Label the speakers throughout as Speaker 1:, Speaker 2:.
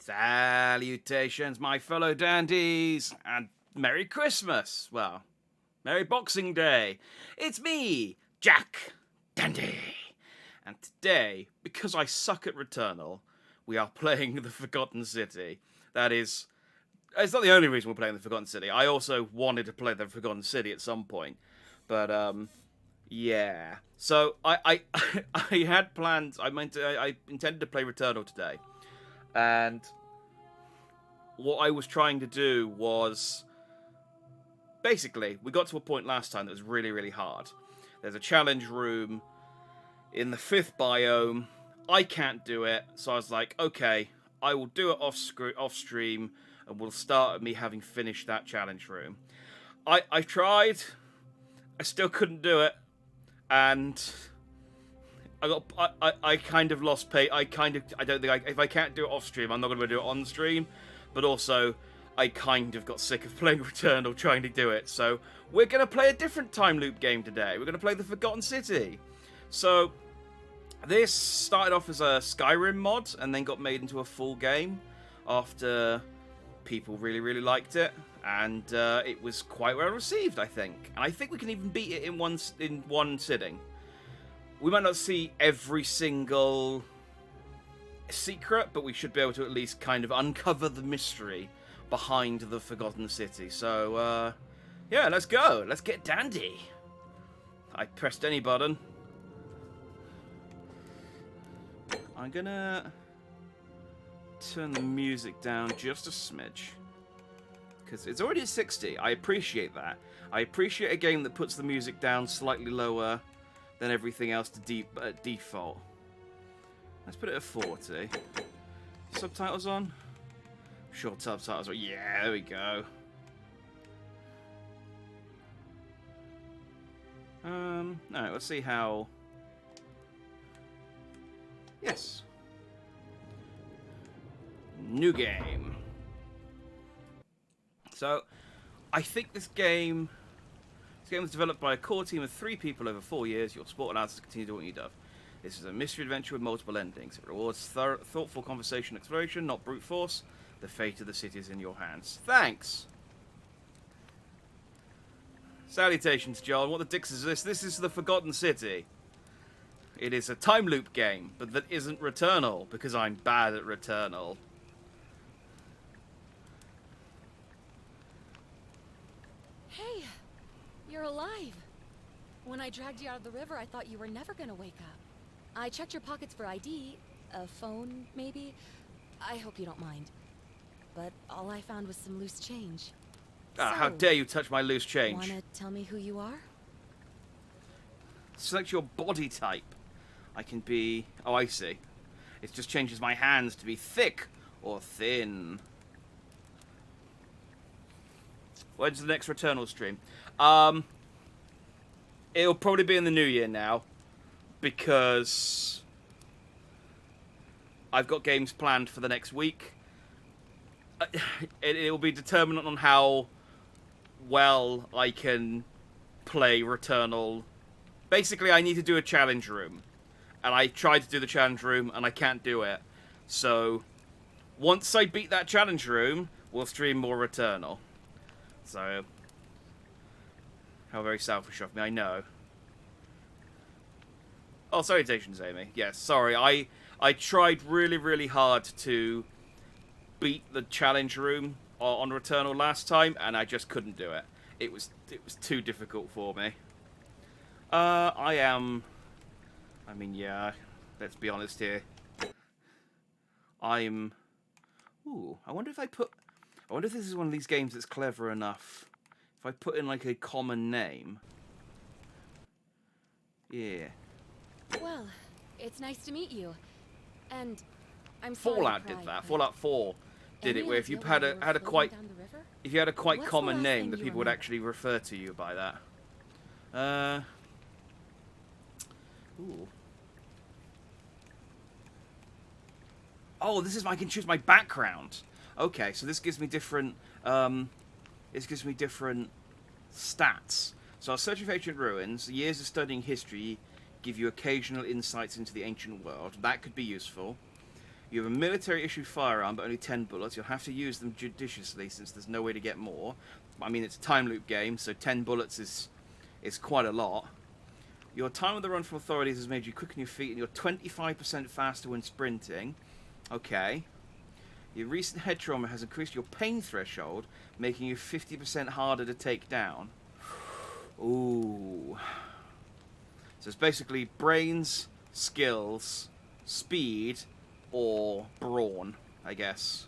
Speaker 1: Salutations, my fellow dandies, and Merry Christmas. Well, Merry Boxing Day. It's me, Jack Dandy. And today, because I suck at Returnal, we are playing The Forgotten City. That is, it's not the only reason we're playing The Forgotten City. I also wanted to play The Forgotten City at some point. But, yeah. So, I had plans, I intended to play Returnal today. And what I was trying to do was, basically, we got to a point last time that was really, really hard. There's a challenge room in the 5th biome. I can't do it, so I was like, okay, I will do it off stream, and we'll start at me having finished that challenge room. I tried, I still couldn't do it, and I kind of lost pay. I don't think if I can't do it off stream, I'm not going to do it on stream. But also, I kind of got sick of playing Returnal trying to do it. So we're going to play a different time loop game today. We're going to play The Forgotten City. So this started off as a Skyrim mod and then got made into a full game after people really, really liked it. And it was quite well received, I think. And I think we can even beat it in one sitting. We might not see every single secret, but we should be able to at least kind of uncover the mystery behind the Forgotten City. So, yeah, let's go. Let's get dandy. I pressed any button. I'm gonna turn the music down just a smidge, because it's already at 60. I appreciate that. I appreciate a game that puts the music down slightly lower than everything else to default. Let's put it at 40. Subtitles on? Short subtitles on. Yeah, there we go. Alright, let's see how... Yes. New game. So, I think this game was developed by a core team of 3 people over 4 years. Your sport allows us to continue doing what you do. This is a mystery adventure with multiple endings. It rewards thoughtful conversation and exploration, not brute force. The fate of the city is in your hands. Thanks! Salutations, John. What the dicks is this? This is The Forgotten City. It is a time loop game, but that isn't Returnal, because I'm bad at Returnal.
Speaker 2: Hey! You're alive! When I dragged you out of the river, I thought you were never gonna wake up. I checked your pockets for ID, a phone, maybe. I hope you don't mind. But all I found was some loose change.
Speaker 1: Ah, so, how dare you touch my loose change?
Speaker 2: Wanna tell me who you are?
Speaker 1: Select your body type. I can be... Oh, I see. It just changes my hands to be thick or thin. When's the next Returnal stream? It'll probably be in the new year now, because I've got games planned for the next week. It'll be determined on how well I can play Returnal. Basically, I need to do a challenge room, and I tried to do the challenge room, and I can't do it. So, once I beat that challenge room, we'll stream more Returnal. So, how very selfish of me, I know. Oh, salutations, Amy. Yes, sorry, I tried really, really hard to beat the challenge room on Returnal last time, and I just couldn't do it. It was too difficult for me. I mean, yeah, let's be honest here. Ooh, I wonder if this is one of these games that's clever enough. If I put in, like, a common name. Yeah.
Speaker 2: Well, it's nice to meet you. And I'm sorry
Speaker 1: Fallout did that. Fallout 4 did it, where if you had a quite common name, the people would actually refer to you by that. Ooh. Oh, this is I can choose my background. Okay, so this gives me different stats. So I'll search for ancient ruins. Years of studying history give you occasional insights into the ancient world. That could be useful. You have a military-issued firearm, but only 10 bullets. You'll have to use them judiciously since there's no way to get more. I mean, it's a time loop game, so 10 bullets is quite a lot. Your time on the run from authorities has made you quick on your feet, and you're 25% faster when sprinting. Okay. Your recent head trauma has increased your pain threshold, making you 50% harder to take down. Ooh. So it's basically brains, skills, speed, or brawn, I guess.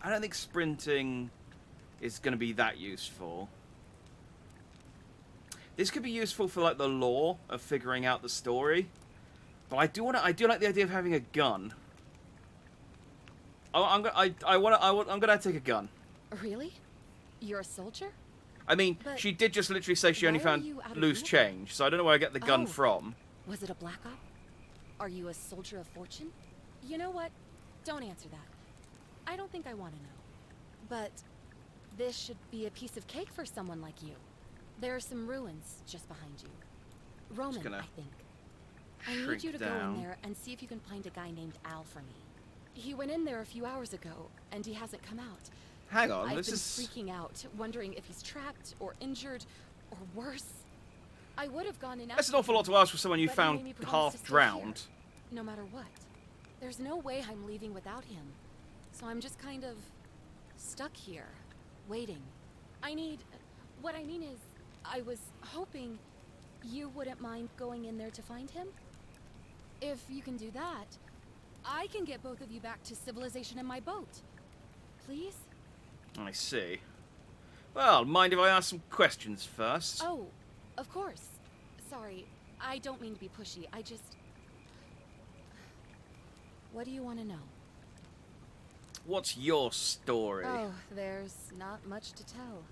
Speaker 1: I don't think sprinting is going to be that useful. This could be useful for like the lore of figuring out the story, but I do like the idea of having a gun. I'm gonna take a gun.
Speaker 2: Really? You're a soldier?
Speaker 1: I mean,
Speaker 2: But
Speaker 1: she did just literally say she only
Speaker 2: why are
Speaker 1: found
Speaker 2: you out of
Speaker 1: loose
Speaker 2: uniform?
Speaker 1: change, so I don't know where I get the gun
Speaker 2: Oh.
Speaker 1: from.
Speaker 2: Was it a black op? Are you a soldier of fortune? You know what? Don't answer that. I don't think I want to know. But this should be a piece of cake for someone like you. There are some ruins just behind you. Roman,
Speaker 1: gonna
Speaker 2: I think. I need
Speaker 1: shrink
Speaker 2: you to go
Speaker 1: down.
Speaker 2: in there and see if you can find a guy named Al for me. He went in there a few hours ago, and he hasn't come out.
Speaker 1: Hang on,
Speaker 2: I've
Speaker 1: this
Speaker 2: been
Speaker 1: is...
Speaker 2: freaking out, wondering if he's trapped or injured or worse. I would have gone in.
Speaker 1: That's an awful lot to ask for someone you
Speaker 2: but he
Speaker 1: found
Speaker 2: made me promise
Speaker 1: half
Speaker 2: to stay
Speaker 1: drowned.
Speaker 2: here, no matter what. There's no way I'm leaving without him. So I'm just kind of stuck here, waiting. What I mean is, I was hoping you wouldn't mind going in there to find him. If you can do that, I can get both of you back to civilization in my boat. Please?
Speaker 1: I see. Well, mind if I ask some questions first?
Speaker 2: Oh, of course. Sorry, I don't mean to be pushy. I just... What do you want to know?
Speaker 1: What's your story?
Speaker 2: Oh, there's not much to tell.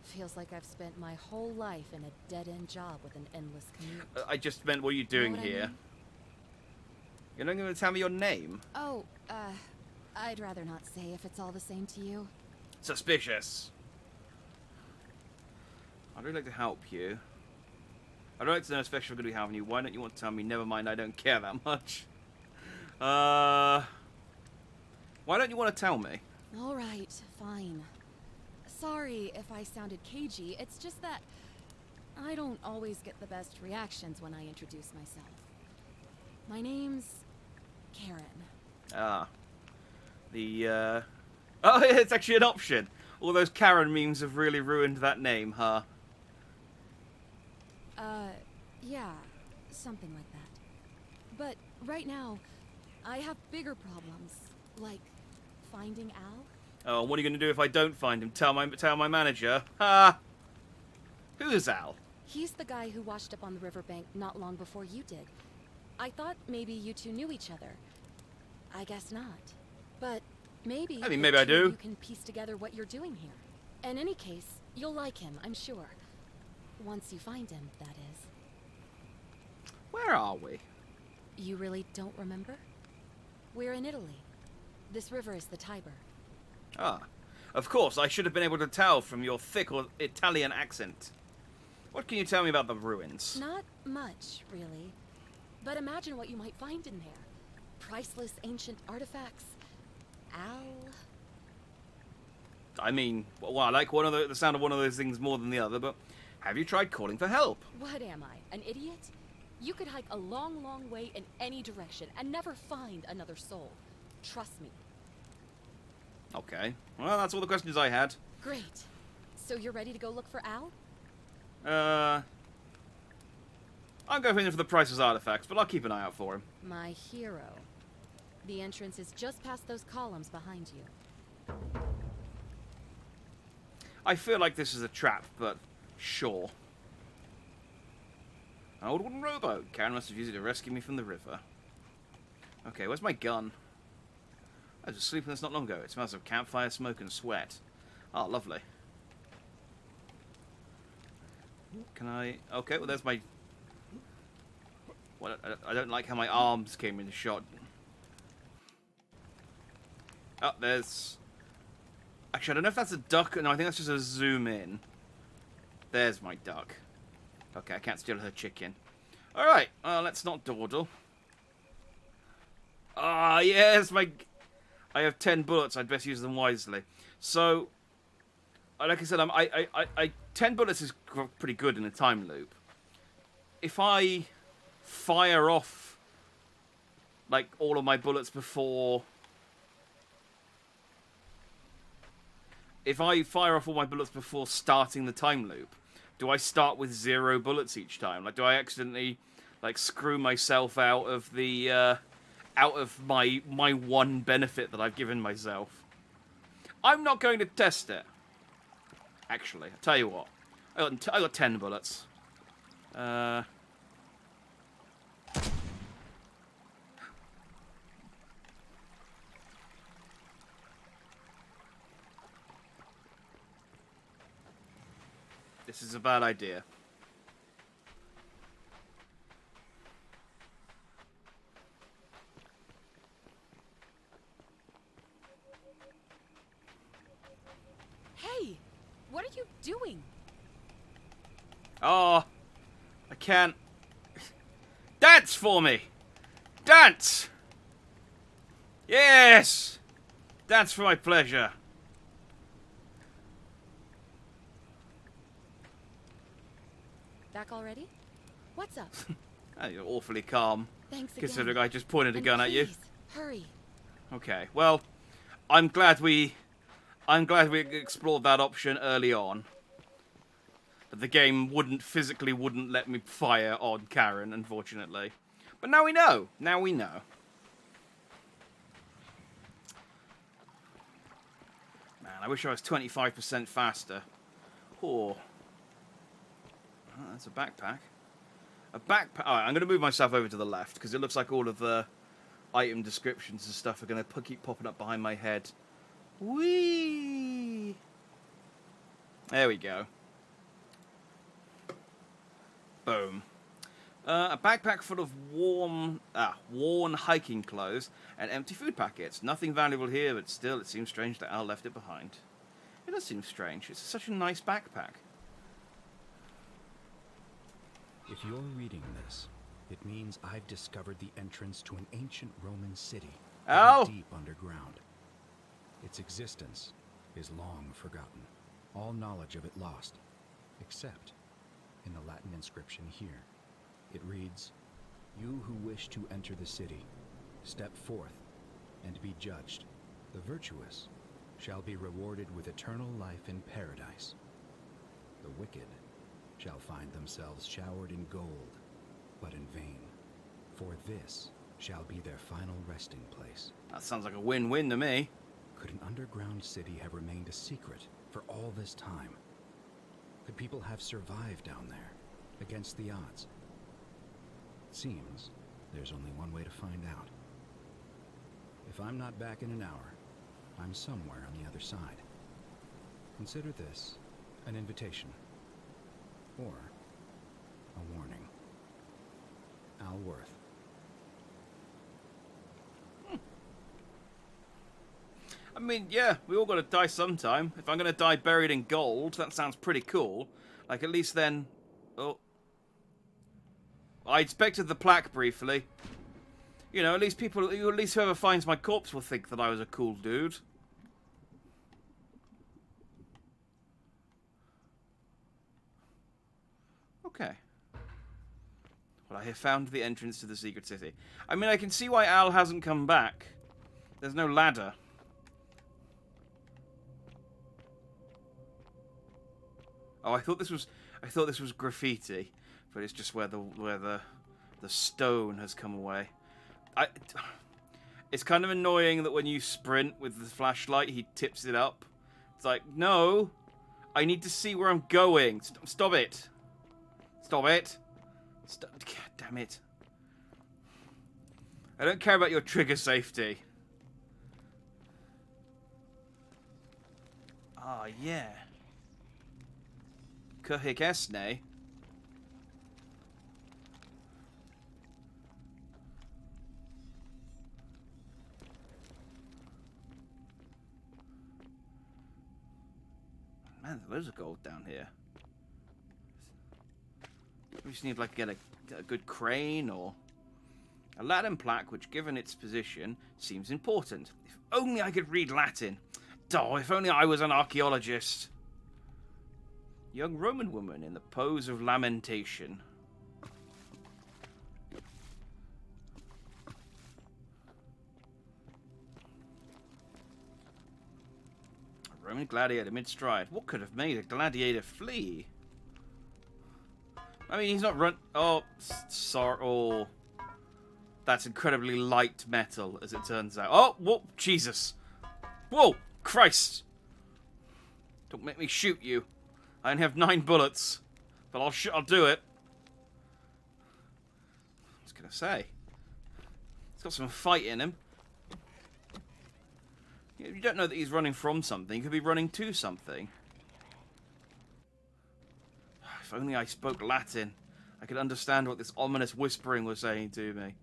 Speaker 2: Feels like I've spent my whole life in a dead-end job with an endless commute.
Speaker 1: I just meant, what are you doing
Speaker 2: Know what I
Speaker 1: here?
Speaker 2: mean?
Speaker 1: You're not going to tell me your name?
Speaker 2: Oh, I'd rather not say if it's all the same to you.
Speaker 1: Suspicious. I'd really like to help you. I'd like to know especially if I'm going to be helping you. Why don't you want to tell me? Never mind, I don't care that much. Why don't you want to tell me?
Speaker 2: All right, fine. Sorry if I sounded cagey. It's just that I don't always get the best reactions when I introduce myself. My name's Karen.
Speaker 1: Oh, yeah, it's actually an option. All those Karen memes have really ruined that name, huh?
Speaker 2: Yeah, something like that. But right now, I have bigger problems, like finding Al.
Speaker 1: Oh, what are you going to do if I don't find him? Tell my manager? Ha! Who's Al?
Speaker 2: He's the guy who washed up on the riverbank not long before you did. I thought maybe you two knew each other. I guess not. But maybe
Speaker 1: I mean,
Speaker 2: the
Speaker 1: maybe I
Speaker 2: two of
Speaker 1: do.
Speaker 2: You can piece together what you're doing here. In any case, you'll like him, I'm sure. Once you find him, that is.
Speaker 1: Where are we?
Speaker 2: You really don't remember? We're in Italy. This river is the Tiber.
Speaker 1: Ah, of course, I should have been able to tell from your thick Italian accent. What can you tell me about the ruins?
Speaker 2: Not much, really. But imagine what you might find in there. Priceless ancient artifacts. Al.
Speaker 1: I mean, well, I like the sound of one of those things more than the other, but have you tried calling for help?
Speaker 2: What am I, an idiot? You could hike a long, long way in any direction and never find another soul. Trust me.
Speaker 1: Okay, well, that's all the questions I had.
Speaker 2: Great. So you're ready to go look for Al?
Speaker 1: I'm going in for the priceless artifacts, but I'll keep an eye out for him.
Speaker 2: My hero. The entrance is just past those columns behind you.
Speaker 1: I feel like this is a trap, but sure. An old wooden rowboat. Karen must have used it to rescue me from the river. Okay, where's my gun? I was asleep in this not long ago. It smells of campfire smoke and sweat. Oh, lovely. Can I... Okay, well, there's my... Well, I don't like how my arms came into shot. Oh, there's... Actually, I don't know if that's a duck. No, I think that's just a zoom in. There's my duck. Okay, I can't steal her chicken. Alright, let's not dawdle. Ah, yes, I have 10 bullets. I'd best use them wisely. So, like I said, 10 bullets is pretty good in a time loop. If I fire off, like, all of my bullets before... If I fire off all my bullets before starting the time loop, do I start with 0 bullets each time? Like, do I accidentally, like, screw myself out of the, out of my one benefit that I've given myself? I'm not going to test it. Actually, I'll tell you what. I got 10 bullets. This is a bad idea.
Speaker 2: Hey, what are you doing?
Speaker 1: Oh, I can't. Dance for me! Dance! Yes! Dance for my pleasure.
Speaker 2: Back already? What's up?
Speaker 1: You're awfully calm.
Speaker 2: Thanks again.
Speaker 1: Considering I just pointed a gun at you.
Speaker 2: Please, hurry.
Speaker 1: Okay, well, I'm glad we explored that option early on. But the game physically wouldn't let me fire on Karen, unfortunately. But now we know. Now we know. Man, I wish I was 25% faster. Oh. Oh, that's a backpack. A backpack. Alright, I'm going to move myself over to the left, because it looks like all of the item descriptions and stuff are going to keep popping up behind my head. Whee! There we go. Boom. A backpack full of worn hiking clothes and empty food packets. Nothing valuable here, but still it seems strange that Al left it behind. It does seem strange. It's such a nice backpack.
Speaker 3: If you're reading this, it means I've discovered the entrance to an ancient Roman city deep underground. Its existence is long forgotten, all knowledge of it lost, except in the Latin inscription here. It reads, "You who wish to enter the city, step forth and be judged. The virtuous shall be rewarded with eternal life in paradise. The wicked shall find themselves showered in gold, but in vain, for this shall be their final resting place."
Speaker 1: That sounds like a win-win to me.
Speaker 3: Could an underground city have remained a secret for all this time? Could people have survived down there, against the odds? It seems there's only one way to find out. If I'm not back in an hour, I'm somewhere on the other side. Consider this an invitation, or a warning. Al Worth.
Speaker 1: I mean, yeah, we all gotta die sometime. If I'm gonna die buried in gold, that sounds pretty cool. Like, at least then... Oh. I inspected the plaque briefly. You know, at least whoever finds my corpse will think that I was a cool dude. Okay. Well, I have found the entrance to the secret city. I mean, I can see why Al hasn't come back. There's no ladder. Oh, I thought this was graffiti, but it's just where the stone has come away. It's kind of annoying that when you sprint with the flashlight, he tips it up. It's like, no, I need to see where I'm going. Stop it. Stop it. God damn it. I don't care about your trigger safety. Ah, yeah. Kuhik Esne. Man, there's loads of gold down here. We just need to, like, get a a good crane or a Latin plaque which, given its position, seems important. If only I could read Latin. Oh, if only I was an archaeologist. Young Roman woman in the pose of lamentation. A Roman gladiator mid-stride. What could have made a gladiator flee? I mean, he's not run... Oh, sorry. Oh, that's incredibly light metal, as it turns out. Oh, whoa, Jesus. Whoa, Christ. Don't make me shoot you. I only have 9 bullets, but I'll do it. I was gonna say, he's got some fight in him. You don't know that he's running from something. He could be running to something. If only I spoke Latin, I could understand what this ominous whispering was saying to me.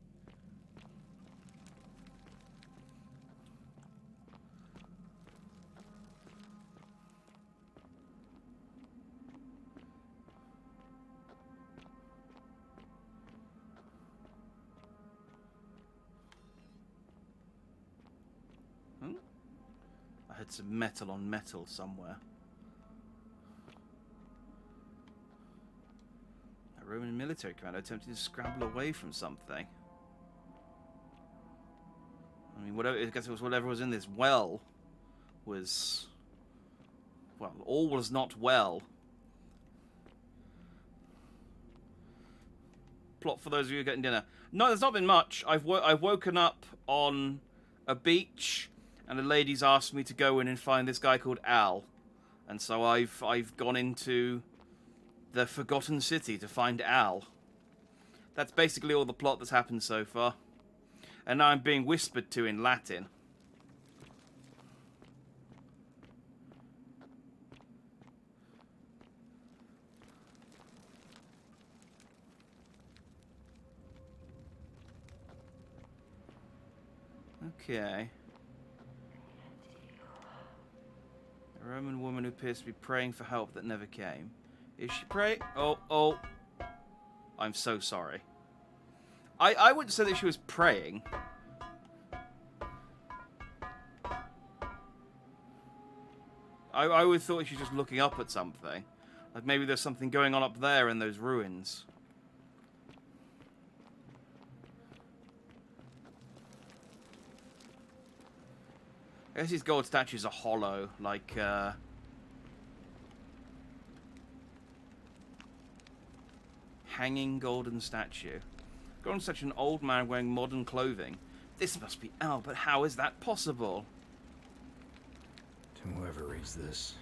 Speaker 1: I heard some metal on metal somewhere. A Roman military commander attempting to scramble away from something. I mean, whatever, I guess it was whatever was in this well was... Well, all was not well. Plot for those of you getting dinner. No, there's not been much. I've woken up on a beach, and a lady's asked me to go in and find this guy called Al, and so I've gone into the Forgotten City to find Al. That's basically all the plot that's happened so far, and now I'm being whispered to in Latin. Okay. A Roman woman who appears to be praying for help that never came. Is she praying? Oh. I'm so sorry. I wouldn't say that she was praying. I would have thought she was just looking up at something. Like maybe there's something going on up there in those ruins. I guess these gold statues are hollow, like, hanging golden statue. Golden statue, an old man wearing modern clothing. This must be Al, but how is that possible?
Speaker 3: To whoever reads this,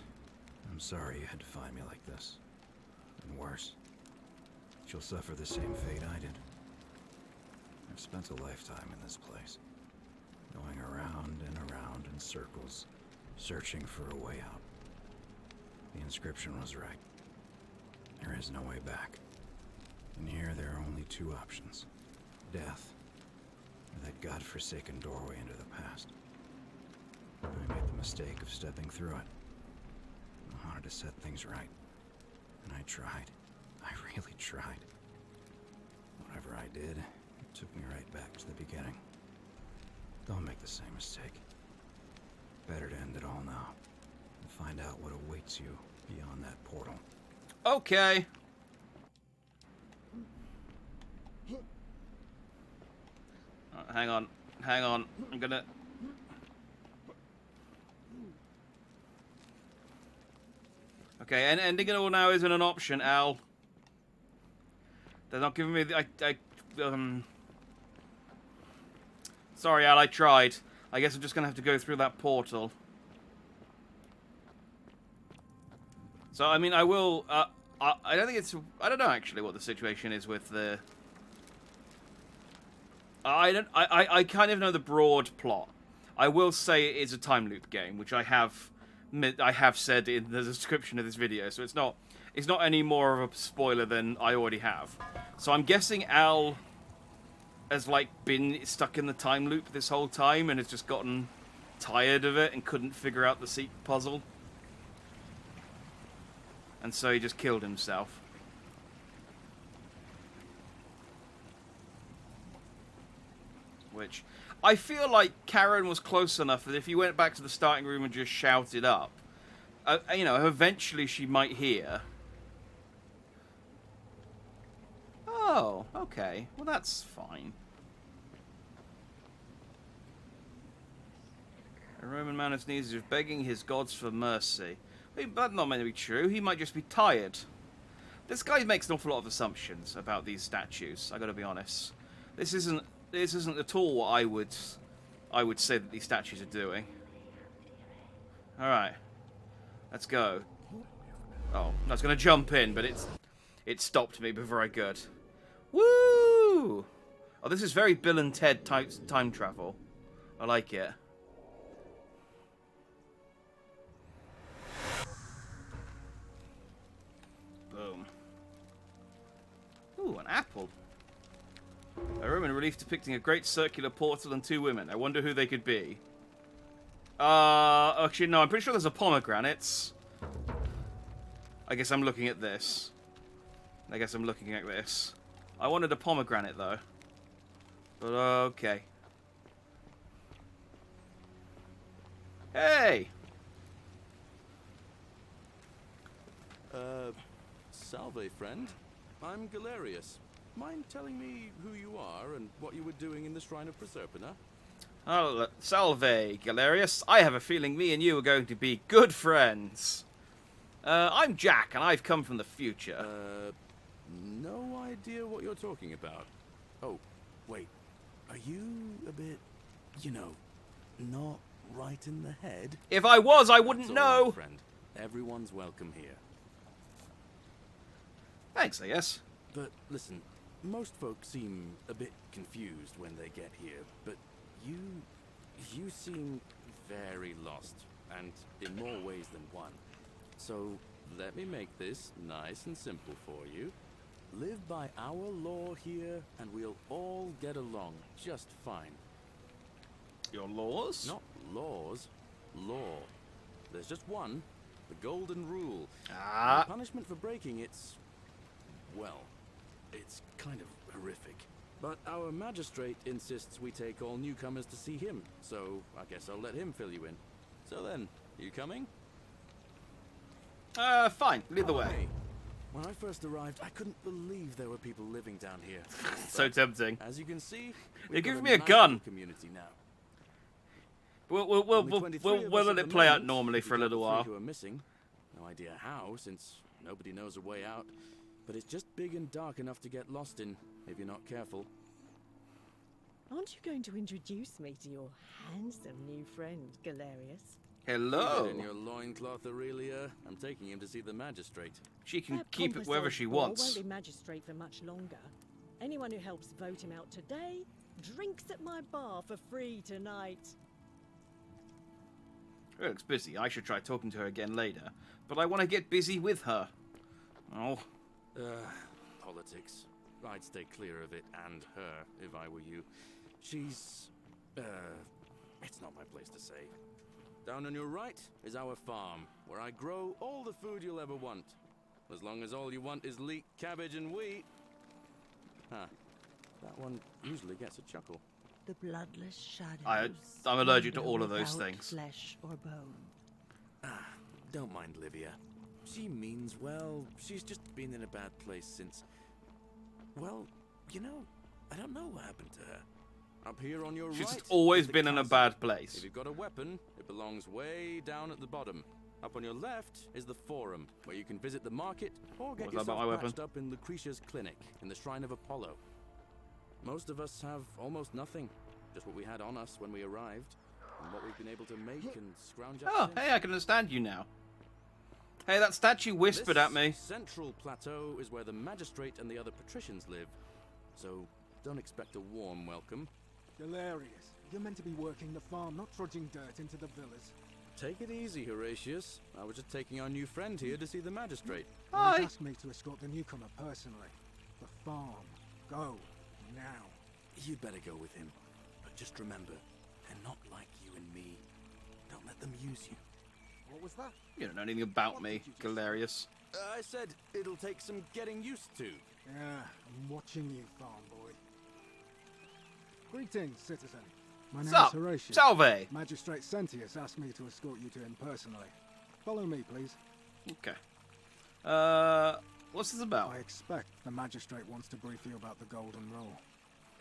Speaker 3: I'm sorry you had to find me like this. And worse, you'll suffer the same fate I did. I've spent a lifetime in this place, going around and around in circles, searching for a way out. The inscription was right. There is no way back. And here there are only 2 options. Death, or that godforsaken doorway into the past. I made the mistake of stepping through it. I wanted to set things right. And I tried. I really tried. Whatever I did, it took me right back to the beginning. Don't make the same mistake. Better to end it all now and find out what awaits you beyond that portal.
Speaker 1: Okay. Hang on. I'm gonna... Okay, and ending it all now isn't an option, Al. They're not giving me the... Sorry, Al, I tried. I guess I'm just gonna have to go through that portal. So, I mean, I will... I don't think it's... I don't know, actually, what the situation is with the... I kind of know the broad plot. I will say it is a time loop game, which I have said in the description of this video, so it's not any more of a spoiler than I already have. So I'm guessing Al has like been stuck in the time loop this whole time and has just gotten tired of it and couldn't figure out the secret puzzle. And so he just killed himself. which I feel like Karen was close enough that if you went back to the starting room and just shouted up, you know, eventually she might hear. Oh, okay. Well, that's fine. A Roman man on his knees is begging his gods for mercy. That's not meant to be true. He might just be tired. This guy makes an awful lot of assumptions about these statues. I gotta be honest. This isn't at all what I would say that these statues are doing. All right, let's go. Oh, I was gonna jump in, but it stopped me before I could. Woo! Oh, this is very Bill and Ted type time travel. I like it. Boom. Ooh, an apple. A Roman relief depicting a great circular portal and two women. I wonder who they could be. Actually, no, I'm pretty sure there's a pomegranates. I guess I'm looking at this. I wanted a pomegranate, though. But, okay. Hey!
Speaker 4: Salve, friend. I'm Galerius. Mind telling me who you are and what you were doing in the Shrine of Proserpina?
Speaker 1: Oh, salve, Galerius. I have a feeling me and you are going to be good friends. I'm Jack, and I've come from the future.
Speaker 4: No idea what you're talking about. Oh, wait. Are you a bit, you know, not right in the head?
Speaker 1: If I was, I wouldn't
Speaker 4: That's all
Speaker 1: know.
Speaker 4: right, friend. Everyone's welcome here.
Speaker 1: Thanks, I guess.
Speaker 4: But listen, most folks seem a bit confused when they get here, but you seem very lost, and in more ways than one. So let me make this nice and simple for you. Live by our law here, and we'll all get along just fine.
Speaker 1: Your laws?
Speaker 4: Not laws, law. There's just one, the golden rule.
Speaker 1: Ah.
Speaker 4: The punishment for breaking it's, well, it's kind of horrific. But our magistrate insists we take all newcomers to see him, so I guess I'll let him fill you in. So then, you coming?
Speaker 1: Fine. Lead the way.
Speaker 4: Hey, when I first arrived, I couldn't believe there were people living down here.
Speaker 1: So tempting.
Speaker 4: As you can see,
Speaker 1: They're
Speaker 4: we've got
Speaker 1: giving me a
Speaker 4: nice
Speaker 1: gun.
Speaker 4: little community now.
Speaker 1: We'll
Speaker 4: Only 23 of
Speaker 1: let
Speaker 4: us
Speaker 1: it
Speaker 4: at the
Speaker 1: play out
Speaker 4: moment.
Speaker 1: normally
Speaker 4: We've
Speaker 1: for a
Speaker 4: got
Speaker 1: little
Speaker 4: the
Speaker 1: while.
Speaker 4: 3 who are missing. No idea how, since nobody knows a way out. But it's just big and dark enough to get lost in, if you're not careful.
Speaker 5: Aren't you going to introduce me to your handsome new friend, Galerius?
Speaker 1: Hello.
Speaker 4: Keep it in your loincloth, Aurelia. I'm taking him to see the magistrate.
Speaker 1: She can
Speaker 5: That
Speaker 1: keep it wherever she
Speaker 5: pompous old
Speaker 1: wants.
Speaker 5: won't be magistrate for much longer. Anyone who helps vote him out today drinks at my bar for free tonight.
Speaker 1: She looks busy. I should try talking to her again later. But I want to get busy with her. Oh.
Speaker 4: Politics. I'd stay clear of it and her, if I were you. She's... it's not my place to say. Down on your right is our farm, where I grow all the food you'll ever want. As long as all you want is leek, cabbage, and wheat. Huh. That one usually gets a chuckle.
Speaker 5: The bloodless shadows.
Speaker 1: I'm allergic to all of
Speaker 5: wander
Speaker 1: those
Speaker 5: without
Speaker 1: things.
Speaker 5: Flesh or bone.
Speaker 4: Don't mind Livia. She means well. She's just been in a bad place since... Well, you know, I don't know what happened to her. Up here on your
Speaker 1: She's
Speaker 4: right...
Speaker 1: just always
Speaker 4: is the
Speaker 1: been in a
Speaker 4: castle.
Speaker 1: bad place.
Speaker 4: If you've got a weapon, it belongs way down at the bottom. Up on your left is the Forum, where you can visit the market or get
Speaker 1: What's that about my
Speaker 4: yourself
Speaker 1: weapon?
Speaker 4: patched up in Lucretia's clinic in the Shrine of Apollo. Most of us have almost nothing, just what we had on us when we arrived, and what we've been able to make and scrounge up
Speaker 1: Oh,
Speaker 4: since.
Speaker 1: hey, I can understand you now. Hey, that statue whispered at me.
Speaker 4: This central plateau is where the magistrate and the other patricians live, so don't expect a warm welcome.
Speaker 6: Galerius, you're meant to be working the farm, not trudging dirt into the villas.
Speaker 4: Take it easy, Horatius. I was just taking our new friend here to see the magistrate.
Speaker 1: Hi.
Speaker 6: He's asked me to escort the newcomer personally. The farm. Go. Now.
Speaker 4: You'd better go with him. But just remember, they're not like you and me. Don't let them use you.
Speaker 6: What was that?
Speaker 1: You don't know anything about me, Galerius.
Speaker 4: I said it'll take some getting used to.
Speaker 6: Yeah, I'm watching you, farm boy. Greetings, citizen. My name
Speaker 1: Sup?
Speaker 6: is Horatio.
Speaker 1: Salve.
Speaker 6: Magistrate Sentius asked me to escort you to him personally. Follow me, please.
Speaker 1: Okay. What's this about?
Speaker 6: I expect the magistrate wants to brief you about the Golden Rule.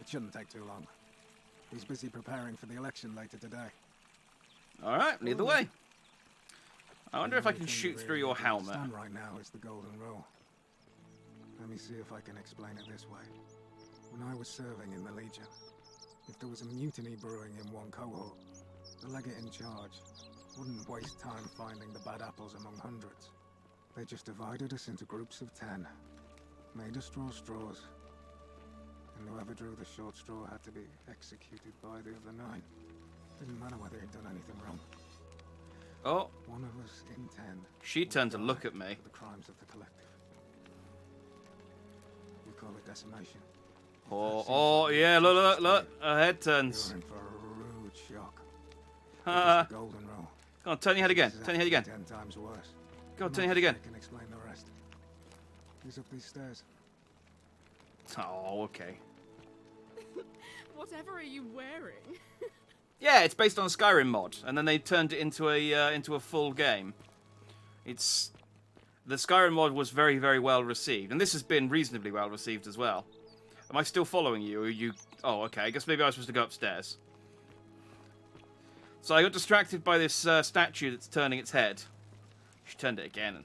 Speaker 6: It shouldn't take too long. He's busy preparing for the election later today.
Speaker 1: All right, either way. I wonder if I
Speaker 6: The
Speaker 1: can
Speaker 6: only thing
Speaker 1: shoot
Speaker 6: you
Speaker 1: through
Speaker 6: really
Speaker 1: your
Speaker 6: need to
Speaker 1: helmet.
Speaker 6: understand right now is the Golden Rule. Let me see if I can explain it this way. When I was serving in the Legion, if there was a mutiny brewing in one cohort, the legate in charge wouldn't waste time finding the bad apples among hundreds. They just divided us into groups of 10, made us draw straws, and whoever drew the short straw had to be executed by the other 9. Didn't matter whether he'd done anything wrong.
Speaker 1: Oh,
Speaker 6: One of us in 10.
Speaker 1: she
Speaker 6: would
Speaker 1: turned to
Speaker 6: die
Speaker 1: look at me.
Speaker 6: for the crimes of the collective. We call it decimation.
Speaker 1: Oh, yeah, look. Her head turns.
Speaker 6: You're in for a rude shock.
Speaker 1: Uh,
Speaker 6: Because the Golden Rule.
Speaker 1: Go on, turn your head again.
Speaker 6: is
Speaker 1: Turn your head
Speaker 6: actually
Speaker 1: again.
Speaker 6: 10 times worse.
Speaker 1: Go on, turn your head again.
Speaker 6: I can explain the rest. He's up these stairs.
Speaker 1: Oh, okay.
Speaker 7: Whatever are you wearing?
Speaker 1: Yeah, it's based on a Skyrim mod, and then they turned it into a full game. It's the Skyrim mod was very, very well received, and this has been reasonably well received as well. Am I still following you? Or are you? Oh, okay. I guess maybe I was supposed to go upstairs. So I got distracted by this statue that's turning its head. She turned it again.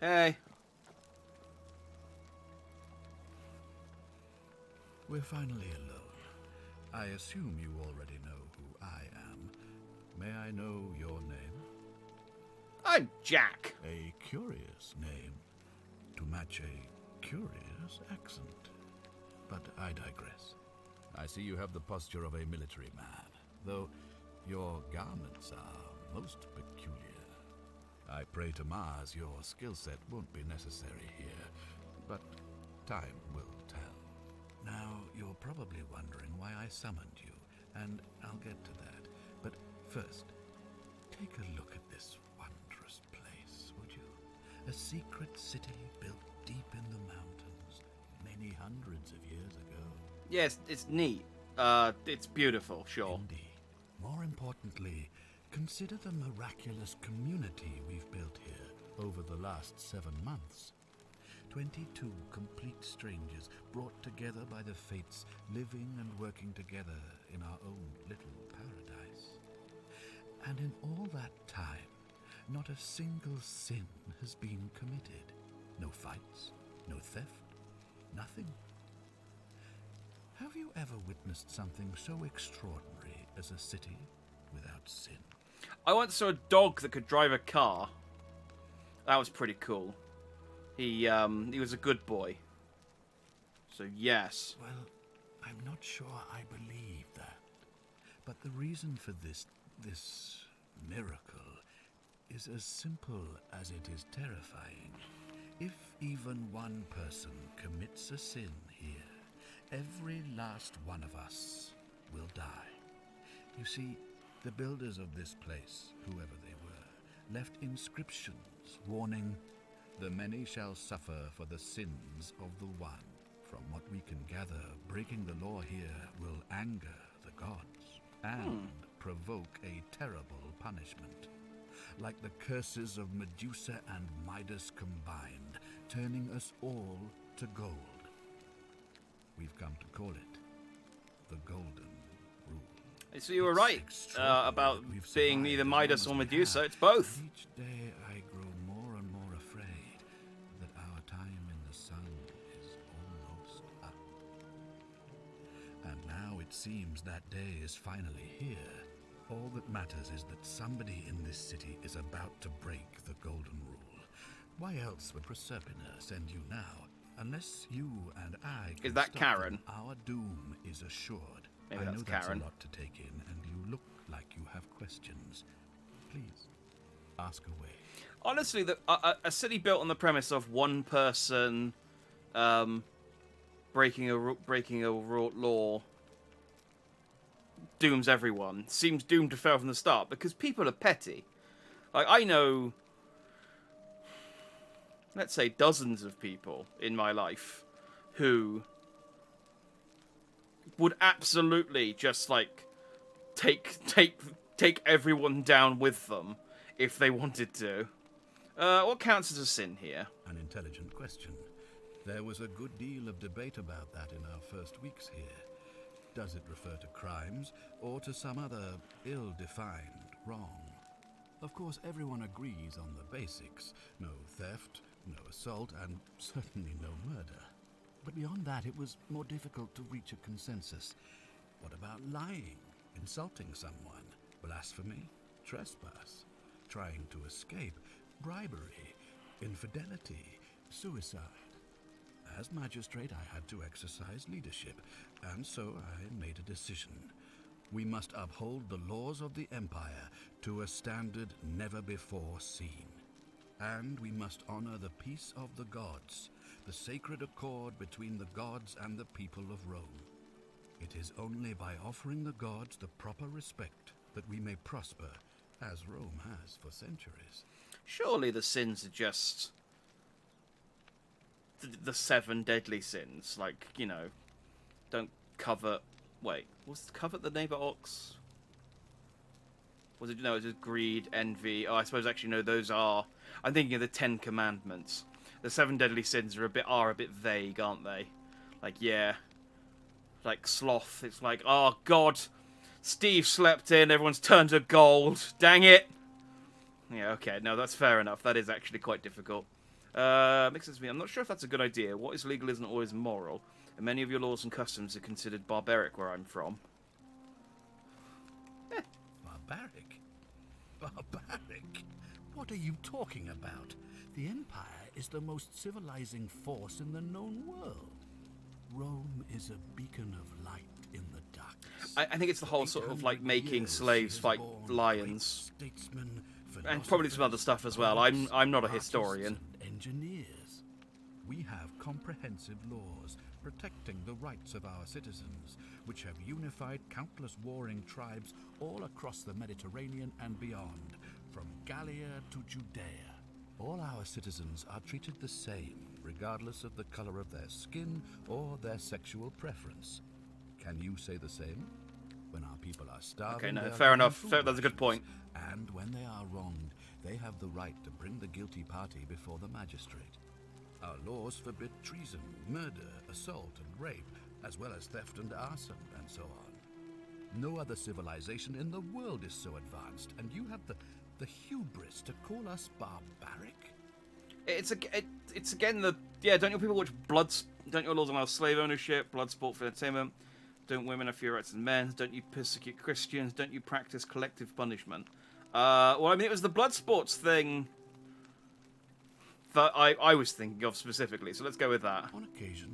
Speaker 1: Hey.
Speaker 3: We're finally alone. I assume you already know who I am. May I know your name?
Speaker 1: I'm Jack.
Speaker 3: A curious name to match a curious accent. But I digress. I see you have the posture of a military man, though your garments are most peculiar. I pray to Mars your skill set won't be necessary here, but time will tell. Now, you're probably wondering why I summoned you, and I'll get to that. But first, take a look at this wondrous place, would you? A secret city built deep in the mountains, many hundreds of years ago.
Speaker 1: Yes, it's neat. It's beautiful, sure.
Speaker 3: Indeed. More importantly, consider the miraculous community we've built here over the last 7 months. 22 complete strangers brought together by the fates, living and working together in our own little paradise. And in all that time, not a single sin has been committed. No fights, no theft, nothing. Have you ever witnessed something so extraordinary as a city without sin?
Speaker 1: I once saw a dog that could drive a car. That was pretty cool. He was a good boy. So yes.
Speaker 3: Well, I'm not sure I believe that. But the reason for this miracle is as simple as it is terrifying. If even one person commits a sin here, every last one of us will die. You see, the builders of this place, whoever they were, left inscriptions warning, "The many shall suffer for the sins of the one." From what we can gather, breaking the law here will anger the gods and provoke a terrible punishment. Like the curses of Medusa and Midas combined, turning us all to gold. We've come to call it the Golden Rule.
Speaker 1: So you were right about
Speaker 3: We've
Speaker 1: being
Speaker 3: survived
Speaker 1: neither
Speaker 3: as
Speaker 1: Midas
Speaker 3: long
Speaker 1: or
Speaker 3: as we
Speaker 1: Medusa.
Speaker 3: have.
Speaker 1: It's both.
Speaker 3: And each day I grow more and more afraid that our time in the sun is almost up. And now it seems that day is finally here. All that matters is that somebody in this city is about to break the Golden Rule. Why else would Proserpina send you now? Unless you and I can
Speaker 1: Is that
Speaker 3: stop
Speaker 1: Karen?
Speaker 3: them, our doom is assured.
Speaker 1: Maybe
Speaker 3: I
Speaker 1: that's
Speaker 3: know that's
Speaker 1: Karen.
Speaker 3: a lot to take in, and you look like you have questions. Please, ask away.
Speaker 1: Honestly, a city built on the premise of one person breaking a law dooms everyone seems doomed to fail from the start because people are petty. Like, I know, let's say, dozens of people in my life who would absolutely just like take everyone down with them if they wanted to. What counts as a sin here?
Speaker 3: An intelligent question. There was a good deal of debate about that in our first weeks here. Does it refer to crimes or to some other ill-defined wrong? Of course, everyone agrees on the basics. No theft, no assault, and certainly no murder. But beyond that, it was more difficult to reach a consensus. What about lying, insulting someone, blasphemy, trespass, trying to escape, bribery, infidelity, suicide? As magistrate, I had to exercise leadership, and so I made a decision. We must uphold the laws of the Empire to a standard never before seen. And we must honor the peace of the gods, the sacred accord between the gods and the people of Rome. It is only by offering the gods the proper respect that we may prosper, as Rome has for centuries.
Speaker 1: Surely the sins are just the 7 deadly sins. Like, you know, don't covet. Wait, was covet the neighbor ox? Was it? No, it was greed, envy. Oh, I suppose actually no. Those are. I'm thinking of the 10 Commandments. The 7 deadly sins are a bit vague, aren't they? Like, yeah, like sloth. It's like, oh God, Steve slept in. Everyone's turned to gold. Dang it. Yeah, okay. No, that's fair enough. That is actually quite difficult. Makes sense to me. I'm not sure if that's a good idea. What is legal isn't always moral, and many of your laws and customs are considered barbaric where I'm from.
Speaker 3: Barbaric? Barbaric? What are you talking about? The Empire is the most civilizing force in the known world. Rome is a beacon of light in the darkness.
Speaker 1: I think it's the whole sort of like making slaves fight lions, and probably some other stuff as well. I'm not a historian.
Speaker 3: Engineers. We have comprehensive laws protecting the rights of our citizens, which have unified countless warring tribes all across the Mediterranean and beyond, from Gallia to Judea. All our citizens are treated the same, regardless of the color of their skin or their sexual preference. Can you say the same? When our people are starving,
Speaker 1: okay, no, fair enough. That's a good point.
Speaker 3: And when they are wronged, they have the right to bring the guilty party before the magistrate. Our laws forbid treason, murder, assault, and rape, as well as theft and arson, and so on. No other civilization in the world is so advanced, and you have the hubris to call us barbaric?
Speaker 1: It's again the Don't your people watch Don't your laws allow slave ownership, blood sport for entertainment? Don't women have fewer rights than men? Don't you persecute Christians? Don't you practice collective punishment? Well, I mean, it was the blood sports thing that I was thinking of specifically, so let's go with that.
Speaker 3: On occasion,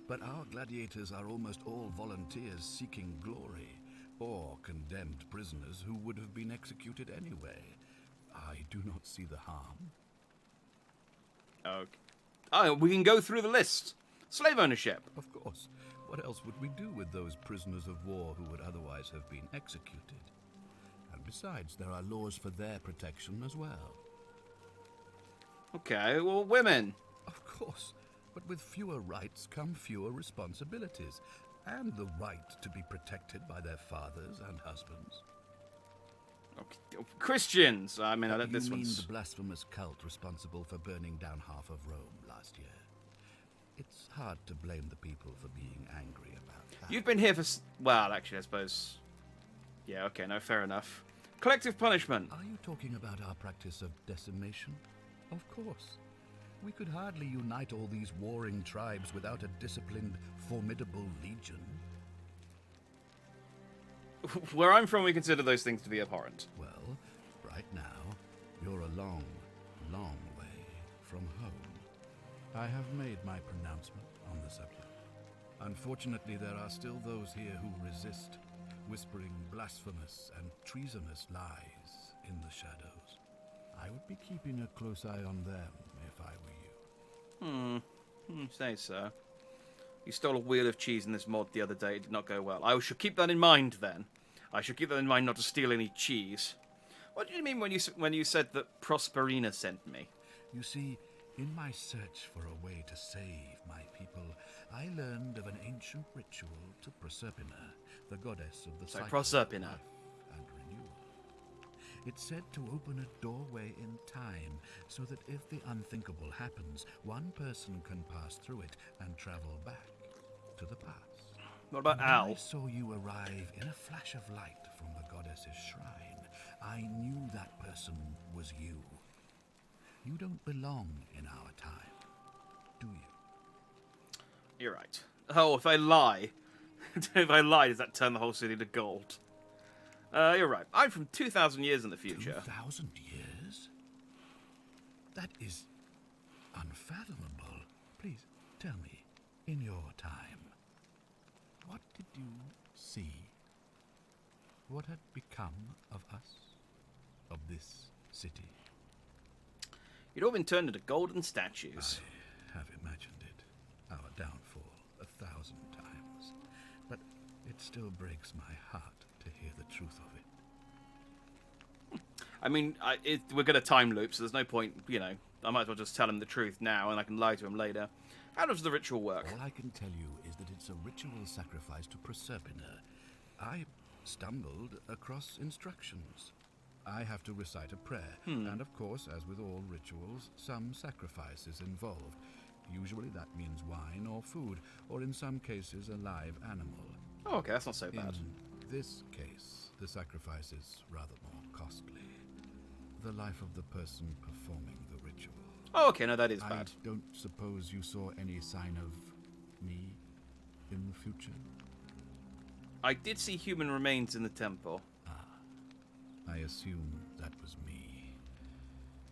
Speaker 3: but our gladiators are almost all volunteers seeking glory, or condemned prisoners who would have been executed anyway. I do not see the harm.
Speaker 1: Okay. Oh, we can go through the list. Slave ownership.
Speaker 3: Of course. What else would we do with those prisoners of war who would otherwise have been executed? And besides, there are laws for their protection as well.
Speaker 1: Okay, well, women.
Speaker 3: Of course, but with fewer rights come fewer responsibilities, and the right to be protected by their fathers and husbands.
Speaker 1: Okay. Christians. I mean,
Speaker 3: You
Speaker 1: this
Speaker 3: mean
Speaker 1: one's...
Speaker 3: the blasphemous cult responsible for burning down half of Rome last year? It's hard to blame the people for being angry about that.
Speaker 1: You've been here for... Well, actually, I suppose... Yeah, okay, no, fair enough. Collective punishment.
Speaker 3: Are you talking about our practice of decimation? Of course. We could hardly unite all these warring tribes without a disciplined, formidable legion.
Speaker 1: Where I'm from, we consider those things to be abhorrent.
Speaker 3: Well, right now, you're a long, long way from home. I have made my pronouncement on the subject. Unfortunately, there are still those here who resist, whispering blasphemous and treasonous lies in the shadows. I would be keeping a close eye on them if I were you.
Speaker 1: Say so. You stole a wheel of cheese in this mod the other day. It did not go well. I should keep that in mind, then. I should keep that in mind not to steal any cheese. What did you mean when you said that Prosperina sent me?
Speaker 3: You see, in my search for a way to save my people, I learned of an ancient ritual to Proserpina, the goddess of the
Speaker 1: So
Speaker 3: cycle of
Speaker 1: Proserpina.
Speaker 3: life and renewal. It's said to open a doorway in time, so that if the unthinkable happens, one person can pass through it and travel back to the past.
Speaker 1: What about
Speaker 3: When
Speaker 1: Al?
Speaker 3: I saw you arrive in a flash of light from the goddess's shrine, I knew that person was you. You don't belong in our time, do you?
Speaker 1: You're right. Oh, if I lie, if I lie, does that turn the whole city to gold? You're right. I'm from 2,000 years in the future.
Speaker 3: 2,000 years? That is unfathomable. Please, tell me, in your time, what did you see? What had become of us? Of this city?
Speaker 1: You'd all been turned into golden statues.
Speaker 3: I have imagined it, our downfall, 1,000 times. But it still breaks my heart to hear the truth of it.
Speaker 1: I mean, we're going to time loop, so there's no point, you know. I might as well just tell him the truth now, and I can lie to him later. How does the ritual work?
Speaker 3: All I can tell you is that it's a ritual sacrifice to Proserpina. I stumbled across instructions. I have to recite a prayer, and of course, as with all rituals, some sacrifice is involved. Usually that means wine or food, or in some cases a live animal.
Speaker 1: Oh, okay, that's not so bad.
Speaker 3: In this case, the sacrifice is rather more costly. The life of the person performing the ritual.
Speaker 1: Oh, okay, no, that is bad.
Speaker 3: I don't suppose you saw any sign of me in the future?
Speaker 1: I did see human remains in the temple.
Speaker 3: I assume that was me.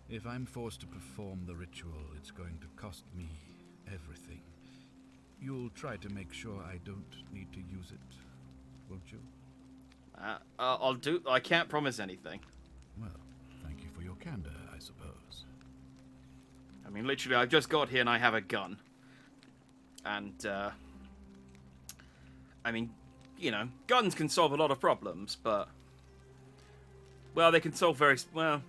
Speaker 3: If I'm forced to perform the ritual, it's going to cost me everything. You'll try to make sure I don't need to use it, won't you?
Speaker 1: I'll do. I can't promise anything.
Speaker 3: Well, thank you for your candor, I suppose.
Speaker 1: I mean, literally, I've just got here and I have a gun. And, I mean, you know, guns can solve a lot of problems, but... Well, they can solve well...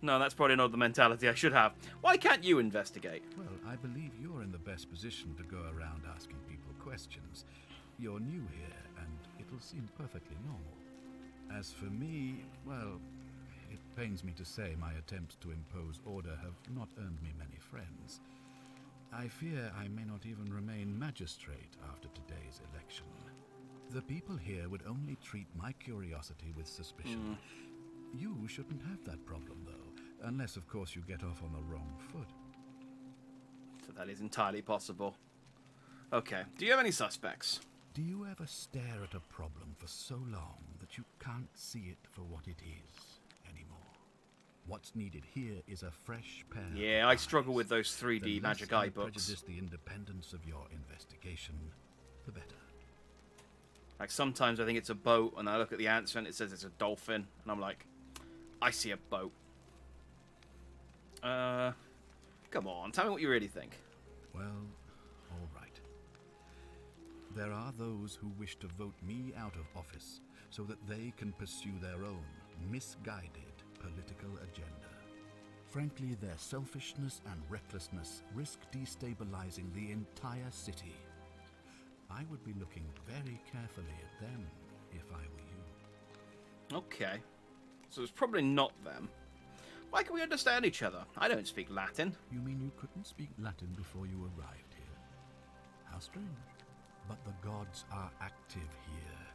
Speaker 1: No, that's probably not the mentality I should have. Why can't you investigate?
Speaker 3: Well, I believe you're in the best position to go around asking people questions. You're new here, and it'll seem perfectly normal. As for me, well, it pains me to say my attempts to impose order have not earned me many friends. I fear I may not even remain magistrate after today's election. The people here would only treat my curiosity with suspicion. You shouldn't have that problem, though, unless, of course, you get off on the wrong foot.
Speaker 1: So that is entirely possible. Okay, do you have any suspects?
Speaker 3: Do you ever stare at a problem for so long that you can't see it for what it is anymore? What's needed here is a fresh pair of
Speaker 1: Yeah, I
Speaker 3: eyes.
Speaker 1: struggle with those 3D
Speaker 3: The
Speaker 1: magic
Speaker 3: less
Speaker 1: eye
Speaker 3: I
Speaker 1: books.
Speaker 3: prejudice the independence of your investigation, the better.
Speaker 1: Like, sometimes I think it's a boat, and I look at the answer and it says it's a dolphin, and I'm like, I see a boat. Come on, tell me what you really think.
Speaker 3: Well, all right. There are those who wish to vote me out of office so that they can pursue their own misguided political agenda. Frankly, their selfishness and recklessness risk destabilizing the entire city. I would be looking very carefully at them if I were you.
Speaker 1: Okay. So it's probably not them. Why can we understand each other? I don't speak Latin.
Speaker 3: You mean you couldn't speak Latin before you arrived here? How strange. But the gods are active here,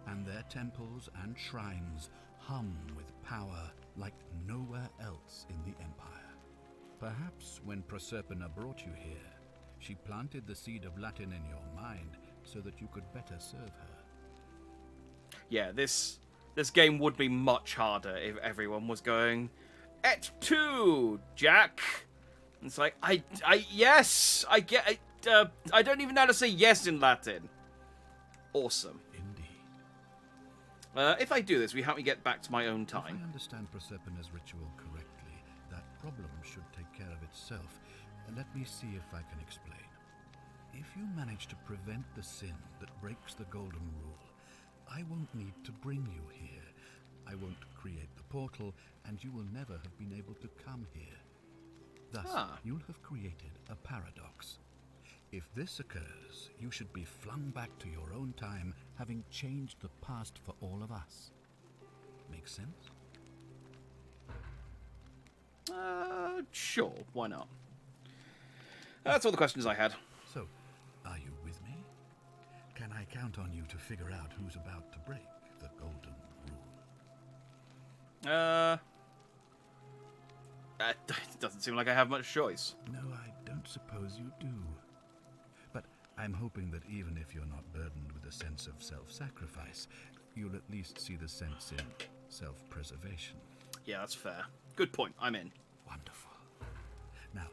Speaker 3: and their temples and shrines hum with power like nowhere else in the Empire. Perhaps when Proserpina brought you here, she planted the seed of Latin in your mind so that you could better serve her.
Speaker 1: Yeah, this game would be much harder if everyone was going, Et tu, Jack. It's like, yes, I get it. I don't even know how to say yes in Latin. Awesome.
Speaker 3: Indeed.
Speaker 1: If I do this, will you help me get back to my own
Speaker 3: If
Speaker 1: time?
Speaker 3: I understand Proserpina's ritual correctly, that problem should take care of itself. Let me see if I can explain. If you manage to prevent the sin that breaks the Golden Rule, I won't need to bring you here. I won't create the portal, and you will never have been able to come here. Thus, you'll have created a paradox. If this occurs, you should be flung back to your own time, having changed the past for all of us. Make sense?
Speaker 1: Sure, why not? That's all the questions I had.
Speaker 3: So, are you with me? Can I count on you to figure out who's about to break the golden rule?
Speaker 1: It doesn't seem like I have much choice.
Speaker 3: No, I don't suppose you do. But I'm hoping that even if you're not burdened with a sense of self-sacrifice, you'll at least see the sense in self-preservation.
Speaker 1: Yeah, that's fair. Good point. I'm in.
Speaker 3: Wonderful. Now,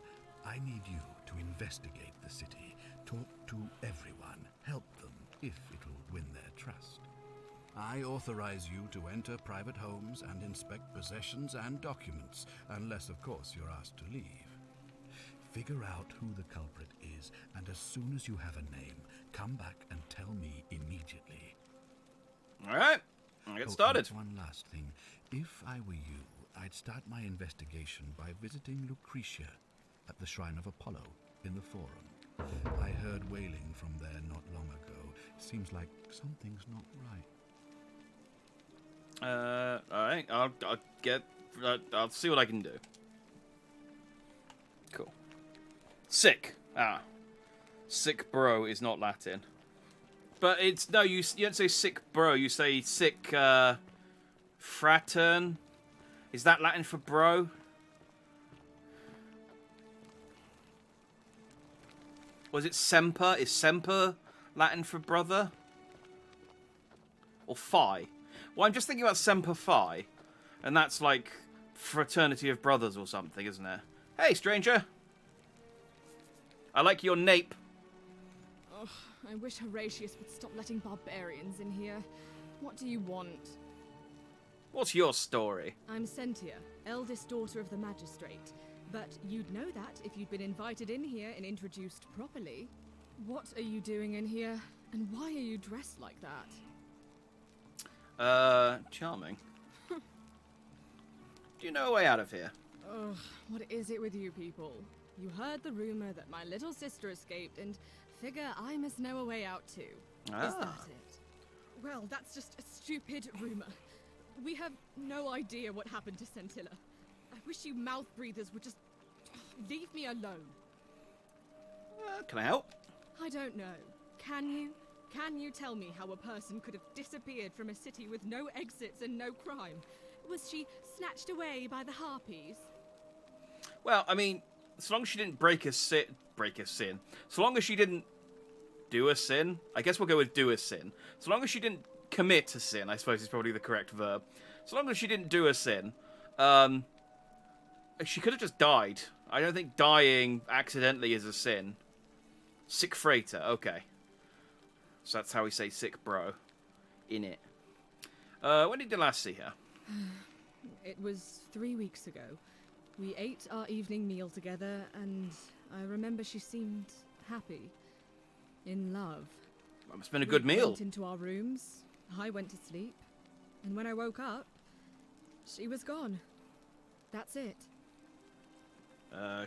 Speaker 3: I need you to investigate the city, talk to everyone, help them if it'll win their trust. I authorize you to enter private homes and inspect possessions and documents, unless, of course, you're asked to leave. Figure out who the culprit is, and as soon as you have a name, come back and tell me immediately.
Speaker 1: All right, I'll get started.
Speaker 3: And one last thing. If I were you, I'd start my investigation by visiting Lucretia at the Shrine of Apollo in the Forum. I heard wailing from there not long ago. Seems like something's not right.
Speaker 1: Alright, I'll see what I can do. Cool. Sick. Sick bro is not Latin. But it's, no, you don't say sick bro, you say sick, fratern. Is that Latin for bro? Was it semper? Is semper Latin for brother? Or phi? Well, I'm just thinking about Semper Fi, and that's like fraternity of brothers or something, isn't it? Hey, stranger! I like your nape.
Speaker 7: Oh, I wish Horatius would stop letting barbarians in here. What do you want?
Speaker 1: What's your story?
Speaker 7: I'm Sentia, eldest daughter of the magistrate. But you'd know that if you'd been invited in here and introduced properly. What are you doing in here? And why are you dressed like that?
Speaker 1: Charming. Do you know a way out of here?
Speaker 7: Ugh, what is it with you people? You heard the rumor that my little sister escaped and figure I must know a way out too. Is that it? Well, that's just a stupid rumor. We have no idea what happened to Scintilla. I wish you mouth breathers would just leave me alone.
Speaker 1: Can I help?
Speaker 7: I don't know. Can you? Can you tell me how a person could have disappeared from a city with no exits and no crime? Was she snatched away by the harpies?
Speaker 1: Well, I mean, as long as she didn't break a sin. So long as she didn't do a sin. I guess we'll go with do a sin. So long as she didn't commit a sin, I suppose is probably the correct verb. So long as she didn't do a sin, she could have just died. I don't think dying accidentally is a sin. Sick freighter, okay. So that's how we say sick bro. In it. When did you last see her?
Speaker 7: It was 3 weeks ago. We ate our evening meal together, and I remember she seemed happy. In love.
Speaker 1: That must have been a good meal.
Speaker 7: We went into our rooms. I went to sleep. And when I woke up, she was gone. That's it.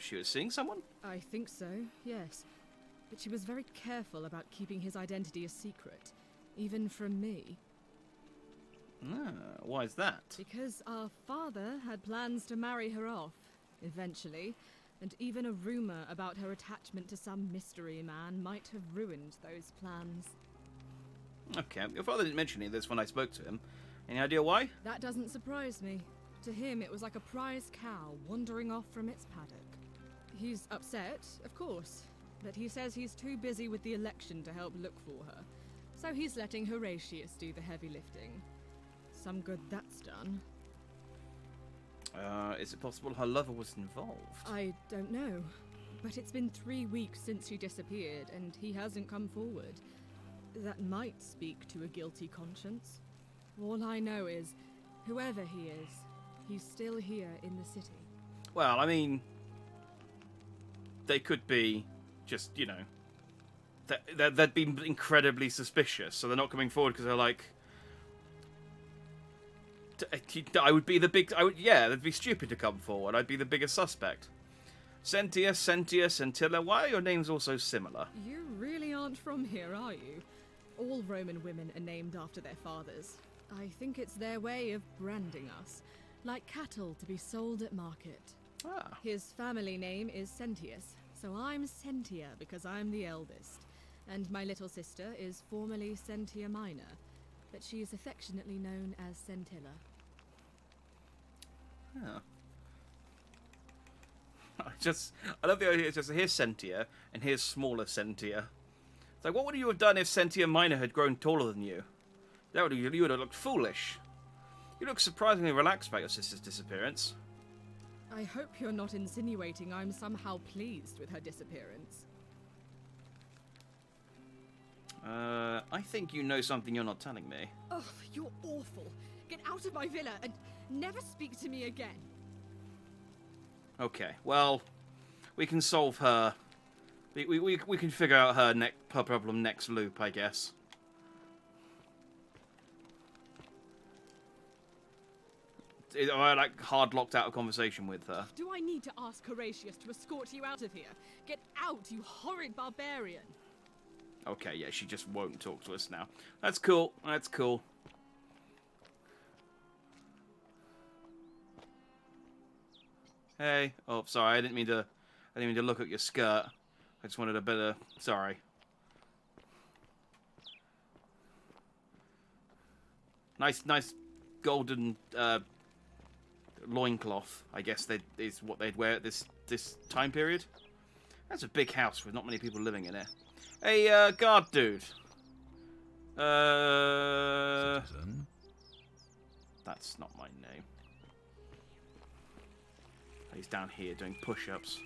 Speaker 1: She was seeing someone?
Speaker 7: I think so, yes. But she was very careful about keeping his identity a secret, even from me.
Speaker 1: Why is that?
Speaker 7: Because our father had plans to marry her off, eventually, and even a rumor about her attachment to some mystery man might have ruined those plans.
Speaker 1: Okay, your father didn't mention any of this when I spoke to him. Any idea why?
Speaker 7: That doesn't surprise me. To him, it was like a prize cow wandering off from its paddock. He's upset, of course, but he says he's too busy with the election to help look for her. So he's letting Horatius do the heavy lifting. Some good that's done.
Speaker 1: Is it possible her lover was involved?
Speaker 7: I don't know. But it's been 3 weeks since she disappeared, and he hasn't come forward. That might speak to a guilty conscience. All I know is, whoever he is, he's still here in the city.
Speaker 1: Well, I mean, they could be just, you know, they'd be incredibly suspicious, so they're not coming forward because they're like, I would be the big, yeah, they'd be stupid to come forward. I'd be the biggest suspect. Sentia, Scintilla. Why are your names all so similar?
Speaker 7: You really aren't from here, are you? All Roman women are named after their fathers. I think it's their way of branding us, like cattle to be sold at market.
Speaker 1: Ah.
Speaker 7: His family name is Sentius, so I'm Sentia because I'm the eldest. And my little sister is formerly Sentia Minor, but she is affectionately known as Scintilla.
Speaker 1: Oh. I love the idea. It's just here's Sentia and here's smaller Sentia. It's like, what would you have done if Sentia Minor had grown taller than you? You would have looked foolish. You look surprisingly relaxed about your sister's disappearance.
Speaker 7: I hope you're not insinuating I'm somehow pleased with her disappearance.
Speaker 1: I think you know something you're not telling me.
Speaker 7: Oh, you're awful. Get out of my villa and never speak to me again.
Speaker 1: Okay, well, we can solve her. We can figure out her problem next loop, I guess. Am I like hard locked out of conversation with her?
Speaker 7: Do I need to ask Horatius to escort you out of here? Get out, you horrid barbarian!
Speaker 1: Okay, yeah, she just won't talk to us now. That's cool. That's cool. Hey. Oh, sorry. I didn't mean to look at your skirt. I just wanted a bit of. Sorry. Nice golden loincloth. I guess that is what they'd wear at this time period. That's a big house with not many people living in it. Hey, guard dude.
Speaker 3: Citizen?
Speaker 1: That's not my name. He's down here doing push-ups.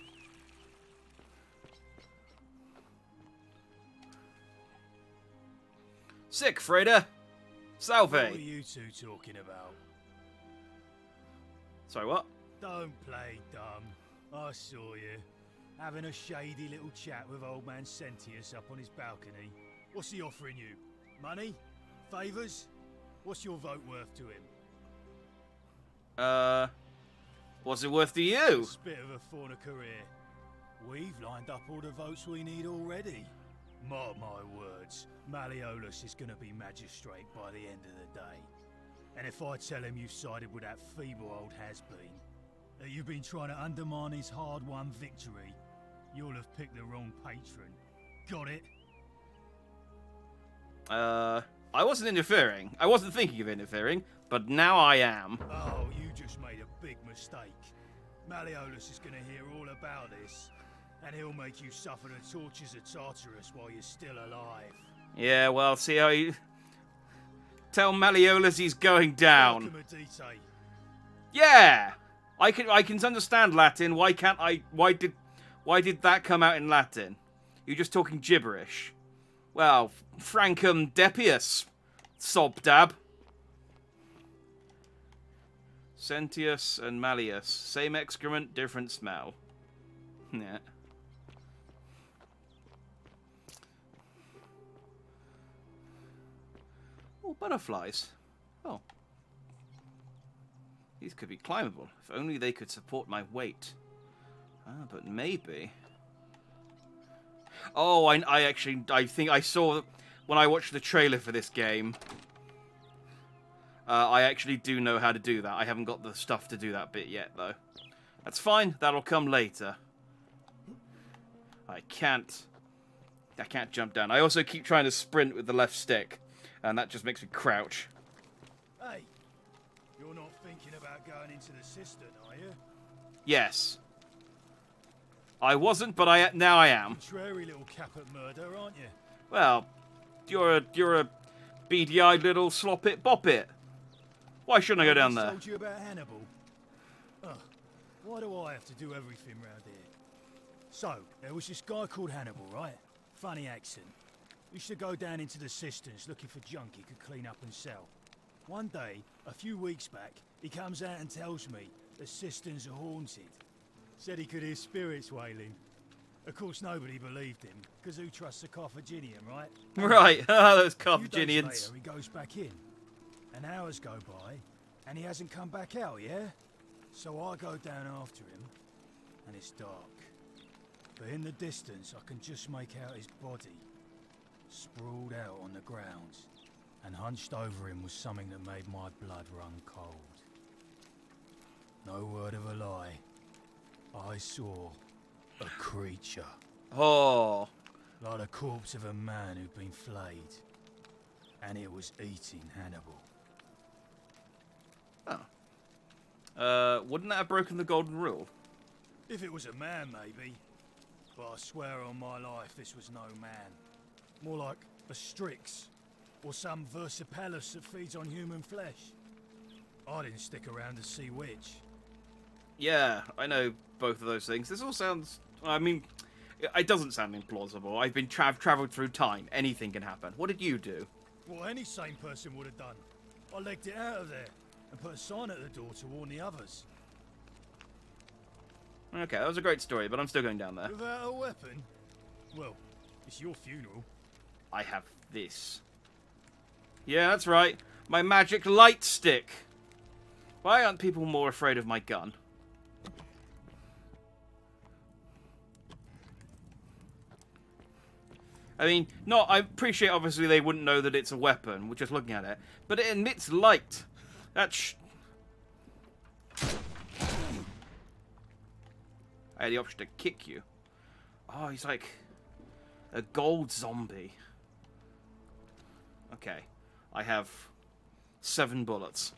Speaker 1: Sick, Freda. Salve.
Speaker 8: What are you two talking about?
Speaker 1: Sorry, what?
Speaker 8: Don't play dumb. I saw you. Having a shady little chat with old man Sentius up on his balcony. What's he offering you? Money? Favours? What's your vote worth to him?
Speaker 1: What's it worth to you?
Speaker 8: A spit of a fauna career. We've lined up all the votes we need already. Mark my words, Malleolus is going to be magistrate by the end of the day. And if I tell him you've sided with that feeble old has-been, that you've been trying to undermine his hard-won victory, you'll have picked the wrong patron. Got it?
Speaker 1: I wasn't interfering. I wasn't thinking of interfering, but now I am.
Speaker 8: Oh, you just made a big mistake. Malleolus is going to hear all about this, and he'll make you suffer the tortures of Tartarus while you're still alive.
Speaker 1: Yeah, well, see how you... Tell Malleolus he's going down. Yeah! I can understand Latin. Why can't I... Why did that come out in Latin? You're just talking gibberish. Well, Francum Depius, Sobdab. Sentius and Malleus. Same excrement, different smell. Yeah. Oh, butterflies. Oh. These could be climbable, if only they could support my weight. Ah, but maybe... Oh, I think I saw... When I watched the trailer for this game... I actually do know how to do that. I haven't got the stuff to do that bit yet, though. That's fine. That'll come later. I can't jump down. I also keep trying to sprint with the left stick. And that just makes me crouch.
Speaker 8: Hey, you're not thinking about going into the cistern, are you?
Speaker 1: Yes. I wasn't, but now I am.
Speaker 8: Contrary little cap at murder, aren't you?
Speaker 1: Well, you're a beady-eyed little slop-it bop-it. Why shouldn't I go down there?
Speaker 8: Told you about Hannibal. Why do I have to do everything round here? So, there was this guy called Hannibal, right? Funny accent. Used to go down into the cisterns looking for junk he could clean up and sell. One day, a few weeks back, he comes out and tells me the cisterns are haunted. Said he could hear spirits wailing. Of course, nobody believed him, because who trusts a Carthaginian, right?
Speaker 1: Right, those
Speaker 8: A few days
Speaker 1: Carthaginians.
Speaker 8: later, he goes back in. And hours go by, and he hasn't come back out, yeah? So I go down after him, and it's dark. but in the distance I can just make out his body, sprawled out on the ground, and hunched over him was something that made my blood run cold. No word of a lie, I saw a creature.
Speaker 1: Oh.
Speaker 8: Like the corpse of a man who'd been flayed, and it was eating Hannibal.
Speaker 1: Wouldn't that have broken the golden rule?
Speaker 8: If it was a man, maybe. But I swear on my life this was no man. More like a Strix, or some Versipelus that feeds on human flesh. I didn't stick around to see which.
Speaker 1: Yeah, I know both of those things. This all sounds... I mean, it doesn't sound implausible. I've been travelled through time. Anything can happen. What did you do?
Speaker 8: What any sane person would have done. I legged it out of there and put a sign at the door to warn the others.
Speaker 1: Okay, that was a great story, but I'm still going down there.
Speaker 8: Without a weapon? Well, it's your funeral.
Speaker 1: I have this. Yeah, that's right. My magic light stick. Why aren't people more afraid of my gun? I mean, I appreciate obviously they wouldn't know that it's a weapon, we're just looking at it, but it emits light. That's... I had the option to kick you. Oh, he's like a gold zombie. Okay, I have 7 bullets.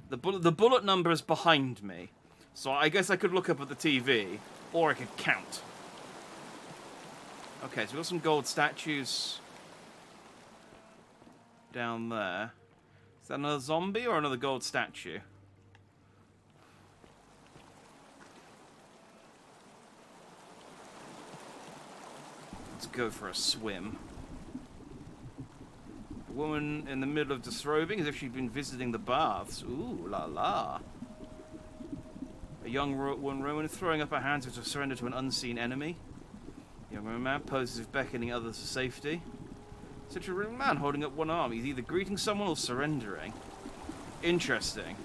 Speaker 1: The bullet number is behind me, so I guess I could look up at the TV, or I could count. Okay, so we've got some gold statues down there. Is that another zombie or another gold statue? Let's go for a swim. A woman in the middle of disrobing as if she'd been visiting the baths. Ooh, la la. A young woman throwing up her hands as if to surrender to an unseen enemy. A young man poses as if beckoning others to safety. Such a real man holding up one arm. He's either greeting someone or surrendering. Interesting.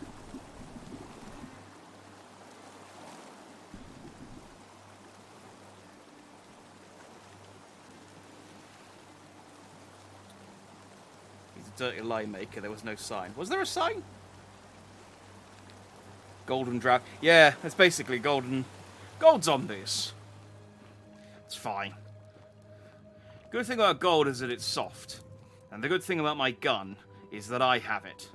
Speaker 1: He's a dirty lie maker. There was no sign. Was there a sign? Golden dragon. Yeah, it's basically gold zombies. It's fine. Good thing about gold is that it's soft. And the good thing about my gun is that I have it.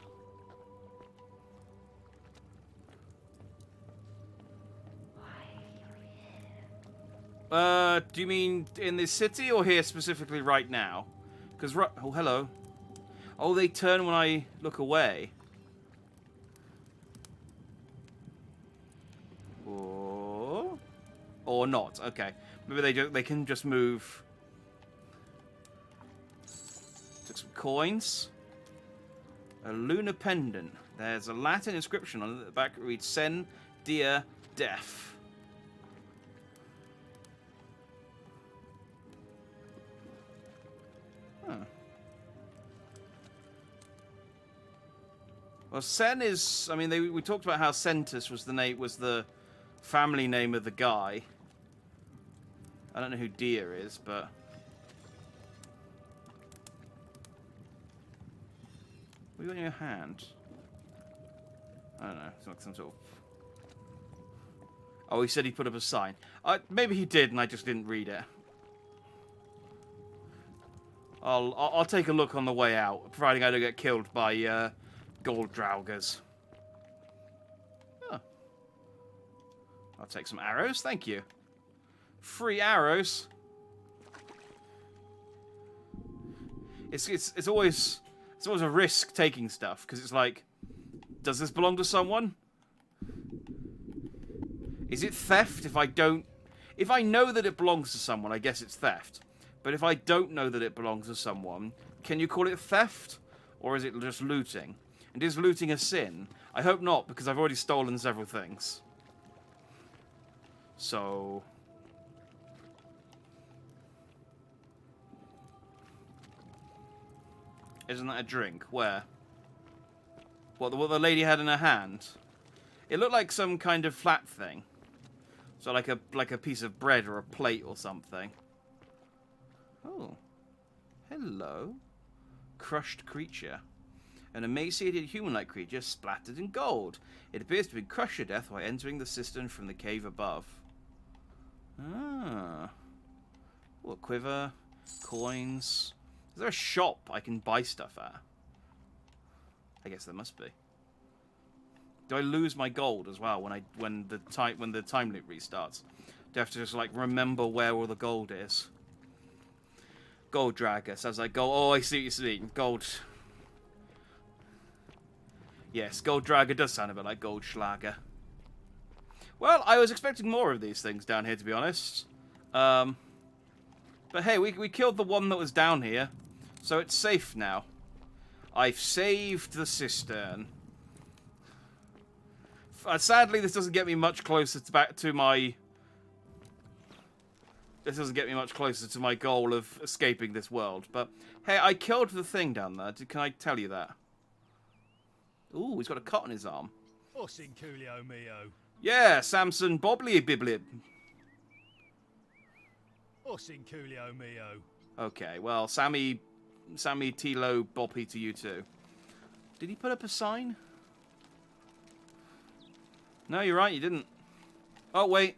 Speaker 1: Do you mean in this city or here specifically right now? Because, oh, hello. Oh, they turn when I look away. Or not. Okay. Maybe they can just move. Took some coins. A lunar pendant. There's a Latin inscription on it at the back. It reads Sen Dia Def. Huh. Well, Sen is. I mean, we talked about how Sentus was the family name of the guy. I don't know who Deer is, but... What have you got in your hand? I don't know. It's like some sort of... Oh, he said he put up a sign. Maybe he did, and I just didn't read it. I'll take a look on the way out, providing I don't get killed by gold draugrs. Oh. I'll take some arrows, thank you. 3 arrows. It's always a risk taking stuff because it's like, does this belong to someone? Is it theft if I don't? If I know that it belongs to someone, I guess it's theft. But if I don't know that it belongs to someone, can you call it theft, or is it just looting? And is looting a sin? I hope not, because I've already stolen several things. So. Isn't that a drink? Where? What the lady had in her hand? It looked like some kind of flat thing. So like a piece of bread or a plate or something. Oh. Hello. Crushed creature. An emaciated human-like creature splattered in gold. It appears to be crushed to death while entering the cistern from the cave above. Ah. Oh, a quiver. Coins. Is there a shop I can buy stuff at? I guess there must be. Do I lose my gold as well when the time loop restarts? Do I have to just like remember where all the gold is? Gold dragger sounds like gold. Oh, I see what you're saying. Gold. Yes, gold dragger does sound a bit like gold schlager. Well, I was expecting more of these things down here, to be honest. But hey, we killed the one that was down here, so it's safe now. I've saved the cistern. Sadly, this doesn't get me much closer to my... This doesn't get me much closer to my goal of escaping this world. But, hey, I killed the thing down there. Can I tell you that? Ooh, he's got a cut on his arm.
Speaker 8: Ossin Coolio Mio.
Speaker 1: Yeah, Samson Bobbly Biblib.
Speaker 8: Ossin Coolio Mio.
Speaker 1: Okay, well, Sammy Tilo Boppy to you too. Did he put up a sign? No, you're right, you didn't. Oh, wait.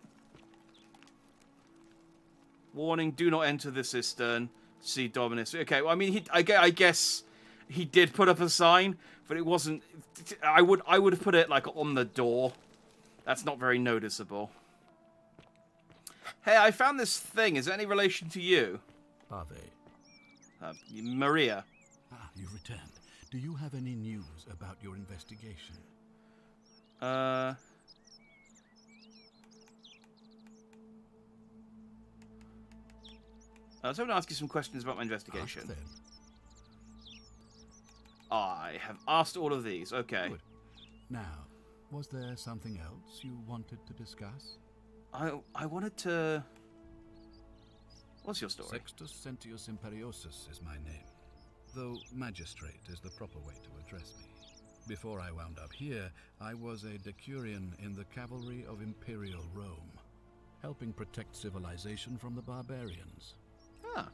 Speaker 1: Warning, do not enter the cistern. See Dominus. Okay, well, I mean, I guess he did put up a sign, but it wasn't... I would have put it, like, on the door. That's not very noticeable. Hey, I found this thing. Is it any relation to you?
Speaker 3: Are they?
Speaker 1: Maria.
Speaker 3: Ah, you've returned. Do you have any news about your investigation?
Speaker 1: I was hoping to ask you some questions about my investigation.
Speaker 3: Ask then.
Speaker 1: I have asked all of these. Okay.
Speaker 3: Good. Now, was there something else you wanted to discuss?
Speaker 1: I wanted to... What's your story?
Speaker 3: Sextus Sentius Imperiosus is my name, though magistrate is the proper way to address me. Before I wound up here, I was a decurion in the cavalry of Imperial Rome, helping protect civilization from the barbarians.
Speaker 1: Ah,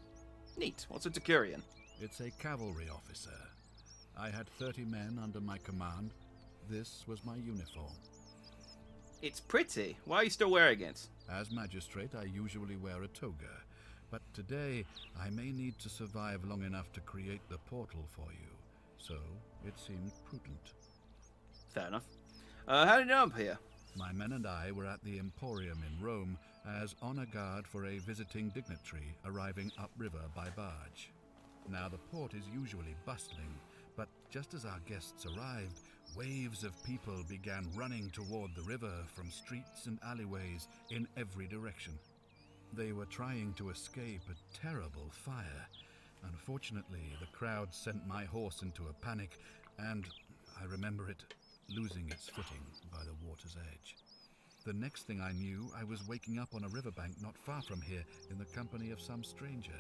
Speaker 1: neat. What's a decurion?
Speaker 3: It's a cavalry officer. I had 30 men under my command. This was my uniform.
Speaker 1: It's pretty. Why are you still wearing it?
Speaker 3: As magistrate, I usually wear a toga, but today I may need to survive long enough to create the portal for you, so it seemed prudent.
Speaker 1: Fair enough. How did you know I'm here?
Speaker 3: My men and I were at the Emporium in Rome as honor guard for a visiting dignitary arriving upriver by barge. Now, the port is usually bustling, but just as our guests arrived, waves of people began running toward the river from streets and alleyways in every direction. They were trying to escape a terrible fire. Unfortunately, the crowd sent my horse into a panic, and I remember it losing its footing by the water's edge. The next thing I knew, I was waking up on a riverbank not far from here in the company of some stranger.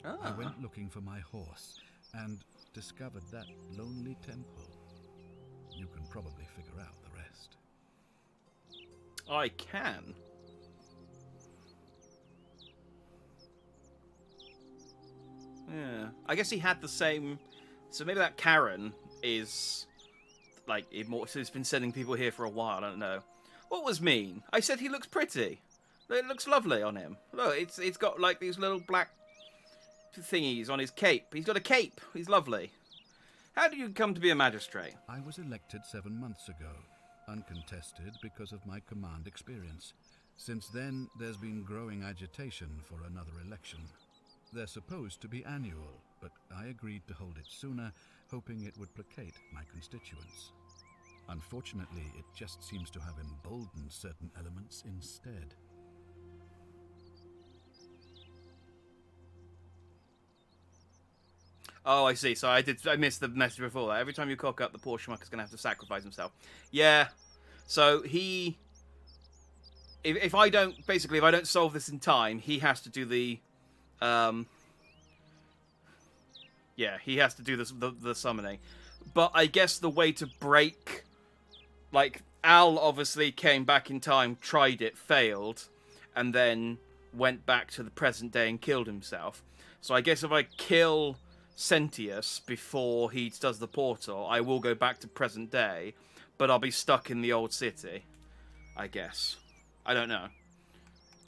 Speaker 3: I went looking for my horse and discovered that lonely temple. You can probably figure out the rest.
Speaker 1: I can. Yeah. I guess he had the same... So maybe that Karen is... Like, so he's been sending people here for a while, I don't know. What was mean? I said he looks pretty. It looks lovely on him. Look, it's got like these little black thingies on his cape. He's got a cape. He's lovely. How did you come to be a magistrate?
Speaker 3: I was elected 7 months ago, uncontested because of my command experience. Since then, there's been growing agitation for another election. They're supposed to be annual, but I agreed to hold it sooner, hoping it would placate my constituents. Unfortunately, it just seems to have emboldened certain elements instead.
Speaker 1: Oh, I see. So I missed the message before that. Every time you cock up, the poor schmuck is going to have to sacrifice himself. Yeah. So he... If I don't solve this in time, he has to do the... Yeah, he has to do the summoning. But I guess the way to break... Like, Al obviously came back in time, tried it, failed, and then went back to the present day and killed himself. So I guess if I kill Sentius before he does the portal, I will go back to present day, but I'll be stuck in the old city, I guess. I don't know.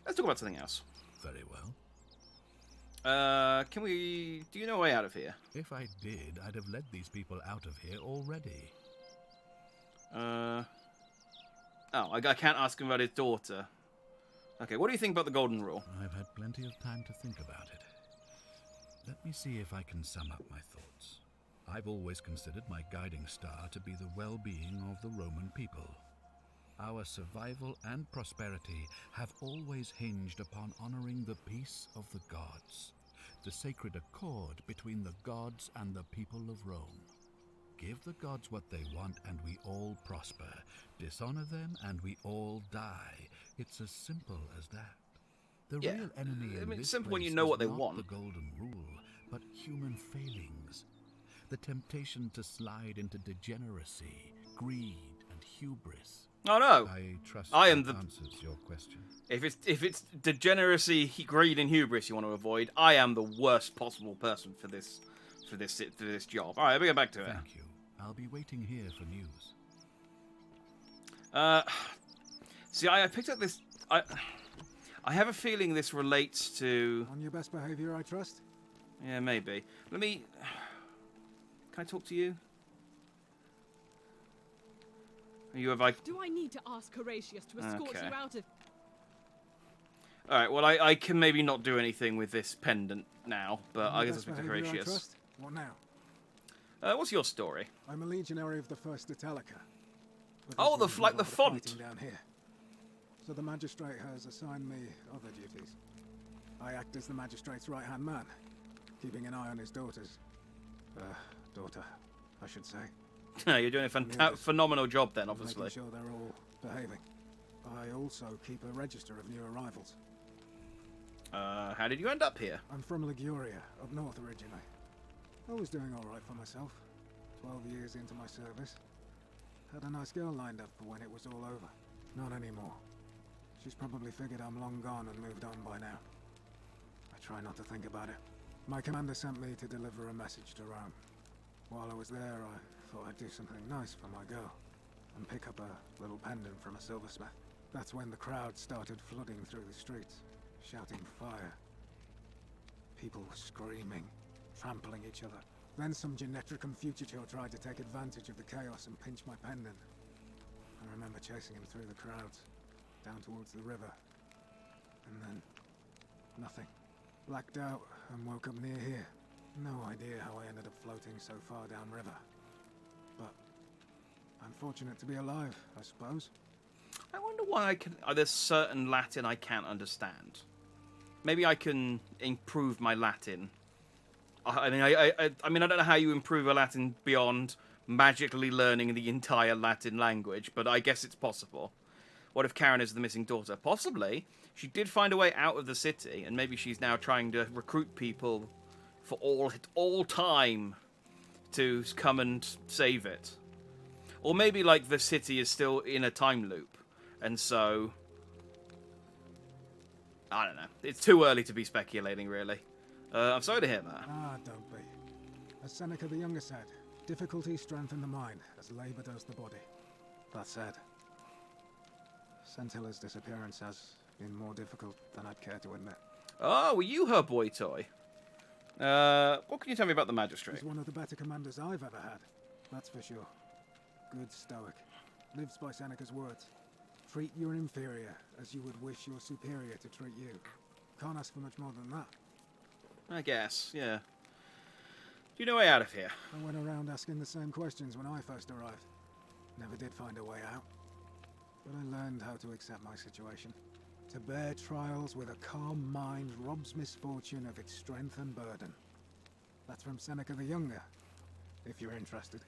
Speaker 1: Let's talk about something else.
Speaker 3: Very well.
Speaker 1: Do you know a way out of here?
Speaker 3: If I did, I'd have led these people out of here already.
Speaker 1: I can't ask him about his daughter. Okay, what do you think about the Golden Rule?
Speaker 3: I've had plenty of time to think about it. Let me see if I can sum up my thoughts. I've always considered my guiding star to be the well-being of the Roman people. Our survival and prosperity have always hinged upon honoring the peace of the gods, the sacred accord between the gods and the people of Rome. Give the gods what they want and we all prosper. Dishonor them and we all die. It's as simple as that. The real enemy in
Speaker 1: it's
Speaker 3: this
Speaker 1: simple when you
Speaker 3: place
Speaker 1: know
Speaker 3: is
Speaker 1: what they
Speaker 3: not
Speaker 1: want.
Speaker 3: the Golden Rule, but human failings. The temptation to slide into degeneracy, greed, and hubris.
Speaker 1: Oh no!
Speaker 3: I trust
Speaker 1: I
Speaker 3: that
Speaker 1: am the-
Speaker 3: answers your question.
Speaker 1: If it's degeneracy, greed, and hubris you want to avoid, I am the worst possible person for this job. All right, let me get back to it.
Speaker 3: Thank you. I'll be waiting here for news.
Speaker 1: See, I picked up this. I have a feeling this relates to.
Speaker 6: On your best behavior, I trust?
Speaker 1: Yeah, maybe. Let me. Can I talk to you?
Speaker 7: Do I need to ask Horatius to escort
Speaker 1: Okay.
Speaker 7: you out of...
Speaker 1: Alright, well, I can maybe not do anything with this pendant now, but
Speaker 6: On
Speaker 1: I
Speaker 6: your
Speaker 1: guess I'll
Speaker 6: best
Speaker 1: speak to
Speaker 6: behavior, I
Speaker 1: Horatius.
Speaker 6: trust? What now?
Speaker 1: What's your story?
Speaker 6: I'm a legionary of the First Italica. But
Speaker 1: Oh,
Speaker 6: there's
Speaker 1: like the
Speaker 6: a lot of
Speaker 1: font.
Speaker 6: fighting down here. So the magistrate has assigned me other duties. I act as the magistrate's right-hand man, keeping an eye on his daughters. Daughter, I should say.
Speaker 1: You're doing a phenomenal job then, obviously.
Speaker 6: Making sure they're all behaving. I also keep a register of new arrivals.
Speaker 1: How did you end up here?
Speaker 6: I'm from Liguria, up north originally. I was doing alright for myself. 12 years into my service. Had a nice girl lined up for when it was all over. Not anymore. She's probably figured I'm long gone and moved on by now. I try not to think about it. My commander sent me to deliver a message to Rome. While I was there, I thought I'd do something nice for my girl. And pick up a little pendant from a silversmith. That's when the crowd started flooding through the streets, shouting fire. People were screaming, trampling each other. Then some Genetricum fugitive tried to take advantage of the chaos and pinch my pendant. I remember chasing him through the crowds, down towards the river. And then, nothing. Blacked out and woke up near here. No idea how I ended up floating so far downriver. But I'm fortunate to be alive, I suppose.
Speaker 1: I wonder why there's certain Latin I can't understand. Maybe I can improve my Latin. I mean, I don't know how you improve a Latin beyond magically learning the entire Latin language, but I guess it's possible. What if Karen is the missing daughter? Possibly. She did find a way out of the city, and maybe she's now trying to recruit people for all time to come and save it. Or maybe, like, the city is still in a time loop, and so... I don't know. It's too early to be speculating, really. I'm sorry to hear that.
Speaker 6: Ah, don't be. As Seneca the Younger said, difficulty strengthens the mind, as labor does the body. That said, Sentilla's disappearance has been more difficult than I'd care to admit.
Speaker 1: Oh, were you her boy toy? What can you tell me about the magistrate?
Speaker 6: He's one of the better commanders I've ever had. That's for sure. Good stoic. Lives by Seneca's words. Treat your inferior as you would wish your superior to treat you. Can't ask for much more than that.
Speaker 1: I guess, yeah. Do you know a way out of here?
Speaker 6: I went around asking the same questions when I first arrived. Never did find a way out. But I learned how to accept my situation. To bear trials with a calm mind robs misfortune of its strength and burden. That's from Seneca the Younger, if you're interested.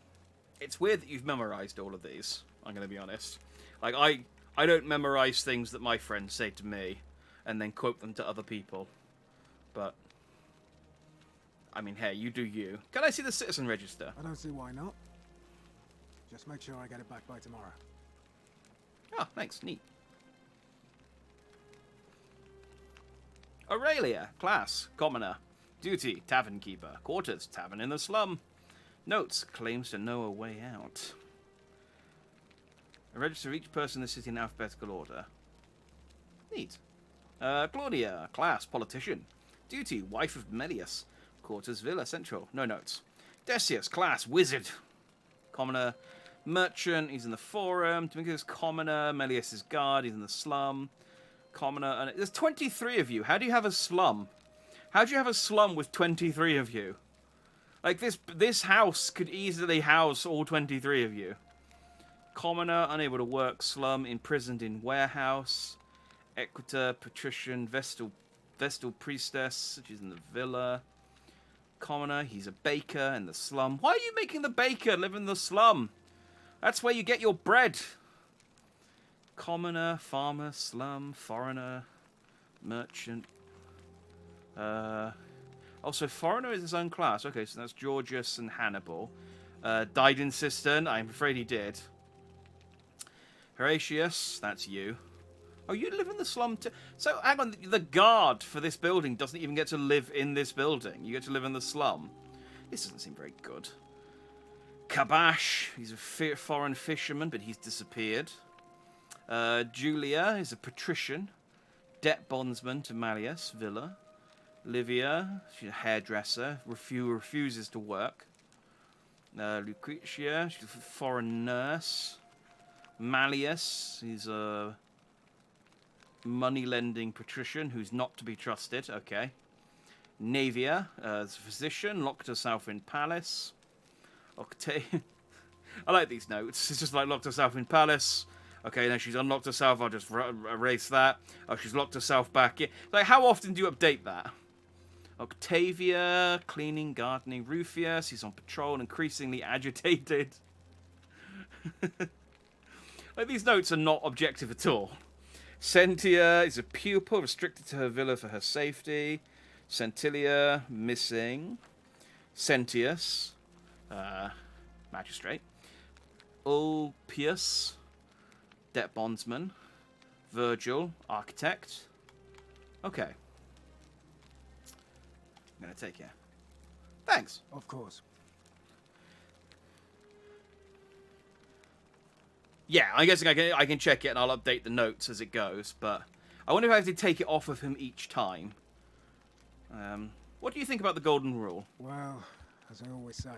Speaker 1: It's weird that you've memorized all of these, I'm going to be honest. Like, I don't memorize things that my friends say to me and then quote them to other people. But, I mean, hey, you do you. Can I see the citizen register?
Speaker 6: I don't see why not. Just make sure I get it back by tomorrow.
Speaker 1: Oh, thanks. Neat. Aurelia, class, commoner. Duty, tavern keeper. Quarters, tavern in the slum. Notes, claims to know a way out. A register of each person in the city in alphabetical order. Neat. Claudia, class, politician. Duty, wife of Melius. Quarters, villa, central. No notes. Decius, class, wizard. Commoner, merchant, he's in the forum. Dominguez, commoner. Melius is guard, he's in the slum. Commoner, and there's 23 of you. How do you have a slum? How do you have a slum with 23 of you? Like, this house could easily house all 23 of you. Commoner, unable to work. Slum, imprisoned in warehouse. Equiter, patrician, Vestal priestess, which is in the villa. Commoner, he's a baker in the slum. Why are you making the baker live in the slum? That's where you get your bread. Commoner, farmer, slum, foreigner, merchant. Also, foreigner is his own class. Okay, so that's Georgius and Hannibal. Died in cistern. I'm afraid he did. Horatius, that's you. Oh, you live in the slum too? So, hang on, the guard for this building doesn't even get to live in this building. You get to live in the slum. This doesn't seem very good. Kabash, he's a foreign fisherman, but he's disappeared. Julia is a patrician. Debt bondsman to Malleus, villa. Livia, she's a hairdresser, refuses to work. Lucretia, she's a foreign nurse. Malleus, he's a money-lending patrician who's not to be trusted. Okay. Navia, is a physician, locked herself in palace. I like these notes. It's just like locked herself in palace. Okay, then she's unlocked herself. I'll just erase that. Oh, she's locked herself back in. Like, how often do you update that? Octavia, cleaning, gardening. Rufius, he's on patrol, increasingly agitated. Like, these notes are not objective at all. Sentia is a pupil, restricted to her villa for her safety. Centilia, missing. Sentius, magistrate. Ulpius, debt bondsman. Virgil, architect. Okay. I'm going to take you. Thanks.
Speaker 6: Of course.
Speaker 1: Yeah, I guess I can check it and I'll update the notes as it goes, but I wonder if I have to take it off of him each time. What do you think about the Golden Rule?
Speaker 6: Well, as I always say,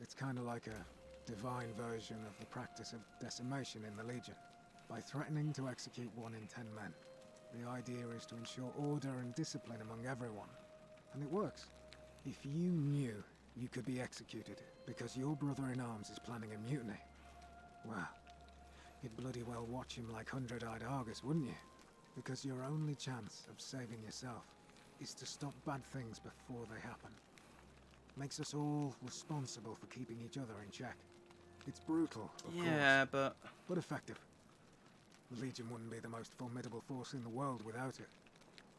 Speaker 6: it's kind of like a divine version of the practice of decimation in the Legion. By threatening to execute 1 in 10 men, the idea is to ensure order and discipline among everyone. And it works. If you knew you could be executed because your brother-in-arms is planning a mutiny, well, you'd bloody well watch him like 100-eyed Argus, wouldn't you? Because your only chance of saving yourself is to stop bad things before they happen. Makes us all responsible for keeping each other in check. It's brutal, of course, but effective. The Legion wouldn't be the most formidable force in the world without it.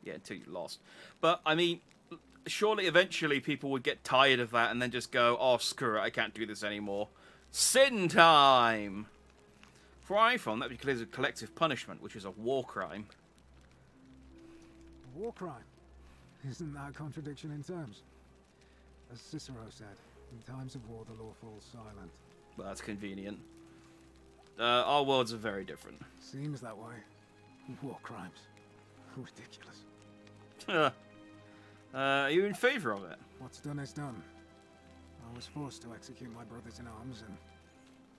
Speaker 1: Yeah, until you lost. But, I mean, surely eventually people would get tired of that and then just go, oh, screw it, I can't do this anymore. Sin time! For iPhone, that would be considered a collective punishment, which is a war crime.
Speaker 6: A war crime? Isn't that a contradiction in terms? As Cicero said, in times of war the law falls silent.
Speaker 1: Well, that's convenient. Our worlds are very different.
Speaker 6: Seems that way. War crimes. Ridiculous.
Speaker 1: Are you in favour of it?
Speaker 6: What's done is done. I was forced to execute my brothers in arms, and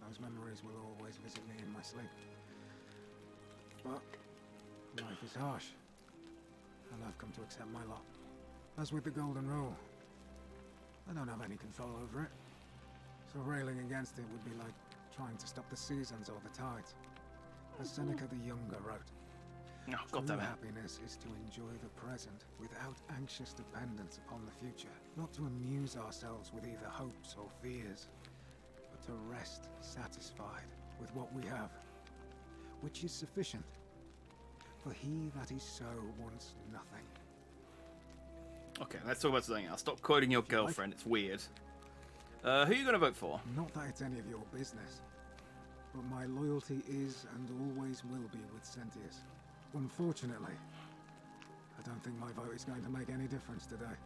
Speaker 6: those memories will always visit me in my sleep. But life is harsh, and I've come to accept my lot. As with the Golden Rule, I don't have any control over it, so railing against it would be like trying to stop the seasons or the tides. As Seneca the Younger wrote,
Speaker 1: Oh,
Speaker 6: true happiness is to enjoy the present without anxious dependence upon the future, not to amuse ourselves with either hopes or fears, but to rest satisfied with what we have, which is sufficient. For he that is so wants nothing.
Speaker 1: Okay, let's talk about something else. Stop quoting your girlfriend, it's weird. Who are you going to vote for?
Speaker 6: Not that it's any of your business. but my loyalty is and always will be with Sentius. Unfortunately, I don't think my vote is going to make any difference today.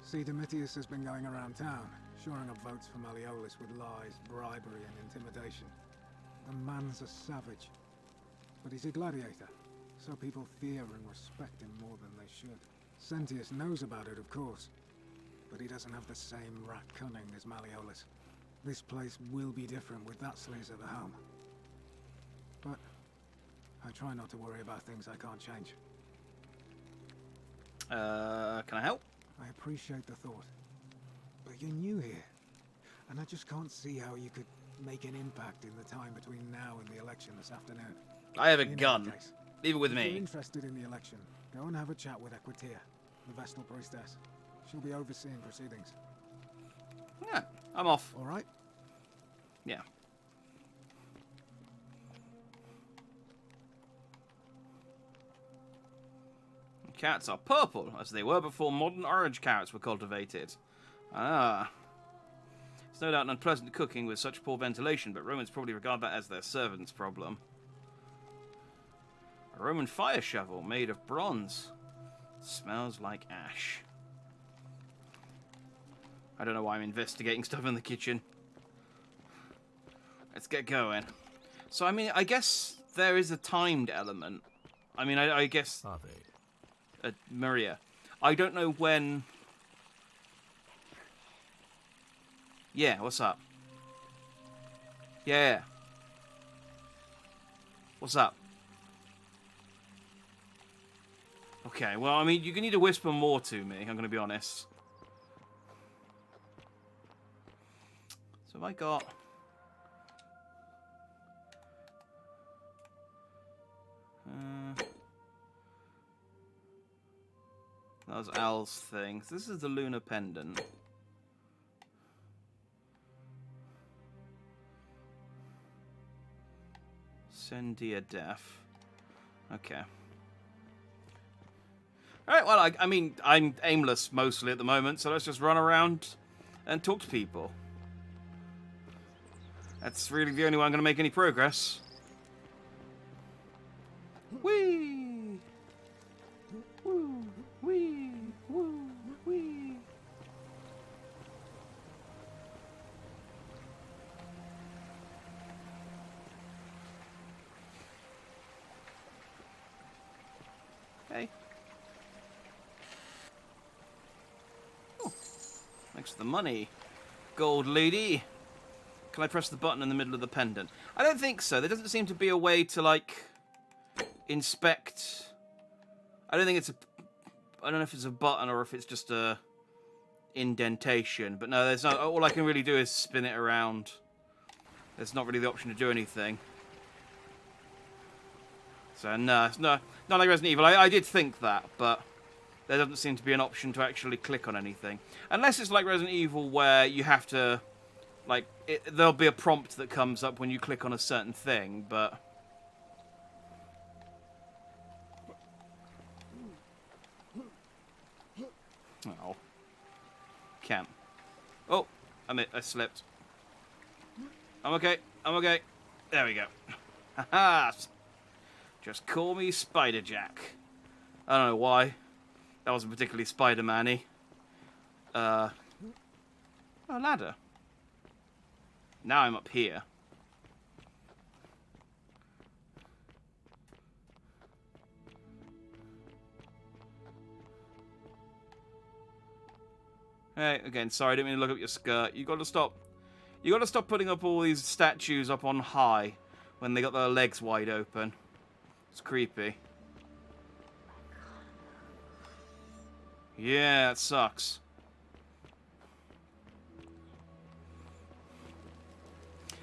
Speaker 6: See, Domitius has been going around town, shoring up votes for Malleolus with lies, bribery, and intimidation. The man's a savage, but he's a gladiator, so people fear and respect him more than they should. Sentius knows about it, of course, but he doesn't have the same rat cunning as Malleolus. This place will be different with that sleaze at the helm. But I try not to worry about things I can't change.
Speaker 1: Can I help?
Speaker 6: I appreciate the thought, but you're new here, and I just can't see how you could make an impact in the time between now and the election this afternoon.
Speaker 1: I have a
Speaker 6: In any
Speaker 1: gun.
Speaker 6: case,
Speaker 1: Leave it with
Speaker 6: if you're
Speaker 1: me.
Speaker 6: interested in the election, go and have a chat with Aqueducts, the Vestal Priestess. She'll be overseeing proceedings.
Speaker 1: Yeah, I'm off.
Speaker 6: All right?
Speaker 1: Yeah. Carrots are purple, as they were before modern orange carrots were cultivated. Ah. It's no doubt unpleasant cooking with such poor ventilation, but Romans probably regard that as their servant's problem. A Roman fire shovel made of bronze. Smells like ash. I don't know why I'm investigating stuff in the kitchen. Let's get going. So, I mean, I guess there is a timed element. I mean, I guess... Maria. I don't know when... Yeah, what's up? Yeah. What's up? Okay, well, I mean, you need to whisper more to me, I'm going to be honest. So have I got... that was Al's thing. So this is the lunar pendant. Sendia Death. Okay. Alright, well, I mean, I'm aimless mostly at the moment, so let's just run around and talk to people. That's really the only way I'm going to make any progress. Whee! Woo! Wee! Woo! Wee! Okay. Oh, thanks for the money, gold lady. Can I press the button in the middle of the pendant? I don't think so. There doesn't seem to be a way to, like, inspect. I don't think it's a... I don't know if it's a button or if it's just a indentation. But no, there's not. All I can really do is spin it around. There's not really the option to do anything. So no, it's not like Resident Evil. I did think that, but there doesn't seem to be an option to actually click on anything. Unless it's like Resident Evil where you have to... Like, there'll be a prompt that comes up when you click on a certain thing, but... Oh. Can't. Oh, I slipped. I'm okay. I'm okay. There we go. Haha! Just call me Spider Jack. I don't know why. That wasn't particularly Spider-Man-y. Oh, ladder. Now I'm up here. Hey, again, sorry, I didn't mean to look up your skirt. You gotta stop. You gotta stop putting up all these statues up on high when they got their legs wide open. It's creepy. Yeah, it sucks.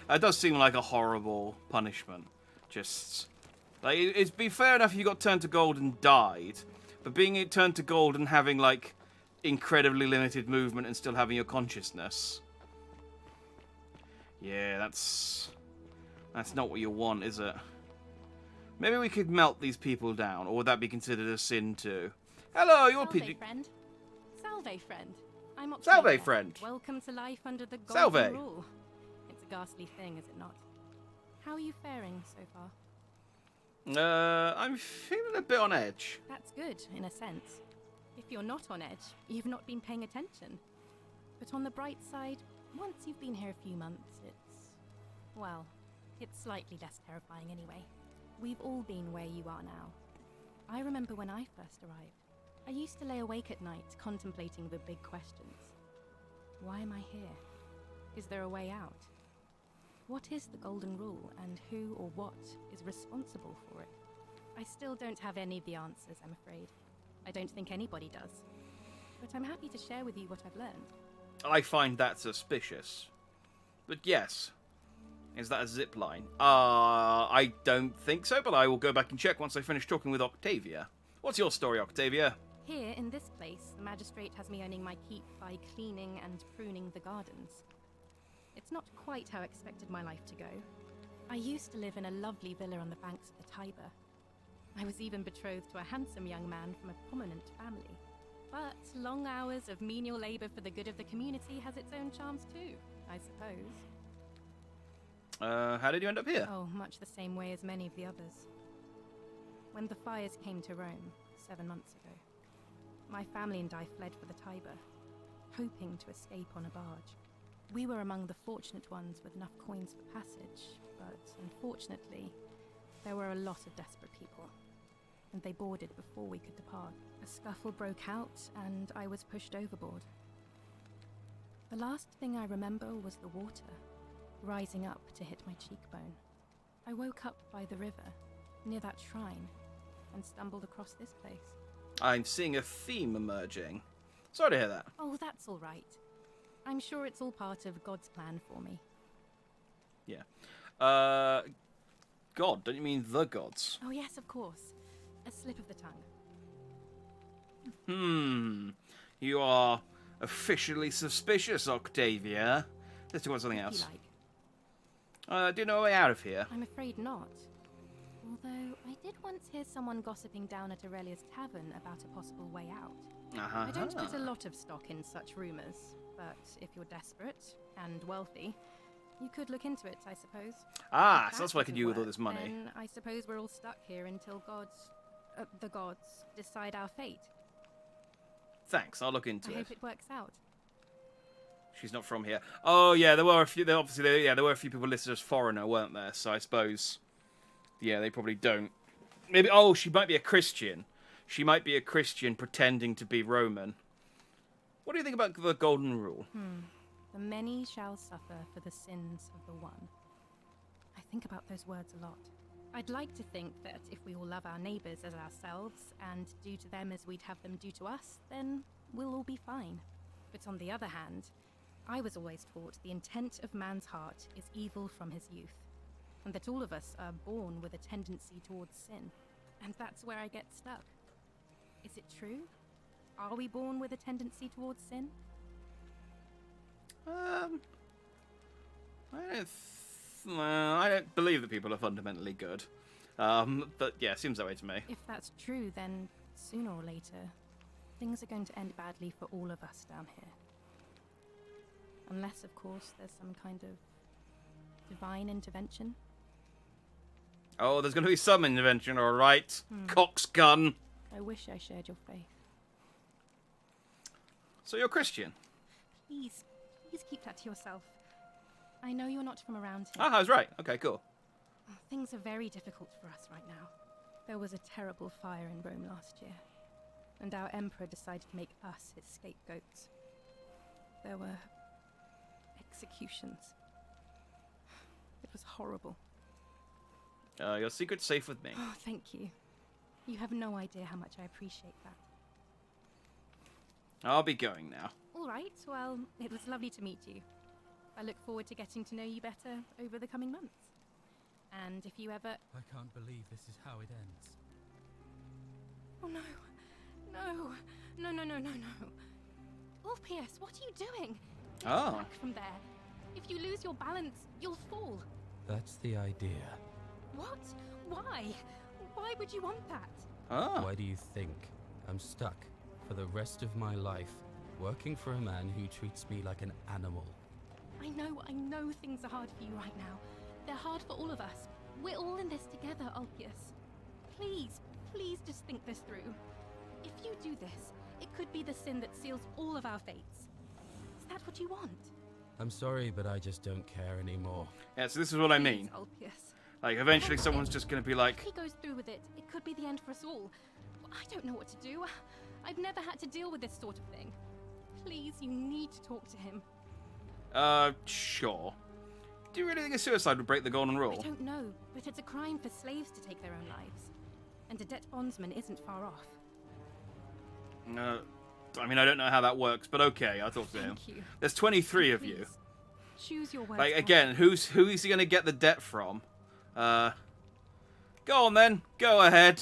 Speaker 1: That does seem like a horrible punishment. Just... like, it'd be fair enough if you got turned to gold and died, but being turned to gold and having, like, incredibly limited movement and still having your consciousness... yeah, that's not what you want, is it? Maybe we could melt these people down, or would that be considered a sin too? Hello, you're
Speaker 9: Salve, friend. Salve, friend. I'm
Speaker 1: Salve,
Speaker 9: Octavia.
Speaker 1: friend.
Speaker 9: Welcome to life under the
Speaker 1: Salve.
Speaker 9: golden rule. It's a ghastly thing, is it not? How are you faring so far?
Speaker 1: I'm feeling a bit on edge.
Speaker 9: That's good, in a sense. If you're not on edge, you've not been paying attention. But on the bright side, once you've been here a few months, well, it's slightly less terrifying anyway. We've all been where you are now. I remember when I first arrived. I used to lay awake at night contemplating the big questions. Why am I here? Is there a way out? What is the Golden Rule, and who or what is responsible for it? I still don't have any of the answers, I'm afraid. I don't think anybody does. But I'm happy to share with you what I've learned.
Speaker 1: I find that suspicious. But yes. Is that a zip line? I don't think so, but I will go back and check once I finish talking with Octavia. What's your story, Octavia?
Speaker 9: Here, in this place, the magistrate has me earning my keep by cleaning and pruning the gardens. It's not quite how I expected my life to go. I used to live in a lovely villa on the banks of the Tiber. I was even betrothed to a handsome young man from a prominent family. But long hours of menial labor for the good of the community has its own charms too, I suppose.
Speaker 1: How did you end up here?
Speaker 9: Oh, much the same way as many of the others. When the fires came to Rome, 7 months ago, my family and I fled for the Tiber, hoping to escape on a barge. We were among the fortunate ones with enough coins for passage, but unfortunately, there were a lot of desperate people, and they boarded before we could depart. A scuffle broke out, and I was pushed overboard. The last thing I remember was the water, rising up to hit my cheekbone. I woke up by the river, near that shrine, and stumbled across this place.
Speaker 1: I'm seeing a theme emerging. Sorry to hear that.
Speaker 9: Oh, that's all right. I'm sure it's all part of God's plan for me.
Speaker 1: Yeah. God, don't you mean the gods?
Speaker 9: Oh yes, of course. A slip of the tongue.
Speaker 1: You are officially suspicious, Octavia. Let's talk about something else. Do you know a way out of here?
Speaker 9: I'm afraid not. Although, I did once hear someone gossiping down at Aurelia's tavern about a possible way out. I don't put a lot of stock in such rumours, but if you're desperate and wealthy, you could look into it, I suppose.
Speaker 1: So that's what I could do with all this money.
Speaker 9: Then I suppose we're all stuck here until the gods decide our fate.
Speaker 1: Thanks, I'll look into
Speaker 9: I
Speaker 1: it.
Speaker 9: hope it works out.
Speaker 1: She's not from here. Oh yeah, there were a few. There were a few people listed as foreigner, weren't there? So I suppose, yeah, they probably don't. Maybe. Oh, she might be a Christian. She might be a Christian pretending to be Roman. What do you think about the Golden Rule?
Speaker 9: The many shall suffer for the sins of the one. I think about those words a lot. I'd like to think that if we all love our neighbours as ourselves and do to them as we'd have them do to us, then we'll all be fine. But on the other hand, I was always taught the intent of man's heart is evil from his youth, and that all of us are born with a tendency towards sin. And that's where I get stuck. Is it true? Are we born with a tendency towards sin?
Speaker 1: I don't believe that people are fundamentally good. But yeah, seems that way to me.
Speaker 9: If that's true, then sooner or later, things are going to end badly for all of us down here. Unless, of course, there's some kind of divine intervention.
Speaker 1: Oh, there's going to be some intervention, all right. Cock's gun.
Speaker 9: I wish I shared your faith.
Speaker 1: So you're Christian?
Speaker 9: Please keep that to yourself. I know you're not from around here.
Speaker 1: I was right. Okay, cool.
Speaker 9: Things are very difficult for us right now. There was a terrible fire in Rome last year, and our emperor decided to make us his scapegoats. There were executions. It was horrible.
Speaker 1: Your secret's safe with me.
Speaker 9: Oh, thank you. You have no idea how much I appreciate that.
Speaker 1: I'll be going now.
Speaker 9: All right, well, it was lovely to meet you. I look forward to getting to know you better over the coming months. And if you ever...
Speaker 10: I can't believe this is how it ends.
Speaker 9: Oh, no. No. No, no, no, no, no. Orpheus, what are you doing? Get back from there. If you lose your balance, you'll fall.
Speaker 10: That's the idea.
Speaker 9: What? Why? Why would you want that?
Speaker 10: Why do you think I'm stuck for the rest of my life working for a man who treats me like an animal?
Speaker 9: I know things are hard for you right now. They're hard for all of us. We're all in this together, Ulpius. Please, please just think this through. If you do this, it could be the sin that seals all of our fates. Is that what you want?
Speaker 10: I'm sorry, but I just don't care anymore.
Speaker 1: Yeah, so this is what I mean.
Speaker 9: Please, Ulpius.
Speaker 1: Like, eventually someone's just gonna be like...
Speaker 9: If he goes through with it, it could be the end for us all. I don't know what to do. I've never had to deal with this sort of thing. Please, you need to talk to him.
Speaker 1: Sure. Do you really think a suicide would break the golden rule?
Speaker 9: I don't know, but it's a crime for slaves to take their own lives. And a debt bondsman isn't far off.
Speaker 1: I mean, I don't know how that works, but okay, I'll talk to him.
Speaker 9: Thank you.
Speaker 1: There's 23 of you.
Speaker 9: Choose your words.
Speaker 1: Like, again, who is he going to get the debt from? Go on then. Go ahead.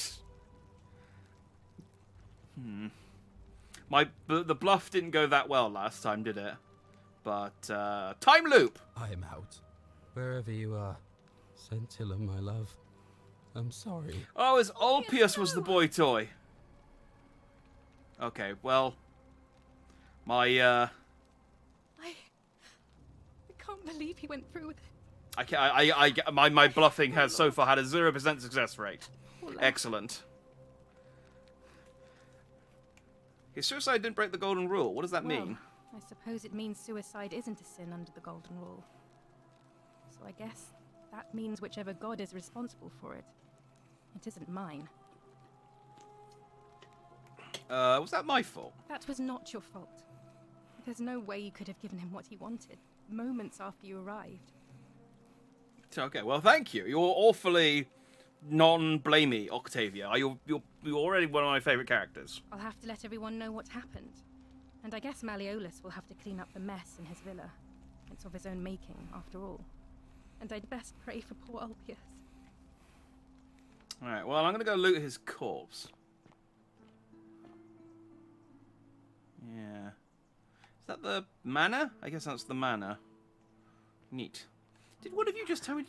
Speaker 1: The bluff didn't go that well last time, did it? But, time loop!
Speaker 10: I'm out. Wherever you are. Scintilla, my love. I'm sorry.
Speaker 1: Oh, as Ulpius was the boy toy. Okay, well... My,
Speaker 9: I can't believe he went through with it.
Speaker 1: My bluffing has so far had a 0% success rate. Excellent. His suicide didn't break the golden rule. What does that mean?
Speaker 9: I suppose it means suicide isn't a sin under the golden rule. So I guess that means whichever god is responsible for it. It isn't mine.
Speaker 1: Was that my fault?
Speaker 9: That was not your fault. There's no way you could have given him what he wanted, moments after you arrived.
Speaker 1: Okay, well, thank you. You're awfully non-blamey, Octavia. You're already one of my favourite characters.
Speaker 9: I'll have to let everyone know what happened. And I guess Malleolus will have to clean up the mess in his villa. It's of his own making, after all. And I'd best pray for poor Ulpius.
Speaker 1: Alright, well, I'm going to go loot his corpse. Yeah. Is that the manor? I guess that's the manor. Neat. Did one of you just tell me...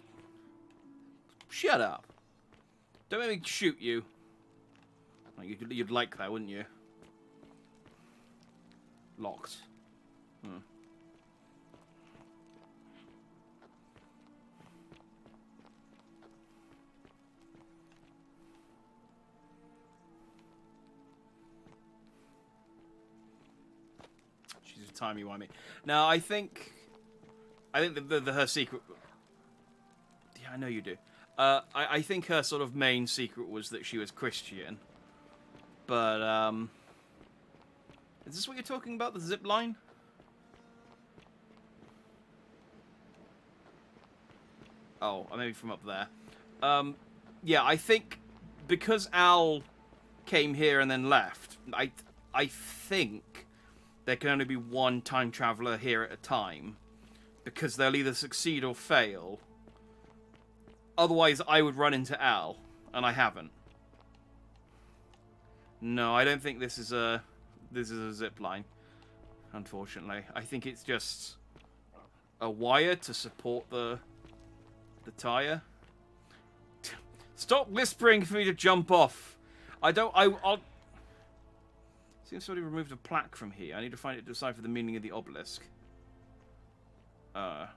Speaker 1: Shut up. Don't make me shoot you. Oh, you'd like that, wouldn't you? Locked. She's a timey-wimey. Now, I think her secret... Yeah, I know you do. I think her sort of main secret was that she was Christian. But, is this what you're talking about, the zip line? Oh, maybe from up there. Yeah, I think because Al came here and then left, I think there can only be one time traveler here at a time. Because they'll either succeed or fail. Otherwise, I would run into Al, and I haven't. No, I don't think this is a zip line. Unfortunately, I think it's just a wire to support the tire. Stop whispering for me to jump off. I'll. Seems somebody removed a plaque from here. I need to find it to decipher the meaning of the obelisk. Okay.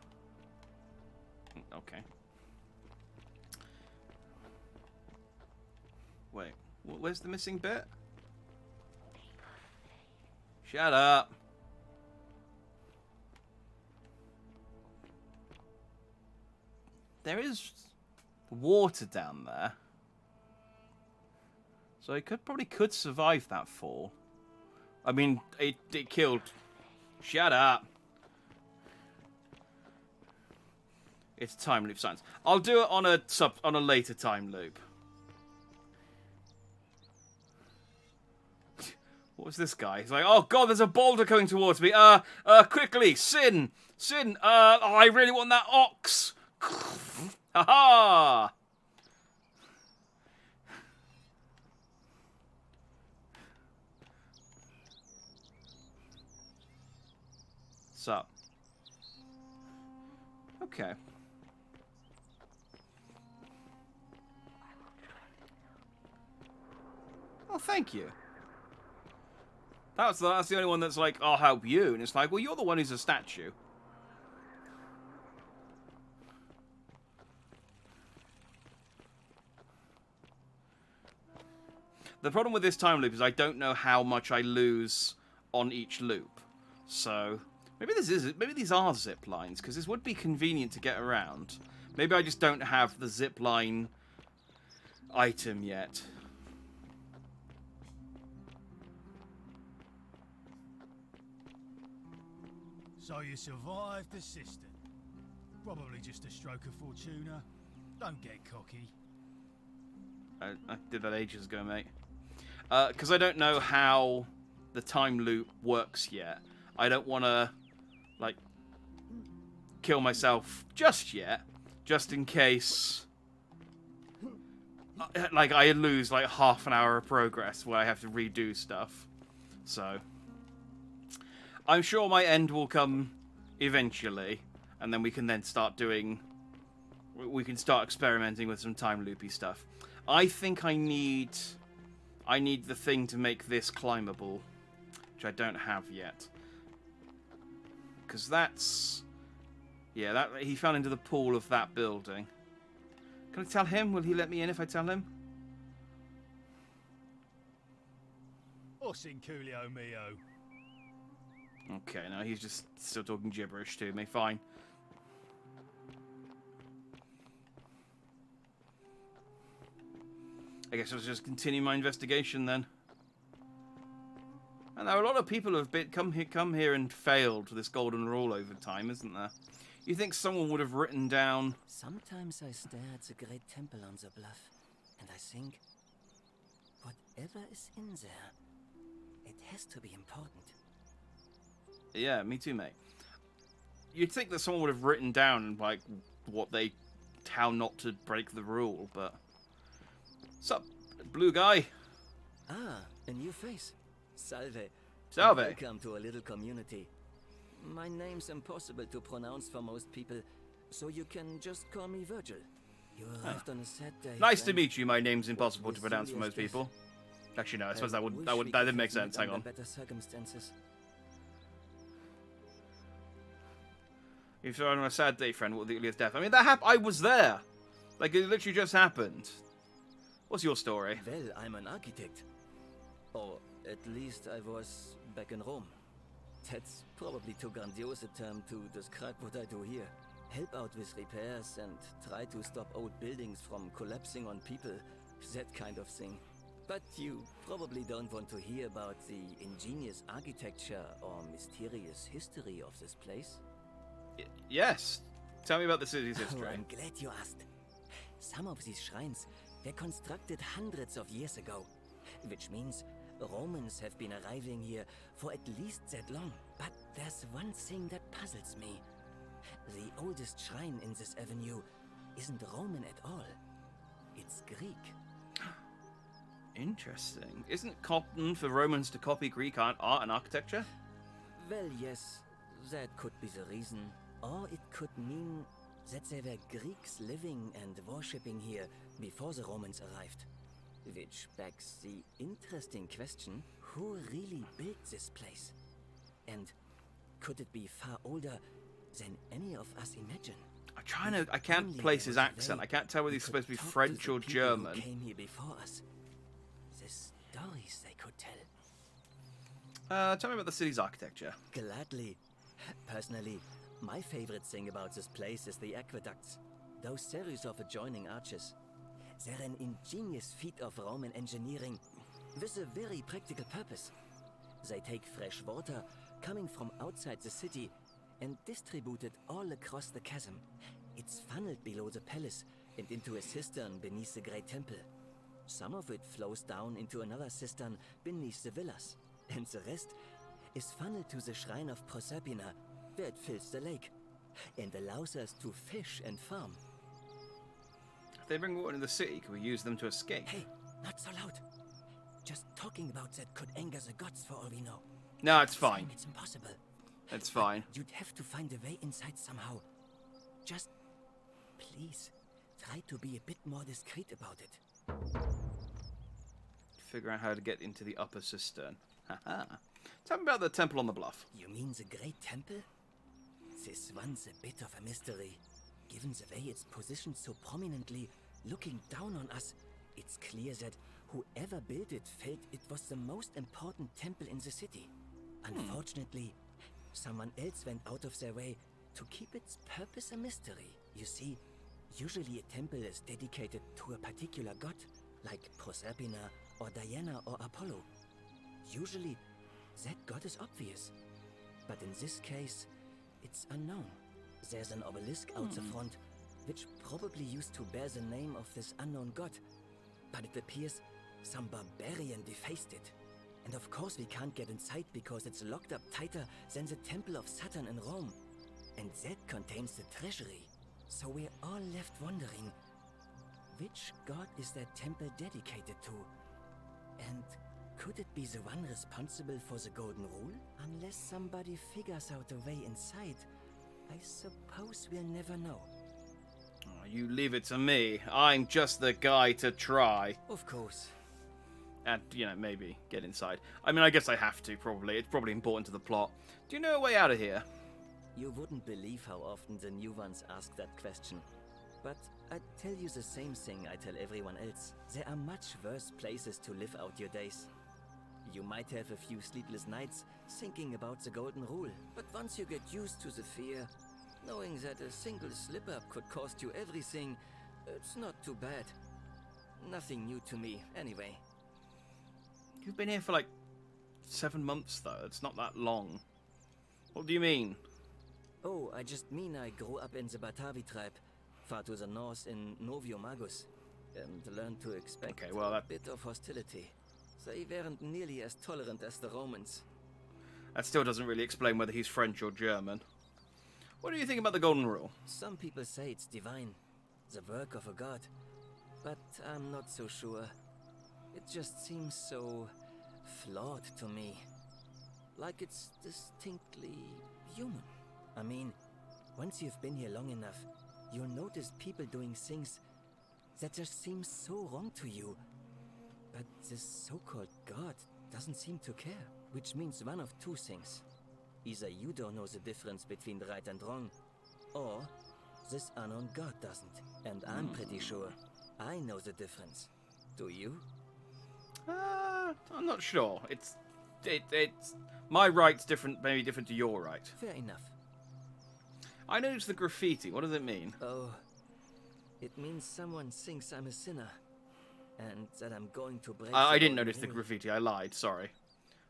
Speaker 1: Wait, where's the missing bit? Shut up. There is water down there. So it probably could survive that fall. I mean, it killed... Shut up. It's time loop science. I'll do it on a later time loop. What was this guy? He's like, oh god, there's a boulder coming towards me. Quickly, Sin! I really want that ox! Ha-ha! What's up? Okay. Oh, thank you. That's the only one that's like, I'll help you. And it's like, well, you're the one who's a statue. The problem with this time loop is I don't know how much I lose on each loop. So maybe these are zip lines, because this would be convenient to get around. Maybe I just don't have the zip line item yet.
Speaker 8: So you survived the cistern. Probably just a stroke of fortuna. Don't get cocky.
Speaker 1: I did that ages ago, mate. Because I don't know how the time loop works yet. I don't want to, like, kill myself just yet. Just in case, like, I lose, like, half an hour of progress where I have to redo stuff. So, I'm sure my end will come eventually. And then we can then start doing... We can start experimenting with some time loopy stuff. I think I need the thing to make this climbable, which I don't have yet. Because that's... Yeah, that he fell into the pool of that building. Can I tell him? Will he let me in if I tell him?
Speaker 8: Os in coolio mio.
Speaker 1: Okay, no, he's just still talking gibberish to me. Fine. I guess I'll just continue my investigation then. And there are a lot of people who have come here and failed this golden rule over time, isn't there? You think someone would have written down...
Speaker 11: Sometimes I stare at the great temple on the bluff, and I think, whatever is in there, it has to be important.
Speaker 1: Yeah, me too, mate. You'd think that someone would have written down, like, how not to break the rule, but... Sup, blue guy?
Speaker 11: Ah, a new face. Salve.
Speaker 1: Salve.
Speaker 11: Welcome to a little community. My name's impossible to pronounce for most people, so you can just call me Virgil. You arrived on a sad day.
Speaker 1: Nice to meet you. My name's impossible to pronounce for most people. Actually, no. I suppose that didn't make sense. Hang on.
Speaker 11: Better circumstances.
Speaker 1: You've thrown on a sad day, friend. What the earliest death? I mean, that happened. I was there. Like, it literally just happened. What's your story?
Speaker 11: Well, I'm an architect. Or at least I was back in Rome. That's probably too grandiose a term to describe what I do here. Help out with repairs and try to stop old buildings from collapsing on people. That kind of thing. But you probably don't want to hear about the ingenious architecture or mysterious history of this place.
Speaker 1: Yes. Tell me about the city's history.
Speaker 11: Oh, I'm glad you asked. Some of these shrines were constructed hundreds of years ago, which means Romans have been arriving here for at least that long. But there's one thing that puzzles me. The oldest shrine in this avenue isn't Roman at all. It's Greek.
Speaker 1: Interesting. Isn't it common for Romans to copy Greek art and architecture?
Speaker 11: Well, yes, that could be the reason. Or it could mean that there were Greeks living and worshipping here before the Romans arrived. Which begs the interesting question, who really built this place? And could it be far older than any of us imagine?
Speaker 1: I can't place his accent. I can't tell whether he's supposed to be French or German.
Speaker 11: Who came here before us. The stories they could tell.
Speaker 1: Tell me about the city's architecture.
Speaker 11: Gladly. Personally, my favorite thing about this place is the aqueducts. Those series of adjoining arches. They're an ingenious feat of Roman engineering with a very practical purpose. They take fresh water coming from outside the city and distribute it all across the chasm. It's funneled below the palace and into a cistern beneath the great temple. Some of it flows down into another cistern beneath the villas, and the rest is funneled to the shrine of Proserpina, where it fills the lake and allows us to fish and farm.
Speaker 1: If they bring water into the city, can we use them to escape?
Speaker 11: Hey, not so loud. Just talking about that could anger the gods for all we know.
Speaker 1: No, it's fine.
Speaker 11: It's impossible.
Speaker 1: It's fine.
Speaker 11: You'd have to find a way inside somehow. Just, please, try to be a bit more discreet about it.
Speaker 1: Figure out how to get into the upper cistern. Haha. Tell me about the temple on the bluff.
Speaker 11: You mean the Great Temple? This one's a bit of a mystery. Given the way it's positioned so prominently, looking down on us, it's clear that Whoever built it felt it was the most important temple in the city. Unfortunately, someone else went out of their way to keep its purpose a mystery. You see, usually a temple is dedicated to a particular god, like Proserpina or Diana or Apollo. Usually, that god is obvious. But in this case, it's unknown. There's an obelisk out the front, which probably used to bear the name of this unknown god. But it appears some barbarian defaced it. And of course we can't get inside because it's locked up tighter than the Temple of Saturn in Rome. And that contains the treasury. So we're all left wondering, which god is that temple dedicated to? And could it be the one responsible for the Golden Rule? Unless somebody figures out a way inside, I suppose we'll never know.
Speaker 1: Oh, you leave it to me. I'm just the guy to try.
Speaker 11: Of course.
Speaker 1: And, you know, maybe get inside. I mean, I guess I have to, probably. It's probably important to the plot. Do you know a way out of here?
Speaker 11: You wouldn't believe how often the new ones ask that question. But I'd tell you the same thing I tell everyone else. There are much worse places to live out your days. You might have a few sleepless nights thinking about the Golden Rule, but once you get used to the fear, knowing that a single slip-up could cost you everything, it's not too bad. Nothing new to me, anyway.
Speaker 1: You've been here for like 7 months, though. It's not that long. What do you mean?
Speaker 11: Oh, I just mean I grew up in the Batavi tribe, far to the north in Noviomagus, and learned to expect a bit of hostility. They weren't nearly as tolerant as the Romans.
Speaker 1: That still doesn't really explain whether he's French or German. What do you think about the Golden Rule?
Speaker 11: Some people say it's divine, the work of a god, but I'm not so sure. It just seems so flawed to me. Like it's distinctly human. I mean, once you've been here long enough, you'll notice people doing things that just seem so wrong to you. But this so-called god doesn't seem to care, which means one of two things. Either you don't know the difference between right and wrong, or this unknown god doesn't. And I'm pretty sure I know the difference. Do you?
Speaker 1: I'm not sure. It's my right's different, maybe different to your right.
Speaker 11: Fair enough.
Speaker 1: I noticed the graffiti. What does it mean?
Speaker 11: Oh, it means someone thinks I'm a sinner, and that I'm going to break.
Speaker 1: I didn't notice the graffiti. I lied. Sorry.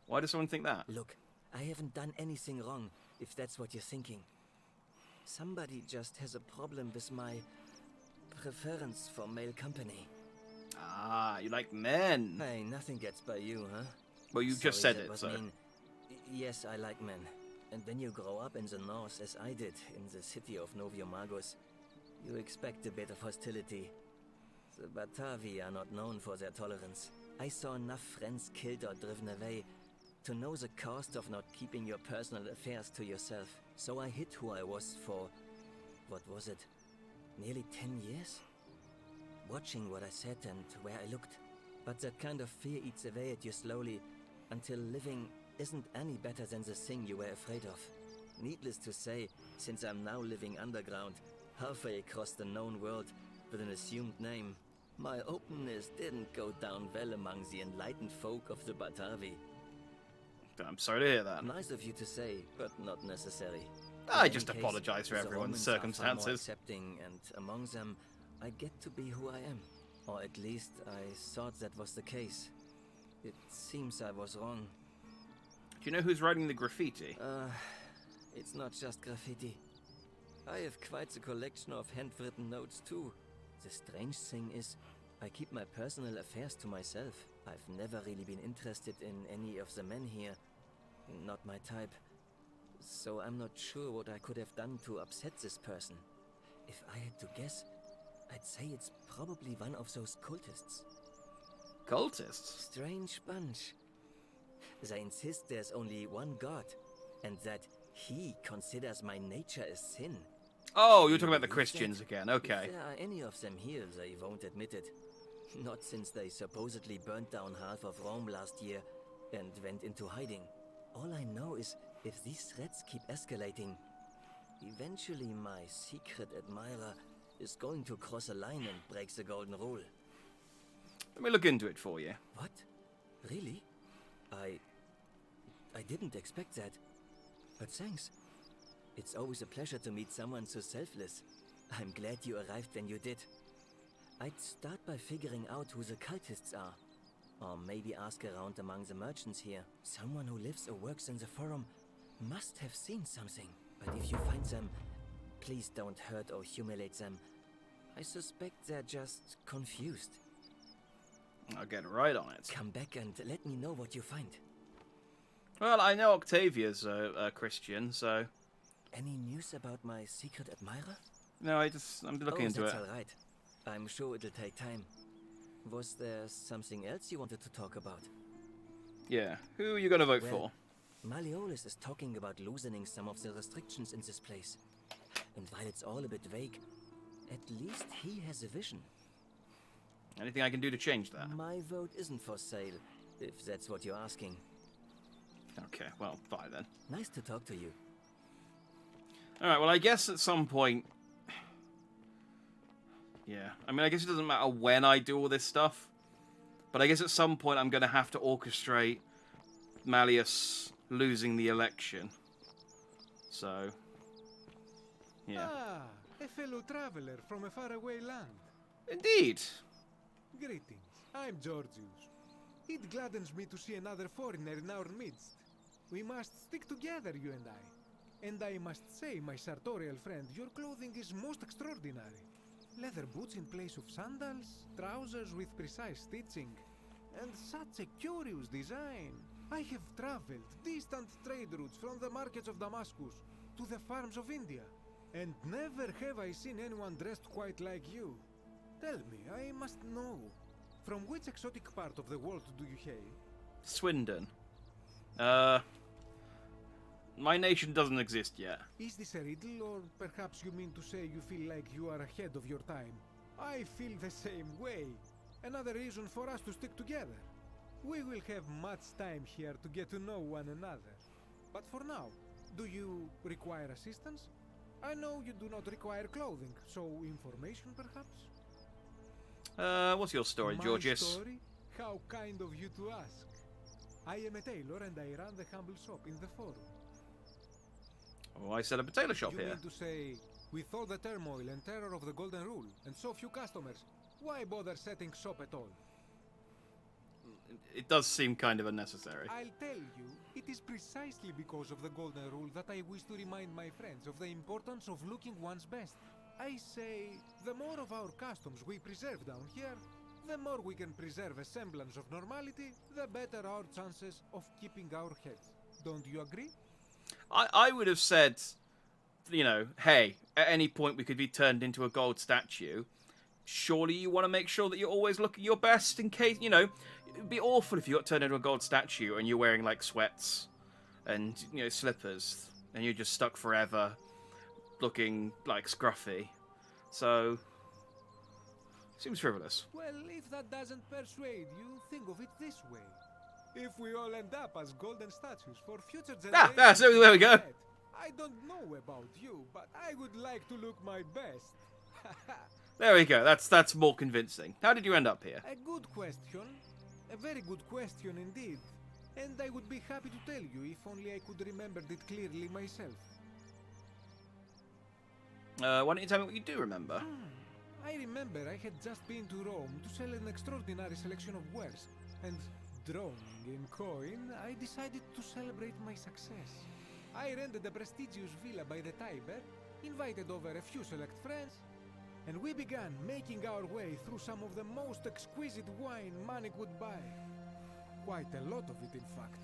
Speaker 1: Why does someone think that?
Speaker 11: Look, I haven't done anything wrong, if that's what you're thinking. Somebody just has a problem with my preference for male company.
Speaker 1: Ah, you like men.
Speaker 11: Hey, nothing gets by you, huh?
Speaker 1: Well, you just said it, so.
Speaker 11: Yes, I like men. And when you grow up in the north, as I did, in the city of Noviomagus, you expect a bit of hostility. The Batavi are not known for their tolerance. I saw enough friends killed or driven away to know the cost of not keeping your personal affairs to yourself. So I hid who I was for, what was it, nearly 10 years? Watching what I said and where I looked. But that kind of fear eats away at you slowly, until living isn't any better than the thing you were afraid of. Needless to say, since I'm now living underground, halfway across the known world with an assumed name, my openness didn't go down well among the enlightened folk of the Batavi.
Speaker 1: I'm sorry to hear that.
Speaker 11: Nice of you to say, but not necessary.
Speaker 1: I just apologize for everyone's circumstances.
Speaker 11: Accepting, and among them, I get to be who I am. Or at least I thought that was the case. It seems I was wrong.
Speaker 1: Do you know who's writing the graffiti?
Speaker 11: It's not just graffiti. I have quite a collection of handwritten notes too. The strange thing is, I keep my personal affairs to myself. I've never really been interested in any of the men here. Not my type. So I'm not sure what I could have done to upset this person. If I had to guess, I'd say it's probably one of those cultists.
Speaker 1: Cultists?
Speaker 11: Strange bunch. They insist there's only one god, and that he considers my nature a sin.
Speaker 1: Oh, you're talking about the Christians again, okay.
Speaker 11: If there are any of them here, they won't admit it. Not since they supposedly burnt down half of Rome last year and went into hiding. All I know is, if these threats keep escalating, eventually my secret admirer is going to cross a line and break the Golden Rule.
Speaker 1: Let me look into it for you.
Speaker 11: What? Really? I didn't expect that. But thanks. It's always a pleasure to meet someone so selfless. I'm glad you arrived when you did. I'd start by figuring out who the cultists are. Or maybe ask around among the merchants here. Someone who lives or works in the forum must have seen something. But if you find them, please don't hurt or humiliate them. I suspect they're just confused.
Speaker 1: I'll get right on it.
Speaker 11: Come back and let me know what you find.
Speaker 1: Well, I know Octavia's a Christian, so...
Speaker 11: Any news about my secret admirer?
Speaker 1: No, I'm looking into it.
Speaker 11: That's all right. I'm sure it'll take time. Was there something else you wanted to talk about?
Speaker 1: Yeah. Who are you going to vote for?
Speaker 11: Malleolus is talking about loosening some of the restrictions in this place. And while it's all a bit vague, at least he has a vision.
Speaker 1: Anything I can do to change that?
Speaker 11: My vote isn't for sale, if that's what you're asking.
Speaker 1: Okay, well, fine then.
Speaker 11: Nice to talk to you.
Speaker 1: Alright, well, I guess at some point... Yeah, I mean, I guess it doesn't matter when I do all this stuff. But I guess at some point I'm going to have to orchestrate Malleus losing the election. So... Yeah.
Speaker 12: Ah, a fellow traveler from a faraway land.
Speaker 1: Indeed.
Speaker 12: Greetings, I'm Georgius. It gladdens me to see another foreigner in our midst. We must stick together, you and I. And I must say, my sartorial friend, your clothing is most extraordinary. Leather boots in place of sandals, trousers with precise stitching, and such a curious design. I have traveled distant trade routes from the markets of Damascus to the farms of India, and never have I seen anyone dressed quite like you. Tell me, I must know, from which exotic part of the world do you hail?
Speaker 1: Swindon. My nation doesn't exist yet.
Speaker 12: Is this a riddle, or perhaps you mean to say you feel like you are ahead of your time? I feel the same way. Another reason for us to stick together. We will have much time here to get to know one another. But for now, do you require assistance? I know you do not require clothing, so information perhaps?
Speaker 1: What's your story,
Speaker 12: My
Speaker 1: Georgius?
Speaker 12: story? How kind of you to ask. I am a tailor and I run the humble shop in the forum.
Speaker 1: Oh, I set up a tailor shop
Speaker 12: You
Speaker 1: here.
Speaker 12: mean to say, with all the turmoil and terror of the Golden Rule, and so few customers, why bother setting shop at all?
Speaker 1: It does seem kind of unnecessary.
Speaker 12: I'll tell you, it is precisely because of the Golden Rule that I wish to remind my friends of the importance of looking one's best. I say, the more of our customs we preserve down here, the more we can preserve a semblance of normality, the better our chances of keeping our heads. Don't you agree?
Speaker 1: I would have said, you know, hey, at any point we could be turned into a gold statue. Surely you want to make sure that you're always looking your best in case, you know, it'd be awful if you got turned into a gold statue and you're wearing, like, sweats and, you know, slippers and you're just stuck forever looking, like, scruffy. So, seems frivolous.
Speaker 12: Well, if that doesn't persuade you, think of it this way. If we all end up as golden statues for future generations...
Speaker 1: So there we go.
Speaker 12: I don't know about you, but I would like to look my best.
Speaker 1: There we go. That's more convincing. How did you end up here?
Speaker 12: A good question. A very good question indeed. And I would be happy to tell you if only I could remember it clearly myself.
Speaker 1: Why don't you tell me what you do remember?
Speaker 12: I remember I had just been to Rome to sell an extraordinary selection of wares, and droning in coin, I decided to celebrate my success. I rented a prestigious villa by the Tiber, invited over a few select friends, and we began making our way through some of the most exquisite wine money could buy. Quite a lot of it, in fact.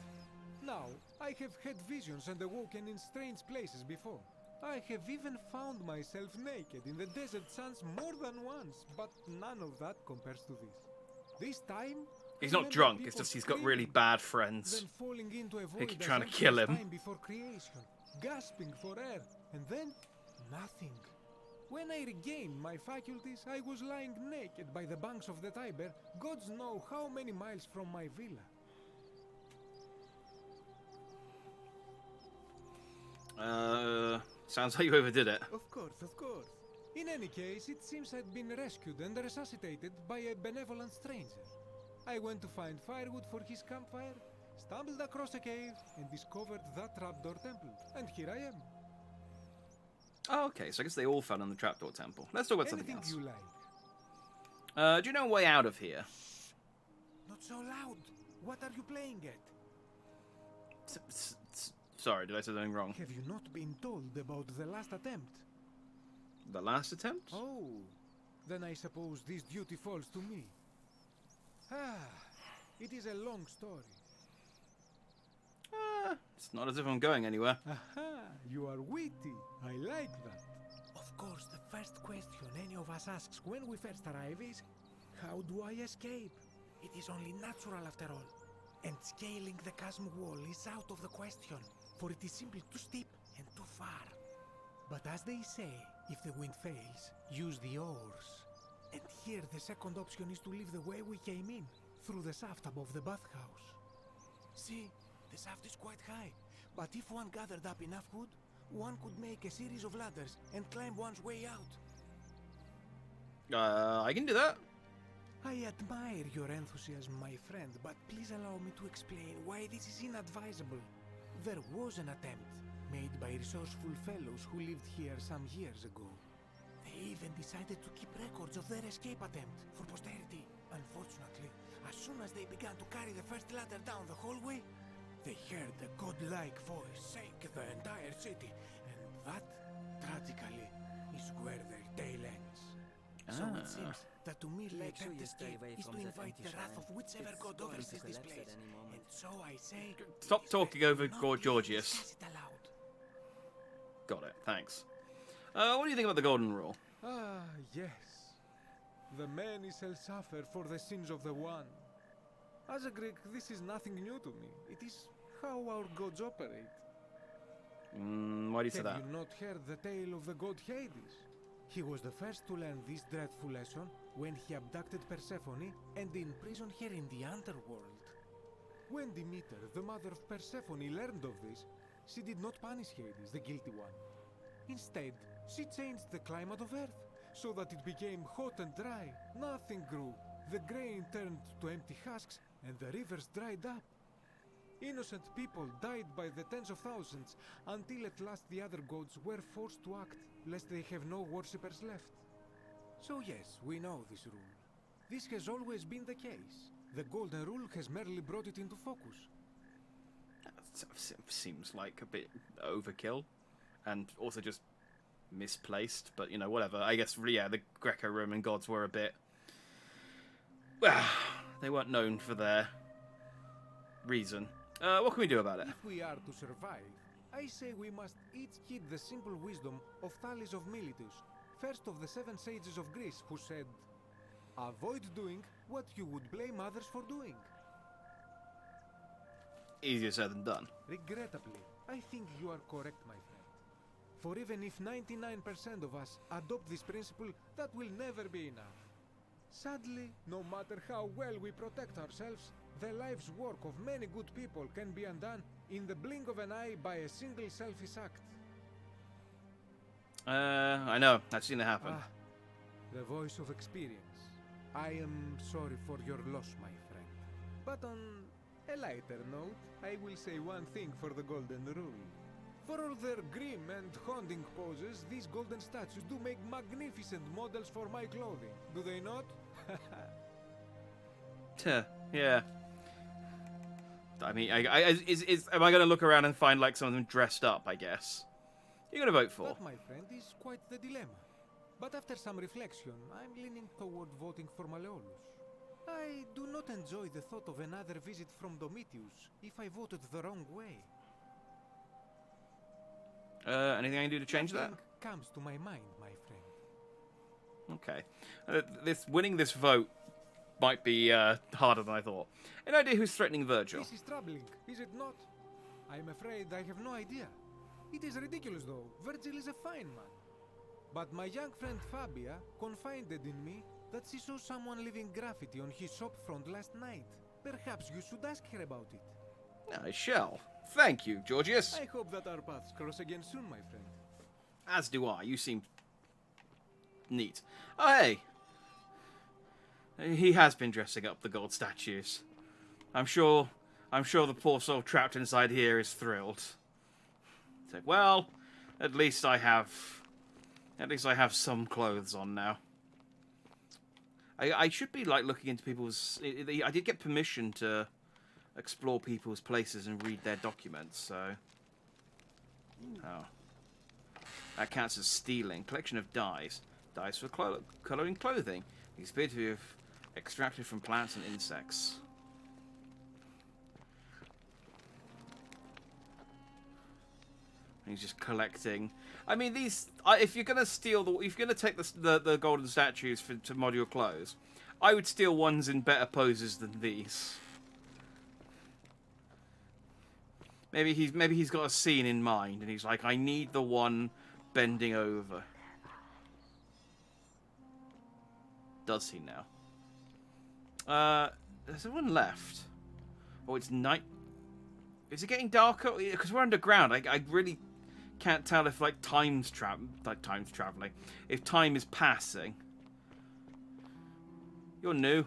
Speaker 12: Now, I have had visions and awoken in strange places before. I have even found myself naked in the desert sands more than once, but none of that compares to this. This time,
Speaker 1: He's not drunk, it's just he's got really bad friends who keep trying to kill him.
Speaker 12: Time before creation, gasping for air, and then nothing. When I regained my faculties, I was lying naked by the banks of the Tiber, gods know how many miles from my villa.
Speaker 1: Sounds like you overdid it.
Speaker 12: Of course, of course. In any case, it seems I'd been rescued and resuscitated by a benevolent stranger. I went to find firewood for his campfire, stumbled across a cave, and discovered that trapdoor temple. And here I am.
Speaker 1: Oh, okay, so I guess they all fell in the trapdoor temple. Let's talk about something else.
Speaker 12: Anything you like.
Speaker 1: Do you know a way out of here?
Speaker 12: Not so loud. What are you playing at?
Speaker 1: Sorry, did I say something wrong?
Speaker 12: Have you not been told about the last attempt?
Speaker 1: The last attempt?
Speaker 12: Oh, then I suppose this duty falls to me. It is a long story.
Speaker 1: It's not as if I'm going anywhere.
Speaker 12: Aha, you are witty. I like that. Of course, the first question any of us asks when we first arrive is, how do I escape? It is only natural after all. And scaling the chasm wall is out of the question, for it is simply too steep and too far. But as they say, if the wind fails, use the oars. And here the second option is to leave the way we came in, through the shaft above the bathhouse. See, the shaft is quite high, but if one gathered up enough wood, one could make a series of ladders and climb one's way out.
Speaker 1: I can do that.
Speaker 12: I admire your enthusiasm, my friend, but please allow me to explain why this is inadvisable. There was an attempt made by resourceful fellows who lived here some years ago. They even decided to keep records of their escape attempt for posterity. Unfortunately, as soon as they began to carry the first ladder down the hallway, they heard a godlike voice shake the entire city, and that, tragically, is where their tale ends. So it seems that to merely attempt escape is to invite the wrath of whichever god oversees this place. And so I say...
Speaker 1: Stop talking over Gorgius.
Speaker 12: Says it aloud.
Speaker 1: Got it, thanks. What do you think about the golden rule?
Speaker 12: Ah, yes. The many shall suffer for the sins of the one. As a Greek, this is nothing new to me. It is how our gods operate.
Speaker 1: Why do you say that?
Speaker 12: Have you not heard the tale of the god Hades? He was the first to learn this dreadful lesson when he abducted Persephone and imprisoned her in the underworld. When Demeter, the mother of Persephone, learned of this, she did not punish Hades, the guilty one. Instead, she changed the climate of Earth so that it became hot and dry. Nothing grew. The grain turned to empty husks and the rivers dried up. Innocent people died by the tens of thousands until at last the other gods were forced to act, lest they have no worshippers left. So yes, we know this rule. This has always been the case. The golden rule has merely brought it into focus.
Speaker 1: That seems like a bit overkill, and also just misplaced, but you know, whatever. I guess, yeah, the Greco-Roman gods were a bit... Well, they weren't known for their reason. What can we do about it?
Speaker 12: If we are to survive, I say we must each heed the simple wisdom of Thales of Miletus, first of the 7 sages of Greece, who said, avoid doing what you would blame others for doing.
Speaker 1: Easier said than done.
Speaker 12: Regrettably, I think you are correct, my friend. For even if 99% of us adopt this principle, that will never be enough. Sadly, no matter how well we protect ourselves, the life's work of many good people can be undone in the blink of an eye by a single selfish act.
Speaker 1: I know. I've seen it happen.
Speaker 12: The voice of experience. I am sorry for your loss, my friend. But on a lighter note, I will say one thing for the Golden Rule. For all their grim and haunting poses, these golden statues do make magnificent models for my clothing, do they not?
Speaker 1: Yeah. I mean, am I going to look around and find like some of them dressed up, I guess? You're going to vote for?
Speaker 12: That, my friend, is quite the dilemma. But after some reflection, I'm leaning toward voting for Malleolus. I do not enjoy the thought of another visit from Domitius if I voted the wrong way.
Speaker 1: Anything I can do to change that?
Speaker 12: Nothing comes to my mind, my friend.
Speaker 1: Okay. Winning this vote might be harder than I thought. Any idea who's threatening Virgil?
Speaker 12: This is troubling, is it not? I'm afraid I have no idea. It is ridiculous, though. Virgil is a fine man. But my young friend Fabia confided in me that she saw someone leaving graffiti on his shop front last night. Perhaps you should ask her about it.
Speaker 1: I shall. Thank you, Georgius.
Speaker 12: I hope that our paths cross again soon, my friend.
Speaker 1: As do I. You seem neat. Oh, hey. He has been dressing up the gold statues. I'm sure the poor soul trapped inside here is thrilled. It's like, well, at least I have some clothes on now. I should be like looking into people's. I did get permission to explore people's places and read their documents, so. Oh. That counts as stealing. Collection of dyes. Dyes for colouring clothing. These appear to be extracted from plants and insects. He's just collecting. I mean, these. If you're gonna steal if you're gonna take the golden statues to mod your clothes, I would steal ones in better poses than these. Maybe he's got a scene in mind, and he's like, I need the one bending over. Does he now? There's one left. Oh, it's night. Is it getting darker? Because we're underground. I really can't tell if time's traveling. If time is passing. You're new.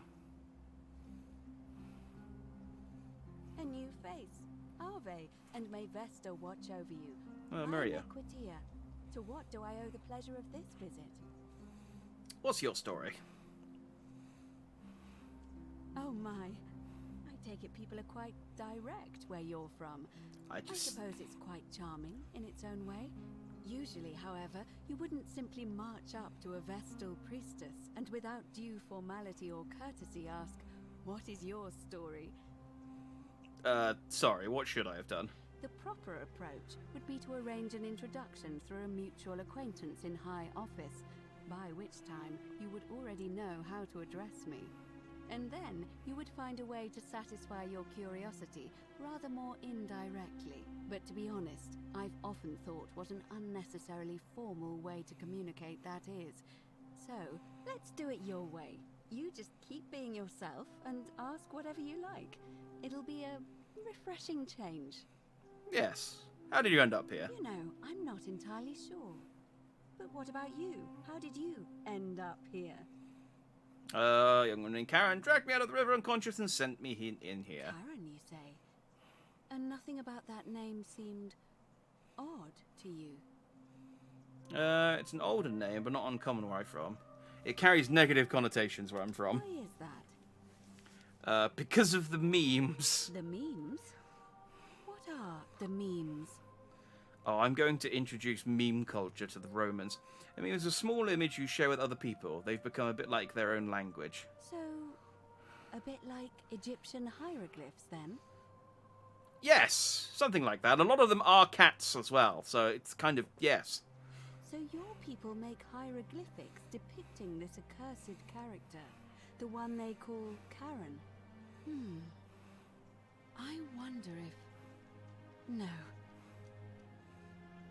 Speaker 13: A new face, Ave, and may Vesta watch over you.
Speaker 1: Oh, Maria.
Speaker 13: Aquatia. To what do I owe the pleasure of this visit?
Speaker 1: What's your story?
Speaker 13: Oh my. I take it people are quite direct where you're from. I suppose it's quite charming in its own way. Usually, however, you wouldn't simply march up to a Vestal priestess and without due formality or courtesy ask, what is your story?
Speaker 1: Sorry, what should I have done?
Speaker 13: The proper approach would be to arrange an introduction through a mutual acquaintance in high office, by which time you would already know how to address me. And then you would find a way to satisfy your curiosity rather more indirectly. But to be honest, I've often thought what an unnecessarily formal way to communicate that is. So, let's do it your way. You just keep being yourself and ask whatever you like. It'll be a refreshing change.
Speaker 1: Yes. How did you end up here?
Speaker 13: You know, I'm not entirely sure. But what about you? How did you end up here?
Speaker 1: Young woman named Karen dragged me out of the river unconscious and sent me in here.
Speaker 13: Karen, you say? And nothing about that name seemed odd to you?
Speaker 1: It's an older name, but not uncommon where I'm from. It carries negative connotations where I'm from.
Speaker 13: Why is that?
Speaker 1: Because of the memes.
Speaker 13: The memes? What are the memes?
Speaker 1: Oh, I'm going to introduce meme culture to the Romans. I mean, it's a small image you share with other people. They've become a bit like their own language.
Speaker 13: So, a bit like Egyptian hieroglyphs, then?
Speaker 1: Yes, something like that. A lot of them are cats as well, so it's kind of, yes.
Speaker 13: So your people make hieroglyphics depicting this accursed character, the one they call Karen. I wonder if... No.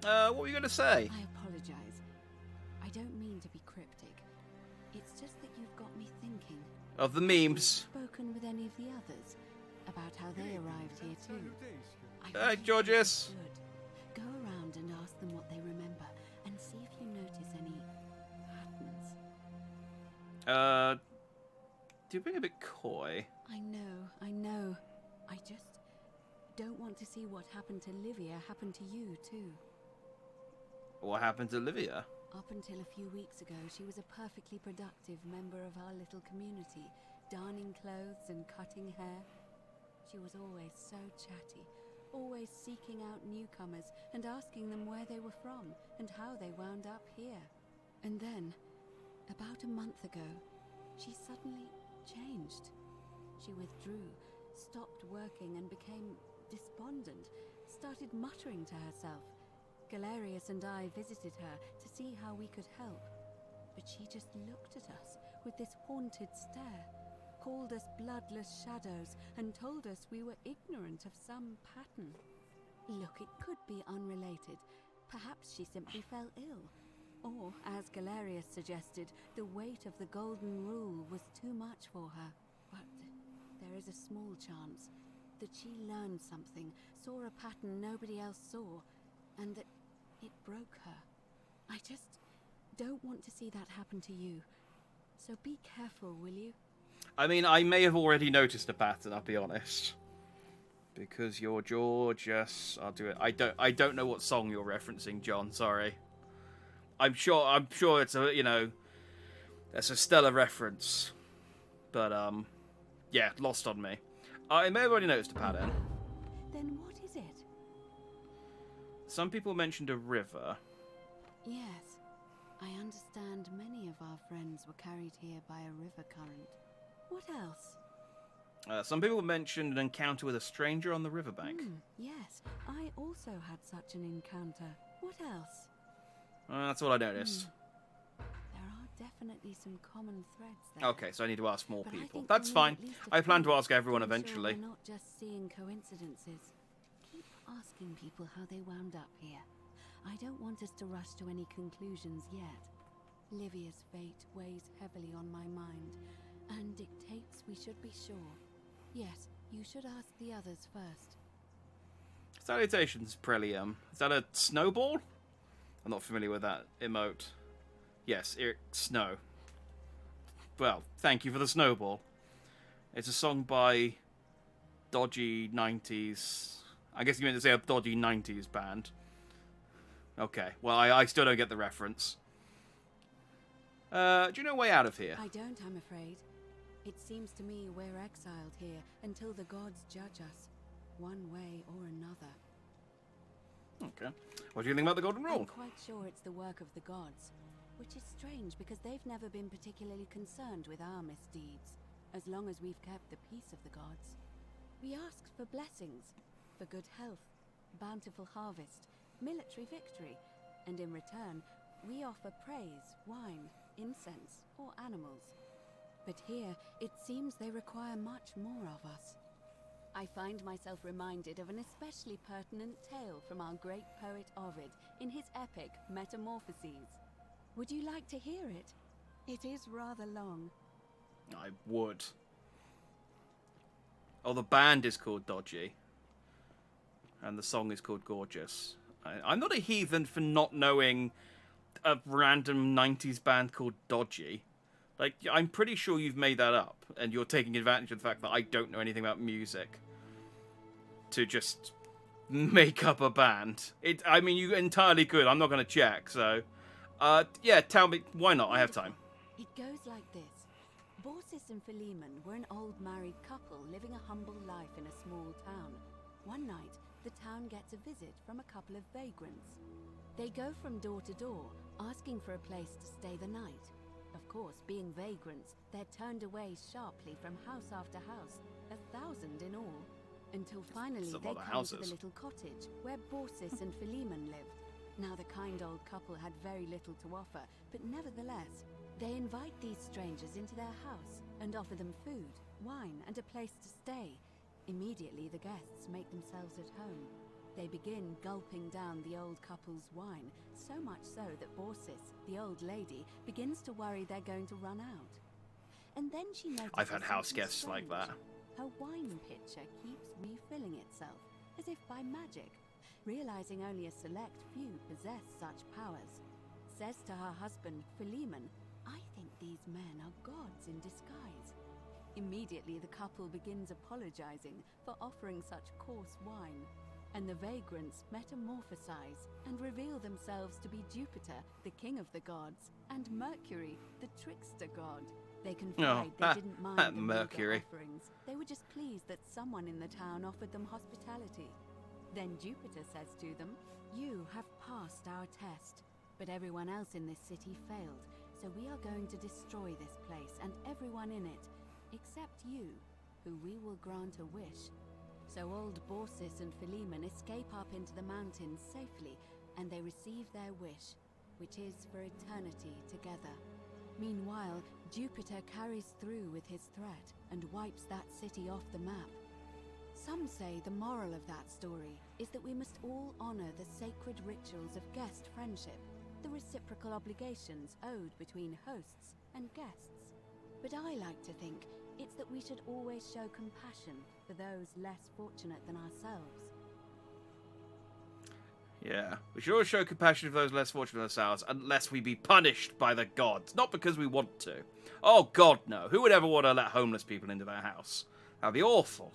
Speaker 1: What were you going to say?
Speaker 13: I apologize. I don't mean to be cryptic. It's just that you've got me thinking.
Speaker 1: Of the memes.
Speaker 13: Have you spoken with any of the others about how they arrived here too?
Speaker 1: Hi, Georges.
Speaker 13: Go around and ask them what they remember, and see if you notice any patterns.
Speaker 1: Do you being a bit coy?
Speaker 13: I know. I just don't want to see what happened to Livia happen to you too.
Speaker 1: What happened to Livia?
Speaker 13: Up until a few weeks ago, she was a perfectly productive member of our little community, darning clothes and cutting hair. She was always so chatty, always seeking out newcomers and asking them where they were from and how they wound up here. And then, about a month ago, she suddenly changed. She withdrew, stopped working and became despondent, started muttering to herself. Galerius and I visited her to see how we could help, but she just looked at us with this haunted stare, called us bloodless shadows, and told us we were ignorant of some pattern. Look, it could be unrelated. Perhaps she simply fell ill. Or, as Galerius suggested, the weight of the Golden Rule was too much for her. But there is a small chance that she learned something, saw a pattern nobody else saw, and that it broke her. don't want to see that happen to you. So be careful, will you?
Speaker 1: I mean, I may have already noticed a pattern, I'll be honest. Because you're gorgeous. I'll do it. I don't know what song you're referencing, John, sorry. I'm sure it's a, you know, that's a stellar reference. But yeah, lost on me. I may have already noticed a pattern.
Speaker 13: Then what is it?
Speaker 1: Some people mentioned a river.
Speaker 13: Yes. I understand many of our friends were carried here by a river current. What else?
Speaker 1: Some people mentioned an encounter with a stranger on the riverbank.
Speaker 13: Yes, I also had such an encounter. What else?
Speaker 1: That's all I noticed.
Speaker 13: There are definitely some common threads there.
Speaker 1: Okay, so I need to ask more
Speaker 13: But
Speaker 1: people. That's fine. I plan to ask everyone eventually.
Speaker 13: We're not just seeing coincidences. Keep asking people how they wound up here. I don't want us to rush to any conclusions yet. Livia's fate weighs heavily on my mind, and dictates we should be sure. Yes, you should ask the others first.
Speaker 1: Salutations, Prelium. Is that a snowball? I'm not familiar with that emote. Yes, snow. Well, thank you for the snowball. It's a song by dodgy 90s... I guess you meant to say a dodgy 90s band. Okay, well, I still don't get the reference. Do you know a way out of here?
Speaker 13: I don't, I'm afraid. It seems to me we're exiled here until the gods judge us, one way or another.
Speaker 1: Okay. What do you think about the Golden Rule?
Speaker 13: I'm quite sure it's the work of the gods, which is strange because they've never been particularly concerned with our misdeeds, as long as we've kept the peace of the gods. We asked for blessings, for good health, bountiful harvest, military victory, and in return, we offer praise, wine, incense, or animals. But here, it seems they require much more of us. I find myself reminded of an especially pertinent tale from our great poet Ovid in his epic Metamorphoses. Would you like to hear it? It is rather long.
Speaker 1: I would. Oh, the band is called Dodgy. And the song is called Gorgeous. I'm not a heathen for not knowing a random 90s band called Dodgy. Like, I'm pretty sure you've made that up, and you're taking advantage of the fact that I don't know anything about music to just make up a band. I mean, you entirely could. I'm not going to check, so... yeah, tell me. Why not? I have time.
Speaker 13: It goes like this. Borsis and Philemon were an old married couple living a humble life in a small town. One night, the town gets a visit from a couple of vagrants. They go from door to door, asking for a place to stay the night. Of course, being vagrants, they're turned away sharply from house after house, 1,000 in all, until finally they come to the little cottage where Borsis and Philemon lived. Now the kind old couple had very little to offer, but nevertheless, they invite these strangers into their house and offer them food, wine, and a place to stay. Immediately the guests make themselves at home. They begin gulping down the old couple's wine, so much so that Borsis, the old lady, begins to worry they're going to run out. And then she notices
Speaker 1: I've had house guests like that.
Speaker 13: Her wine pitcher keeps refilling itself, as if by magic, realizing only a select few possess such powers. Says to her husband, Philemon, "I think these men are gods in disguise." Immediately the couple begins apologizing for offering such coarse wine, and the vagrants metamorphosize and reveal themselves to be Jupiter, the king of the gods, and Mercury, the trickster god. They confide they didn't mind the Mercury offerings. They were just pleased that someone in the town offered them hospitality. Then Jupiter says to them, "You have passed our test, but everyone else in this city failed, so we are going to destroy this place and everyone in it, except you, who we will grant a wish." So old Borsis and Philemon escape up into the mountains safely, and they receive their wish, which is for eternity together. Meanwhile, Jupiter carries through with his threat and wipes that city off the map. Some say the moral of that story is that we must all honor the sacred rituals of guest friendship, the reciprocal obligations owed between hosts and guests. But I like to think it's that we should always show compassion for those less fortunate than ourselves.
Speaker 1: Yeah. We should always show compassion for those less fortunate than ourselves, unless we be punished by the gods. Not because we want to. Oh, God, no. Who would ever want to let homeless people into their house? That'd be awful.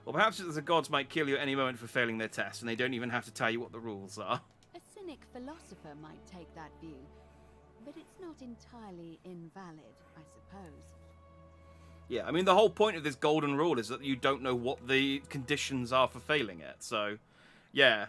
Speaker 1: Or perhaps it's that the gods might kill you at any moment for failing their test, and they don't even have to tell you what the rules are.
Speaker 13: A cynic philosopher might take that view, but it's not entirely invalid, I suppose.
Speaker 1: Yeah, I mean, the whole point of this golden rule is that you don't know what the conditions are for failing it. So, yeah,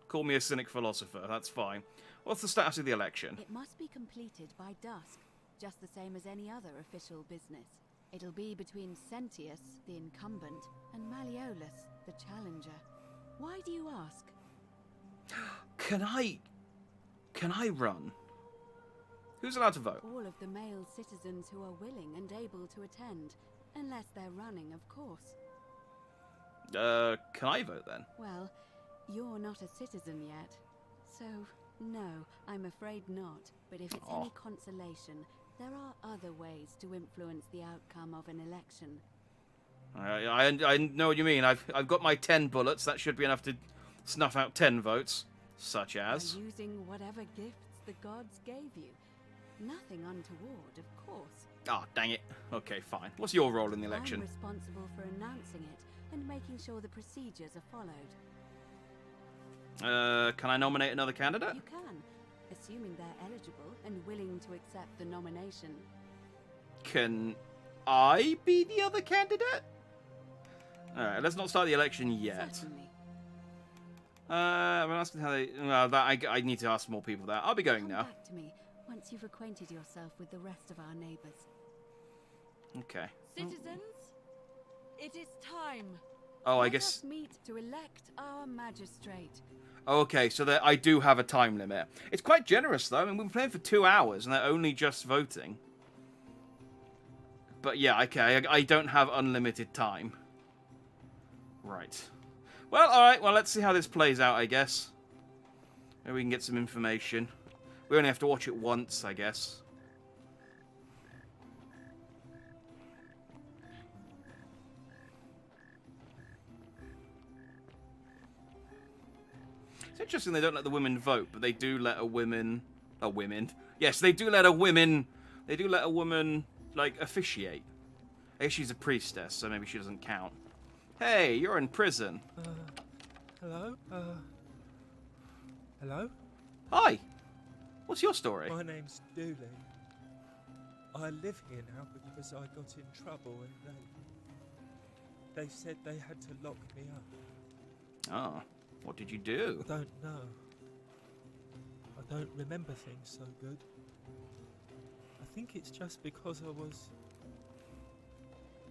Speaker 1: call me a cynic philosopher. That's fine. What's the status of the election?
Speaker 13: It must be completed by dusk, just the same as any other official business. It'll be between Sentius, the incumbent, and Malleolus, the challenger. Why do you ask?
Speaker 1: Can I run? Who's allowed to vote?
Speaker 13: All of the male citizens who are willing and able to attend, unless they're running, of course.
Speaker 1: Can I vote then?
Speaker 13: Well, you're not a citizen yet, so no, I'm afraid not. But if it's any consolation, there are other ways to influence the outcome of an election.
Speaker 1: I know what you mean. I've got my 10 bullets. That should be enough to snuff out 10 votes, such as.
Speaker 13: By using whatever gifts the gods gave you. Nothing untoward, of course.
Speaker 1: Ah, dang it. Okay, fine. What's your role in the election?
Speaker 13: I'm responsible for announcing it and making sure the procedures are followed.
Speaker 1: Can I nominate another candidate?
Speaker 13: You can, assuming they're eligible and willing to accept the nomination.
Speaker 1: Can I be the other candidate? Alright, let's not start the election yet.
Speaker 13: Certainly.
Speaker 1: I'm asking how they... Well, I need to ask more people that. I'll be going now.
Speaker 13: Come back to me once you've acquainted yourself with the rest of our neighbours.
Speaker 1: Okay.
Speaker 2: Citizens, it is time.
Speaker 1: Oh, I
Speaker 13: Let
Speaker 1: guess...
Speaker 13: us meet to elect our magistrate.
Speaker 1: Okay, so I do have a time limit. It's quite generous, though. I mean, we've been playing for 2 hours, and they're only just voting. But yeah, okay, I don't have unlimited time. Right. Well, alright, well, let's see how this plays out, I guess. Maybe we can get some information. We only have to watch it once, I guess. It's interesting they don't let the women vote, but they do let a woman... Yes, they do let a woman... They do let a woman, like, officiate. I guess she's a priestess, so maybe she doesn't count. Hey, you're in prison.
Speaker 14: Hello? Hello?
Speaker 1: Hi. What's your story?
Speaker 14: My name's Dooley. I live here now because I got in trouble and they said they had to lock me up.
Speaker 1: Oh, what did you do?
Speaker 14: I don't know. I don't remember things so good. I think it's just because I was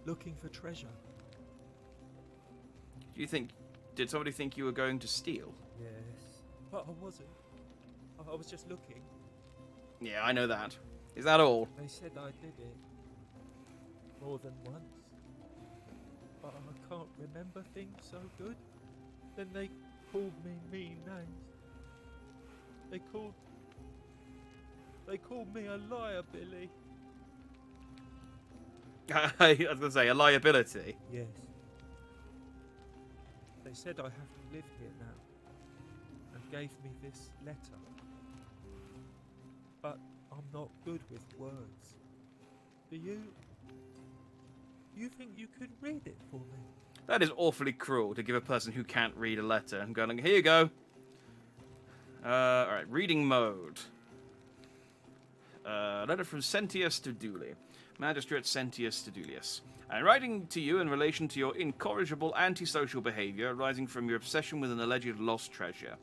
Speaker 14: looking for treasure.
Speaker 1: Do you think... Did somebody think you were going to steal?
Speaker 14: Yes. But I wasn't. I was just looking.
Speaker 1: Yeah, I know that. Is that all?
Speaker 14: They said I did it. More than once. But I can't remember things so good. Then they called me mean names. They called me a liar, Billy.
Speaker 1: I was going to say, a liability.
Speaker 14: Yes. They said I have to live here now, and gave me this letter. But I'm not good with words. Do you think you could read it for me?
Speaker 1: That is awfully cruel to give a person who can't read a letter and go, here you go. Alright, reading mode. Letter from Sentius to Dooley. Magistrate Sentius to Dulius. I'm writing to you in relation to your incorrigible antisocial behaviour arising from your obsession with an alleged lost treasure.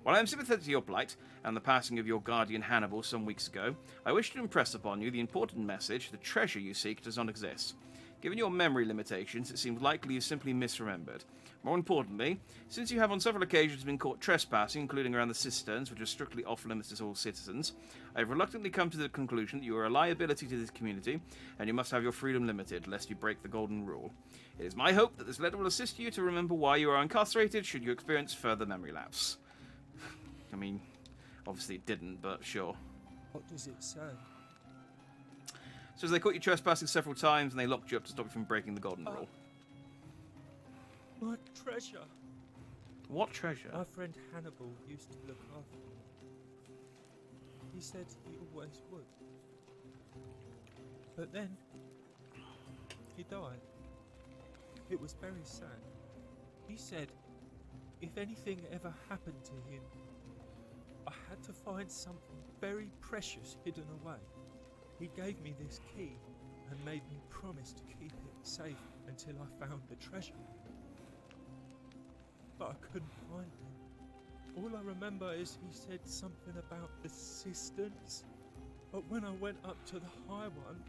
Speaker 1: While I am sympathetic to your plight and the passing of your guardian Hannibal some weeks ago, I wish to impress upon you the important message: the treasure you seek does not exist. Given your memory limitations, it seems likely you simply misremembered. More importantly, since you have on several occasions been caught trespassing, including around the cisterns, which are strictly off-limits to all citizens, I have reluctantly come to the conclusion that you are a liability to this community, and you must have your freedom limited, lest you break the golden rule. It is my hope that this letter will assist you to remember why you are incarcerated, should you experience further memory lapse. I mean, obviously it didn't, but sure.
Speaker 14: What does it say?
Speaker 1: So they caught you trespassing several times, and they locked you up to stop you from breaking the golden rule.
Speaker 14: My treasure.
Speaker 1: What treasure?
Speaker 14: My friend Hannibal used to look after me. He said he always would. But then, he died. It was very sad. He said if anything ever happened to him, I had to find something very precious hidden away. He gave me this key and made me promise to keep it safe until I found the treasure. But I couldn't find it. All I remember is he said something about the cisterns. But when I went up to the high one,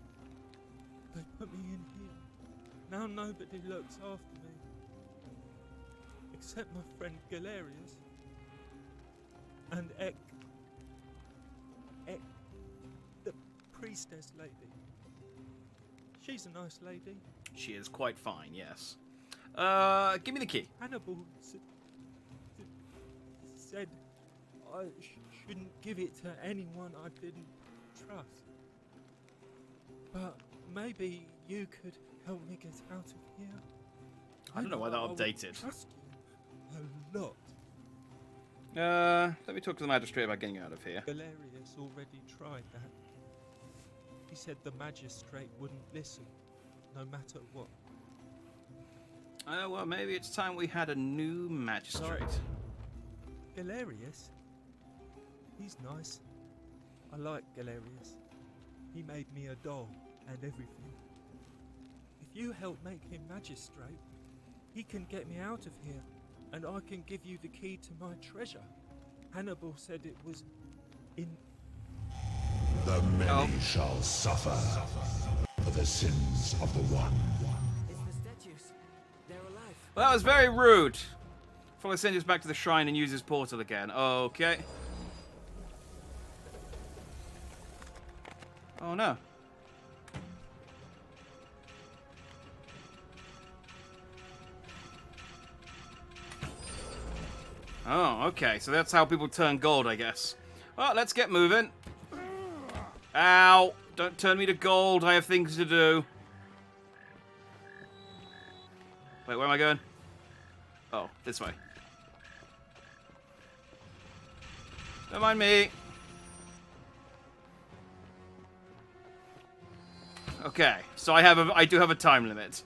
Speaker 14: they put me in here. Now nobody looks after me. Except my friend Galerius. And the priestess lady. She's a nice lady.
Speaker 1: She is quite fine, yes. Give me the key.
Speaker 14: Hannibal said I shouldn't give it to anyone I didn't trust. But maybe you could help me get out of here.
Speaker 1: I don't know why that updated.
Speaker 14: Trust you a lot.
Speaker 1: Let me talk to the magistrate about getting out of here.
Speaker 14: Galerius already tried that. He said the magistrate wouldn't listen, no matter what.
Speaker 1: Well, maybe it's time we had a new magistrate.
Speaker 14: Galerius? He's nice. I like Galerius. He made me a doll and everything. If you help make him magistrate, he can get me out of here, and I can give you the key to my treasure. Hannibal said it was in...
Speaker 15: The many shall suffer for the sins of the one.
Speaker 11: It's the statues. They're alive.
Speaker 1: Well, that was very rude. Follow Sendius back to the shrine and use his portal again. Okay. Oh no. Oh, okay. So that's how people turn gold, I guess. Well, let's get moving. Ow! Don't turn me to gold. I have things to do. Wait, where am I going? Oh, this way. Don't mind me. Okay, so I do have a time limit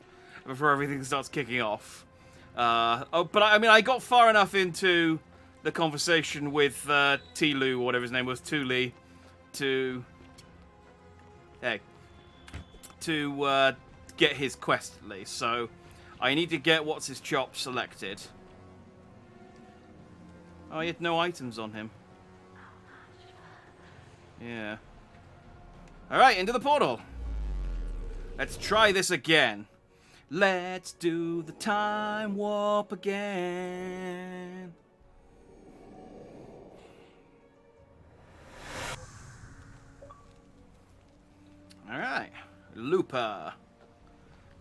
Speaker 1: before everything starts kicking off. But I got far enough into the conversation with Tilu, or whatever his name was, Tuli, to get his quest at least. So I need to get what's his chop selected. Oh, he had no items on him. Yeah. Alright, into the portal. Let's try this again. Let's do the time warp again. Alright. Looper.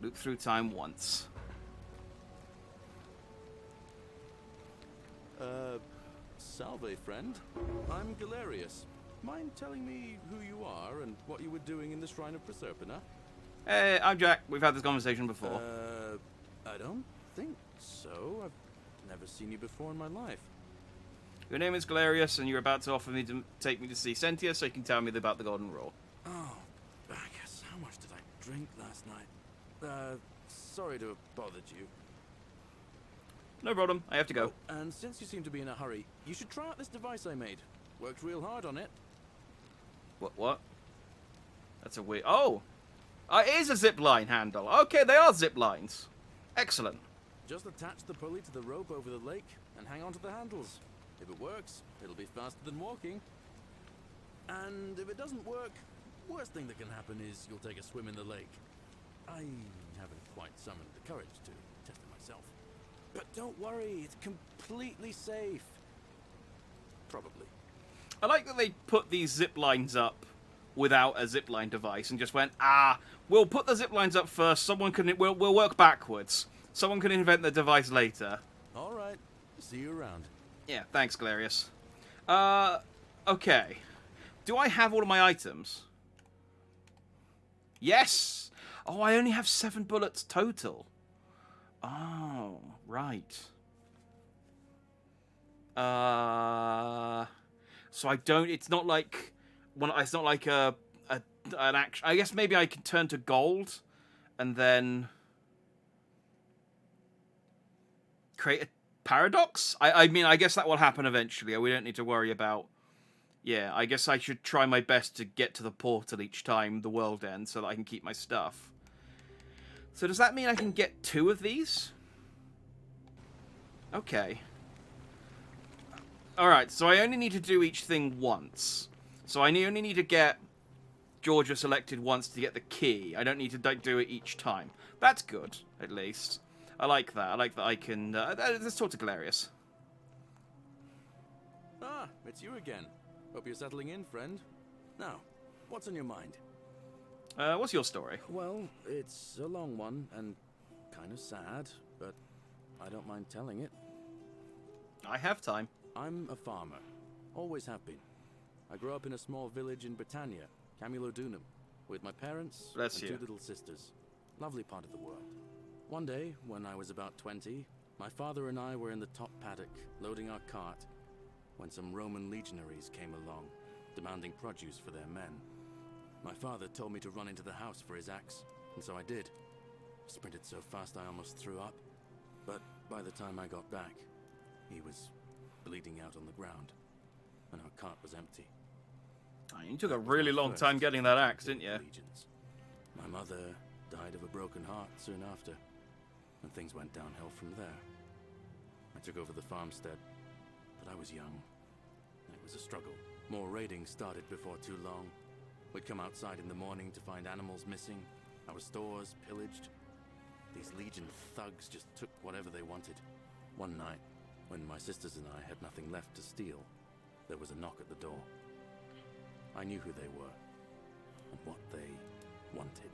Speaker 1: Loop through time once.
Speaker 4: Salve, friend. I'm Galerius. Mind telling me who you are and what you were doing in the Shrine of Proserpina?
Speaker 1: Hey, I'm Jack. We've had this conversation before.
Speaker 4: I don't think so. I've never seen you before in my life.
Speaker 1: Your name is Galerius, and you're about to offer me to take me to see Sentia so you can tell me about the Golden Rule.
Speaker 4: Oh, I guess how much did I drink last night? Sorry to have bothered you.
Speaker 1: No problem. I have to go.
Speaker 4: Oh, and since you seem to be in a hurry, you should try out this device I made. Worked real hard on it.
Speaker 1: What? That's a weird... Oh! It is a zipline handle. Okay, they are zip lines. Excellent.
Speaker 4: Just attach the pulley to the rope over the lake and hang on to the handles. If it works, it'll be faster than walking. And if it doesn't work, worst thing that can happen is you'll take a swim in the lake. I haven't quite summoned the courage to test it myself. But don't worry, it's completely safe. Probably.
Speaker 1: I like that they put these zip lines up without a zipline device and just went, we'll put the zip lines up first. We'll work backwards. Someone can invent the device later.
Speaker 4: All right. See you around.
Speaker 1: Yeah, thanks, Galerius. Okay. Do I have all of my items? Yes! Oh, I only have 7 bullets total. Oh, right. So I don't. It's not like It's not like an action. I guess maybe I can turn to gold, and then create a paradox. I mean, I guess that will happen eventually. We don't need to worry about. Yeah, I guess I should try my best to get to the portal each time the world ends, so that I can keep my stuff. So does that mean I can get 2 of these? Okay. Alright, so I only need to do each thing once. So I only need to get Georgia selected once to get the key. I don't need to do it each time. That's good, at least. I like that. I like that I can... let's talk to Galerius.
Speaker 4: Ah, it's you again. Hope you're settling in, friend. Now, what's on your mind?
Speaker 1: What's your story?
Speaker 4: Well, it's a long one and kind of sad, but I don't mind telling it.
Speaker 1: I have time.
Speaker 4: I'm a farmer. Always have been. I grew up in a small village in Britannia, Camulodunum, with my parents and 2 little sisters. Lovely part of the world. One day, when I was about 20, my father and I were in the top paddock, loading our cart, when some Roman legionaries came along, demanding produce for their men. My father told me to run into the house for his axe, and so I did. Sprinted so fast I almost threw up, but by the time I got back, he was bleeding out on the ground, and our cart was empty.
Speaker 1: Oh, you took a really long time getting that axe, didn't you?
Speaker 4: Legions. My mother died of a broken heart soon after, and things went downhill from there. I took over the farmstead, but I was young. It was a struggle. More raiding started before too long. We'd come outside in the morning to find animals missing, our stores pillaged. These Legion thugs just took whatever they wanted. One night, when my sisters and I had nothing left to steal, there was a knock at the door. I knew who they were, and what they wanted.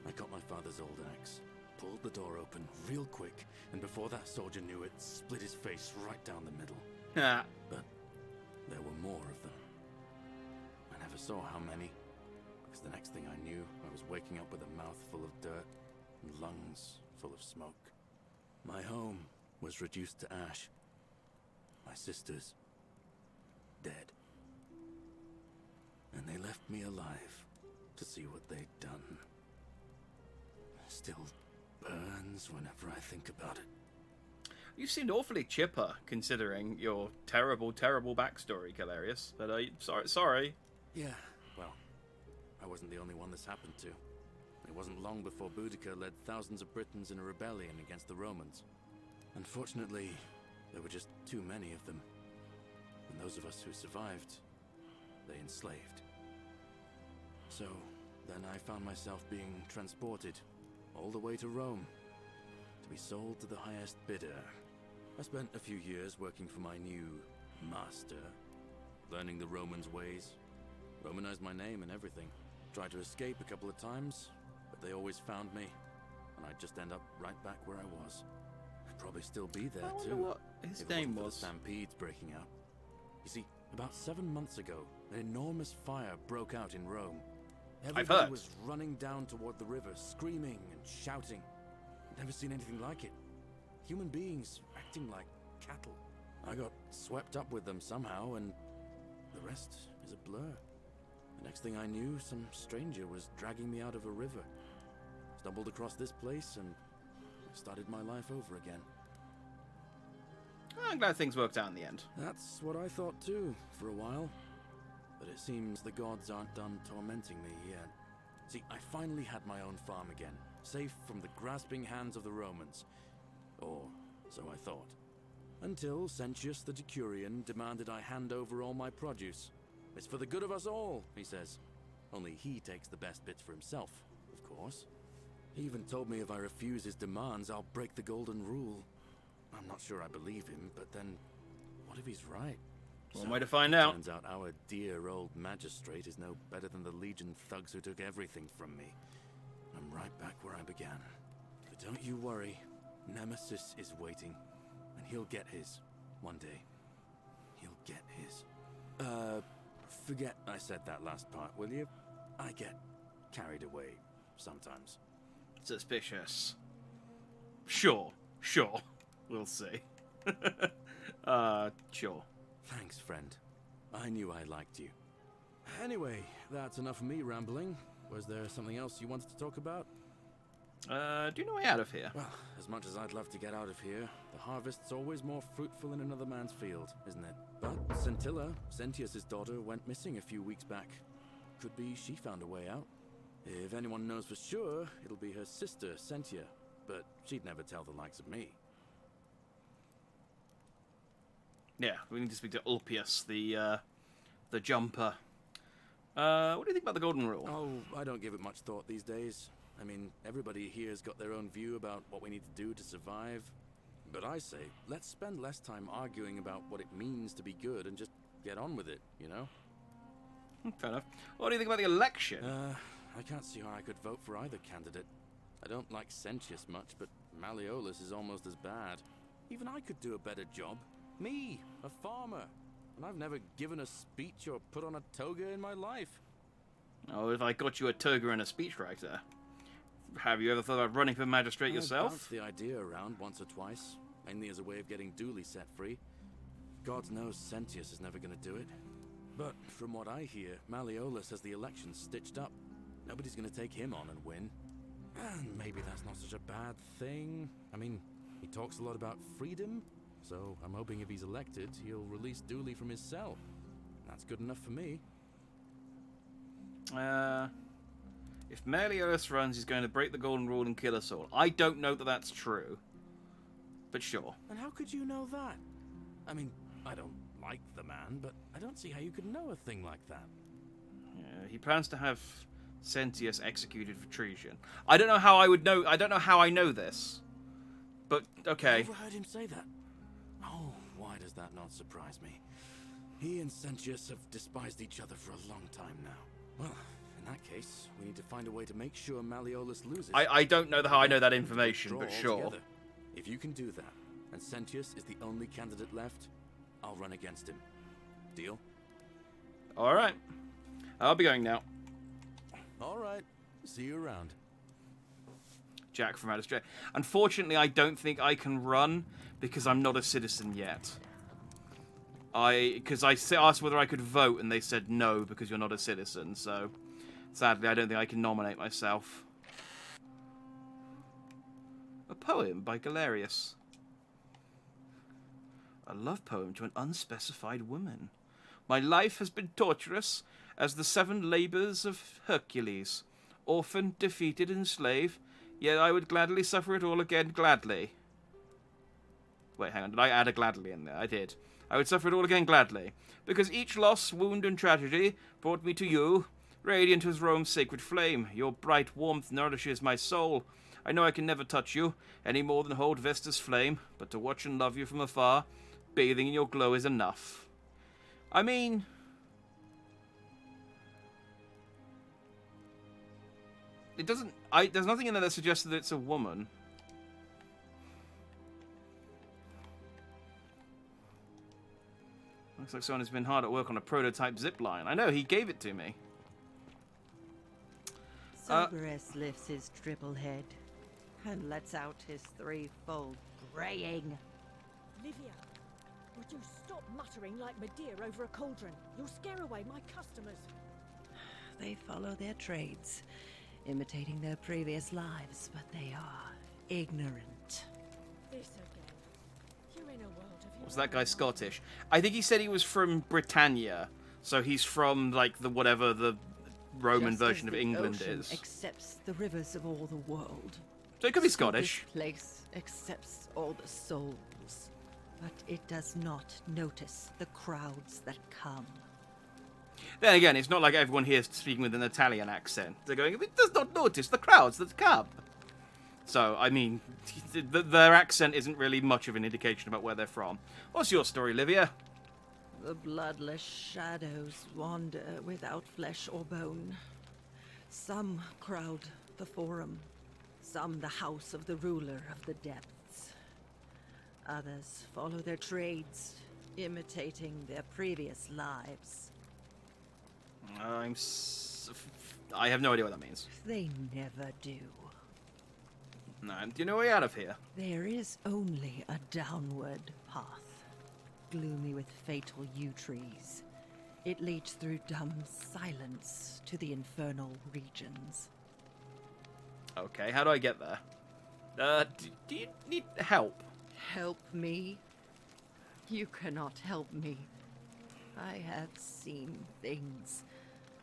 Speaker 4: I got my father's old axe, pulled the door open real quick, and before that soldier knew it, split his face right down the middle. But there were more of them. I never saw how many, because the next thing I knew, I was waking up with a mouth full of dirt and lungs full of smoke. My home was reduced to ash. My sisters, dead. And they left me alive to see what they'd done. Still burns whenever I think about it.
Speaker 1: You seemed awfully chipper, considering your terrible, terrible backstory, Galerius. But sorry.
Speaker 4: Yeah, well, I wasn't the only one this happened to. It wasn't long before Boudica led thousands of Britons in a rebellion against the Romans. Unfortunately, there were just too many of them. And those of us who survived, they enslaved. So, then I found myself being transported all the way to Rome to be sold to the highest bidder. I spent a few years working for my new master, learning the Romans' ways, Romanized my name and everything. Tried to escape a couple of times, but they always found me, and I'd just end up right back where I was. I'd probably still be there
Speaker 1: I wonder
Speaker 4: too.
Speaker 1: what his name was.
Speaker 4: The stampedes breaking out. You see, about 7 months ago, an enormous fire broke out in Rome. Everybody was running down toward the river, screaming and shouting. I'd never seen anything like it. Human beings acting like cattle. I got swept up with them somehow, and the rest is a blur. The next thing I knew, some stranger was dragging me out of a river. Stumbled across this place and started my life over again.
Speaker 1: I'm glad things worked out in the end.
Speaker 4: That's what I thought too, for a while. But it seems the gods aren't done tormenting me yet. See, I finally had my own farm again, safe from the grasping hands of the Romans. Or so I thought. Until Sentius the Decurion demanded I hand over all my produce. It's for the good of us all, he says. Only he takes the best bits for himself, of course. He even told me if I refuse his demands, I'll break the golden rule. I'm not sure I believe him, but then, what if he's right?
Speaker 1: One way to find out.
Speaker 4: Turns out our dear old magistrate is no better than the Legion thugs who took everything from me. I'm right back where I began. But don't you worry, Nemesis is waiting, and he'll get his one day. He'll get his. Forget I said that last part, will you? I get carried away sometimes.
Speaker 1: Suspicious. Sure. We'll see. Sure.
Speaker 4: Thanks, friend. I knew I liked you. Anyway, that's enough of me rambling. Was there something else you wanted to talk about?
Speaker 1: Do you know a way out of here?
Speaker 4: Well, as much as I'd love to get out of here, the harvest's always more fruitful in another man's field, isn't it? But Scintilla, Sentius's daughter, went missing a few weeks back. Could be she found a way out. If anyone knows for sure, it'll be her sister, Sentia. But she'd never tell the likes of me.
Speaker 1: Yeah, we need to speak to Ulpius, the jumper. What do you think about the Golden Rule?
Speaker 4: Oh, I don't give it much thought these days. I mean, everybody here's got their own view about what we need to do to survive. But I say, let's spend less time arguing about what it means to be good and just get on with it, you know?
Speaker 1: Fair enough. What do you think about the election?
Speaker 4: I can't see how I could vote for either candidate. I don't like Sentius much, but Malleolus is almost as bad. Even I could do a better job. Me, a farmer. And I've never given a speech or put on a toga in my life.
Speaker 1: Oh, if I got you a toga and a speechwriter. Have you ever thought about running for magistrate yourself?
Speaker 4: I've bounced the idea around once or twice, mainly as a way of getting Dooley set free. God knows Sentius is never going to do it. But from what I hear, Malleolus has the election stitched up. Nobody's going to take him on and win. And maybe that's not such a bad thing. I mean, he talks a lot about freedom, so I'm hoping if he's elected, he'll release Dooley from his cell. That's good enough for me.
Speaker 1: If Malleolus runs, he's going to break the Golden Rule and kill us all. I don't know that that's true. But sure.
Speaker 4: And how could you know that? I mean, I don't like the man, but I don't see how you could know a thing like that.
Speaker 1: Yeah, he plans to have Sentius executed for treason. I don't know how I would know. I don't know how I know this. But, okay.
Speaker 4: I've never heard him say that. Oh, why does that not surprise me? He and Sentius have despised each other for a long time now. Well, in that case, we need to find a way to make sure Malleolus loses.
Speaker 1: I don't know how I know that information, but sure.
Speaker 4: Altogether. If you can do that, and Sentius is the only candidate left, I'll run against him. Deal?
Speaker 1: Alright. I'll be going now.
Speaker 4: Alright. See you around.
Speaker 1: Jack from Magistrate. Unfortunately, I don't think I can run because I'm not a citizen yet. Because I asked whether I could vote and they said no because you're not a citizen, so sadly I don't think I can nominate myself. A poem by Galerius. A love poem to an unspecified woman. My life has been torturous as the 7 labors of Hercules. Orphan, defeated, and slave, yet I would gladly suffer it all again gladly. Wait, hang on, did I add a gladly in there? I did. I would suffer it all again gladly, because each loss, wound, and tragedy brought me to you, radiant as Rome's sacred flame. Your bright warmth nourishes my soul. I know I can never touch you, any more than hold Vesta's flame, but to watch and love you from afar, bathing in your glow is enough. I mean... it doesn't... there's nothing in there that suggests that it's a woman. Looks like someone has been hard at work on a prototype zipline. I know, he gave it to me.
Speaker 16: Cerberus lifts his triple head and lets out his threefold braying.
Speaker 5: Livia, would you stop muttering like Medea over a cauldron? You'll scare away my customers.
Speaker 16: They follow their trades, imitating their previous lives, but they are ignorant.
Speaker 5: This again. You're in a world of your
Speaker 1: Was that guy Scottish? I think he said he was from Britannia, so he's from, like, the whatever the Roman
Speaker 16: Just
Speaker 1: version
Speaker 16: as
Speaker 1: of
Speaker 16: the
Speaker 1: England
Speaker 16: ocean
Speaker 1: is.
Speaker 16: accepts the rivers of all the world.
Speaker 1: So it could be
Speaker 16: so
Speaker 1: Scottish.
Speaker 16: This place accepts all the souls, but it does not notice the crowds that come.
Speaker 1: Then again, it's not like everyone here is speaking with an Italian accent. They're going, it does not notice the crowds that come. So, I mean, their accent isn't really much of an indication about where they're from. What's your story, Livia?
Speaker 16: The bloodless shadows wander without flesh or bone. Some crowd the forum, some the house of the ruler of the depths. Others follow their trades, imitating their previous lives.
Speaker 1: I have no idea what that means.
Speaker 16: They never do.
Speaker 1: No, do you know a way out of here?
Speaker 16: There is only a downward path. gloomy with fatal yew trees. It leads through dumb silence to the infernal regions.
Speaker 1: Okay, how do I get there? Do you need help?
Speaker 16: Help me? You cannot help me. I have seen things.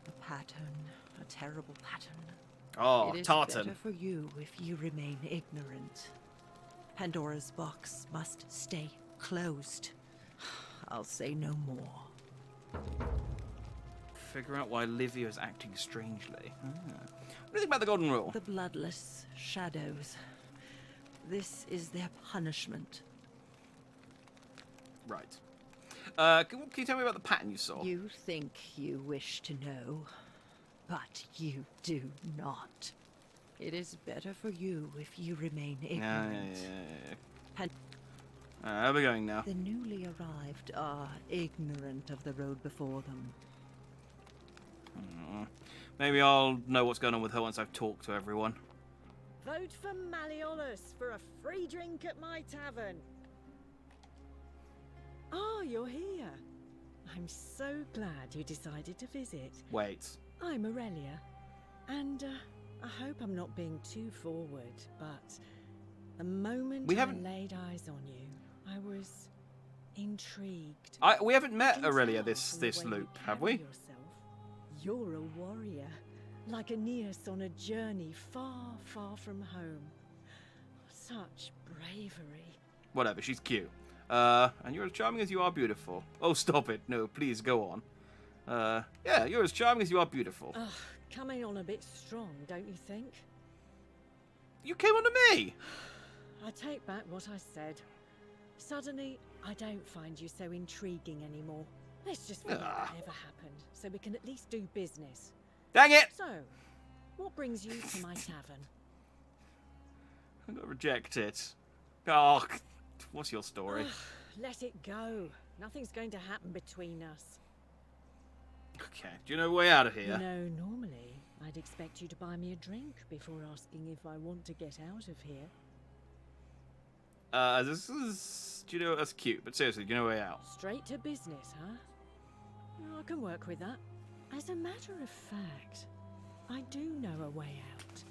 Speaker 16: A pattern, a terrible pattern.
Speaker 1: Oh,
Speaker 16: it is
Speaker 1: tartan.
Speaker 16: better for you if you remain ignorant. Pandora's box must stay closed. I'll say no more.
Speaker 1: Figure out why Livia is acting strangely. What do you think about the Golden Rule?
Speaker 16: The bloodless shadows. This is their punishment.
Speaker 1: Right. Can you tell me about the pattern you saw?
Speaker 16: You think you wish to know, but you do not. It is better for you if you remain ignorant.
Speaker 1: Where are we going now?
Speaker 16: The newly arrived are ignorant of the road before them.
Speaker 1: Maybe I'll know what's going on with her once I've talked to everyone.
Speaker 5: Vote for Malleolus for a free drink at my tavern. Oh, you're here. I'm so glad you decided to visit.
Speaker 1: Wait.
Speaker 5: I'm Aurelia, and I hope I'm not being too forward, but the moment I laid eyes on you, I was intrigued.
Speaker 1: We haven't met Aurelia this loop, have we?
Speaker 5: You're a warrior, like Aeneas on a journey far, far from home. Such bravery.
Speaker 1: Whatever, she's cute. And you're as charming as you are beautiful. Oh, stop it. No, please, go on. Yeah, you're as charming as you are beautiful.
Speaker 5: Ugh, coming on a bit strong, don't you think?
Speaker 1: You came on to me!
Speaker 5: I take back what I said. Suddenly, I don't find you so intriguing anymore. Let's just forget whatever happened, so we can at least do business.
Speaker 1: Dang it!
Speaker 5: So, what brings you to my tavern?
Speaker 1: I'm gonna reject it. Oh, what's your story?
Speaker 5: Let it go. Nothing's going to happen between us.
Speaker 1: Okay, do you know a way out of here?
Speaker 5: You know, normally, I'd expect you to buy me a drink before asking if I want to get out of here.
Speaker 1: This is... Do you know... That's cute, but seriously, do you know a way out?
Speaker 5: Straight to business, huh? I can work with that. As a matter of fact, I do know a way out.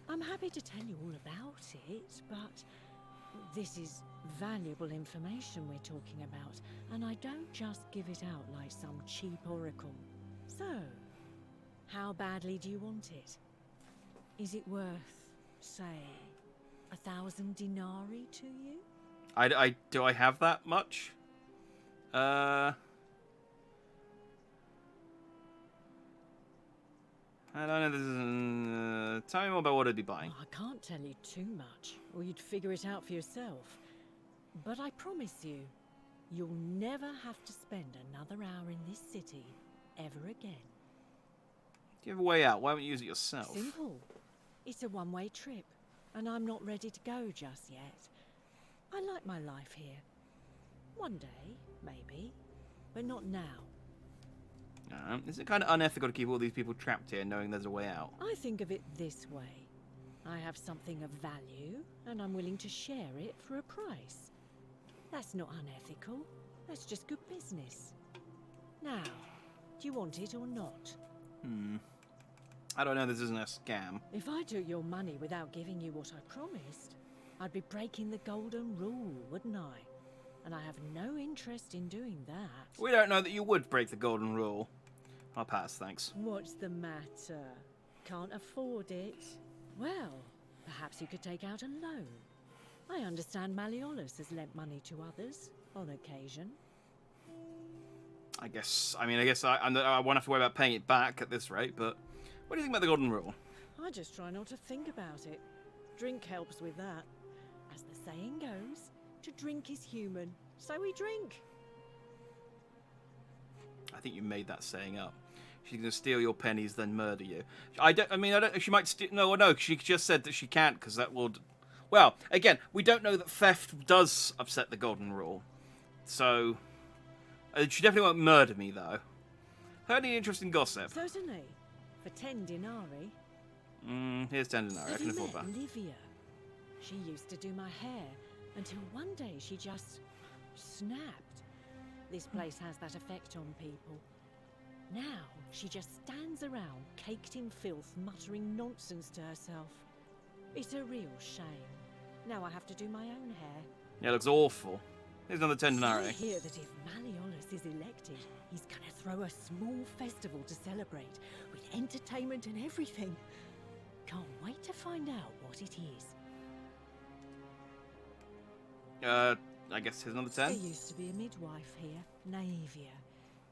Speaker 5: I'm happy to tell you all about it, but this is valuable information we're talking about, and I don't just give it out like some cheap oracle. So, how badly do you want it? Is it worth, say, 1,000 denarii to you?
Speaker 1: Do I have that much? I don't know. This is, tell me more about what I'd be buying.
Speaker 5: Oh, I can't tell you too much, or you'd figure it out for yourself. But I promise you, you'll never have to spend another hour in this city ever again.
Speaker 1: Do you have a way out? Why don't you use it yourself?
Speaker 5: Simple. It's a one-way trip, and I'm not ready to go just yet. I like my life here. One day, maybe, but not now.
Speaker 1: Is it kind of unethical to keep all these people trapped here knowing there's a way out?
Speaker 5: I think of it this way. I have something of value, and I'm willing to share it for a price. That's not unethical. That's just good business. Now, do you want it or not?
Speaker 1: I don't know. This isn't a scam.
Speaker 5: If I took your money without giving you what I promised, I'd be breaking the golden rule, wouldn't I? And I have no interest in doing that.
Speaker 1: We don't know that you would break the golden rule. I'll pass, thanks.
Speaker 5: What's the matter? Can't afford it? Well, perhaps you could take out a loan. I understand Malleolus has lent money to others, on occasion.
Speaker 1: I guess I won't have to worry about paying it back at this rate, but what do you think about the golden rule?
Speaker 5: I just try not to think about it. Drink helps with that. As the saying goes, to drink is human, so we drink.
Speaker 1: I think you made that saying up. She's gonna steal your pennies, then murder you. She might steal. No. She just said that she can't because that would. Well, again, we don't know that theft does upset the golden rule, so she definitely won't murder me though. Heard any interesting gossip?
Speaker 5: Certainly, for 10 denarii.
Speaker 1: Here's 10 denarii. I can afford that.
Speaker 5: Livia. She used to do my hair until one day she just snapped. This place has that effect on people. Now, she just stands around, caked in filth, muttering nonsense to herself. It's a real shame. Now I have to do my own hair.
Speaker 1: Yeah, it looks awful. Here's another
Speaker 5: I
Speaker 1: Tendinari.
Speaker 5: hear that if Malleolus is elected, he's gonna throw a small festival to celebrate, with entertainment and everything. Can't wait to find out what it is.
Speaker 1: I guess here's another 10.
Speaker 5: There used to be a midwife here, Naevia,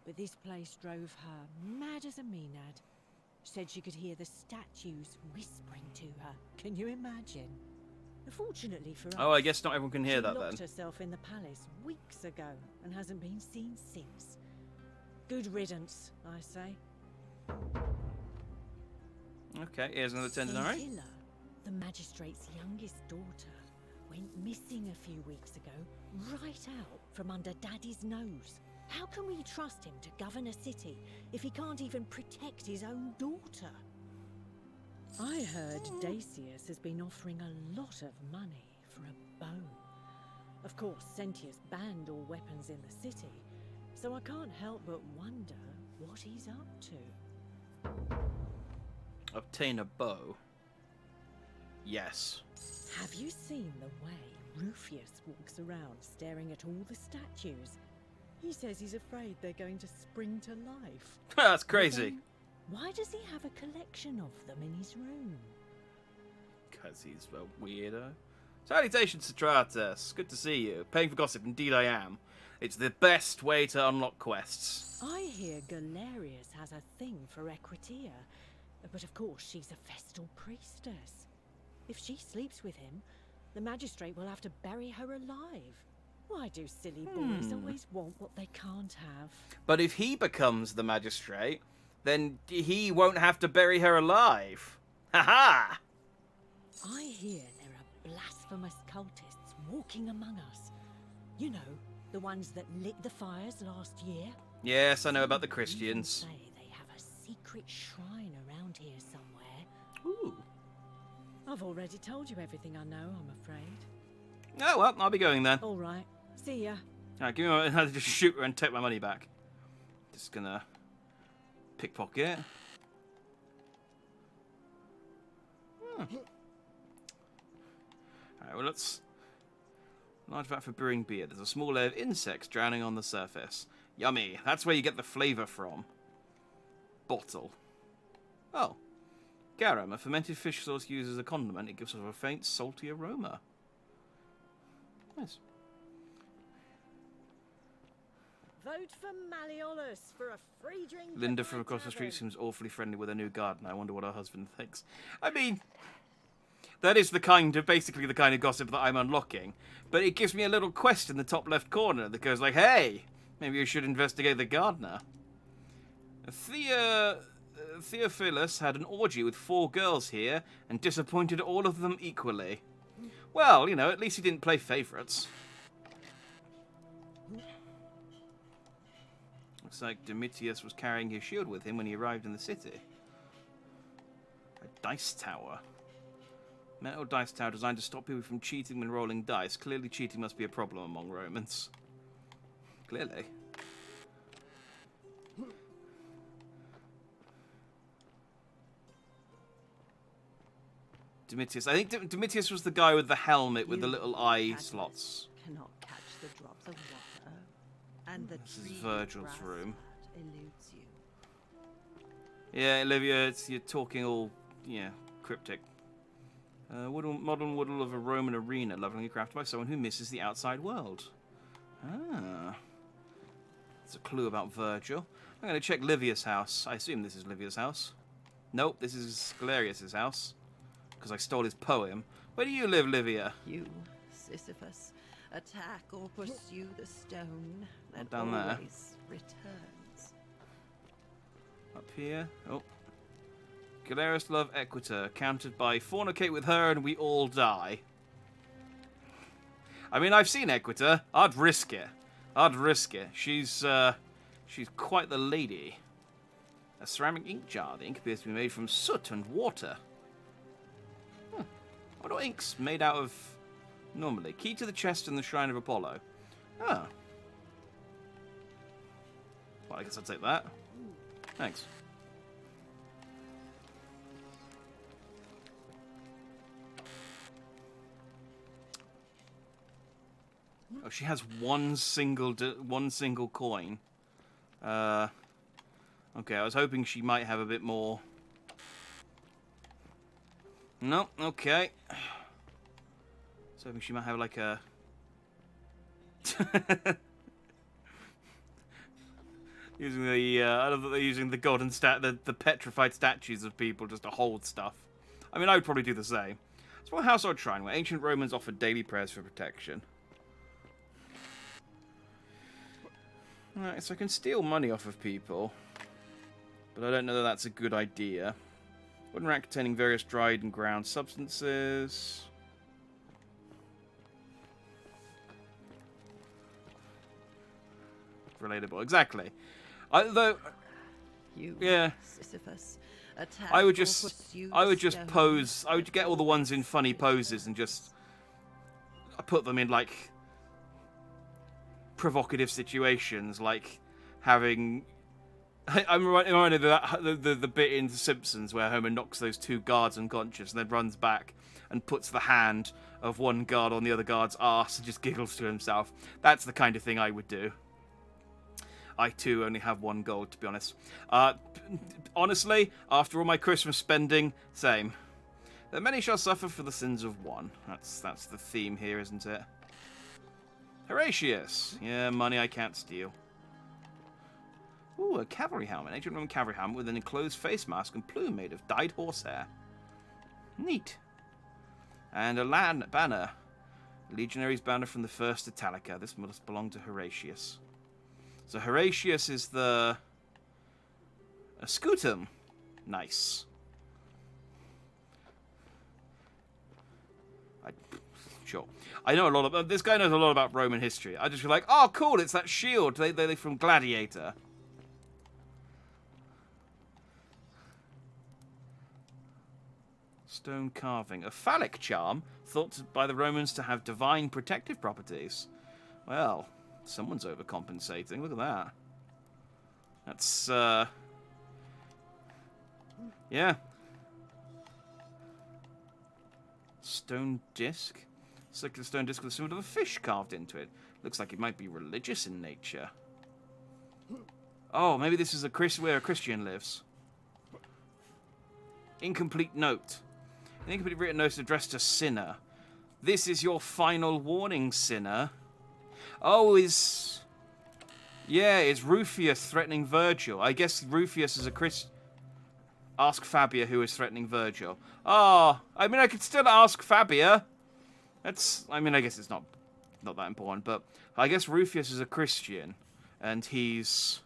Speaker 5: but this place drove her mad as a maenad. Said she could hear the statues whispering to her. Can you imagine? Fortunately for us,
Speaker 1: Oh, I guess not everyone can hear that
Speaker 5: she locked
Speaker 1: then.
Speaker 5: herself in the palace weeks ago and hasn't been seen since. Good riddance, I say.
Speaker 1: Okay, here's another Tendinari.
Speaker 5: Scintilla, the magistrate's youngest daughter, went missing a few weeks ago, right out from under Daddy's nose. How can we trust him to govern a city if he can't even protect his own daughter? I heard Dacius has been offering a lot of money for a bow. Of course, Sentius banned all weapons in the city, so I can't help but wonder what he's up to.
Speaker 1: Obtain a bow. Yes.
Speaker 5: Have you seen the way Rufius walks around staring at all the statues? He says he's afraid they're going to spring to life.
Speaker 1: That's crazy.
Speaker 5: Why does he have a collection of them in his room?
Speaker 1: Because he's a weirdo. Salutations, Citratus. Good to see you. Paying for gossip, indeed I am. It's the best way to unlock quests.
Speaker 5: I hear Galerius has a thing for Equitia, but of course she's a Vestal priestess. If she sleeps with him, the magistrate will have to bury her alive. Why do silly boys always want what they can't have?
Speaker 1: But if he becomes the magistrate, then he won't have to bury her alive. Ha-ha!
Speaker 5: I hear there are blasphemous cultists walking among us. You know, the ones that lit the fires last year?
Speaker 1: Yes, I know about the Christians.
Speaker 5: People say they have a secret shrine around here somewhere.
Speaker 1: Ooh.
Speaker 5: I've already told you everything I know, I'm afraid.
Speaker 1: Oh, well, I'll be going then.
Speaker 5: All right. See ya.
Speaker 1: Alright, give me my... just shoot her and take my money back. Just gonna... pickpocket. Alright, well, let's... Large vat for brewing beer. There's a small layer of insects drowning on the surface. Yummy. That's where you get the flavour from. Bottle. Oh. Garum, a fermented fish sauce used as a condiment. It gives off a faint, salty aroma. Nice.
Speaker 5: Vote for Malleolus for a free drink.
Speaker 1: Linda from across the street seems awfully friendly with her new garden. I wonder what her husband thinks. I mean, that is basically the kind of gossip that I'm unlocking. But it gives me a little quest in the top left corner that goes like, hey, maybe you should investigate the gardener. Theophilus had an orgy with 4 girls here and disappointed all of them equally. Well, you know, at least he didn't play favourites. Looks like Domitius was carrying his shield with him when he arrived in the city. A dice tower. Metal dice tower designed to stop people from cheating when rolling dice. Clearly cheating must be a problem among Romans. Clearly. Domitius. I think Domitius was the guy with the helmet with the little eye slots.
Speaker 16: Cannot catch the drops of water, and the
Speaker 1: This is Virgil's room.
Speaker 16: eludes you.
Speaker 1: Yeah, Olivia, you're talking all, cryptic. Modern woodle of a Roman arena, lovingly crafted by someone who misses the outside world. Ah. That's a clue about Virgil. I'm going to check Livia's house. I assume this is Livia's house. Nope, this is Galerius' house. Because I stole his poem. Where do you live, Livia?
Speaker 16: You, Sisyphus, attack or pursue the stone that
Speaker 1: down there.
Speaker 16: always returns.
Speaker 1: Up here. Oh. Galerius love Equita. Countered by fornicate with her and we all die. I mean, I've seen Equita. I'd risk it. I'd risk it. She's quite the lady. A ceramic ink jar. The ink appears to be made from soot and water. What are inks made out of normally? Key to the chest in the Shrine of Apollo. Ah. Well, I guess I'll take that. Thanks. Oh, she has one single coin. Okay, I was hoping she might have a bit more. No, okay. I was hoping she might have like a. Using the, I love that they're using the golden the petrified statues of people just to hold stuff. I mean, I would probably do the same. Small household shrine where ancient Romans offered daily prayers for protection. Alright, so I can steal money off of people, but I don't know that that's a good idea. Wooden rack containing various dried and ground substances. Relatable, exactly. Yeah.
Speaker 16: Sisyphus,
Speaker 1: I would just pose. I would get all the ones in funny poses and just put them in like provocative situations, like having. I'm reminded of the bit in The Simpsons where Homer knocks those two guards unconscious and then runs back and puts the hand of one guard on the other guard's arse and just giggles to himself. That's the kind of thing I would do. I too only have one gold, to be honest. Honestly, after all my Christmas spending, same. That many shall suffer for the sins of one. That's the theme here, isn't it? Horatius. Yeah, money I can't steal. Ooh, a cavalry helmet. Ancient Roman cavalry helmet with an enclosed face mask and plume made of dyed horsehair. Neat. And a banner. Legionary's banner from the first Italica. This must belong to Horatius. So Horatius is a scutum. Nice. Sure. I know a lot about... This guy knows a lot about Roman history. I just feel like, oh, cool, it's that shield. They're from Gladiator. Stone carving. A phallic charm thought by the Romans to have divine protective properties. Well, someone's overcompensating. Look at that. That's, yeah. Stone disc. Circular stone disc with a symbol of a fish carved into it. Looks like it might be religious in nature. Oh, maybe this is where a Christian lives. Incomplete note. An incomplete written note addressed to Sinner. This is your final warning, Sinner. Oh, yeah, it's Rufius threatening Virgil. I guess Rufius is a Christian. Ask Fabia who is threatening Virgil. Oh, I mean, I could still ask Fabia. I mean, I guess it's not that important, but I guess Rufius is a Christian, and he's...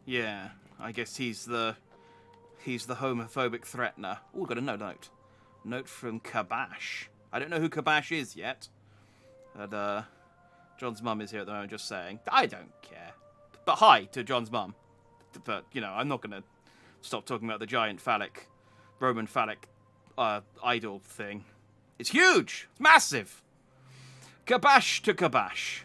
Speaker 1: Yeah, I guess he's the homophobic threatener. Ooh, got a note. Note from Kabash. I don't know who Kabash is yet. But, John's mum is here at the moment, just saying. I don't care. But hi to John's mum. But, you know, I'm not going to stop talking about the giant Roman phallic idol thing. It's huge! It's massive! Kabash to Kabash.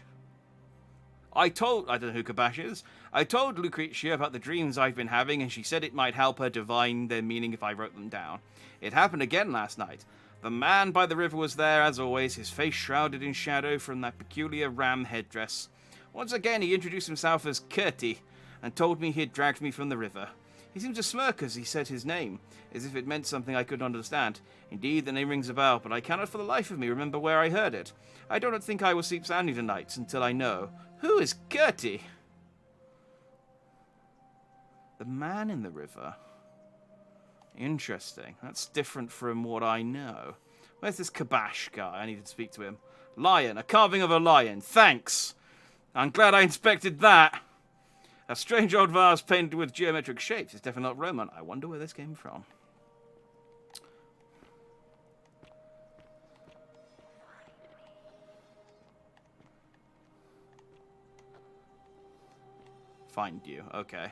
Speaker 1: I don't know who Kabash is. I told Lucretia about the dreams I've been having, and she said it might help her divine their meaning if I wrote them down. It happened again last night. The man by the river was there, as always, his face shrouded in shadow from that peculiar ram headdress. Once again, he introduced himself as Curti, and told me he had dragged me from the river. He seemed to smirk as he said his name, as if it meant something I couldn't understand. Indeed, the name rings a bell, but I cannot for the life of me remember where I heard it. I do not think I will sleep soundly tonight, until I know. Who is Curti? The man in the river. Interesting. That's different from what I know. Where's this Kabash guy? I need to speak to him. Lion. A carving of a lion. Thanks. I'm glad I inspected that. A strange old vase painted with geometric shapes. It's definitely not Roman. I wonder where this came from. Find you. Okay.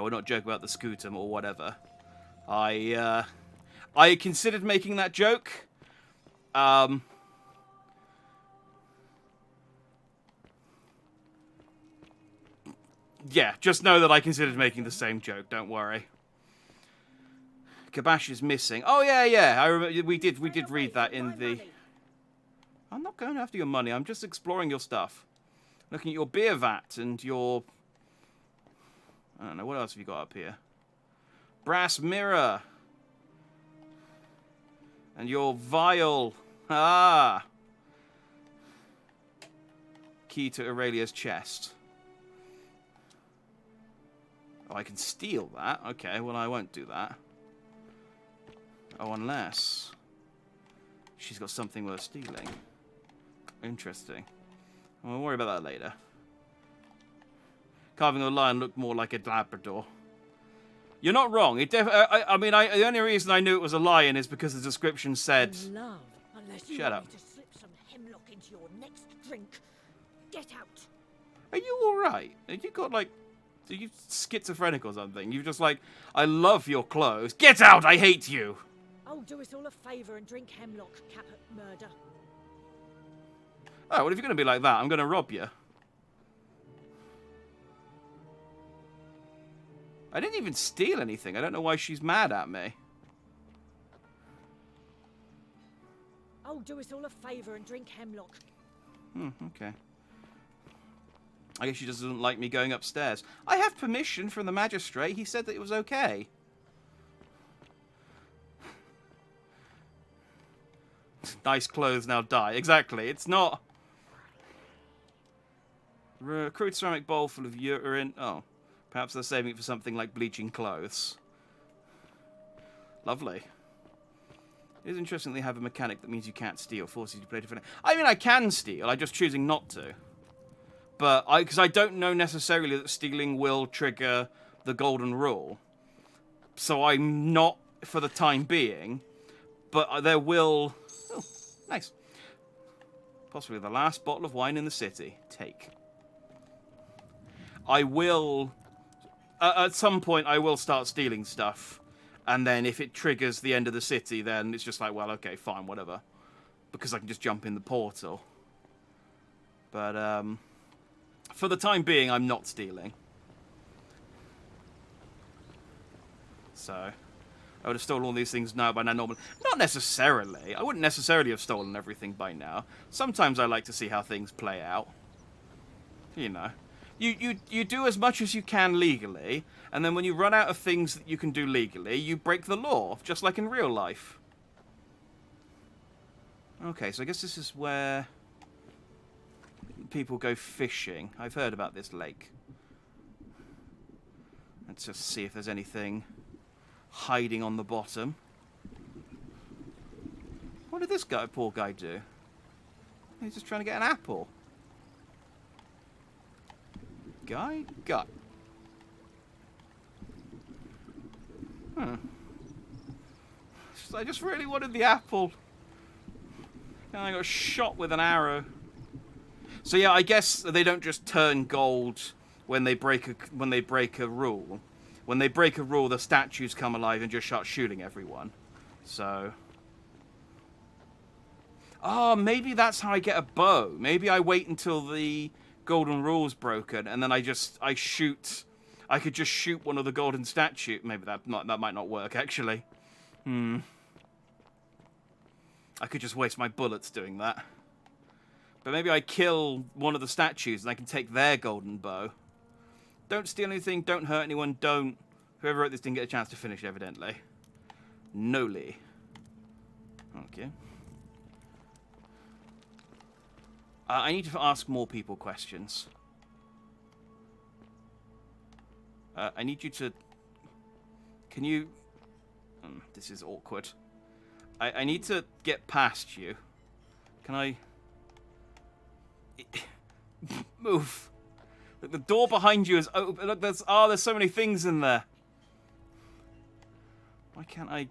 Speaker 1: We're not joking about the scutum or whatever. I considered making that joke. Yeah, just know that I considered making the same joke. Don't worry. Kabash is missing. Oh yeah. I remember we did read that in the. I'm not going after your money. I'm just exploring your stuff, looking at your beer vat and your. I don't know what else have you got up here. Brass mirror. And your vial. Ah. Key to Aurelia's chest. Oh, I can steal that. Okay, well, I won't do that. Oh, unless she's got something worth stealing. Interesting. We'll worry about that later. Carving a lion looked more like a Labrador. You're not wrong. It I mean, the only reason I knew it was a lion is because the description said...
Speaker 5: Love, unless you
Speaker 1: Shut
Speaker 5: want
Speaker 1: up.
Speaker 5: me to slip some hemlock into your next drink. Get out.
Speaker 1: Are you alright? Have you got, like... Are you schizophrenic or something? You're just like, I love your clothes. Get out! I hate you!
Speaker 5: Oh, do us all a favour and drink hemlock, Caput Murder.
Speaker 1: Oh, well, if you're going to be like that, I'm going to rob you. I didn't even steal anything. I don't know why she's mad at me.
Speaker 5: Oh, do us all a favour and drink hemlock.
Speaker 1: Okay. I guess she just doesn't like me going upstairs. I have permission from the magistrate. He said that it was okay. Nice clothes now die. Exactly. It's not... Crude ceramic bowl full of urine. Oh. Perhaps they're saving it for something like bleaching clothes. Lovely. It is interesting they have a mechanic that means you can't steal. Forces you to play different... I mean, I can steal. I'm just choosing not to. But because I don't know necessarily that stealing will trigger the golden rule. So I'm not for the time being. But there will... Oh, nice. Possibly the last bottle of wine in the city. Take. I will... at some point, I will start stealing stuff. And then if it triggers the end of the city, then it's just like, well, okay, fine, whatever. Because I can just jump in the portal. But, for the time being, I'm not stealing. So, I would have stolen all these things now by now normally. Not necessarily. I wouldn't necessarily have stolen everything by now. Sometimes I like to see how things play out. You know. You do as much as you can legally, and then when you run out of things that you can do legally, you break the law, just like in real life. Okay, so I guess this is where... people go fishing. I've heard about this lake. Let's just see if there's anything hiding on the bottom. What did this guy, poor guy, do? He's just trying to get an apple. Guy? I just really wanted the apple. And I got shot with an arrow. So yeah, I guess they don't just turn gold when they break a rule. When they break a rule, the statues come alive and just start shooting everyone. So, oh, maybe that's how I get a bow. Maybe I wait until the golden rule's broken and then I shoot. I could just shoot one of the golden statue. Maybe that might not work actually. I could just waste my bullets doing that. But maybe I kill one of the statues and I can take their golden bow. Don't steal anything, don't hurt anyone, don't... Whoever wrote this didn't get a chance to finish, evidently. Noli. Okay. I need to ask more people questions. I need you to... Can you... this is awkward. I need to get past you. Can I... Move. Look, the door behind you is open. Look, there's so many things in there. Why can't I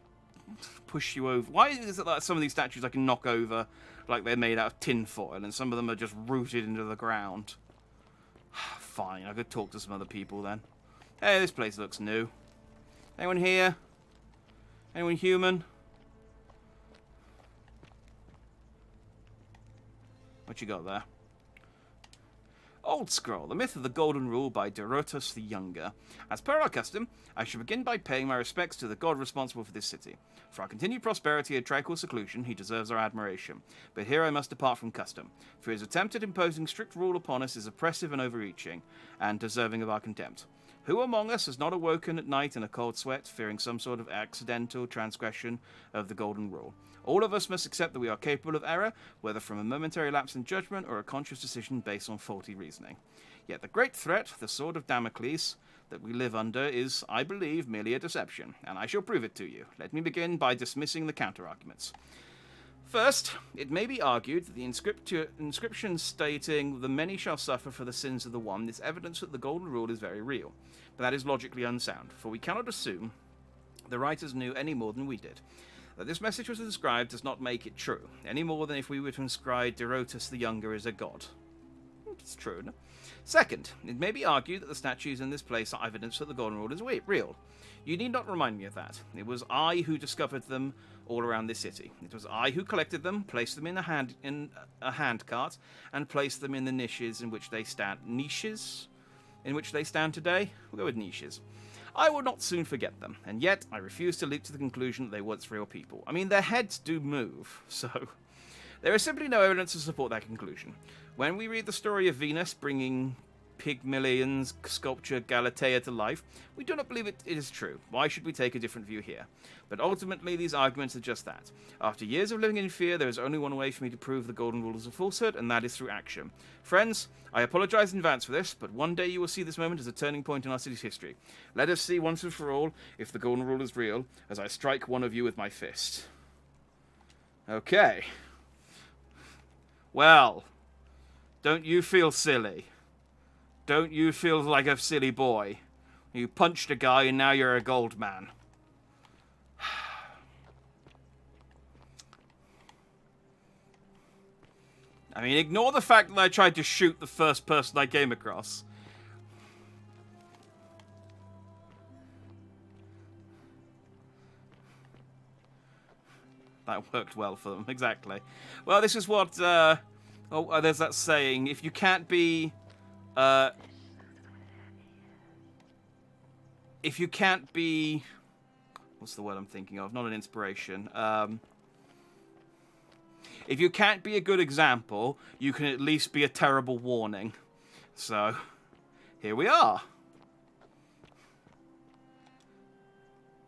Speaker 1: push you over? Why is it that some of these statues I can knock over like they're made out of tin foil and some of them are just rooted into the ground? Fine, I could talk to some other people then. Hey, this place looks new. Anyone here? Anyone human? What you got there? Old Scroll, The Myth of the Golden Rule by Dorotus the Younger. As per our custom, I shall begin by paying my respects to the god responsible for this city. For our continued prosperity and tranquil seclusion, he deserves our admiration. But here I must depart from custom, for his attempt at imposing strict rule upon us is oppressive and overreaching, and deserving of our contempt. Who among us has not awoken at night in a cold sweat, fearing some sort of accidental transgression of the Golden Rule? All of us must accept that we are capable of error, whether from a momentary lapse in judgment or a conscious decision based on faulty reasoning. Yet the great threat, the sword of Damocles, that we live under is, I believe, merely a deception, and I shall prove it to you. Let me begin by dismissing the counter-arguments. First, it may be argued that the inscription stating the many shall suffer for the sins of the one is evidence that the Golden Rule is very real, but that is logically unsound, for we cannot assume the writers knew any more than we did. That this message was inscribed does not make it true, any more than if we were to inscribe Dorotus the Younger as a god. It's true, no? Second, it may be argued that the statues in this place are evidence that the Golden Rule is real. You need not remind me of that. It was I who discovered them all around this city. It was I who collected them, placed them in a handcart, and placed them in the niches in which they stand. Niches? In which they stand today? We'll go with niches. I will not soon forget them, and yet I refuse to leap to the conclusion that they were once real people. I mean, their heads do move, so there is simply no evidence to support that conclusion. When we read the story of Venus bringing Pygmalion's sculpture Galatea to life, we do not believe it is true. Why should we take a different view here? But ultimately, these arguments are just that. After years of living in fear, there is only one way for me to prove the Golden Rule is a falsehood, and that is through action. Friends, I apologize in advance for this, but one day you will see this moment as a turning point in our city's history. Let us see once and for all if the Golden Rule is real, as I strike one of you with my fist. Okay. Well, don't you feel silly? Don't you feel like a silly boy? You punched a guy and now you're a gold man. I mean, ignore the fact that I tried to shoot the first person I came across. That worked well for them, exactly. Well, this is what, there's that saying, if you can't be, what's the word I'm thinking of? Not an inspiration. If you can't be a good example, you can at least be a terrible warning. So, here we are.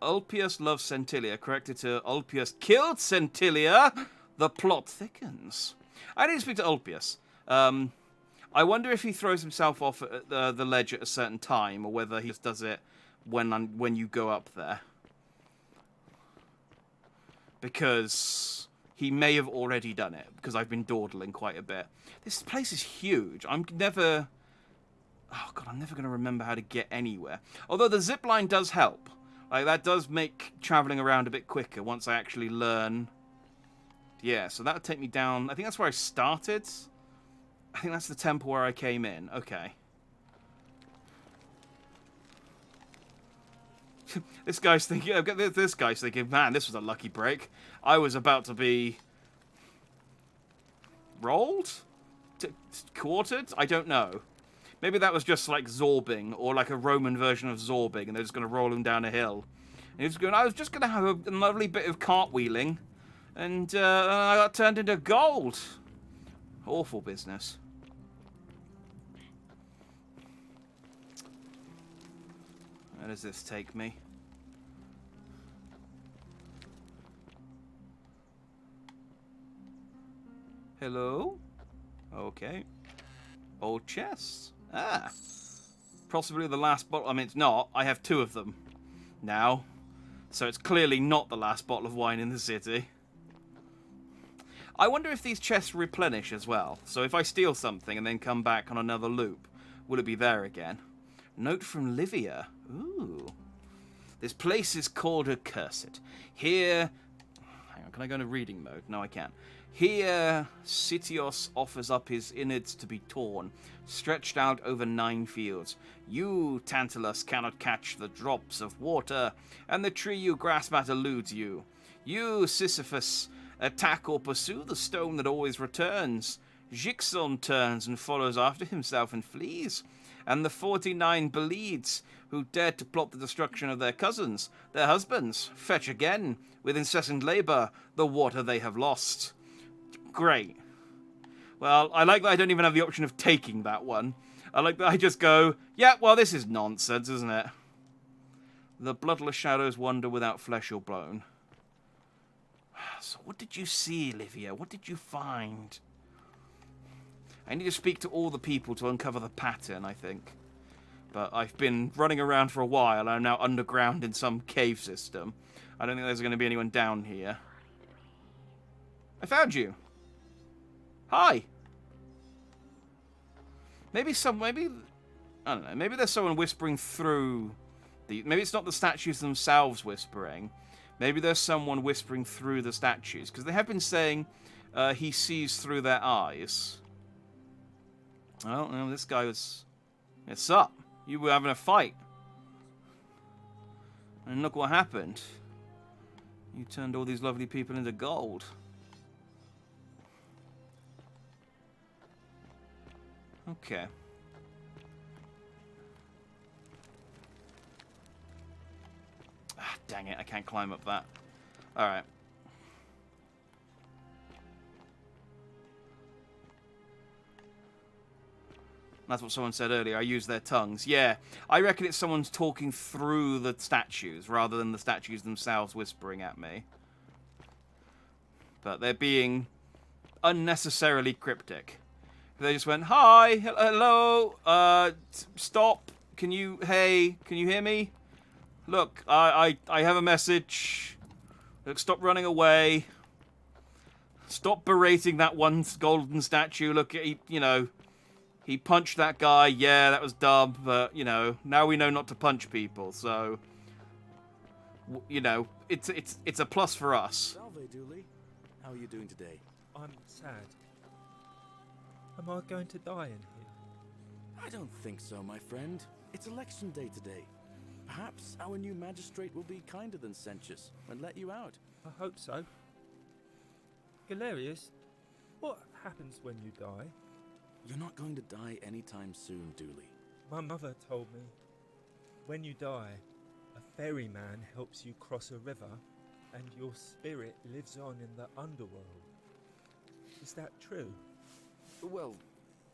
Speaker 1: Ulpius loves Centilia, corrected to Ulpius killed Centilia. The plot thickens. I need to speak to Ulpius. I wonder if he throws himself off at the ledge at a certain time, or whether he just does it when you go up there. Because he may have already done it, because I've been dawdling quite a bit. This place is huge. I'm never going to remember how to get anywhere. Although the zipline does help. Like, that does make traveling around a bit quicker once I actually learn. Yeah, so that'll take me down. I think that's where I started. I think that's the temple where I came in. Okay. This guy's thinking, man, this was a lucky break. I was about to be rolled? Quartered? I don't know. Maybe that was just like zorbing, or like a Roman version of zorbing, and they're just going to roll him down a hill. And he was going, I was just going to have a lovely bit of cartwheeling, and I got turned into gold. Awful business. Where does this take me? Hello? Okay. Old chests. Ah. Possibly the last bottle. I mean, it's not. I have 2 of them now. So it's clearly not the last bottle of wine in the city. I wonder if these chests replenish as well. So if I steal something and then come back on another loop, will it be there again? Note from Livia. Ooh. This place is called Accursed. Here... Hang on, can I go into reading mode? No, I can't. Here, Sitios offers up his innards to be torn, stretched out over 9 fields. You, Tantalus, cannot catch the drops of water, and the tree you grasp at eludes you. You, Sisyphus, attack or pursue the stone that always returns. Jigsaw turns and follows after himself and flees. And the 49 Belides, who dared to plot the destruction of their cousins, their husbands, fetch again, with incessant labour, the water they have lost. Great. Well, I like that I don't even have the option of taking that one. I like that I just go, yeah, well, this is nonsense, isn't it? The bloodless shadows wander without flesh or bone. So what did you see, Livia? What did you find? I need to speak to all the people to uncover the pattern, I think. But I've been running around for a while. I'm now underground in some cave system. I don't think there's going to be anyone down here. I found you. Hi. Maybe I don't know. Maybe there's someone whispering through the. Maybe it's not the statues themselves whispering. Maybe there's someone whispering through the statues, because they have been saying he sees through their eyes. Well, no, this guy was. What's up? You were having a fight, and look what happened. You turned all these lovely people into gold. Okay. Ah, dang it, I can't climb up that. Alright. That's what someone said earlier. I use their tongues. Yeah, I reckon it's someone's talking through the statues rather than the statues themselves whispering at me. But they're being unnecessarily cryptic. They just went, hi, hello, stop, can you hear me? Look, I have a message. Look, stop running away. Stop berating that one golden statue. Look, he punched that guy. Yeah, that was dumb, but, now we know not to punch people, so, it's a plus for us.
Speaker 4: Salve, Dooley. How are you doing today?
Speaker 14: I'm sad. Am I going to die in here?
Speaker 4: I don't think so, my friend. It's election day today. Perhaps our new magistrate will be kinder than Sentius and let you out.
Speaker 14: I hope so. Galerius, what happens when you die?
Speaker 4: You're not going to die anytime soon, Dooley.
Speaker 14: My mother told me, when you die, a ferryman helps you cross a river, and your spirit lives on in the underworld. Is that true?
Speaker 4: Well,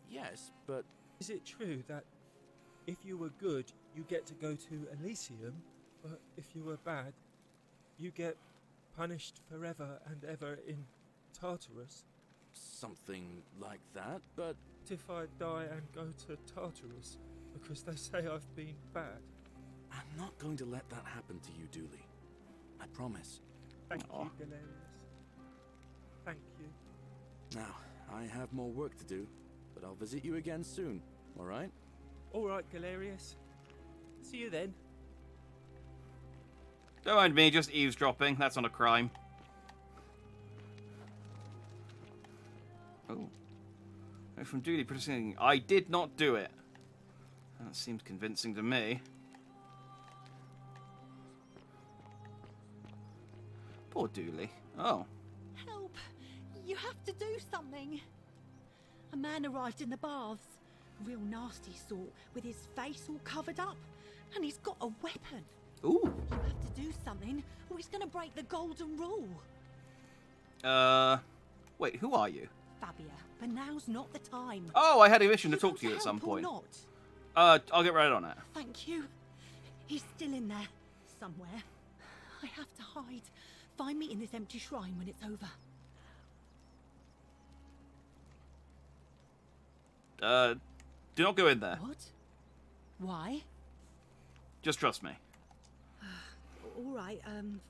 Speaker 4: yes, but...
Speaker 14: Is it true that if you were good, you get to go to Elysium, but if you were bad, you get punished forever and ever in Tartarus?
Speaker 4: Something like that, but...
Speaker 14: If I die and go to Tartarus, because they say I've been bad?
Speaker 4: I'm not going to let that happen to you, Dooley. I promise.
Speaker 14: Thank you, Galerius. Thank you.
Speaker 4: Now, I have more work to do, but I'll visit you again soon, alright?
Speaker 14: Alright, Galerius. See you then.
Speaker 1: Don't mind me, just eavesdropping. That's not a crime. Oh. From Dooley producing. I did not do it. That seems convincing to me. Poor Dooley. Oh.
Speaker 17: Help! You have to do something. A man arrived in the baths. Real nasty sort, with his face all covered up. And he's got a weapon.
Speaker 1: Ooh.
Speaker 17: You have to do something, or he's gonna break the golden rule.
Speaker 1: Wait, who are you?
Speaker 17: Fabia, but now's not the time.
Speaker 1: Oh, I had a mission to talk to you at some point.
Speaker 17: Not?
Speaker 1: I'll get right on it.
Speaker 17: Thank you. He's still in there, somewhere. I have to hide. Find me in this empty shrine when it's over.
Speaker 1: Do not go in there.
Speaker 17: What? Why?
Speaker 1: Just trust me.
Speaker 17: All right,